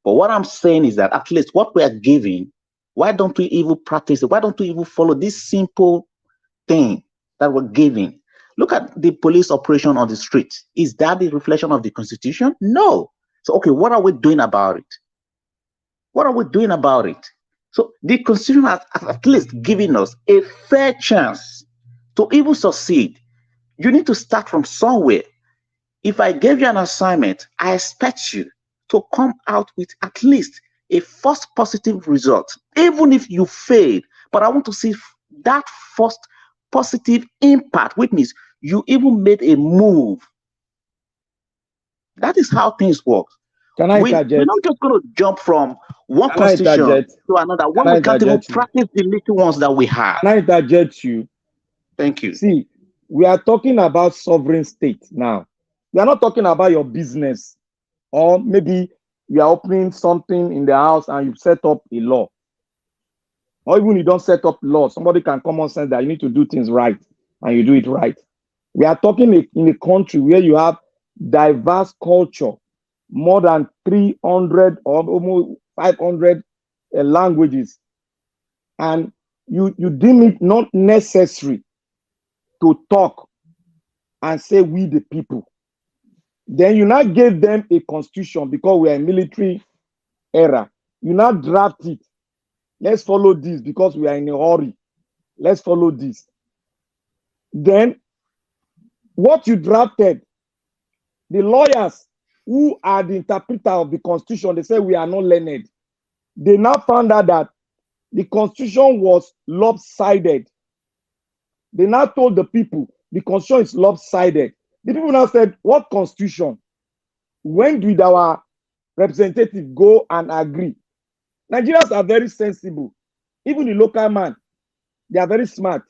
But what I'm saying is that at least what we are giving, why don't we even practice it? Why don't we even follow this simple thing that we're giving? Look at the police operation on the street. Is that the reflection of the Constitution? No. So, okay, what are we doing about it? What are we doing about it? So the Constitution has at least given us a fair chance to even succeed. You need to start from somewhere. If I gave you an assignment, I expect you to come out with at least a first positive result, even if you failed. But I want to see that first positive impact, which means you even made a move. That is how things work. Can I interject? We're not just going to jump from one constitution to another. When we can't even practice the little ones that we have. Can I interject you? Thank you. See, we are talking about sovereign state now. We are not talking about your business, or maybe you are opening something in the house and you set up a law. Or even you don't set up law, somebody can common sense that you need to do things right and you do it right. We are talking in a country where you have diverse culture, more than 300 or almost 500 languages, and you deem it not necessary to talk and say we the people. Then you now gave them a constitution because we are in military era. You now draft it. Let's follow this because we are in a hurry. Let's follow this. Then what you drafted, the lawyers who are the interpreter of the constitution, they say we are not learned. They now found out that the constitution was lopsided. They now told the people the constitution is lopsided. The people now said, what constitution? When did our representative go and agree? Nigerians are very sensible. Even the local man, they are very smart.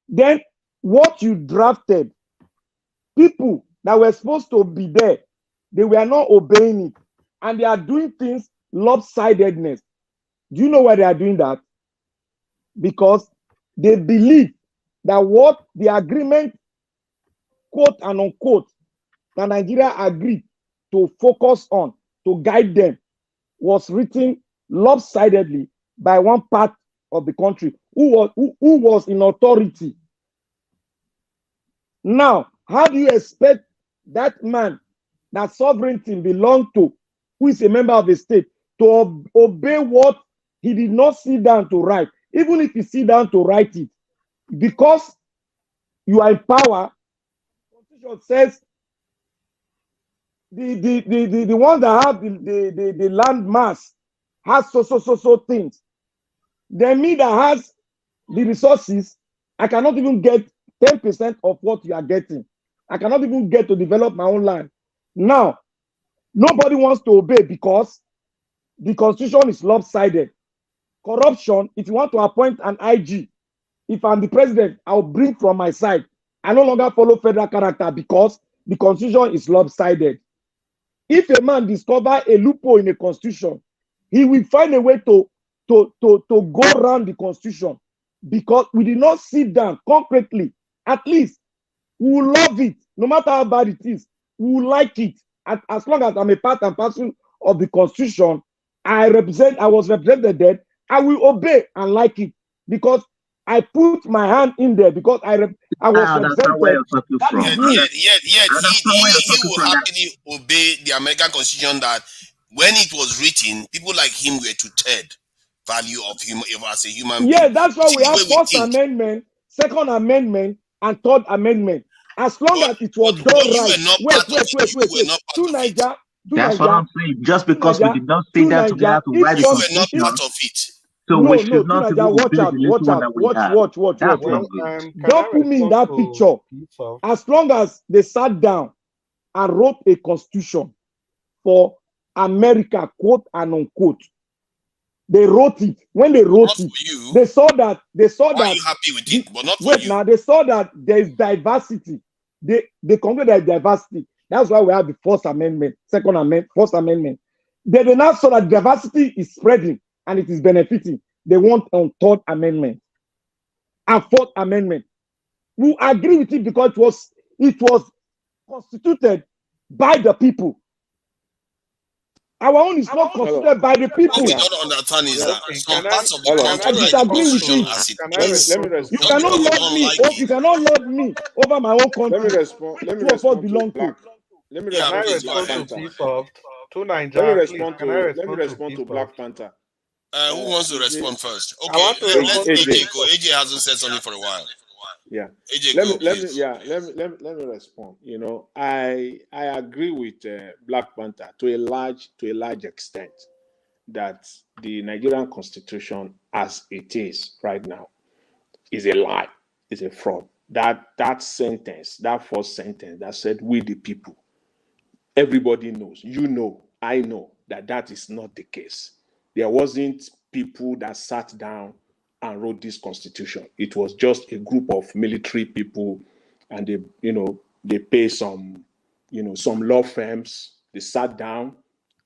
Then what you drafted, people that were supposed to be there, they were not obeying it. And they are doing things lopsidedness. Do you know why they are doing that? Because they believe that what the agreement, quote and unquote, that Nigeria agreed to focus on, to guide them, was written lopsidedly by one part of the country who was in authority. Now, how do you expect that man that sovereignty belongs to, who is a member of the state, to obey what he did not sit down to write, even if he sit down to write it? Because you are in power, the Constitution says the ones that have the land mass has so things. Then me that has the resources, I cannot even get 10% of what you are getting. I cannot even get to develop my own land. Now, nobody wants to obey because the constitution is lopsided. Corruption, if you want to appoint an IG, if I'm the president, I'll bring from my side. I no longer follow federal character because the constitution is lopsided. If a man discovers a loophole in a constitution, he will find a way to go around the constitution, because we did not sit down concretely. At least we will love it, no matter how bad it is. We will like it. As long as I'm a part and parcel of the constitution, I was represented there, I will obey and like it, because I put my hand in there, because I was represented. That is me. Yet he will happily obey the American Constitution that when it was written, people like him were tutored value of him as a human being. Yeah, that's why we have First Amendment, Second Amendment, and Third Amendment. As long as it was done right. Wait. To Niger. That's what I'm saying. Just because we did not stay there together to write the constitution. We're not part of it. So we should not watch out. Don't put me in that picture. As long as they sat down and wrote a constitution for America, quote and unquote, they wrote it. When they wrote it, they saw that. Why are you happy with it? But not for you. Now they saw that there is diversity. They concluded there is diversity. That's why we have the First Amendment, Second Amendment, First Amendment. They now saw that diversity is spreading and it is benefiting. They want on Third Amendment and Fourth Amendment. We agree with it because it was constituted by the people. Our own is not constituted by the people. What we don't understand is that some parts of the constitution as it is. You cannot lord me over my own country. Let me respond to Black Panther. Who wants to respond first? Okay, let AJ go. AJ hasn't said something for a while. Yeah. AJ, let me respond. You know, I agree with Black Panther to a large extent that the Nigerian Constitution, as it is right now, is a lie, is a fraud. That sentence, that first sentence that said "we the people," everybody knows. You know, I know that is not the case. There wasn't people that sat down and wrote this constitution. It was just a group of military people, and they pay some law firms. They sat down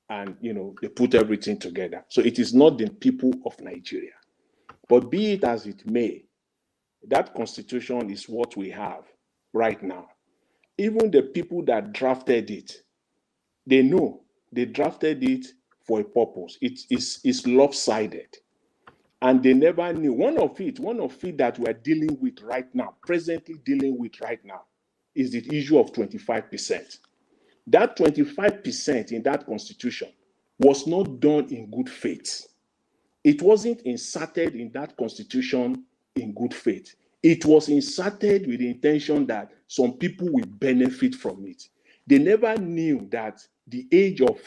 and they put everything together. So it is not the people of Nigeria. But be it as it may, that constitution is what we have right now. Even the people that drafted it, they know they drafted it for a purpose. It's lopsided. And they never knew. One of it that we're dealing with right now, presently dealing with right now, is the issue of 25%. That 25% in that constitution was not done in good faith. It wasn't inserted in that constitution in good faith. It was inserted with the intention that some people will benefit from it. They never knew that the age of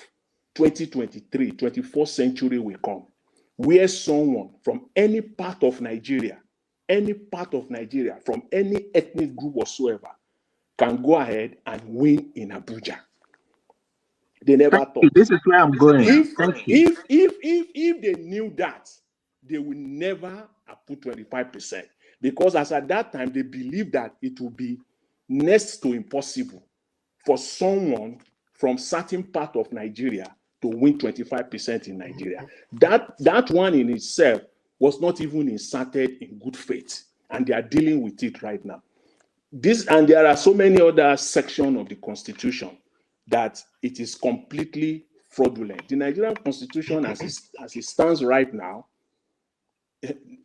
2023, 21st century will come, where someone from any part of Nigeria, from any ethnic group whatsoever, can go ahead and win in Abuja. They never thought. This is where I'm going. If they knew that, they would never have put 25%. Because as at that time, they believed that it would be next to impossible for someone from certain part of Nigeria to win 25% in Nigeria. That one in itself was not even inserted in good faith, and they are dealing with it right now. And there are so many other sections of the Constitution that it is completely fraudulent. The Nigerian Constitution, as it stands right now,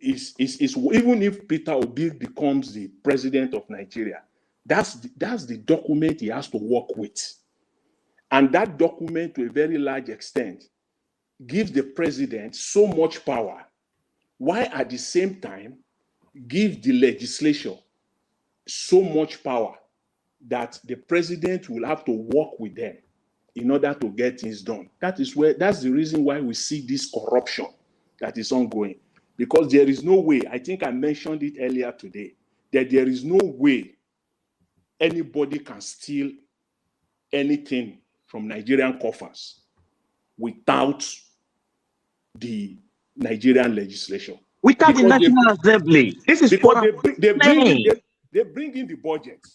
is even if Peter Obi becomes the president of Nigeria, that's the document he has to work with. And that document, to a very large extent, gives the president so much power, while at the same time gives the legislature so much power that the president will have to work with them in order to get things done. That's the reason why we see this corruption that is ongoing. Because there is no way, I think I mentioned it earlier today, that there is no way anybody can steal anything from Nigerian coffers without the Nigerian legislation. Without the Because National Assembly. This is because what they bring saying. they bring in the budget.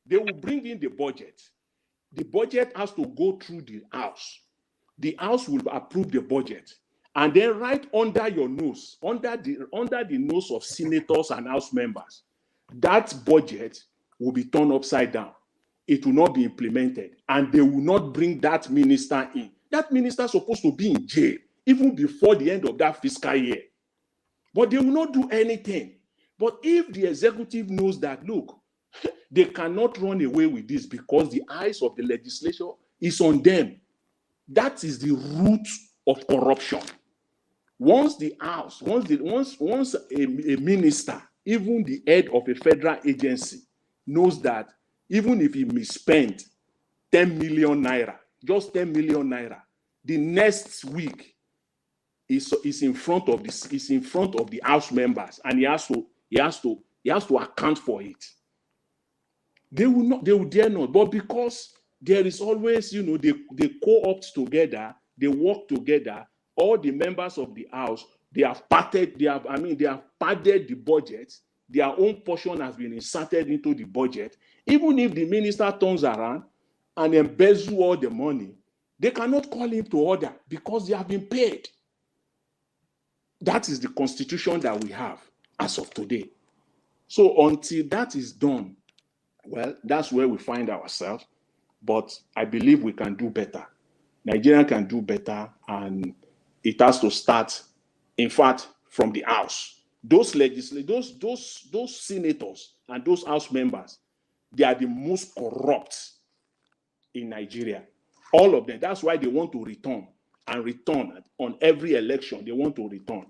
They will bring in the budget. The budget has to go through the House. The House will approve the budget. And then right under your nose, under the nose of senators and House members, that budget will be turned upside down. It will not be implemented. And they will not bring that minister in. That minister is supposed to be in jail even before the end of that fiscal year. But they will not do anything. But if the executive knows that, look, they cannot run away with this because the eyes of the legislature is on them. That is the root of corruption. Once the House, once a minister, even the head of a federal agency, knows that even if he misspent 10 million naira, just 10 million naira, the next week is in front of the House members, and he has to account for it. They will dare not. But because there is always, they co-opt together, they work together, all the members of the House, they have padded the budget. Their own portion has been inserted into the budget. Even if the minister turns around and embezzle all the money, they cannot call him to order because they have been paid. That is the constitution that we have as of today. So until that is done, well, that's where we find ourselves. But I believe we can do better. Nigeria can do better, and it has to start, in fact, from the House. Those legislators, those senators and those House members, they are the most corrupt in Nigeria. All of them. That's why they want to return on every election. They want to return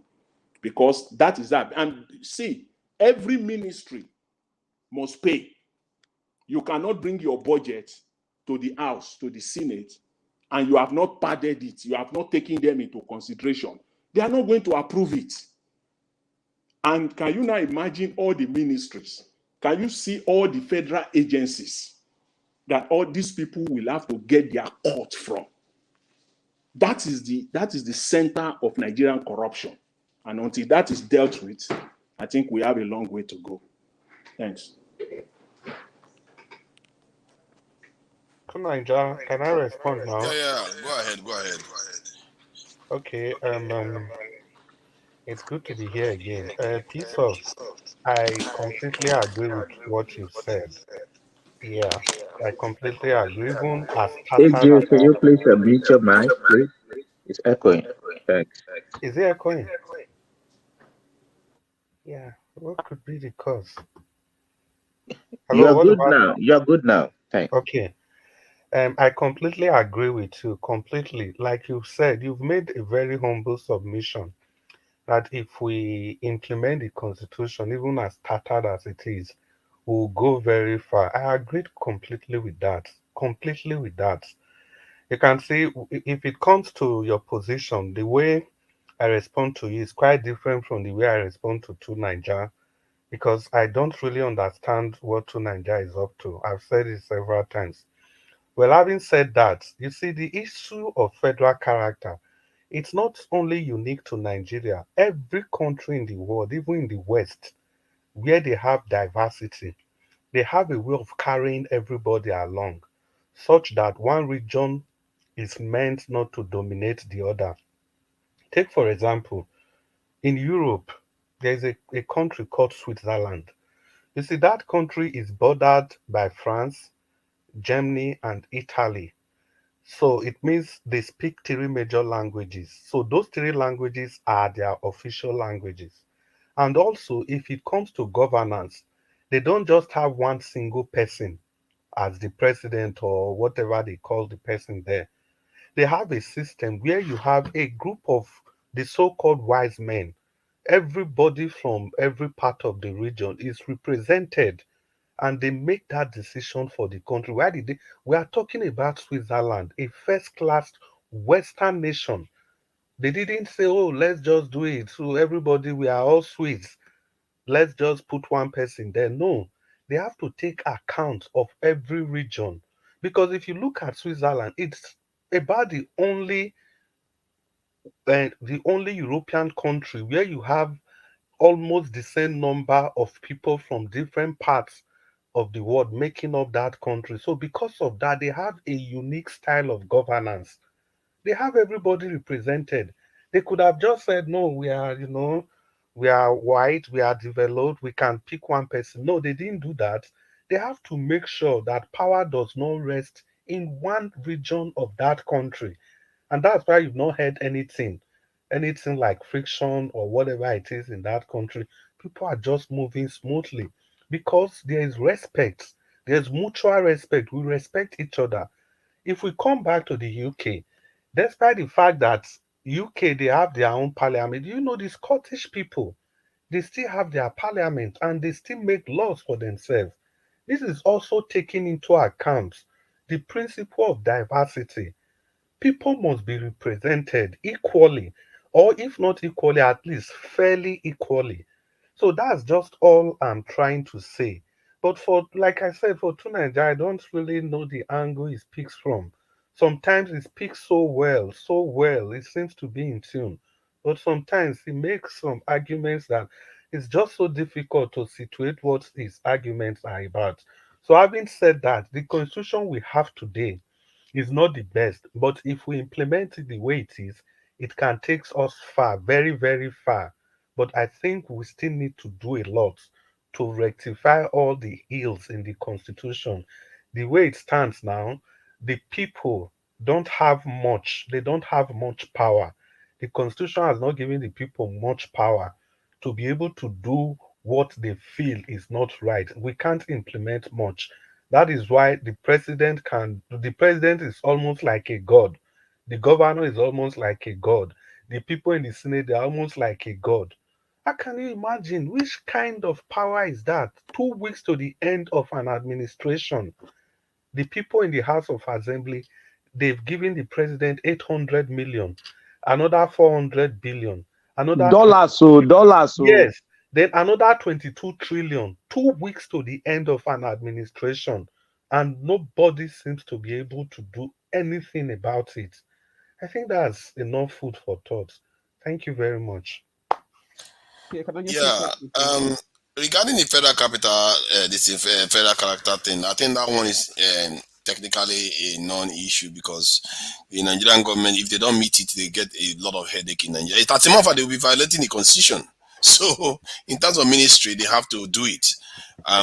because that is that. And see, every ministry must pay. You cannot bring your budget to the House, to the Senate, and you have not padded it. You have not taken them into consideration. They are not going to approve it. And can you now imagine all the ministries? Can you see all the federal agencies that all these people will have to get their cut from? That is the center of Nigerian corruption. And until that is dealt with, I think we have a long way to go. Thanks. Naija, can I respond now? Yeah. Go ahead. Okay. It's good to be here again. Piso, I completely agree with what you said. Yeah, I completely agree. Even as Hey, tattered Jill, as can you please mute your mic, please? It's echoing. Thanks. is it echoing? Yeah. What could be the cause? Hello, You're what good about now. You're good now. Thanks. okay? I completely agree with you. Completely, like you said, you've made a very humble submission that if we implement the constitution, even as tattered as it is, we'll go very far. I agreed completely with that. Completely with that. You can see if it comes to your position, the way I respond to you is quite different from the way I respond to Naija, because I don't really understand what Naija is up to. I've said it several times. Well, having said that, you see, the issue of federal character, it's not only unique to Nigeria. Every country in the world, even in the West, where they have diversity, they have a way of carrying everybody along, such that one region is meant not to dominate the other. Take, for example, in Europe, there's a country called Switzerland. You see, that country is bordered by France, Germany, and Italy. So it means they speak three major languages. So those three languages are their official languages. And also, if it comes to governance, they don't just have one single person as the president or whatever they call the person there. They have a system where you have a group of the so-called wise men. Everybody from every part of the region is represented, and they make that decision for the country. Why did they? We are talking about Switzerland, a first-class Western nation. They didn't say, "Oh, let's just do it. So everybody, we are all Swiss. Let's just put one person there." No, they have to take account of every region. Because if you look at Switzerland, it's about the only European country where you have almost the same number of people from different parts of the world making up that country. So because of that, they have a unique style of governance. They have everybody represented. They could have just said, no, we are, we are white, we are developed, we can pick one person. No, they didn't do that. They have to make sure that power does not rest in one region of that country. And that's why you've not heard anything like friction or whatever it is in that country. People are just moving smoothly because there is respect. There's mutual respect. We respect each other. If we come back to the UK, despite the fact that UK, they have their own parliament, the Scottish people, they still have their parliament and they still make laws for themselves. This is also taking into account the principle of diversity. People must be represented equally, or if not equally, at least fairly equally. So that's just all I'm trying to say. But like I said, for Tunaija, I don't really know the angle he speaks from. Sometimes he speaks so well, it seems to be in tune. But sometimes he makes some arguments that it's just so difficult to situate what his arguments are about. So having said that, the constitution we have today is not the best, but if we implement it the way it is, it can take us far, very, very far. But I think we still need to do a lot to rectify all the ills in the constitution. The way it stands now, the people don't have much. They don't have much power. The constitution has not given the people much power to be able to do what they feel is not right. We can't implement much. That is why the president is almost like a god. The governor is almost like a god. The people in the Senate, they're almost like a god. How can you imagine which kind of power is that? 2 weeks to the end of an administration. The people in the House of Assembly, they've given the president 800 million, another 400 billion, another dollars. Yes. Then another 22 trillion, 2 weeks to the end of an administration, and nobody seems to be able to do anything about it. I think that's enough food for thought. Thank you very much. Yeah. Regarding the federal capital, federal character thing, I think that one is technically a non-issue because the Nigerian government, if they don't meet it, they get a lot of headache in Nigeria. It's a they will be violating the constitution. So, in terms of ministry, they have to do it,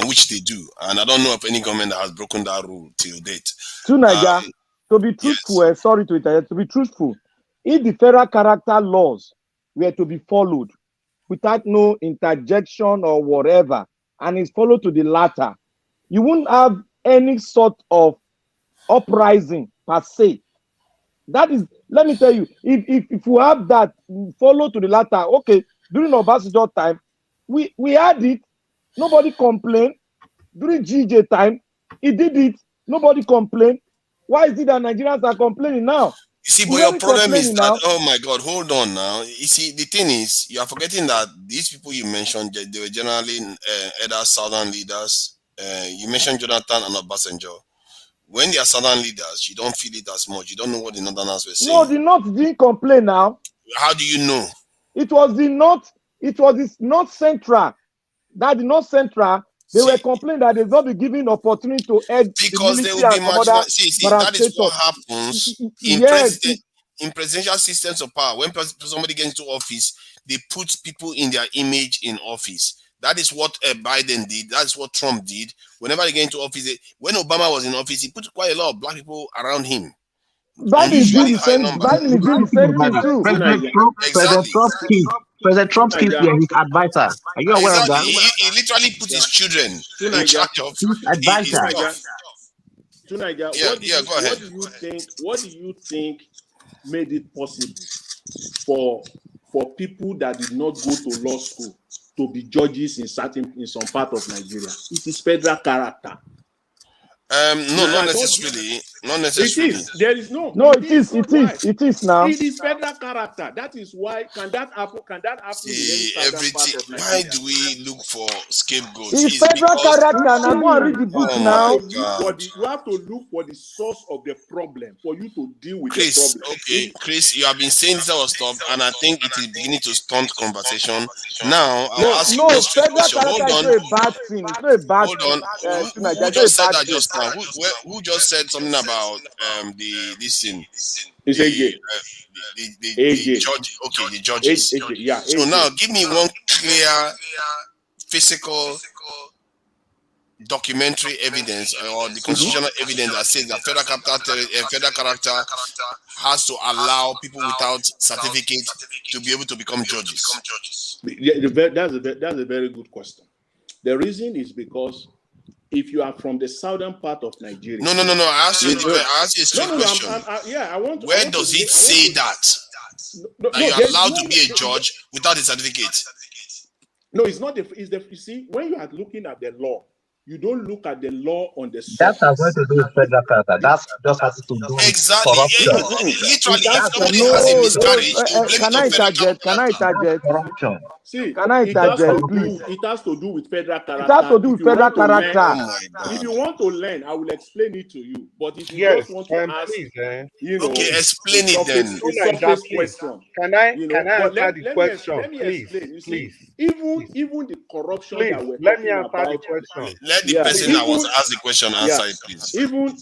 which they do. And I don't know of any government that has broken that rule till date. Tunaija, to be truthful, yes. Sorry to interrupt, to be truthful, if the federal character laws were to be followed without no interjection or whatever, and it's followed to the latter, you wouldn't have any sort of uprising per se. That is, let me tell you, if you have that follow to the latter, okay. During Obasanjo time, we had it. Nobody complained. During GJ time, he did it. Nobody complained. Why is it that Nigerians are complaining now? You see, but your problem is that, oh my God, hold on now. You see, the thing is, you are forgetting that these people you mentioned, they were generally either southern leaders. You mentioned Jonathan and Obasanjo. When they are southern leaders, you don't feel it as much. You don't know what the northerners were saying. No, the North didn't complain now. How do you know? It was the North, it was the North Central. That the North Central, they were complaining that they've not been given opportunity to head because the they will be much. See, that is what happens in presidential systems of power. When somebody gets into office, they put people in their image in office. That is what Biden did. That's what Trump did. Whenever they get into office, when Obama was in office, he put quite a lot of black people around him. Biden is doing the same thing too. President Trump's kids were his advisor. Are you aware of that? He literally put his children in charge of his advisor. Tunaija, go ahead. What do you think made it possible for people that did not go to law school to be judges in some part of Nigeria? It is federal character. No, not necessarily. Not It necessarily. is. There is no. No, it is. So It why? is. It is now. It is federal character. That is why. Can that happen? Can that happen in any See, southern part everything. of Why Nigeria? do we look for scapegoats? It's It's federal because. character. Now go and read the book Oh You now. my have to look for God. the. You have to look for the source of the problem for you to deal with the Chris, problem. okay, Chris, you have been saying this our stuff, and I think it is beginning to stunt conversation. Now, I'll No, ask you no, one straight federal question. Hold character is on, not a bad thing. It's not a bad hold thing. on. Tonight, Who it's not just a said bad that thing. just now? Who just said something about this thing? It's AJ. The AJ. judge. Okay, the judges. AJ. Yeah. So now, AJ. give me one clear physical documentary evidence or the constitutional evidence that says that federal character has to allow people without certificate to be able to become judges. Yeah, that's a very good question. The reason is because if you are from the southern part of Nigeria. No. I asked you a straight No, question. I want. Where does it say that you're allowed to be a judge without a certificate? No, it's not. You see, when you are looking at the law, you don't look at the law on the That surface. has nothing to do with federal character. That's just has to do with Exactly. corruption. Literally, if That's somebody has a No, miscarriage, they will blame can it I on federal interject? Can I character. interject? corruption. See, Can I it has to interject, do. please? It has to do with federal character. It has to do with If you federal want to learn- character. Oh my If God. you want to learn, I will explain it to you. But if you Yes, just want to ask, please, you know, Okay, explain it then. a surface question. Can I You know, can I but answer the question, let me please? explain. You see, Please, even the corruption please. that we're Let me talking answer the about. question. Let the Yeah, person that was even- asked the question answer it, please.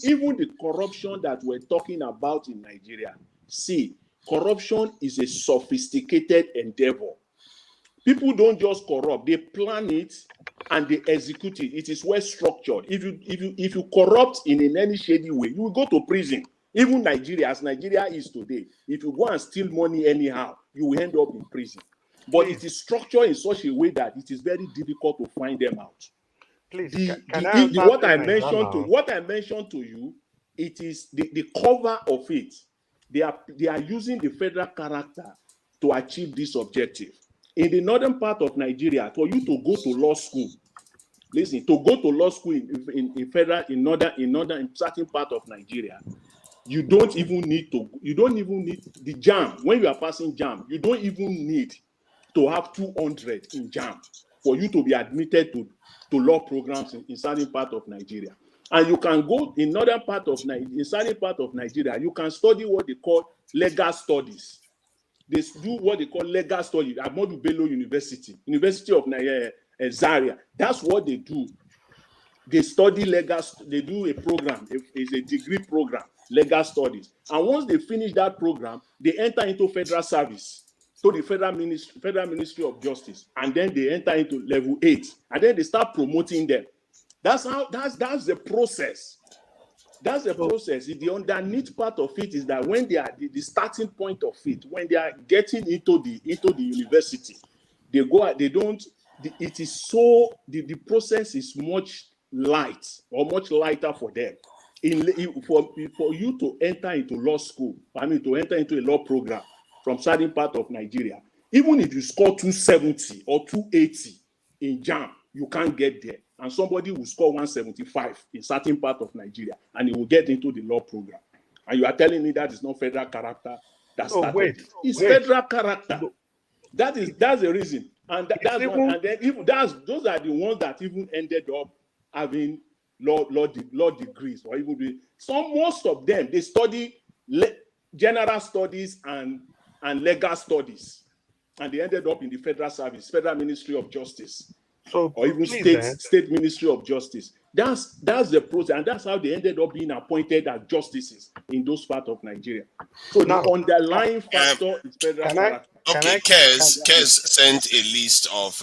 Even the corruption that we're talking about in Nigeria. See, corruption is a sophisticated endeavor. People don't just corrupt; they plan it and they execute it. It is well structured. If you corrupt in any shady way, you will go to prison. Even Nigeria, as Nigeria is today, if you go and steal money anyhow, you will end up in prison. But it is structured in such a way that it is very difficult to find them out. Please, What I mentioned to you, it is the cover of it. They are using the federal character to achieve this objective. In the northern part of Nigeria, for you to go to law school, listen, to go to law school in certain part of Nigeria, you don't even need the JAMB. When you are passing JAMB, you don't even need to have 200 in JAMB for you to be admitted to law programs in certain part of Nigeria. And you can go in certain part of Nigeria, you can study what they call legal studies. They do what they call legal studies at Ahmadu Bello University of Zaria. That's what they do. They study they do a program, it's a degree program, legal studies. And once they finish that program, they enter into federal service, to the Federal Ministry of Justice, and then they enter into level 8, and then they start promoting them. That's the process. That's the process. The underneath part of it is that when they are the starting point of it, when they are getting into the university, the process is much lighter for them. For you to enter into law school, to enter into a law program from certain part of Nigeria, even if you score 270 or 280 in JAMB, you can't get there. And somebody will score 175 in certain part of Nigeria, and he will get into the law program. And you are telling me that is not federal character that started it. It's federal character. That's the reason. And those are the ones that even ended up having law degrees, or even most of them, they study general studies and legal studies, and they ended up in the federal service, Federal Ministry of Justice, or even state Ministry of Justice. That's the process, and that's how they ended up being appointed as justices in those parts of Nigeria. So now, the underlying factor is federal character. Okay, Kes sent a list of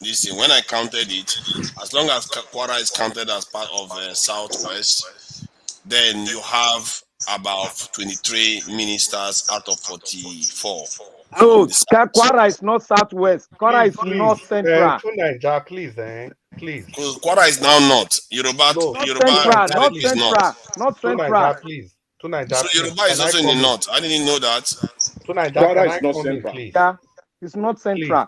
this thing. When I counted it, as long as Kwara is counted as part of Southwest, then you have about 23 ministers out of 44. No, Kwara is not Southwest. Kwara is North Central. Please. Because Kwara is now not. Yoruba is not. Not Central. Please. So Yoruba is also in the north. I didn't know that. Kwara is not central. Yeah, it's not Central.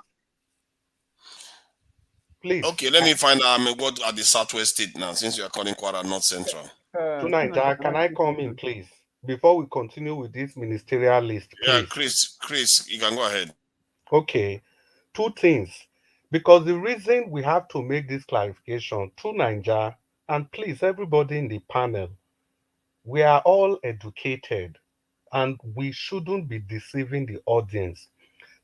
Please. Okay, let me find out what are the Southwest state now, since you are calling Kwara not central. Tunaija, can I come in, please? Before we continue with this ministerial list, Yeah, please. Chris, you can go ahead. Okay, two things. Because the reason we have to make this clarification, Tunaija, and please, everybody in the panel, we are all educated and we shouldn't be deceiving the audience.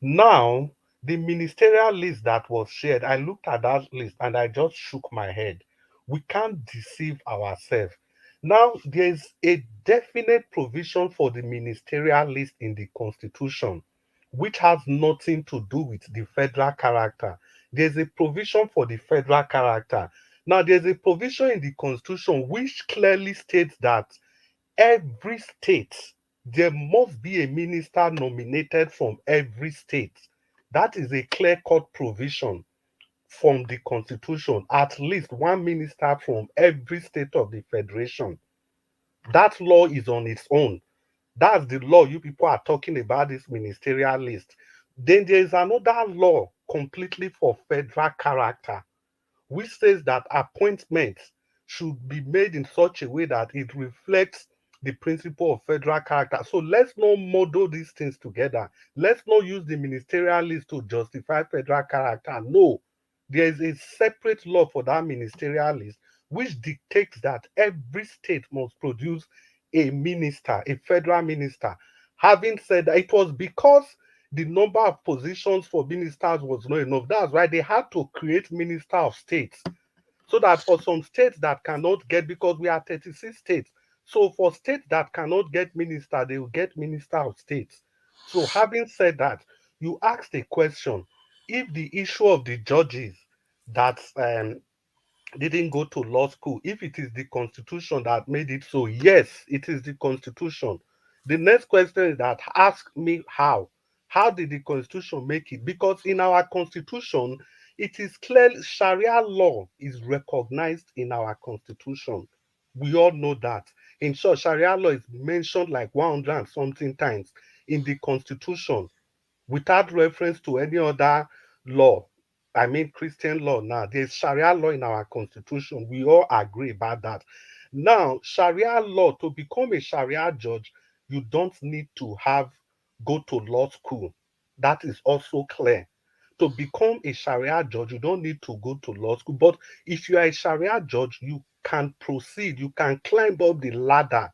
Now, the ministerial list that was shared, I looked at that list and I just shook my head. We can't deceive ourselves. Now, there's a definite provision for the ministerial list in the Constitution, which has nothing to do with the federal character. There's a provision for the federal character. Now, there's a provision in the Constitution which clearly states that every state, there must be a minister nominated from every state. That is a clear-cut provision from the Constitution, at least one minister from every state of the Federation. That law is on its own. That's the law you people are talking about, this ministerial list. Then there is another law completely for federal character, which says that appointments should be made in such a way that it reflects the principle of federal character. So let's not muddle these things together. Let's not use the ministerial list to justify federal character. No, there is a separate law for that ministerial list, which dictates that every state must produce a minister, a federal minister. Having said that, it was because the number of positions for ministers was not enough. That's why they had to create minister of states. So that for some states that cannot get, because we are 36 states, so for states that cannot get minister, they will get minister of states. So having said that, you asked a question, if the issue of the judges that didn't go to law school, if it is the Constitution that made it so, yes, it is the Constitution. The next question is that, ask me how. How did the Constitution make it? Because in our Constitution, it is clear Sharia law is recognized in our Constitution. We all know that. In short, Sharia law is mentioned like 100 and something times in the Constitution without reference to any other law. I mean, Christian law now. There's Sharia law in our Constitution. We all agree about that. Now, Sharia law, to become a Sharia judge, you don't need to go to law school. That is also clear. To become a Sharia judge, you don't need to go to law school. But if you are a Sharia judge, you can proceed, you can climb up the ladder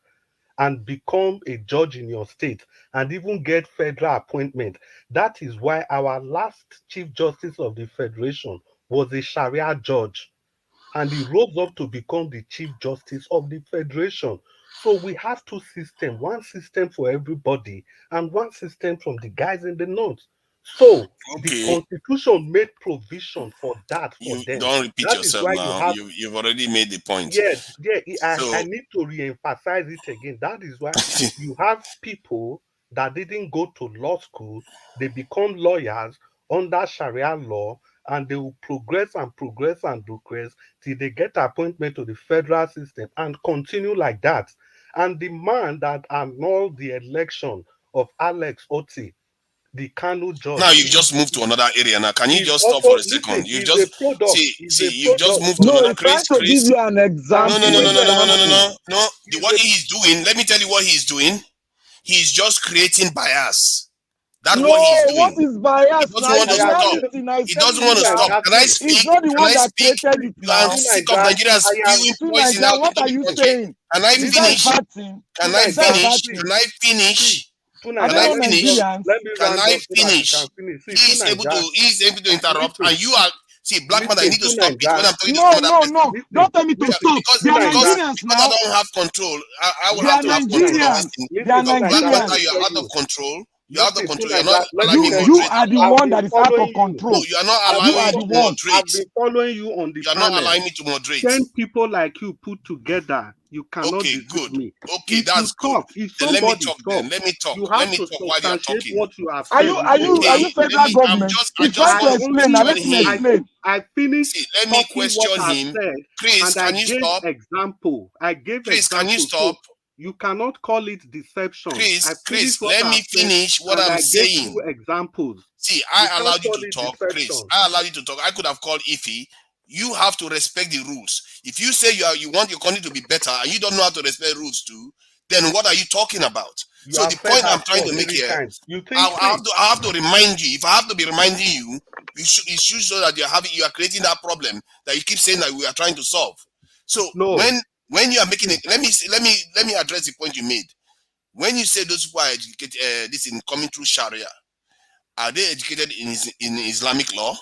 and become a judge in your state and even get federal appointment. That is why our last Chief Justice of the Federation was a Sharia judge, and he rose up to become the Chief Justice of the Federation. So we have two systems, one system for everybody and one system from the guys in the north. So the Constitution made provision for that for them. Don't repeat That yourself is why now. You've already made the point. Yes, I need to re-emphasize it again. That is why you have people that didn't go to law school, they become lawyers under Sharia law, and they will progress and progress and progress till they get appointment to the federal system and continue like that. And the man that annulled the election of Alex Otti, the Kanu judge. Now you've just moved to another area. Now, can you just stop for a second? You've just you've just moved to another. Chris, give you an example. No. What he's doing, let me tell you what he's doing. He's just creating bias. That's what he's doing. What is bias? He doesn't want to stop. He doesn't want to stop. Can I speak? He's not the one that created it now. I'm sick of Nigerians spewing poison out. What are you saying? Can I finish? Can I finish? Can I finish? Can I finish? He's able to interrupt, and you are Black man. I need to stop it when I'm talking to someone. No. Don't tell me to stop. Because I don't have control. I will have to have control. Black man, you are out of control. You're out of control. You're not allowing me to You are the one that is out of control. No, you are not allowing me to moderate. I've been following you on the You are not allowing me to moderate. 10 people like you put together, you cannot defeat me. Okay, that's good. Then let me talk. Let me talk. Let me talk while you are talking. What you have are you federal government? He's trying to explain. Now let me explain. I finished. Let me question him. Chris, can you stop? I gave Chris, can you stop? You cannot call it deception. Chris, let me finish what I'm saying. Examples. See, I allowed you to talk, Chris. I allowed you to talk. I could have called Ify. you have to respect the rules. If you say you want your country to be better and you don't know how to respect rules too, then what are you talking about? So the point I'm trying to make here, I have to remind you. If I have to be reminding you, you should show that you are creating that problem that you keep saying that we are trying to solve. So when you are making it, let me address the point you made. When you say those who are educated, this in coming through Sharia, are they educated in Islamic law?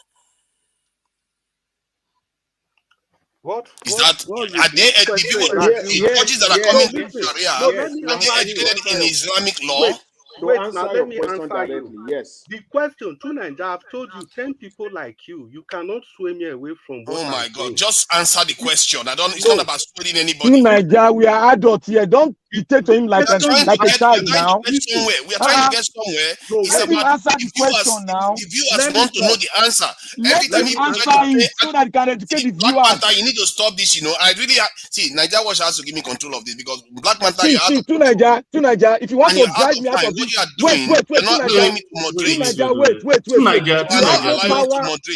What? Are they the judges that are coming through Sharia? Are they educated in Islamic law? Wait, now let me answer you. Yes. The question to Nigeria, I've told you 10 people like you cannot sway me away from what my God. Just answer the question. It's not about swaying anybody. In Nigeria, we are adults here. Don't dictate to him like a child now. We are trying to get somewhere. It's let him answer the question now. The viewers want to know the answer. Let him answer it so that he can educate the viewers. Black Panther, you need to stop this, I really see Nigeria Watch has to give me control of this because Black Panther, to Nigeria, if you want to drive me out of this, wait,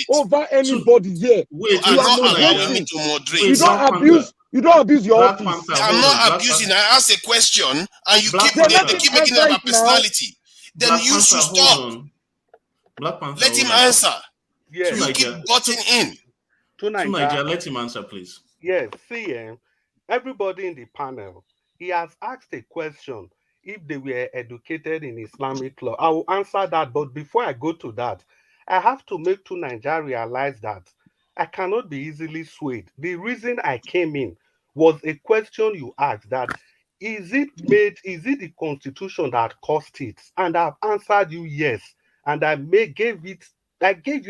over anybody here. You don't abuse your office. I'm not abusing. I asked a question and you keep making it about personality. Then you should stop. Let him answer. Yes. You keep butting in. To Nigeria, let him answer, please. Yes, see, everybody in the panel, he has asked a question. If they were educated in Islamic law, I will answer that. But before I go to that, I have to make to Nigeria realize that I cannot be easily swayed. The reason I came in was a question you asked that is it the constitution that caused it? And I've answered you yes. And I gave you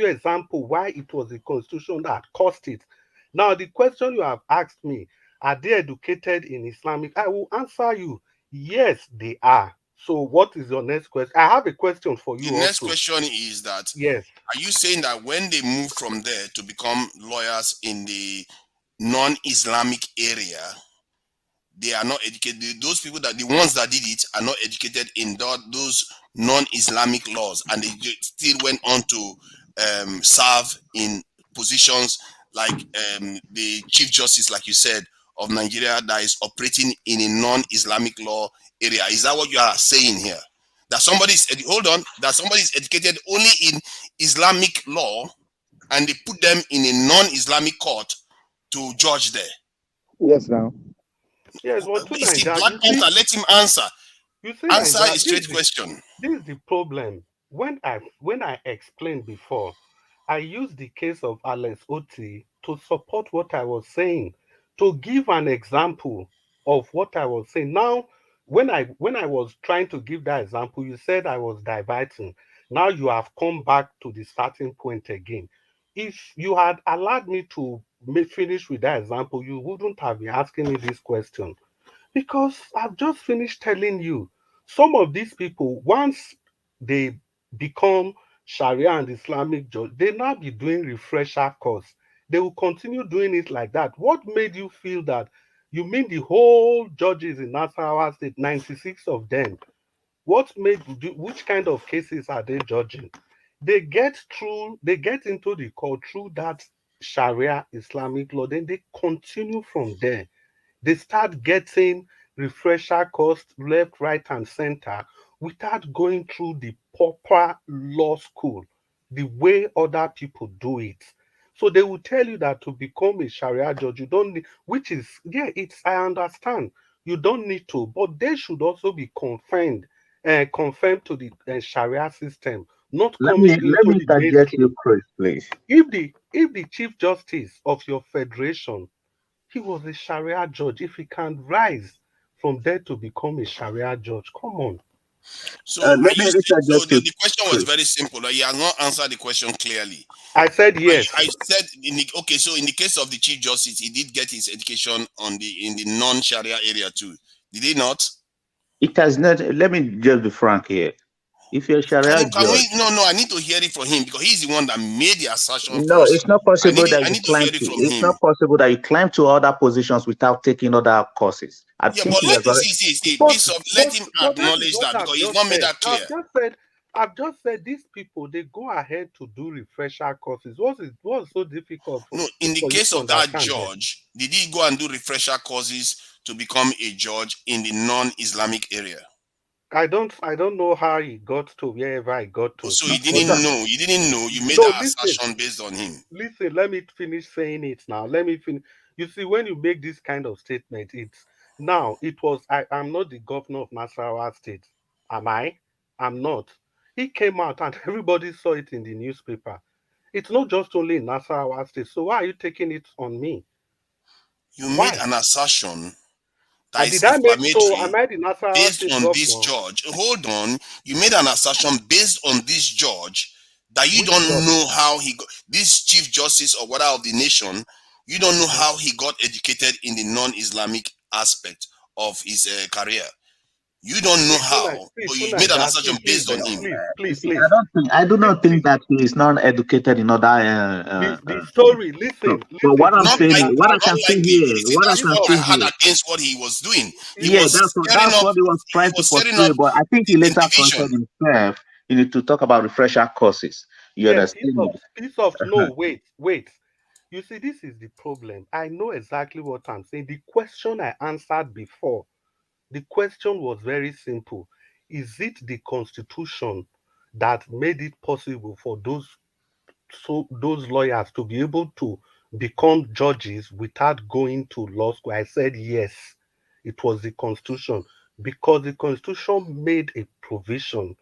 example why it was the constitution that caused it. Now the question you have asked me, are they educated in Islamic? I will answer you. Yes, they are. So what is your next question? I have a question for you. The next question is that, yes, are you saying that when they move from there to become lawyers in the non-Islamic area, they are not educated? Those people, the ones that did it, are not educated in those non-Islamic laws, and they still went on to serve in positions like the Chief Justice, like you said, of Nigeria, that is operating in a non-Islamic law area. Is that what you are saying here? That somebody is educated only in Islamic law and they put them in a non-Islamic court to judge there? Yes, now. Yes, well, Black Panther, let him answer. Answer a straight question. This is the problem. When I explained before, I used the case of Alex Otti to support what I was saying, to give an example of what I was saying. Now, when I was trying to give that example, you said I was diverting. Now you have come back to the starting point again. If you had allowed me to finish with that example, you wouldn't have been asking me this question. Because I've just finished telling you, some of these people, once they become Sharia and Islamic judge, they now be doing refresher course. They will continue doing it like that. What made you feel that? You mean the whole judges in Nasarawa State, 96 of them? What made you, which kind of cases are they judging? They get into the court through that Sharia Islamic law, then they continue from there. They start getting refresher course left, right, and center without going through the proper law school, the way other people do it. So they will tell you that to become a Sharia judge, you don't need, I understand. You don't need to, but they should also be confirmed to the Sharia system, not coming into the mainstream. Let me interject you, Chris, please. If the Chief Justice of your federation, he was a Sharia judge, if he can rise from there to become a Sharia judge, come on. So, the question was very simple. He has not answered the question clearly. I said yes. I said so in the case of the Chief Justice, he did get his education in the non-Sharia area too. Did he not? It has not. Let me just be frank here. If you're Sharia judge, I need to hear it from him because he's the one that made the assertion. No, it's not possible that you climb to. It's not possible that you climb to other positions without taking other courses. Let him acknowledge that because he's not made that clear. I've just said these people, they go ahead to do refresher courses. What's so difficult No, in the for you case to of that understand here? judge, did he go and do refresher courses to become a judge in the non-Islamic area? I don't know how he got to wherever I got to. So you didn't know. You didn't know. You made No, an listen. assertion based on him. Listen, let me finish saying it now. Let me finish. You see, when you make this kind of statement, I'm not the governor of Nasarawa State. Am I? I'm not. He came out and everybody saw it in the newspaper. It's not just only in Nasarawa State. So why are you taking it on me? You made an assertion that is Did I make so? inflammatory Am I the Nasarawa based State on this governor? judge. Hold on. You made an assertion based on this judge that you Which don't judge? know how he got, this chief justice or whatever of the nation, you don't know how he got educated in the non-Islamic aspect of his career. You don't know how, but you made an assertion based on him. Please. I do not think that he is not educated in other. The story, listen. But what I'm Not saying, like, what I not can like see it. here, You see, what I that's can what I see had here. against what he was doing. He Yeah, was that's what he was trying to portray. But I think he later corrected himself. You need to talk about refresher courses. You Yeah, understand? no, wait. You see, this is the problem. I know exactly what I'm saying. The question I answered before, the question was very simple. Is it the constitution that made it possible for those lawyers to be able to become judges without going to law school? I said yes, it was the constitution, because the constitution made a provision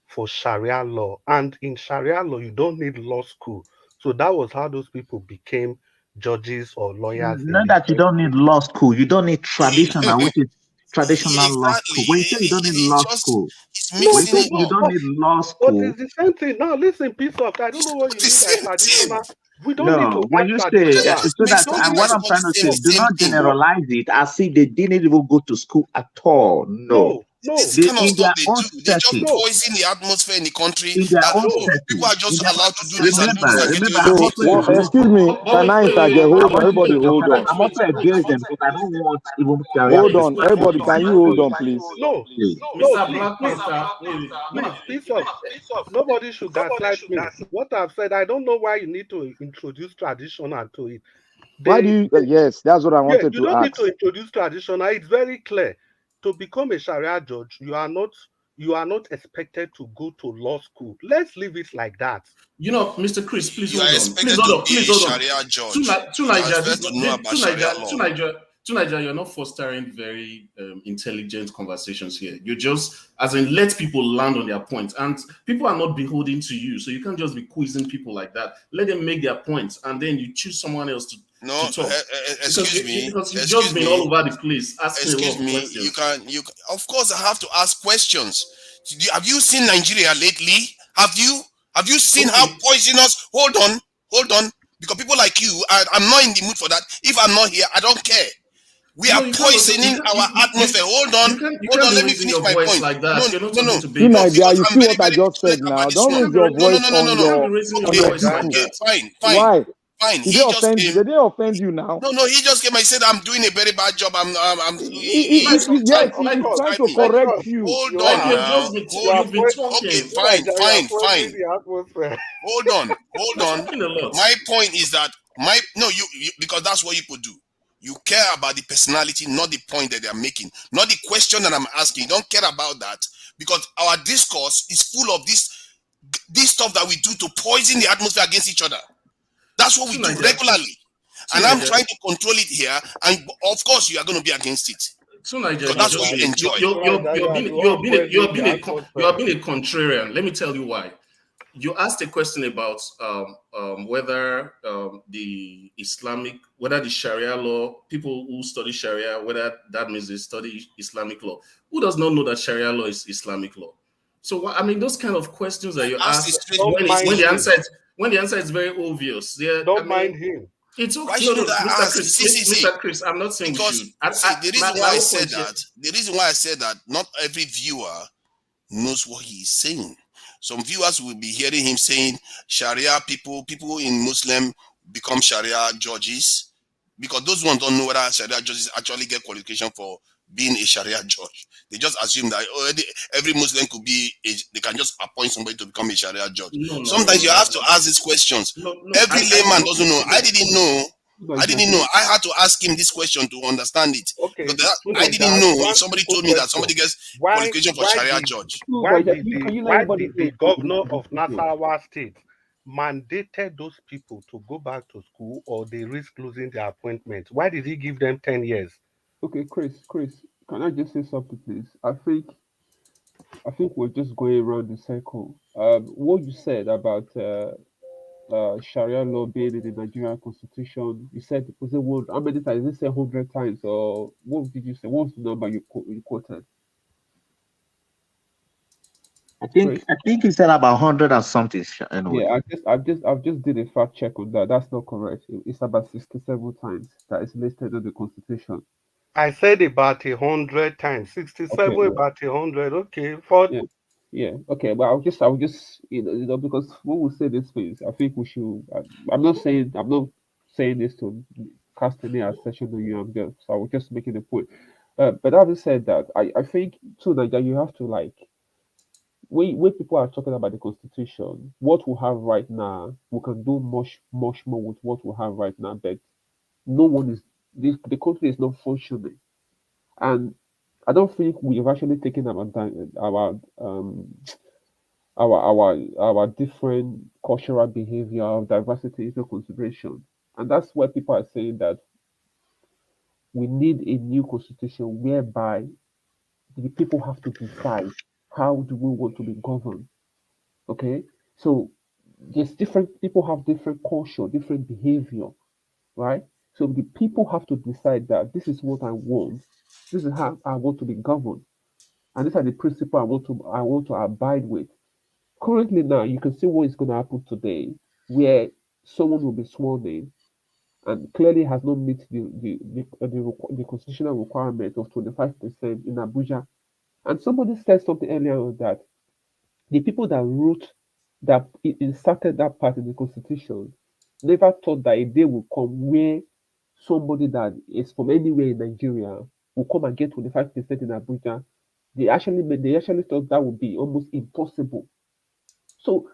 for Sharia law, and in Sharia law you don't need law school. So that was how those people became judges or lawyers in Not the that you first don't need place. law school. You don't need traditional, which is traditional law Exactly. school. When you say you don't need law school, It's No, when you mixing say it you up. don't need law but school, it's the same thing. Now listen, piece of I don't know what you The mean by same traditional. thing. We don't need no. to When have you say traditional. Just so We that, mix don't you and need what guys I'm call trying to the say, do same not thing. generalize it as if they didn't even go to school at all. No, This they kind of in stuff their they own do, they just setting, poison the atmosphere in the country in their that, own oh, people setting, are just allowed to do this and do remember, this and get away remember, with I'm it. also against. Excuse me, can I interject? I Hold on, want you everybody to hold understand that on. I'm also against them because I don't want even Sharia Hold to on, start everybody, on can you my hold place. on, please? No, Please. no, please, piece of nobody should gaslight me. What I've said, I don't know why you need to introduce traditional to it. Why do you? Yes, that's what I Yeah, wanted you to don't need to ask. introduce traditional. It's very clear. To become a Sharia judge, you are not expected to go to law school. Let's leave it like that. You know, Mr. Chris, please You hold are on. Please expected hold to on. be Please a hold on. Sharia judge. To You are Niger, expected to know about Sharia law. to Niger, you're not fostering very intelligent conversations here. You just, as in, let people land on their point, and people are not beholden to you, so you can't just be quizzing people like that. Let them make their points, and then you choose someone else to talk. Because you've just been all over the place asking a lot of questions. Of course I have to ask questions. Have you seen Nigeria lately? Have you seen how poisonous? Hold on, because people like you, I'm not in the mood for that. If I'm not here, I don't care. We are poisoning our atmosphere. Hold on, let me raising finish your my voice point. like that. You're not talking to See, babies. Nigeria, you I'm see very, what I very just said passionate about now. this Don't one. raise your voice No. on your people. Fine. Why? He Did just they came. offend you now? No, he just came and said I'm doing a very bad job. Yes, he's trying to correct you. Hold on now. You've been talking. Okay, fine. The atmosphere. Hold on. Talking a lot. My point is that you because that's what you could do. You care about the personality, not the point that they're making, not the question that I'm asking. You don't care about that because our discourse is full of this stuff that we do to poison the atmosphere against each other. That's what we do regularly. And I'm trying to control it here. And of course, you are going to be against it. Because that's what you enjoy. You're being a contrarian. Let me tell you why. You asked a question about whether whether the Sharia law, people who study Sharia, whether that means they study Islamic law. Who does not know that Sharia law is Islamic law? So, I mean, those kind of questions that you ask when the answer is very obvious. Don't mind him. It's okay. Why shouldn't I ask? Mr. Chris, I'm not saying because the reason why I said that not every viewer knows what he is saying. Some viewers will be hearing him saying Sharia people in Muslim become Sharia judges, because those ones don't know whether Sharia judges actually get qualification for being a Sharia judge. They just assume that every Muslim could be, they can just appoint somebody to become a Sharia judge. Sometimes you have to ask these questions. Every layman doesn't know. I didn't know. I had to ask him this question to understand it. Okay. I didn't know. If somebody told me that somebody gets qualification for Sharia judge. Why did the governor of Nasarawa State mandated those people to go back to school, or they risk losing their appointment? Why did he give them 10 years? Okay, Chris, can I just say something, please? I think we're just going around the circle. What you said about Sharia law being in the Nigerian constitution, you said, was it one, how many times? Did you say 100 times, or what did you say? What was the number you quoted? I think he said about 100 and something. Anyway. Yeah, I've just did a fact check on that. That's not correct. It's about 67 times that is listed in the constitution. I said about 100 times. 67 Okay, about 100. Okay, yeah. Okay, but I'll just because when we say these things, I think we should. I'm not saying this to cast any assertion on you. I was just making a point. But having said that, I think too that you have to like. When people are talking about the constitution, what we have right now, we can do much more with what we have right now. But no one is. The country is not functioning, and I don't think we've actually taken our different cultural behavior of diversity into consideration, and that's why people are saying that we need a new constitution whereby the people have to decide how do we want to be governed. Okay, so there's different people have different culture, different behavior, right? So the people have to decide that this is what I want, this is how I want to be governed, and these are the principles I want to abide with. Currently now, you can see what is going to happen today, where someone will be sworn in and clearly has not met the constitutional requirement of 25% in Abuja. And somebody said something earlier on that the people that wrote that inserted that part in the constitution never thought that a day will come where somebody that is from anywhere in Nigeria will come and get 25% in Abuja. They actually thought that would be almost impossible. So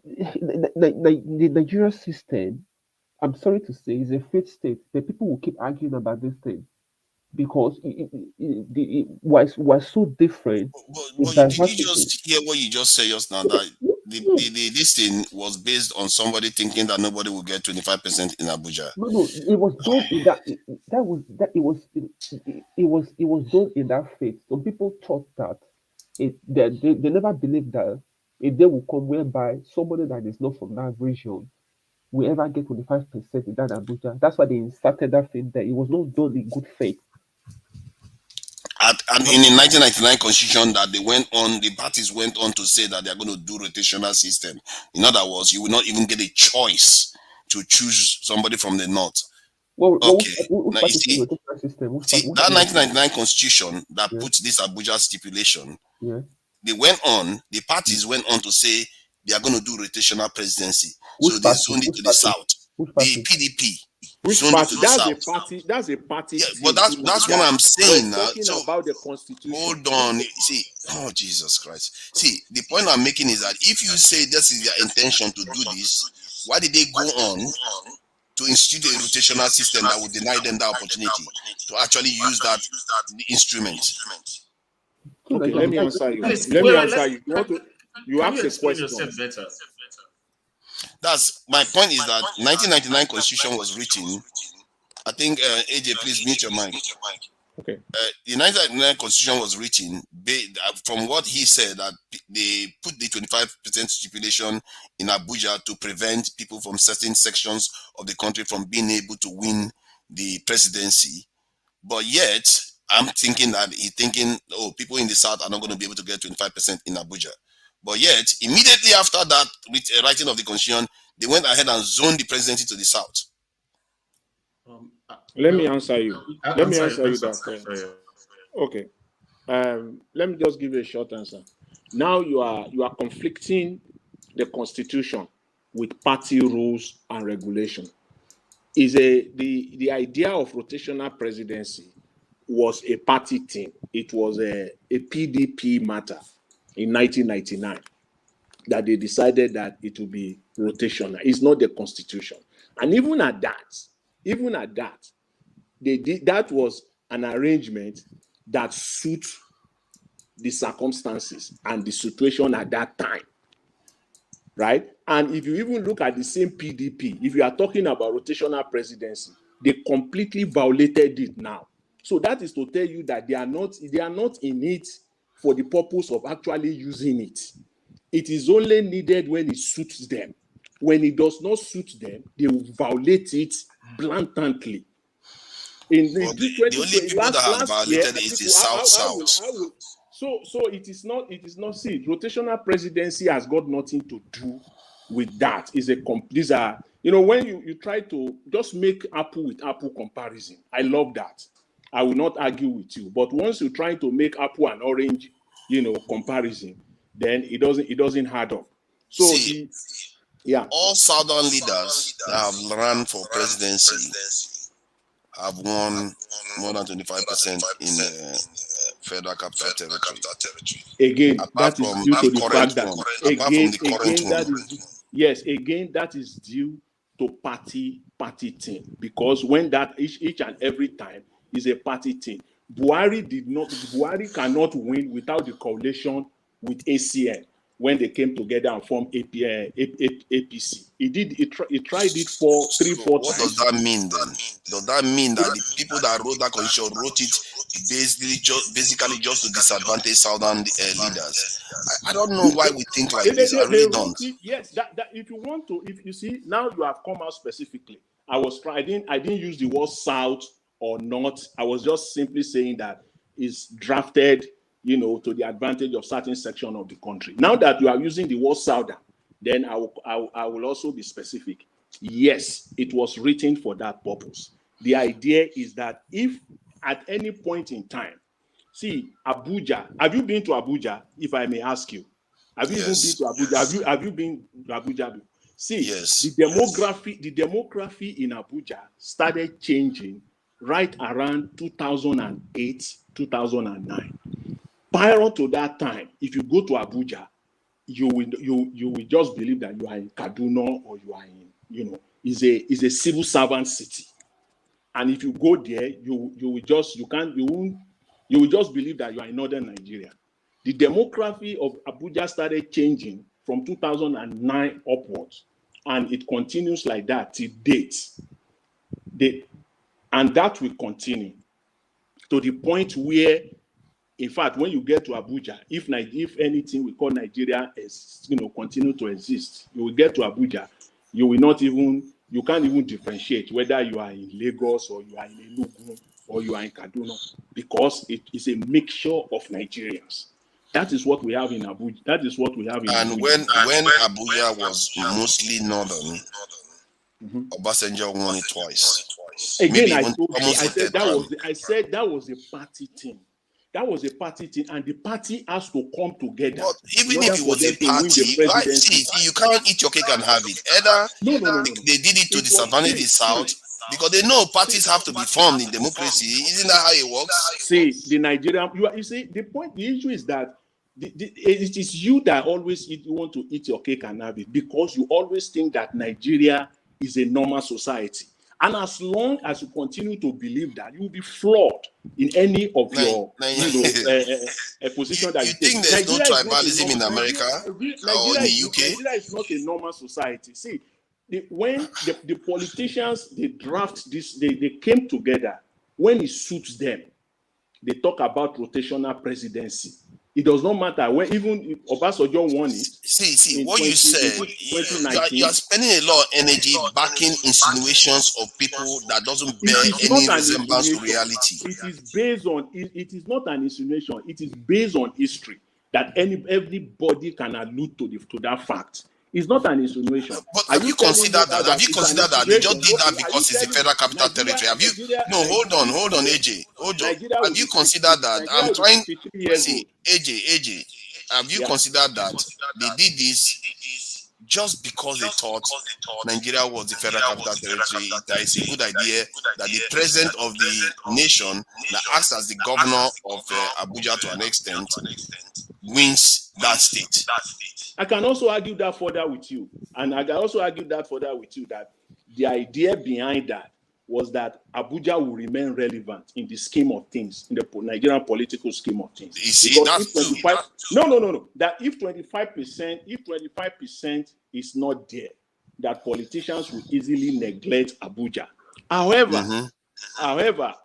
the Nigerian system, I'm sorry to say, is a failed state, but people will keep arguing about this thing because it was so different. Did you just hear what you just said just now? That this thing was based on somebody thinking that nobody will get 25% in Abuja. No, it was done in it was done in that faith. Some people thought that they never believed that a day will come whereby somebody that is not from that region will ever get 25% in that Abuja. That's why they inserted that thing there. It was not done in good faith. And in the 1999 constitution that the parties went on to say that they're going to do rotational system. In other words, you will not even get a choice to choose somebody from the north. Okay. Now you see that 1999 constitution that puts this Abuja stipulation, the parties went on to say they are going to do rotational presidency. So they zoned it to the south. The PDP. Which party? That's a party. Yeah, but that's what I'm saying now. So about the constitution. Hold on. See, oh Jesus Christ. See, the point I'm making is that if you say this is their intention to do this, why did they go on to institute a rotational system that would deny them that opportunity to actually use that instrument? Okay, let me answer you. You ask a question. That's my point. Is that 1999 constitution was written? I think AJ, please mute your mic. Okay. The 1999 constitution was written from what he said that they put the 25% stipulation in Abuja to prevent people from certain sections of the country from being able to win the presidency. But yet, I'm thinking that people in the south are not going to be able to get 25% in Abuja. But yet, immediately after that writing of the constitution, they went ahead and zoned the presidency to the south. Let me answer you. Let me answer you that. Okay. Let me just give you a short answer. Now you are conflicting the constitution with party rules and regulation. The idea of rotational presidency was a party thing. It was a PDP matter in 1999 that they decided that it would be rotational. It's not the constitution. And even at that, they did, that was an arrangement that suit the circumstances and the situation at that time, right? And if you even look at the same PDP, if you are talking about rotational presidency, they completely violated it now. So that is to tell you that they are not in it for the purpose of actually using it. It is only needed when it suits them. When it does not suit them, they will violate it blatantly. In the only people that have violated it is South. So it is not. See, rotational presidency has got nothing to do with that. These are, when you try to just make apple with apple comparison. I love that. I will not argue with you. But once you try to make apple and orange, comparison, then it doesn't add up. So all Southern leaders that have run for presidency have won more than 25% in Federal Capital Territory. Again, apart that is from due to the the current fact that that is due to party thing, because when that each and every time is a party thing. Buhari cannot win without the coalition with ACN when they came together and formed APC. He tried it for 3-4 What times. does that mean then? Does that mean that the people that wrote that constitution wrote it basically just to disadvantage Southern leaders? I don't know why we think like this. I really don't. Yes, that if you want to, if you see, now you have come out specifically. I didn't use the word South or North. I was just simply saying that it's drafted, to the advantage of certain section of the country. Now that you are using the word Southern, then I will also be specific. Yes, it was written for that purpose. The idea is that if at any point in time, see, Abuja, have you been to Abuja, if I may ask you? Have you even been to Abuja? Have you been to Abuja? See, yes. The demography in Abuja started changing right around 2008, 2009. Prior to that time, if you go to Abuja, you will just believe that you are in Kaduna or you are in, is a civil servant city. And if you go there, you will just believe that you are in northern Nigeria. The demography of Abuja started changing from 2009 upwards, and it continues like that till date. And that will continue to the point where, in fact, when you get to Abuja, if anything we call Nigeria is, continue to exist, you will get to Abuja, you can't even differentiate whether you are in Lagos or you are in Enugu or you are in Kaduna, because it is a mixture of Nigerians. That is what we have in Abuja. That is what we have in Abuja. When Abuja was mostly northern, Obasanjo won it twice. Again, I said that was a party thing. That was a party thing, and the party has to come together. But even if it was a party, right? See, you can't eat your cake and have it. Either they did it to disadvantage the South, because they know parties have to be formed in democracy. Isn't that how it works? See, the Nigerian, you see, the issue is that it is you that always want to eat your cake and have it, because you always think that Nigeria is a normal society. And as long as you continue to believe that, you will be flawed in any of your position that you think there's no tribalism in America or in the UK? Nigeria is not a normal society. See, when the politicians, they draft this, they came together. When it suits them, they talk about rotational presidency. It does not matter when even Obasanjo won it. See what you said. You are spending a lot of energy backing insinuations of people that doesn't bear any resemblance to reality. It is based on. It is not an insinuation. It is based on history that everybody can allude to that fact. It's not an insinuation. But have you considered that? Have you considered that they just did that because it's a federal capital territory? Have you? No, hold on, AJ. Hold on. Have you considered that? I'm trying. See, AJ. Have you considered that they did this just because they thought Nigeria was the federal capital territory, that is a good idea that the president of the nation that acts as the governor of Abuja to an extent wins that state. I can also argue that further with you. And I can also argue that further with you that the idea behind that was that Abuja will remain relevant in the scheme of things, in the Nigerian political scheme of things. You see, because that's if 25, no. That if 25% is not there, that politicians will easily neglect Abuja. However,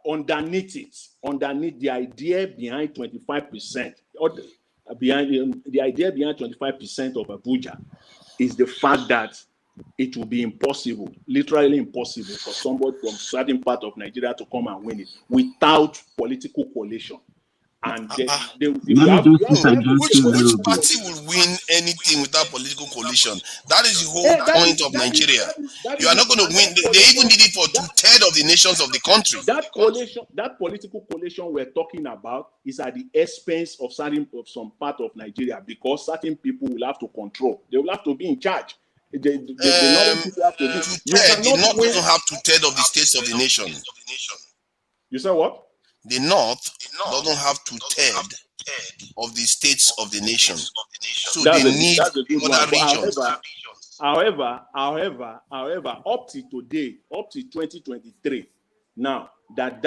underneath the idea behind 25%, or the idea behind 25% of Abuja is the fact that it will be impossible, literally impossible, for somebody from certain part of Nigeria to come and win it without political coalition. And which party will win anything without political coalition? That is the whole point of Nigeria. You are not going to win. They even did it for 2/3 of the nations of the country. That coalition, that political coalition we're talking about, is at the expense of some part of Nigeria, because certain people will have to control. They will have to be in charge. The northern people have to be. The North doesn't have 2/3 of the states of the nation. You say what? The North doesn't have 2/3 of the states of the nation. So they need other regions. However, up to today, up to 2023, now that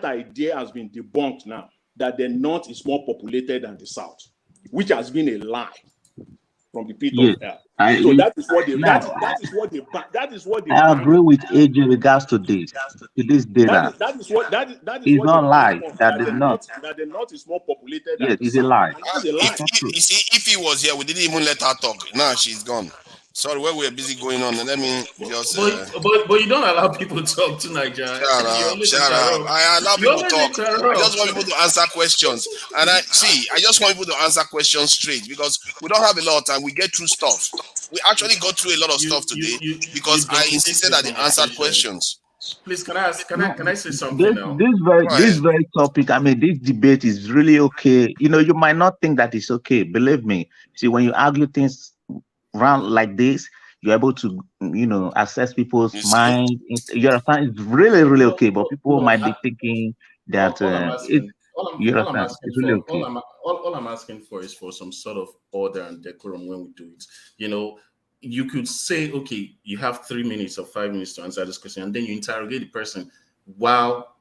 idea has been debunked now, that the North is more populated than the South, which has been a lie from the pit of hell. So that is what they I agree with AJ regards to this data. That is what it's not lie that the North is more populated. Yes, it's a lie. You see, if he was here, we didn't even let her talk. Now she's gone. Sorry, when we were busy going on, let me just. But you don't allow people to talk to Nigeria. Shut up. I allow people to talk. I just want people to answer questions. And I just want people to answer questions straight, because we don't have a lot of time. We get through stuff. We actually got through a lot of stuff today because I insisted that they answered questions. Please, can I say something now? This very topic, I mean, this debate is really okay. You know, you might not think that it's okay. Believe me. See, when you argue things round like this, you're able to, assess people's mind. You understand? It's really, really okay. But people might be thinking that it's really okay. All I'm asking for is for some sort of order and decorum when we do it. You could say, okay, you have 3 minutes or 5 minutes to answer this question, and then you interrogate the person while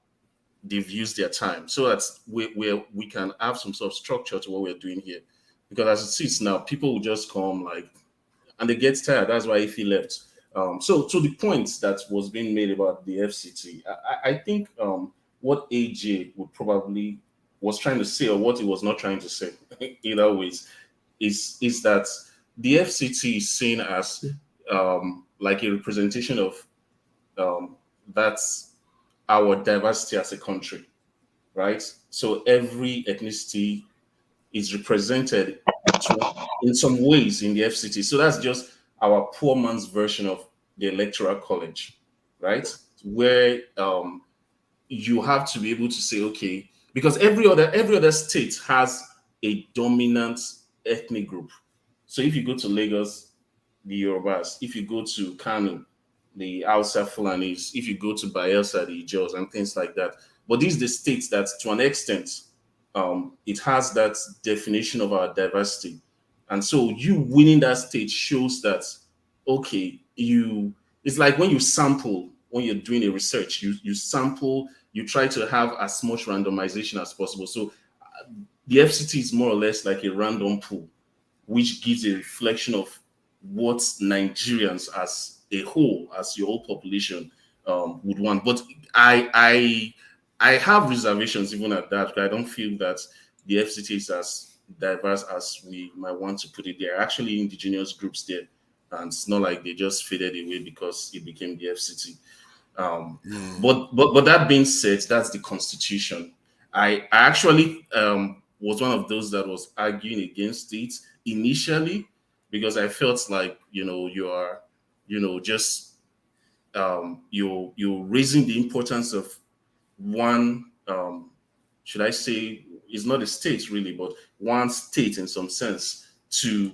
they've used their time, so that we can have some sort of structure to what we're doing here. Because as it sits now, people will just come and they get tired. That's why if he left. So to the point that was being made about the FCT, I think what AJ was trying to say, or what he was not trying to say, either ways, is that the FCT is seen as like a representation of that's our diversity as a country, right? So every ethnicity is represented in some ways in the FCT. So that's just our poor man's version of the Electoral College, right? Where you have to be able to say, okay, because every other state has a dominant ethnic group. So if you go to Lagos, the Yorubas; if you go to Kano, the Hausa Fulanis; if you go to Bayelsa, the Ijaws, and things like that. But these are the states that, to an extent, it has that definition of our diversity. And so you winning that state shows that, okay, it's like when you sample, when you're doing a research, you sample, you try to have as much randomization as possible. So the FCT is more or less like a random pool, which gives a reflection of what Nigerians as a whole, as your whole population would want. But I have reservations even at that, because I don't feel that the FCT is as diverse as we might want to put it. There are actually indigenous groups there, and it's not like they just faded away because it became the FCT. But that being said, that's the Constitution. I actually was one of those that was arguing against it initially, because I felt like you're raising the importance of one, should I say, it's not a state really, but one state in some sense, to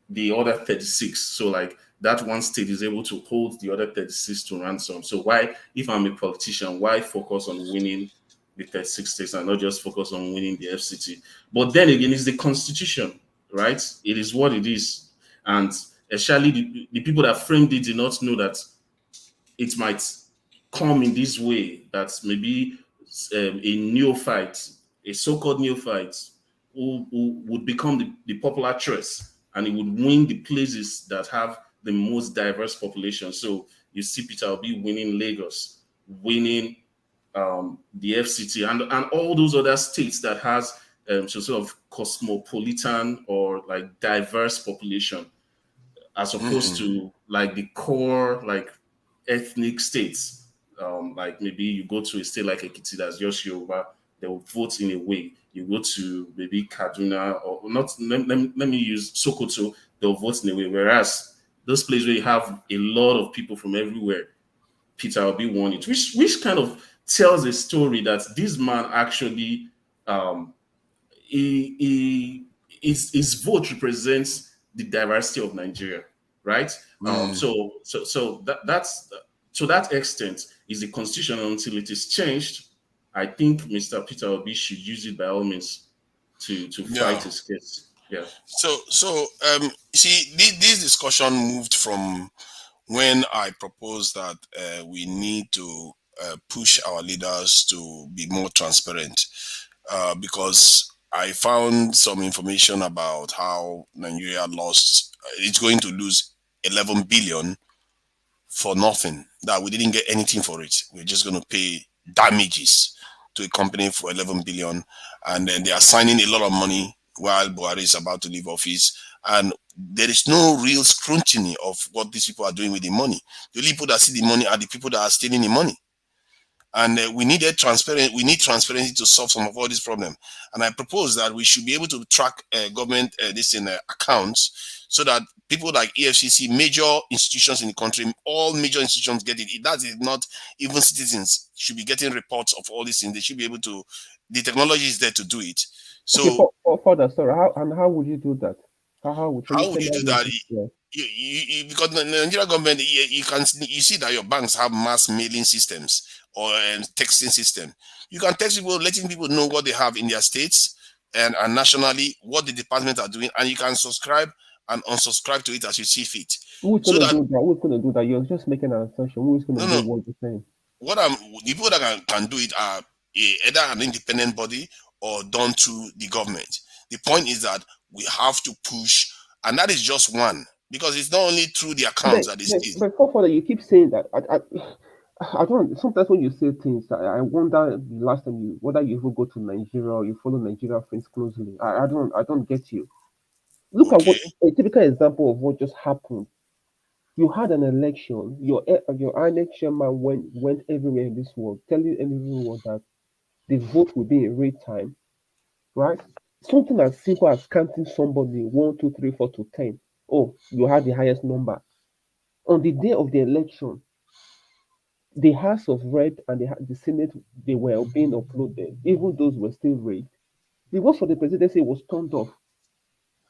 the other 36. So like that one state is able to hold the other 36 to ransom. So why, if I'm a politician, why focus on winning the 36 states and not just focus on winning the FCT? But then again, it's the constitution, right? It is what it is. And especially the people that framed it did not know that it might come in this way, that maybe a neophyte, a so-called neophyte, who would become the popular choice, and it would win the places that have the most diverse population. So you see Peter Obi winning Lagos, winning the FCT, and all those other states that has some sort of cosmopolitan or like diverse population, as opposed to like the core like ethnic states. Like maybe you go to a state like Ekiti that's just Yoruba, they will vote in a way. You go to maybe Kaduna, or not, let me use Sokoto, they'll vote in a way. Whereas those places where you have a lot of people from everywhere, Peter Obi won it, which kind of tells a story that this man actually, his vote represents the diversity of Nigeria, right? So that's to that extent is the constitution. Until it is changed, I think Mr. Peter Obi should use it by all means to fight his case. Yeah. So see, this discussion moved from when I proposed that we need to push our leaders to be more transparent, because I found some information about how Nigeria lost. It's going to lose 11 billion for nothing. That we didn't get anything for it. We're just going to pay damages to a company for 11 billion, and then they are signing a lot of money while Buhari is about to leave office, and there is no real scrutiny of what these people are doing with the money. The only people that see the money are the people that are stealing the money. And we need transparency to solve some of all these problems. And I propose that we should be able to track government accounts, so that people like EFCC, major institutions in the country, all major institutions get it. That is not even citizens should be getting reports of all these things. They should be able to. The technology is there to do it. So okay, further, sorry, how would you do that? How would you do that? Because the Nigerian government, you see that your banks have mass mailing systems or texting system. You can text people, letting people know what they have in their states and nationally, what the departments are doing, and you can subscribe and unsubscribe to it as you see fit. Who's going to do that? Who's going to do that? You're just making an assumption. Who's going to do what you're saying? The people that can do it are either an independent body or done through the government. The point is that we have to push, and that is just one, because it's not only through the accounts that is. But for you keep saying that. I don't. Sometimes when you say things, I wonder the last time whether you even go to Nigeria or you follow Nigeria friends closely. I don't get you. Look at what a typical example of what just happened. You had an election. Your INEC chairman went everywhere in this world, telling everyone that the vote will be in real time, right? Something as simple as counting somebody 1, 2, 3, 4 to 10. Oh, you had the highest number. On the day of the election, the House of Rep and the Senate, they were being uploaded. Even those were still rigged. The vote for the presidency was turned off.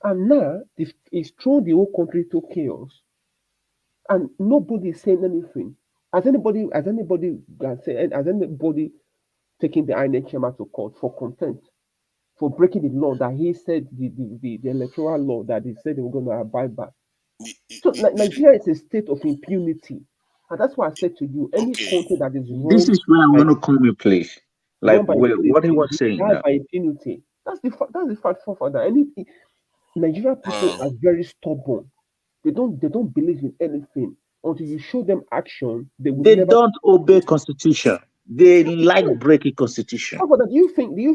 And now it's thrown the whole country to chaos. And nobody is saying anything. Has anybody taken the INEC chairman to court for contempt, for breaking the law that he said, the electoral law that he said they were going to abide by? So Nigeria is a state of impunity. And that's why I said to you, any country that is wrong, this is where I want to come in place. Like what he was saying. By impunity. That's the fact for that. Nigerian people are very stubborn. They don't believe in anything until you show them action. They don't obey constitution. They like breaking constitution. How about that? Do you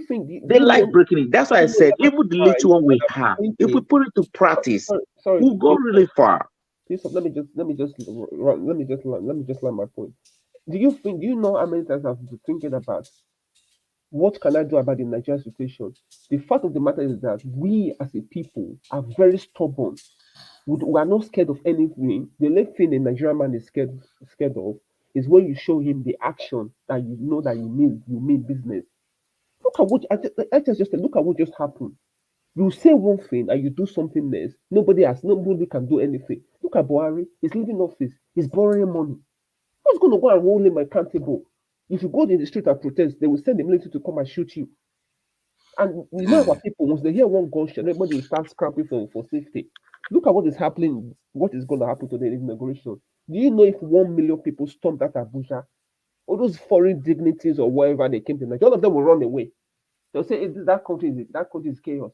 think they like breaking it? That's why I said even the little one we have, if we put it to practice, we'll go really far. Let me just land my point. Do you know how many times I've been thinking about what can I do about the Nigerian situation? The fact of the matter is that we as a people are very stubborn. We are not scared of anything. The only thing a Nigerian man is scared of is when you show him the action that you know that you mean business. Look at what look at what just happened. You say one thing and you do something else. Nobody can do anything. Look at Buhari. He's leaving office. He's borrowing money. Who's going to go and hold him accountable? If you go in the street and protest, they will send the military to come and shoot you. And we know our people, once they hear one gunshot, everybody will start scrapping for safety. Look at what is happening, what is going to happen to the inauguration. Do you know if 1 million people stormed that Abuja, all those foreign dignitaries or wherever they came to Nigeria, all of them will run away. They'll say that country is chaos.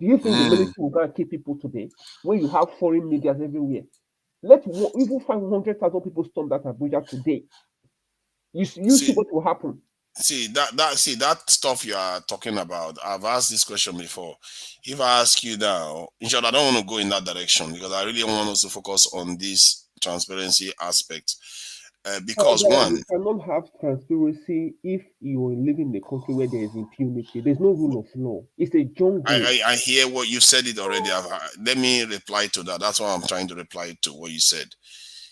Do you think the military will go and keep people today when you have foreign medias everywhere? Let even 500,000 people storm that Abuja today. You see what will happen. See that stuff you are talking about. I've asked this question before. If I ask you now, in short, I don't want to go in that direction because I really want us to focus on this transparency aspect. Because you cannot have transparency if you are living in a country where there is impunity. There's no rule of law. It's a jungle. I hear what you said it already. Let me reply to that. That's why I'm trying to reply to what you said.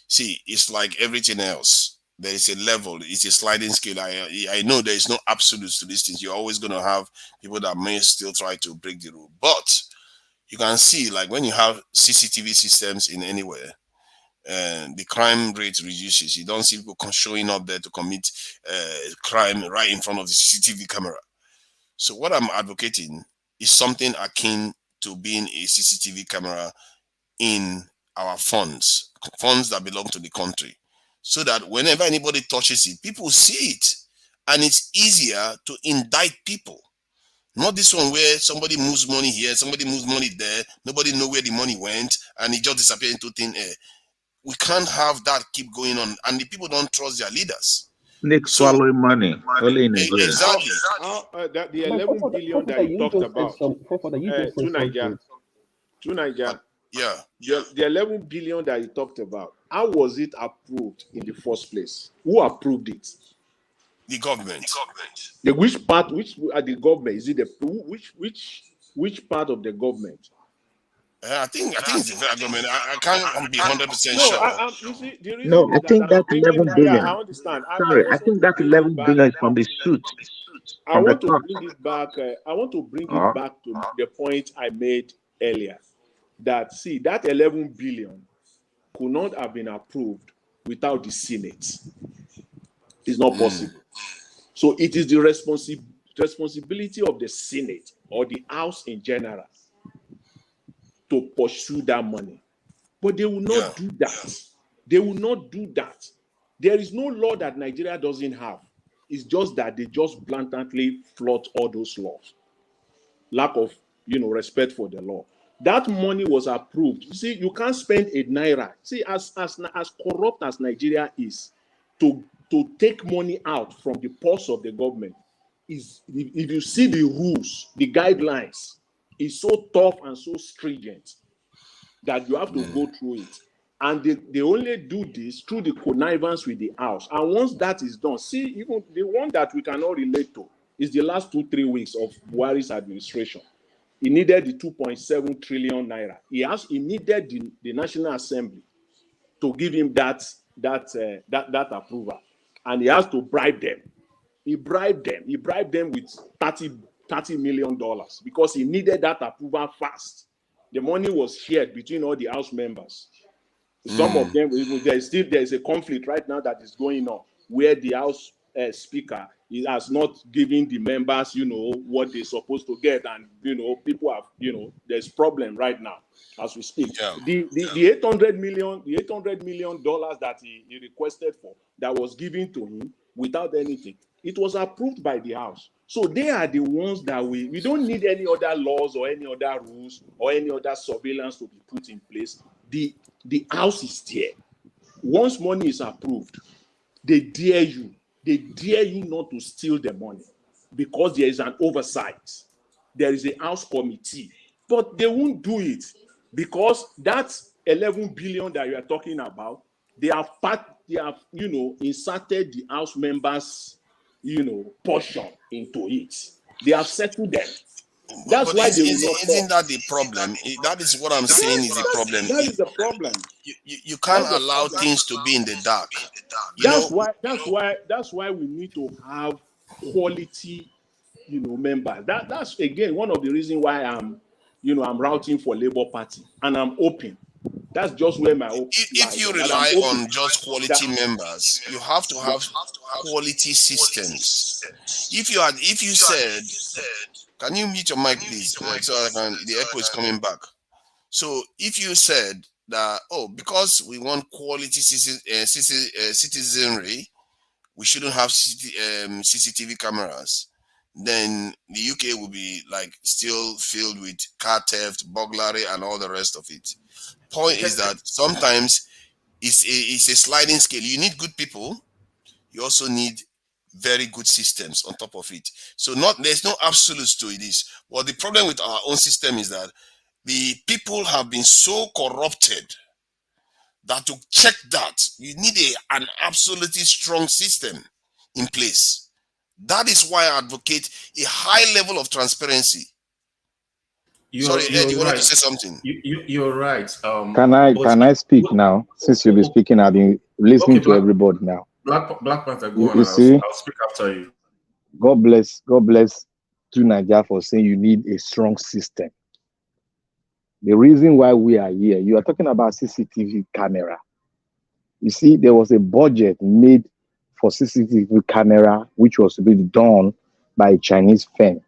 See, it's like everything else. There is a level. It's a sliding scale. I know there is no absolutes to these things. You're always going to have people that may still try to break the rule. But you can see, like when you have CCTV systems in anywhere, the crime rate reduces. You don't see people showing up there to commit crime right in front of the CCTV camera. So what I'm advocating is something akin to being a CCTV camera in our funds that belong to the country, so that whenever anybody touches it, people see it, and it's easier to indict people. Not this one where somebody moves money here, somebody moves money there, nobody know where the money went, and it just disappeared into thin air. We can't have that keep going on, and the people don't trust their leaders. Nick swallowing money only in Nigeria. Exactly. The 11 billion that you talked about to Nigeria. Yeah. The 11 billion that you talked about, how was it approved in the first place? Who approved it? The government. Which part? Which are the government? Is it which part of the government? I think it's the federal government. I can't be 100% sure. No, I think that's 11 billion. Yeah, I understand. Sorry, I think that's 11 billion from the suit. I want to bring it back. I want to bring it back to the point I made earlier. That that 11 billion could not have been approved without the Senate. It's not possible. So it is the responsibility of the Senate or the House in general to pursue that money. But they will not do that. They will not do that. There is no law that Nigeria doesn't have. It's just that they just blatantly flout all those laws. Lack of, respect for the law. That money was approved. You see, you can't spend a naira. See, as corrupt as Nigeria is, to take money out from the purse of the government is, if you see the rules, the guidelines, is so tough and so stringent that you have to go through it. And they only do this through the connivance with the house. And once that is done, see, even the one that we cannot relate to is the last 2-3 weeks of Buhari's administration. He needed the 2.7 trillion naira. He needed the National Assembly to give him that approval. And he has to bribe them. He bribed them with $30 million because he needed that approval fast. The money was shared between all the House members. Some of them, there is a conflict right now that is going on where the House Speaker has not given the members, what they're supposed to get, and people have, there's problem right now as we speak. Yeah. The $800 million that he requested for, that was given to him without anything, it was approved by the House. So they are the ones that we don't need any other laws or any other rules or any other surveillance to be put in place. The House is there. Once money is approved, they dare you not to steal the money because there is an oversight. There is a House committee, but they won't do it because that 11 billion that you are talking about, they have inserted the House members, portion into it. They have settled them. That's why they will not. Isn't that the problem? That is what I'm saying is the problem. That is the problem. You can't allow things to be in the dark. That's why we need to have quality, members. That's again one of the reasons why I'm routing for Labour Party, and I'm open. That's just where my hope lies. If you rely on just quality members, you have to have quality systems. If you said, can you mute your mic, please? So the echo is coming back. So if you said that, because we want quality citizenry, we shouldn't have CCTV cameras, then the UK will be like still filled with car theft, burglary, and all the rest of it. Point is that sometimes it's a sliding scale. You need good people. You also need very good systems on top of it. So there's no absolutes to this. Well, the problem with our own system is that the people have been so corrupted that to check that, you need an absolutely strong system in place. That is why I advocate a high level of transparency. Sorry, Ed, you wanted to say something? You're right. Can I speak now? Since you'll be speaking, I've been listening to everybody now. Black Panther, go on. You see? I'll speak after you. God bless to Nigeria for saying you need a strong system. The reason why we are here, you are talking about CCTV camera. You see, there was a budget made for CCTV camera, which was to be done by a Chinese firm.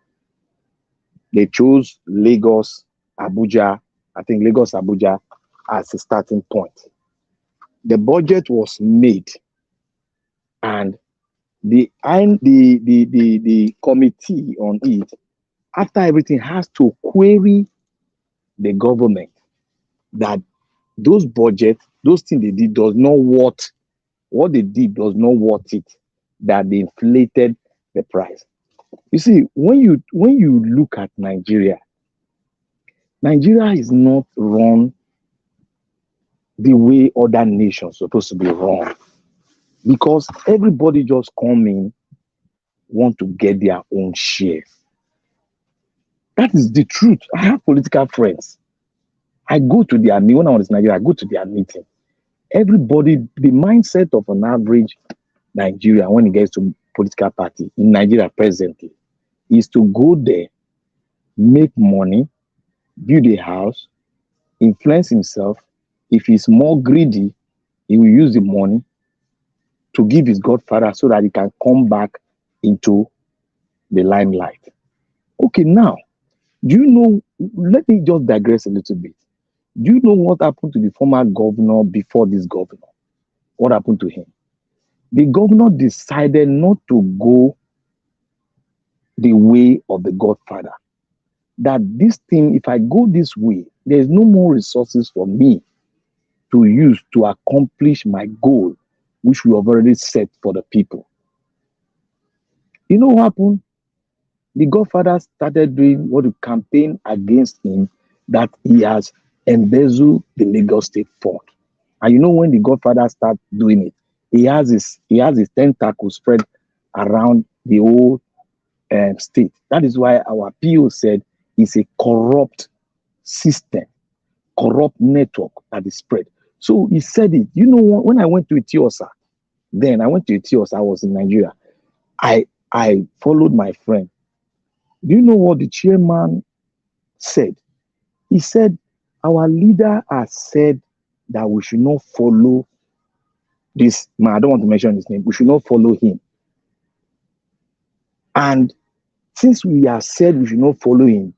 They chose Lagos, Abuja, Abuja as a starting point. The budget was made, and the committee on it, after everything, has to query the government that those budgets, those things they did does not what they did does not worth it, that they inflated the price. You see, when you look at Nigeria is not run the way other nations are supposed to be run, because everybody just come in, want to get their own share. That is the truth. I have political friends. I go to their meeting. When I was in Nigeria, I go to their meeting. Everybody, the mindset of an average Nigerian when it gets to political party in Nigeria presently is to go there, make money, build a house, influence himself. If he's more greedy, he will use the money to give his godfather so that he can come back into the limelight. Okay, now, do you know, let me just digress a little bit. Do you know what happened to the former governor before this governor? What happened to him? The governor decided not to go the way of the godfather. That this thing, if I go this way, there's no more resources for me to use to accomplish my goal, which we have already set for the people. You know what happened? The godfather started doing what to campaign against him, that he has embezzled the Lagos State Fund. And you know when the godfather started doing it, he has his tentacles spread around the whole state. That is why our PO said it's a corrupt system, corrupt network that is spread. So he said it. You know what? When I went to Etiosa, I was in Nigeria. I followed my friend. Do you know what the chairman said? He said, our leader has said that we should not follow this man. I don't want to mention his name. We should not follow him. And since we have said we should not follow him,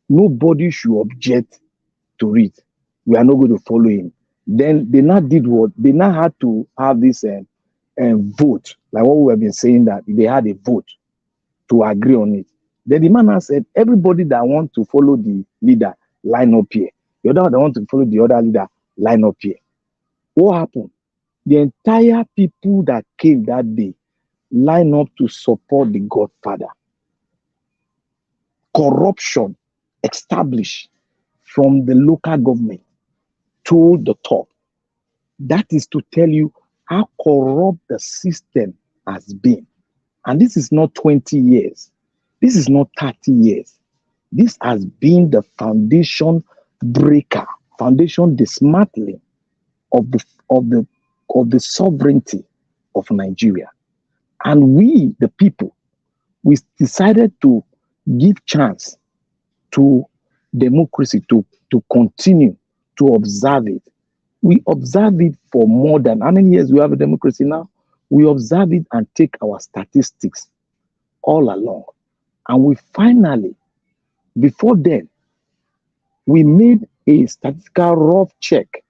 nobody should object to it. We are not going to follow him. Then they now did what? They now had to have this vote, like what we have been saying, that they had a vote to agree on it. Then the man has said, everybody that want to follow the leader, line up here. The other one that want to follow the other leader, line up here. What happened? The entire people that came that day line up to support the godfather. Corruption established from the local government to the top. That is to tell you how corrupt the system has been. And this is not 20 years. This is not 30 years. This has been the foundation breaker, foundation dismantling of the sovereignty of Nigeria. And we, the people, we decided to give chance to democracy to continue to observe it. We observe it for more than, how many years we have a democracy now? We observe it and take our statistics all along. And we finally, before then, we made a statistical rough check,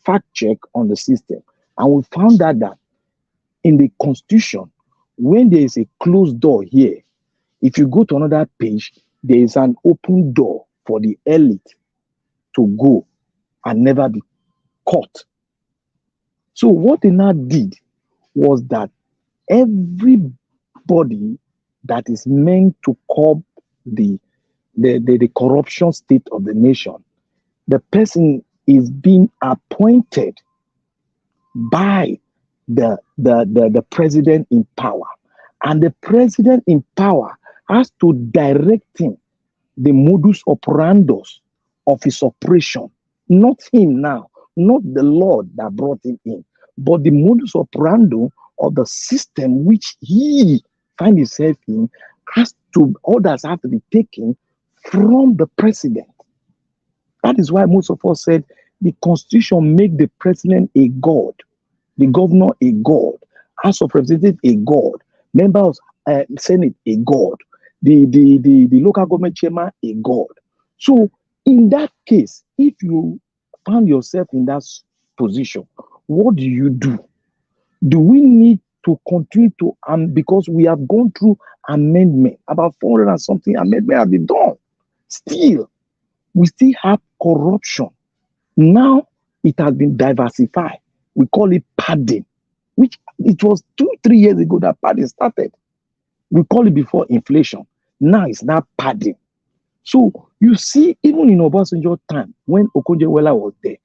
fact check on the system. And we found out that in the Constitution, when there is a closed door here, if you go to another page, there is an open door for the elite to go and never be caught. So what they now did was that everybody that is meant to curb the corruption state of the nation, the person is being appointed by the president in power. And the president in power has to direct him the modus operandi of his operation. Not him now, not the Lord that brought him in, but the modus operandi of the system which he finds himself in. Orders have to be taken from the president. That is why most of us said the Constitution make the president a god, the governor a god, House of Representatives a god, members of Senate a god, the local government chairman a god. So in that case, if you found yourself in that position, what do you do? Do we need to continue to, because we have gone through amendment, about 400 and something amendment have been done. Still, we still have corruption. Now it has been diversified. We call it padding, which it was 2-3 years ago that padding started. We call it before inflation. Now it's not padding. So you see, even in Obasanjo time, when Okonjo-Iweala was there,